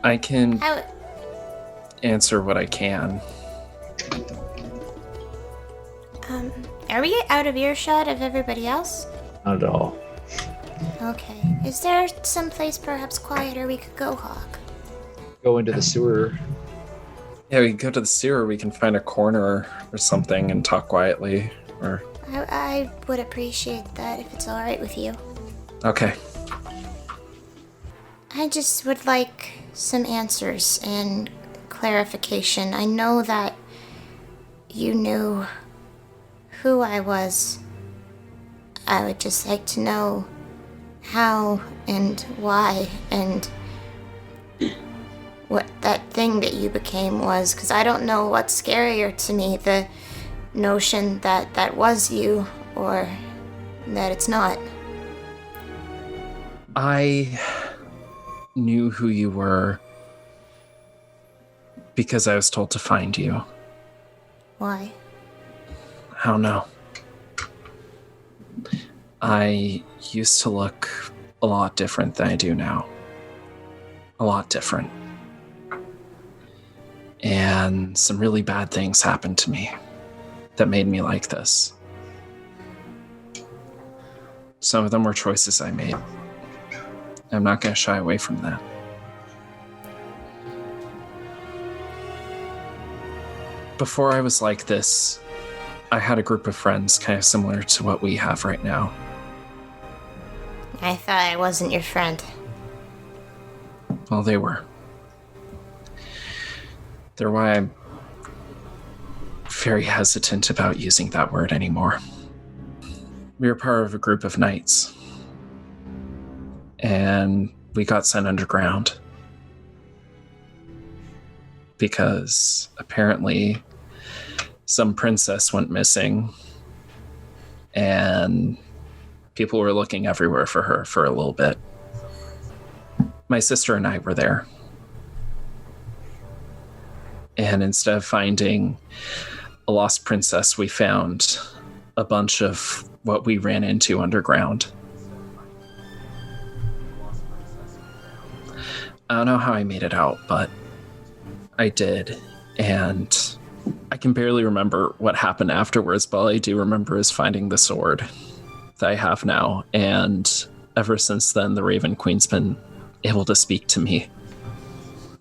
I can answer what I can. Are we out of earshot of everybody else? Not at all. Okay. Is there some place perhaps quieter we could go, Hawke? Go into the sewer. Yeah, we can go to the sewer. We can find a corner or something and talk quietly. Or I would appreciate that if it's alright with you. okay. I just would like some answers and clarification. I know that you knew who I was. I would just like to know how and why and what that thing that you became was, because I don't know what's scarier to me, the notion that that was you or that it's not. I knew who you were because I was told to find you. Why? I don't know. I used to look a lot different than I do now. A lot different. And some really bad things happened to me that made me like this. Some of them were choices I made. I'm not going to shy away from that. Before I was like this, I had a group of friends kind of similar to what we have right now. I thought I wasn't your friend. Well, they were. They're why I'm very hesitant about using that word anymore. We were part of a group of knights. And we got sent underground. Because apparently some princess went missing. And people were looking everywhere for her for a little bit. My sister and I were there. And instead of finding a lost princess, we found a bunch of what we ran into underground. I don't know how I made it out, but I did. And I can barely remember what happened afterwards, but all I do remember is finding the sword that I have now. And ever since then, the Raven Queen's been able to speak to me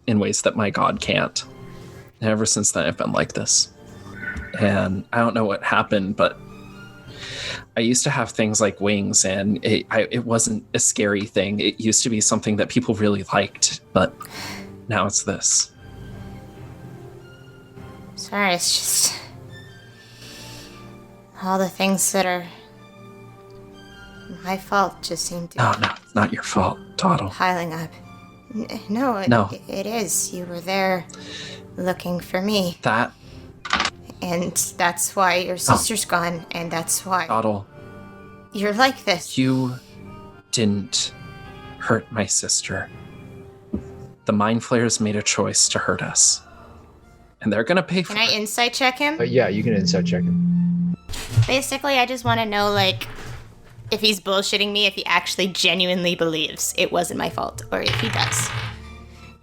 in ways that my god can't. And ever since then, I've been like this. And I don't know what happened, but I used to have things like wings, and it wasn't a scary thing. It used to be something that people really liked, but now it's this. Sorry, it's just all the things that are my fault just seem to No, it's not your fault, Doddle. piling up. No, it is. You were there looking for me. And that's why your sister's gone, and that's why Doddle, you're like this. you didn't hurt my sister. The Mind Flayers made a choice to hurt us. And they're gonna pay for Can I insight check him? Yeah, you can insight check him. Basically, I just want to know, like, if he's bullshitting me, if he actually genuinely believes it wasn't my fault, or if he does.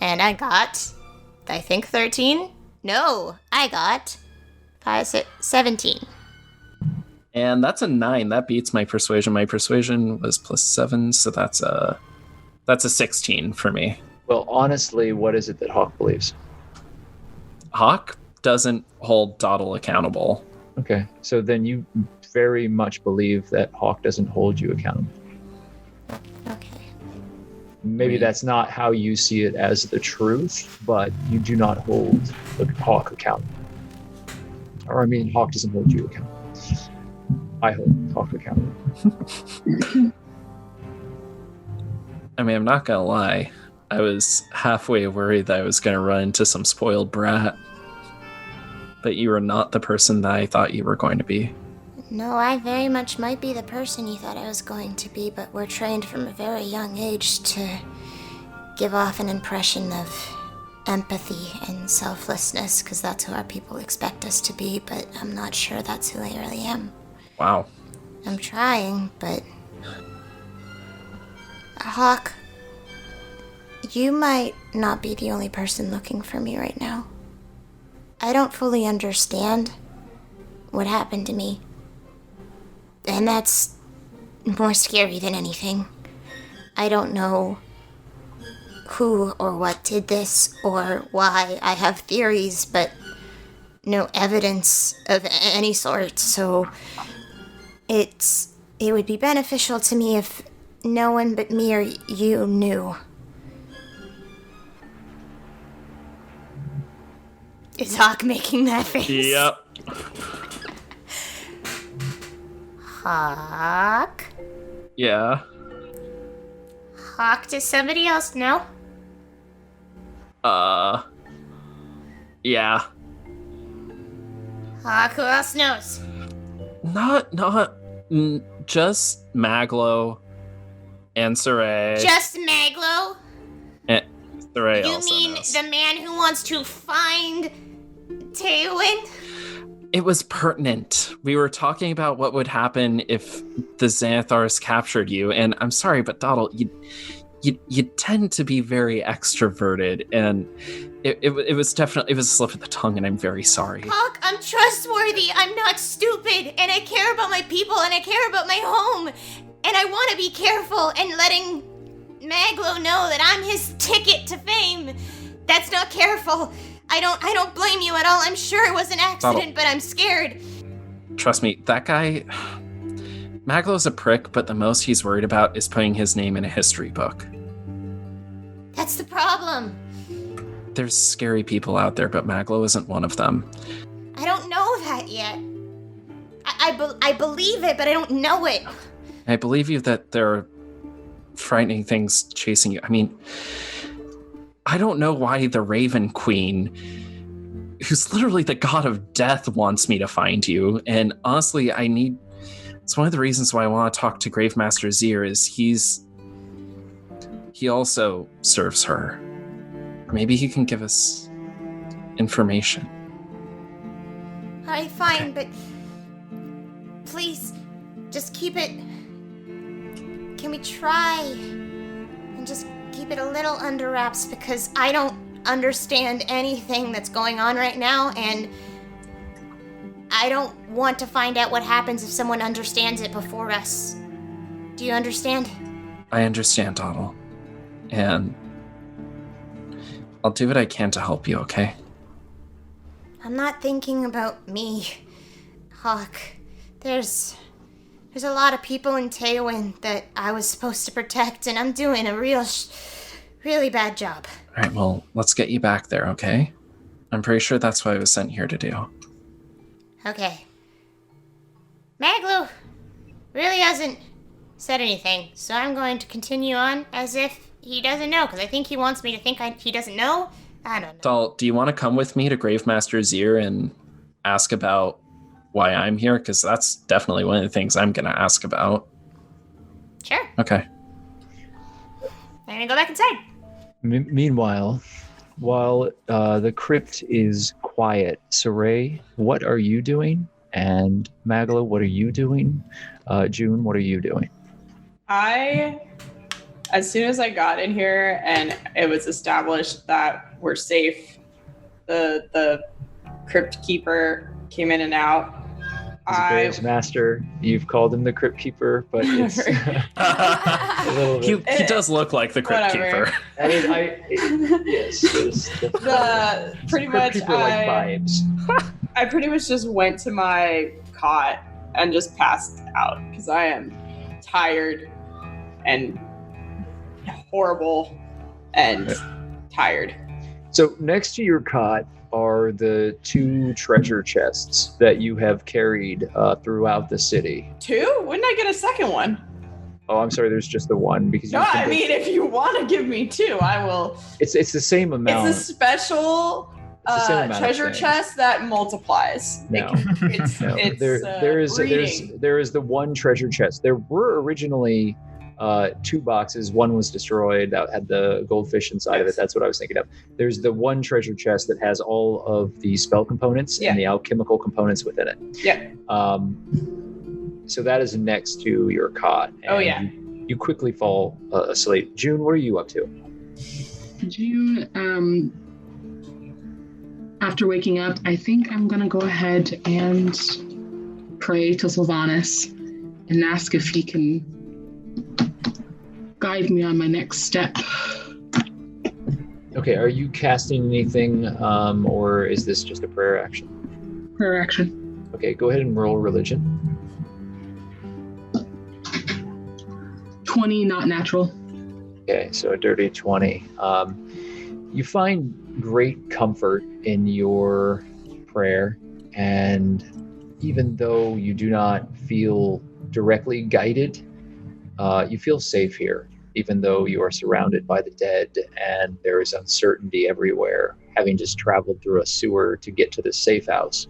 And I got, I think 13? No, I got 17. And that's a 9. That beats my persuasion. My persuasion was +7, so that's a 16 for me. Well, honestly, what is it that Hawke believes? Hawke doesn't hold Doddle accountable. Okay, so then you very much believe that Hawke doesn't hold you accountable. Okay. Maybe that's not how you see it as the truth, but you do not hold Hawke accountable. Or I mean, Hawke doesn't hold you accountable. I hold Hawke accountable. I mean, I'm not gonna lie. I was halfway worried that I was gonna run into some spoiled brat. But you were not the person that I thought you were going to be. No, I very much might be the person you thought I was going to be, but we're trained from a very young age to give off an impression of empathy and selflessness, because that's who our people expect us to be, but I'm not sure that's who I really am. Wow. I'm trying, but... Hawke, you might not be the only person looking for me right now. I don't fully understand what happened to me. And that's more scary than anything. I don't know who or what did this or why. I have theories, but no evidence of any sort, so it would be beneficial to me if no one but me or you knew. Is Hawke making that face? Yep. Hawke? Yeah. Hawke, does somebody else know? Yeah. Hawke, who else knows? Just Maglo and Saray. Just Maglo? And Saray You also mean knows. the man who wants to find Tailwind? It was pertinent. We were talking about what would happen if the Xanathars captured you, and I'm sorry, but Doddle, you tend to be very extroverted, and it was definitely a slip of the tongue, and I'm very sorry. Hawke, I'm trustworthy. I'm not stupid, and I care about my people, and I care about my home, and I want to be careful. And letting Maglo know that I'm his ticket to fame, that's not careful. I don't blame you at all. I'm sure it was an accident, but I'm scared. Trust me, that guy, Maglo's a prick, but the most he's worried about is putting his name in a history book. That's the problem. There's scary people out there, but Maglo isn't one of them. I don't know that yet. I believe it, but I don't know it. I believe you that there are frightening things chasing you. I mean, I don't know why the Raven Queen, who's literally the god of death, wants me to find you. And honestly, it's one of the reasons why I want to talk to Gravesmaster Zir is he also serves her. Maybe he can give us information. Alright, fine, but please, just keep it. Can we try and just keep it a little under wraps, because I don't understand anything that's going on right now, and I don't want to find out what happens if someone understands it before us. Do you understand? I understand, Doddle. And I'll do what I can to help you, okay? I'm not thinking about me, Hawke. There's a lot of people in Teowin that I was supposed to protect, and I'm doing a really bad job. All right, well, let's get you back there, okay? I'm pretty sure that's what I was sent here to do. Okay. Maglo really hasn't said anything, so I'm going to continue on as if he doesn't know, because I think he wants me to think he doesn't know. I don't know. Doll, do you want to come with me to Gravemaster's ear and ask about why I'm here? Because that's definitely one of the things I'm going to ask about. Sure. Okay. I'm going to go back inside. Meanwhile, while the crypt is quiet, Saray, what are you doing? And Maglo, what are you doing? June, what are you doing? As soon as I got in here and it was established that we're safe, the crypt keeper came in and out. Gravesmaster, you've called him the crypt keeper, but it's a little bit. He does look like the crypt keeper. I mean, yes. Pretty much much like vibes. I pretty much just went to my cot and just passed out because I am tired and horrible and tired. So next to your cot are the 2 treasure chests that you have carried throughout the city. 2? Wouldn't I get a second one? Oh, I'm sorry. There's just the one because. No, I mean, if you want to give me 2, I will. It's the same amount. It's a special treasure chest that multiplies. No, it's there is the one treasure chest. There were originally 2 boxes. One was destroyed that had the goldfish inside of it. That's what I was thinking of. There's the one treasure chest that has all of the spell components and the alchemical components within it. Yeah. So that is next to your cot. And you quickly fall asleep. June, what are you up to? June, after waking up, I think I'm gonna go ahead and pray to Sylvanas and ask if he can guide me on my next step. Okay, are you casting anything, or is this just a prayer action? Prayer action. Okay, go ahead and roll religion. 20, not natural. Okay, so a dirty 20. You find great comfort in your prayer, and even though you do not feel directly guided, you feel safe here, even though you are surrounded by the dead and there is uncertainty everywhere, having just traveled through a sewer to get to the safe house.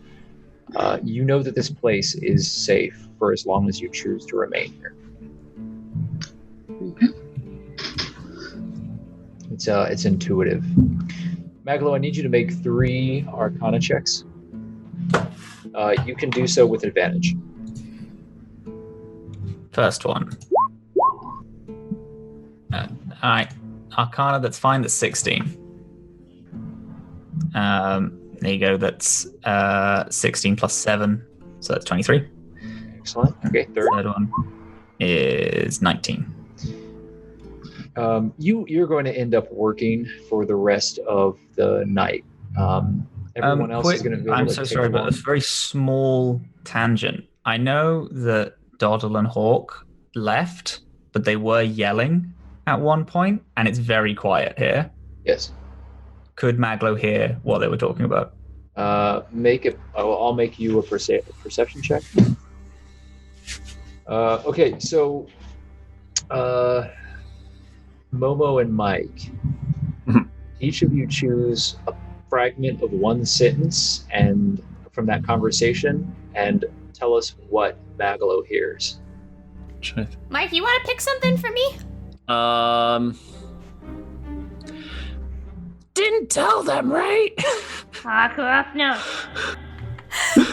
You know that this place is safe for as long as you choose to remain here. Okay. It's intuitive. Maglo, I need you to make 3 Arcana checks. You can do so with advantage. First one. Alright. Arcana, that's fine, that's 16. There you go, that's 16 plus 7, so that's 23. Excellent. Okay, third one is 19. You're going to end up working for the rest of the night. Everyone else is going to be able I'm to so take sorry, one. but a very small tangent. I know that Doddle and Hawke left, but they were yelling at one point, and it's very quiet here. Yes. Could Maglo hear what they were talking about? I'll make you a perception check. Okay, so Momo and Mike, each of you choose a fragment of one sentence and from that conversation and tell us what Maglo hears. Mike, you want to pick something for me? Didn't tell them, right? Hawke, off note.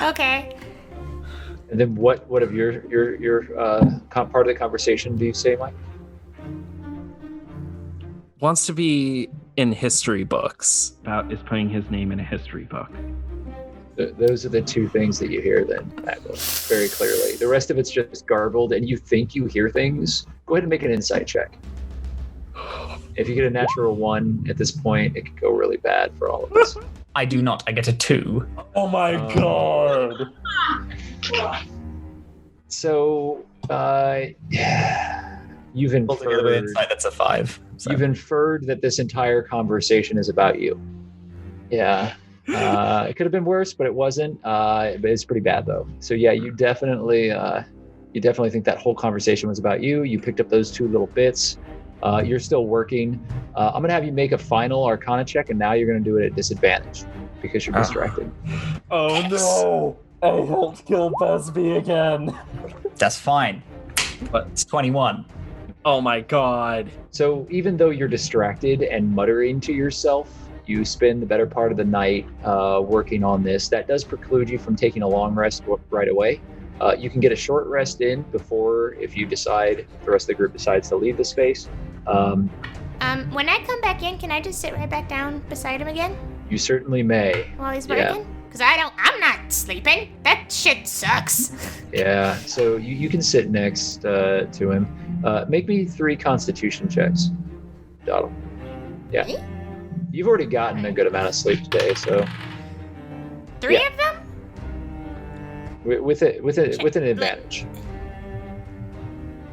Okay. And then what of your part of the conversation do you say, Mike? Wants to be in history books. About is putting his name in a history book. Those are the two things that you hear then, Maglo, very clearly. The rest of it's just garbled, and you think you hear things. Go ahead and make an insight check. If you get a natural 1 at this point, it could go really bad for all of us. I do not. I get a 2. Oh my god. So, you've Together with inferred, insight, that's a 5. So. you've inferred that this entire conversation is about you. Yeah. It could have been worse, but it wasn't. But it's pretty bad though. So yeah, you definitely think that whole conversation was about you. You picked up those 2 little bits. You're still working. I'm gonna have you make a final Arcana check, and now you're gonna do it at disadvantage because you're distracted. Oh no! I helped kill Busby again. That's fine. But it's 21. Oh my god. So even though you're distracted and muttering to yourself, you spend the better part of the night working on this. That does preclude you from taking a long rest right away. You can get a short rest in before, if the rest of the group decides to leave the space. When I come back in, can I just sit right back down beside him again You certainly may. while he's working? Because I'm not sleeping. That shit sucks. Yeah, so you can sit next to him. Make me 3 Constitution checks, Doddle. Yeah. Me? You've already gotten a good amount of sleep today, so 3 of them? with an advantage.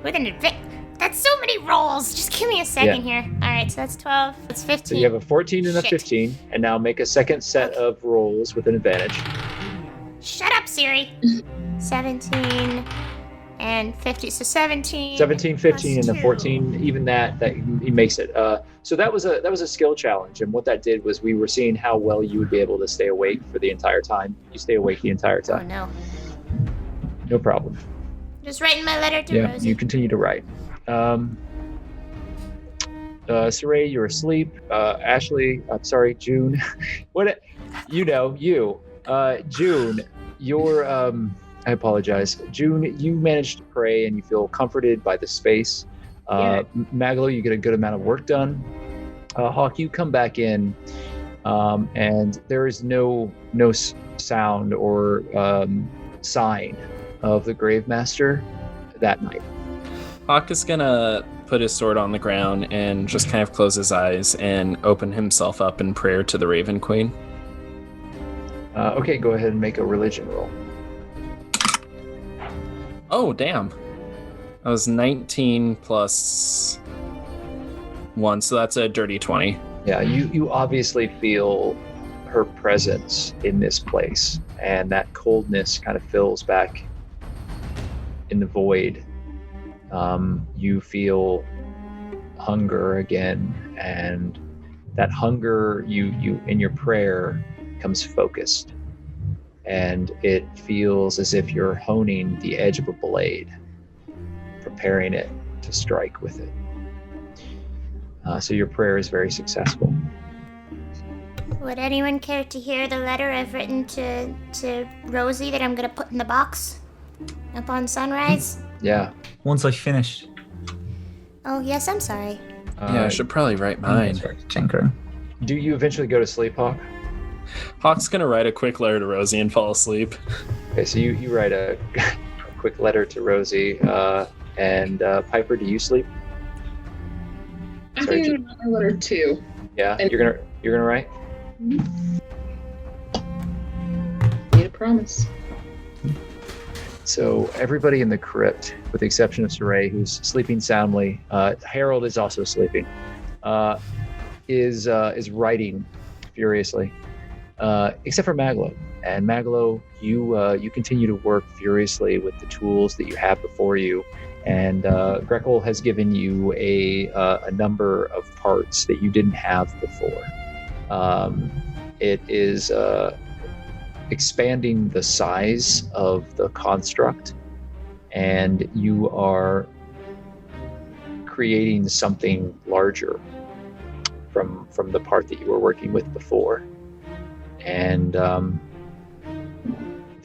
With an advantage. That's so many rolls. Just give me a second here. All right, so that's 12. That's 15. So you have a 14 and a 15, and now make a second set of rolls with an advantage. Shut up, Siri. 17 and 50. So 17. 17, 15, and the 2. 14. Even that he makes it. So that was a skill challenge, and what that did was we were seeing how well you would be able to stay awake for the entire time. You stay awake the entire Oh, time. no. No problem. Just writing my letter to Yeah, Rosie. you continue to write. Saray, you're asleep. Ashley, I'm sorry, June. June, you're, I apologize. June, you managed to pray and you feel comforted by the space. Maglo, you get a good amount of work done. Hawke, you come back in, and there is no sound or sign of the Gravesmaster that night. Hawke is gonna put his sword on the ground and just kind of close his eyes and open himself up in prayer to the Raven Queen. Okay, go ahead and make a religion roll. Oh, damn. That was 19 plus 1, so that's a dirty 20. Yeah, you obviously feel her presence in this place, and that coldness kind of fills back in the void. You feel hunger again, and that hunger you in your prayer becomes focused, and it feels as if you're honing the edge of a blade, preparing it to strike with it. So your prayer is very successful. Would anyone care to hear the letter I've written to Rosie that I'm gonna put in the box upon sunrise? Yeah. Once I finished. Oh yes, I'm sorry. Yeah, I should probably write mine. Tinker. Do you eventually go to sleep, Hawke? Hawke's gonna write a quick letter to Rosie and fall asleep. Okay, so you write a quick letter to Rosie, and Piper, do you sleep? I think I'm gonna write a letter too. Yeah, And- you're gonna write. Made a promise. So everybody in the crypt, with the exception of Saray, who's sleeping soundly, Harold is also sleeping, is writing furiously, except for Maglo. And Maglo, you continue to work furiously with the tools that you have before you. And Grekel has given you a number of parts that you didn't have before. It is expanding the size of the construct, and you are creating something larger from the part that you were working with before. And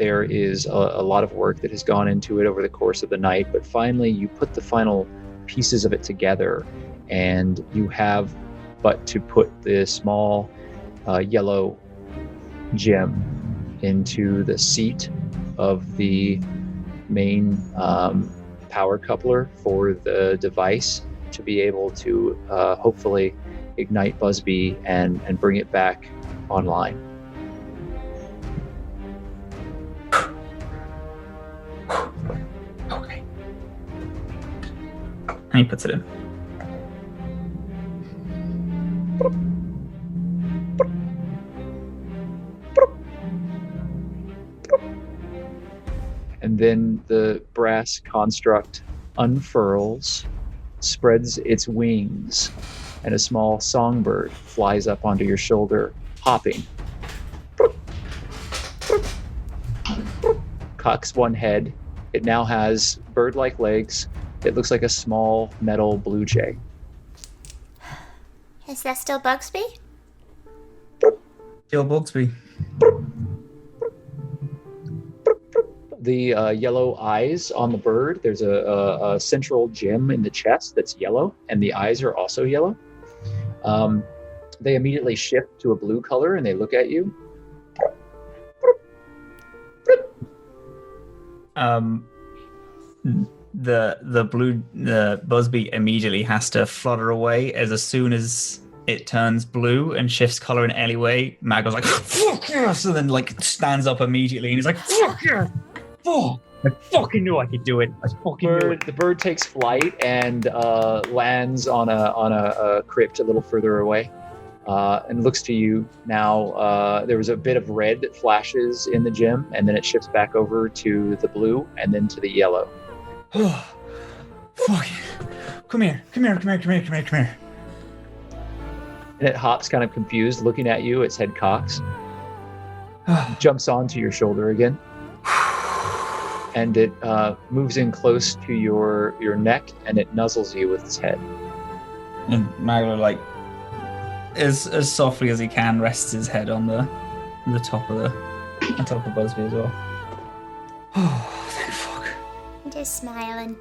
there is a lot of work that has gone into it over the course of the night, but finally you put the final pieces of it together, and you have but to put the small yellow gem into the seat of the main power coupler for the device to be able to hopefully ignite Busby and bring it back online. Okay. And he puts it in. And then the brass construct unfurls, spreads its wings, and a small songbird flies up onto your shoulder, hopping. Cocks one head. It now has bird-like legs. It looks like a small metal blue jay. Is that still Bugsby? Still Bugsby. The yellow eyes on the bird, there's a central gem in the chest that's yellow, and the eyes are also yellow. They immediately shift to a blue color, and they look at you. The Busby immediately has to flutter away as soon as it turns blue and shifts color in any way. Maglo's like, fuck yes, and then like stands up immediately and he's like, fuck yes, fuck. I fucking knew I could do it. The bird takes flight and lands on a crypt a little further away, and looks to you now. There was a bit of red that flashes in the gem, and then it shifts back over to the blue, and then to the yellow. Fuck. Come here. And it hops kind of confused, looking at you, its head cocks. Jumps onto your shoulder again. And it moves in close to your neck, and it nuzzles you with its head. And Maglo, like, as softly as he can, rests his head on the top of Busby as well. Oh, thank fuck. I'm just smiling.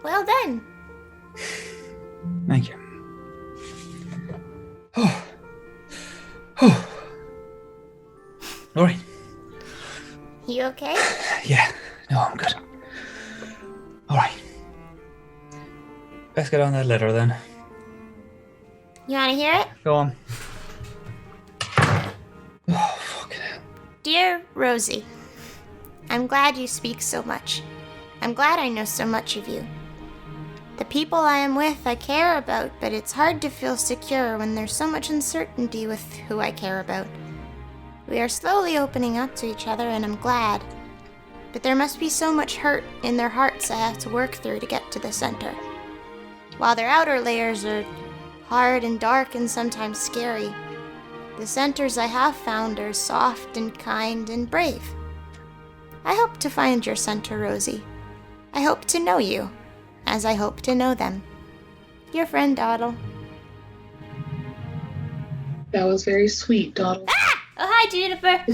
Well done. Thank you. All right. You okay? Yeah. No, I'm good. All right. Let's get on that letter then. You want to hear it? Go on. Dear Rosee, I'm glad you speak so much. I'm glad I know so much of you. The people I am with I care about, but it's hard to feel secure when there's so much uncertainty with who I care about. We are slowly opening up to each other, and I'm glad. But there must be so much hurt in their hearts I have to work through to get to the center. While their outer layers are hard and dark and sometimes scary, the centers I have found are soft and kind and brave. I hope to find your center, Rosee. I hope to know you, as I hope to know them. Your friend, Doddle. That was very sweet, Doddle. Ah! Oh, hi, Juniper.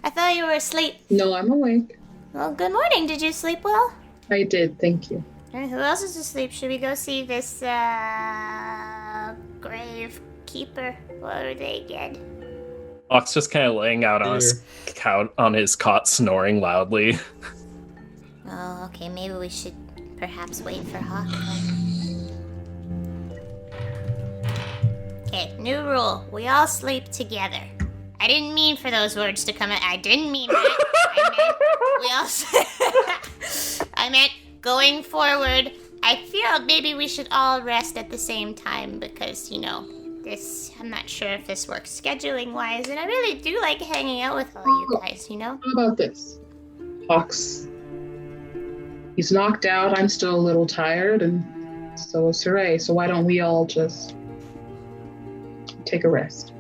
I thought you were asleep. No, I'm awake. Well, good morning. Did you sleep well? I did, thank you. And who else is asleep? Should we go see this, grave keeper? Or are they dead? Hawke's just kind of laying out on his cot, snoring loudly. Oh, okay. Maybe we should perhaps wait for Hawke. Okay, new rule. We all sleep together. I didn't mean for those words to come out. I didn't mean that. I meant going forward. I feel maybe we should all rest at the same time because, this, I'm not sure if this works scheduling-wise, and I really do like hanging out with all you guys, How about this? Hawke's, he's knocked out, I'm still a little tired, and so is Saray, so why don't we all just take a rest?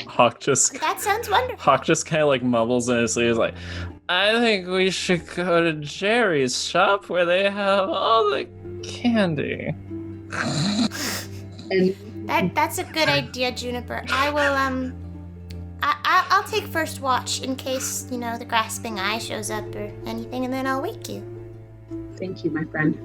Hawke just... That sounds wonderful. Hawke just kind of like mumbles in his sleeve. He's like, I think we should go to Jerry's shop where they have all the candy. That's a good idea, Juniper. I I'll take first watch in case, the grasping eye shows up or anything, and then I'll wake you. Thank you, my friend.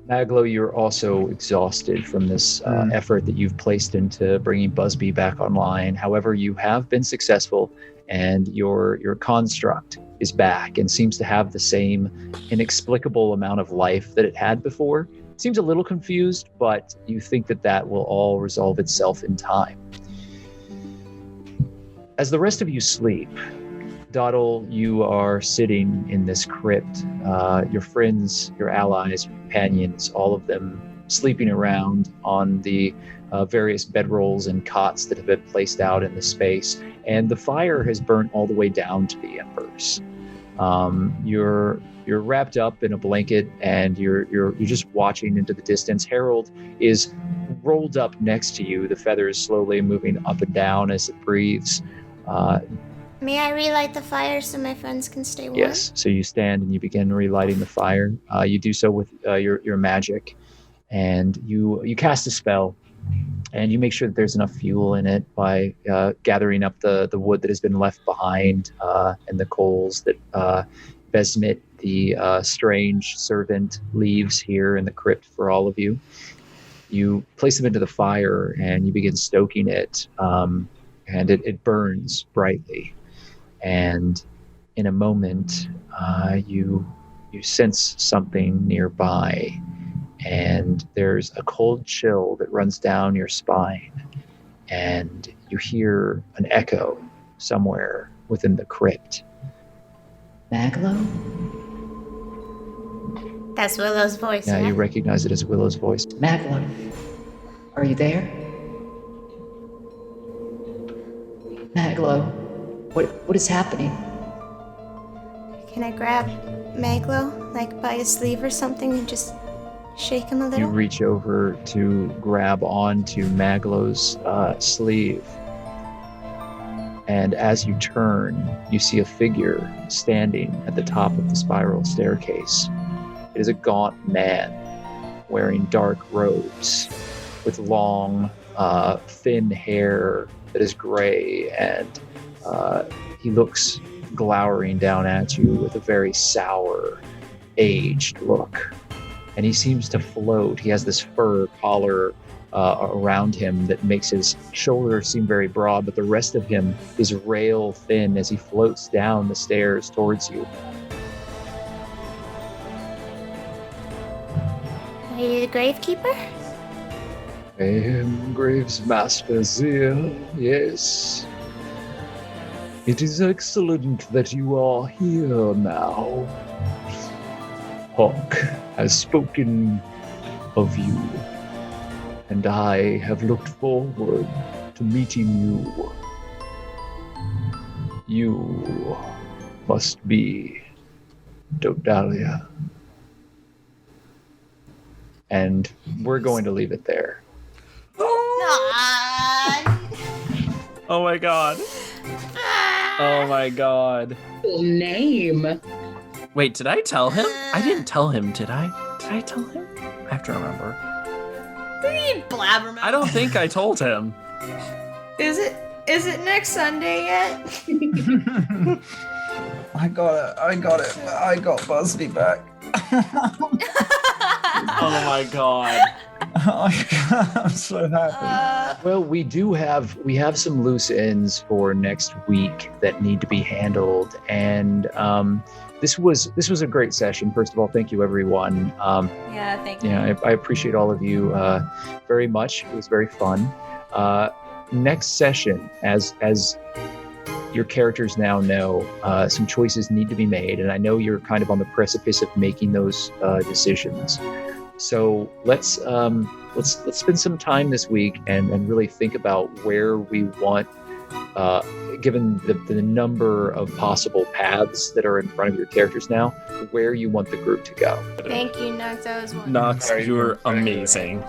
Maglo, you're also exhausted from this effort that you've placed into bringing Busby back online. However, you have been successful, and your construct is back and seems to have the same inexplicable amount of life that it had before. It seems a little confused, but you think that will all resolve itself in time. As the rest of you sleep, Doddle, you are sitting in this crypt. Your friends, your allies, your companions, all of them sleeping around on the various bedrolls and cots that have been placed out in the space. And the fire has burnt all the way down to the embers. You're wrapped up in a blanket, and you're just watching into the distance. Harold is rolled up next to you, the feathers slowly moving up and down as it breathes. May I relight the fire so my friends can stay warm? Yes. So you stand and you begin relighting the fire. You do so with your magic, and you cast a spell, and you make sure that there's enough fuel in it by gathering up the wood that has been left behind and the coals that Besmit, the strange servant, leaves here in the crypt for all of you. You place them into the fire and you begin stoking it, and it burns brightly. And in a moment, you sense something nearby, and there's a cold chill that runs down your spine, and you hear an echo somewhere within the crypt. Maglo? That's Willow's voice. Yeah, you recognize it as Willow's voice. Maglo, are you there? Maglo, what is happening? Can I grab Maglo, like by his sleeve or something, and just shake him a You little? reach over to grab onto Maglo's sleeve. And as you turn, you see a figure standing at the top of the spiral staircase. It is a gaunt man wearing dark robes with long, thin hair that is gray, and he looks glowering down at you with a very sour, aged look. And he seems to float. He has this fur collar around him that makes his shoulders seem very broad, but the rest of him is rail thin as he floats down the stairs towards you. Are you the gravekeeper? I am Gravesmaster Zia, yes. It is excellent that you are here now. Hawke has spoken of you, and I have looked forward to meeting you. You must be Dodalia. And we're going to leave it there. Oh my god. Oh my god. Name. Wait, did I tell him? I didn't tell him, did I? Did I tell him? I have to remember. You blabbermouth. I don't think I told him. Is it next Sunday yet? I got it. I got Busby back. Oh my god. I'm so happy. Well, we have some loose ends for next week that need to be handled, and this was a great session. First of all, thank you, everyone. Yeah, thank you. Yeah, I appreciate all of you very much. It was very fun. Next session, as your characters now know, some choices need to be made, and I know you're kind of on the precipice of making those decisions. So let's spend some time this week and really think about where we want, given the number of possible paths that are in front of your characters now, where you want the group to go. Thank you, Nox. That was wonderful. Nox, you were amazing.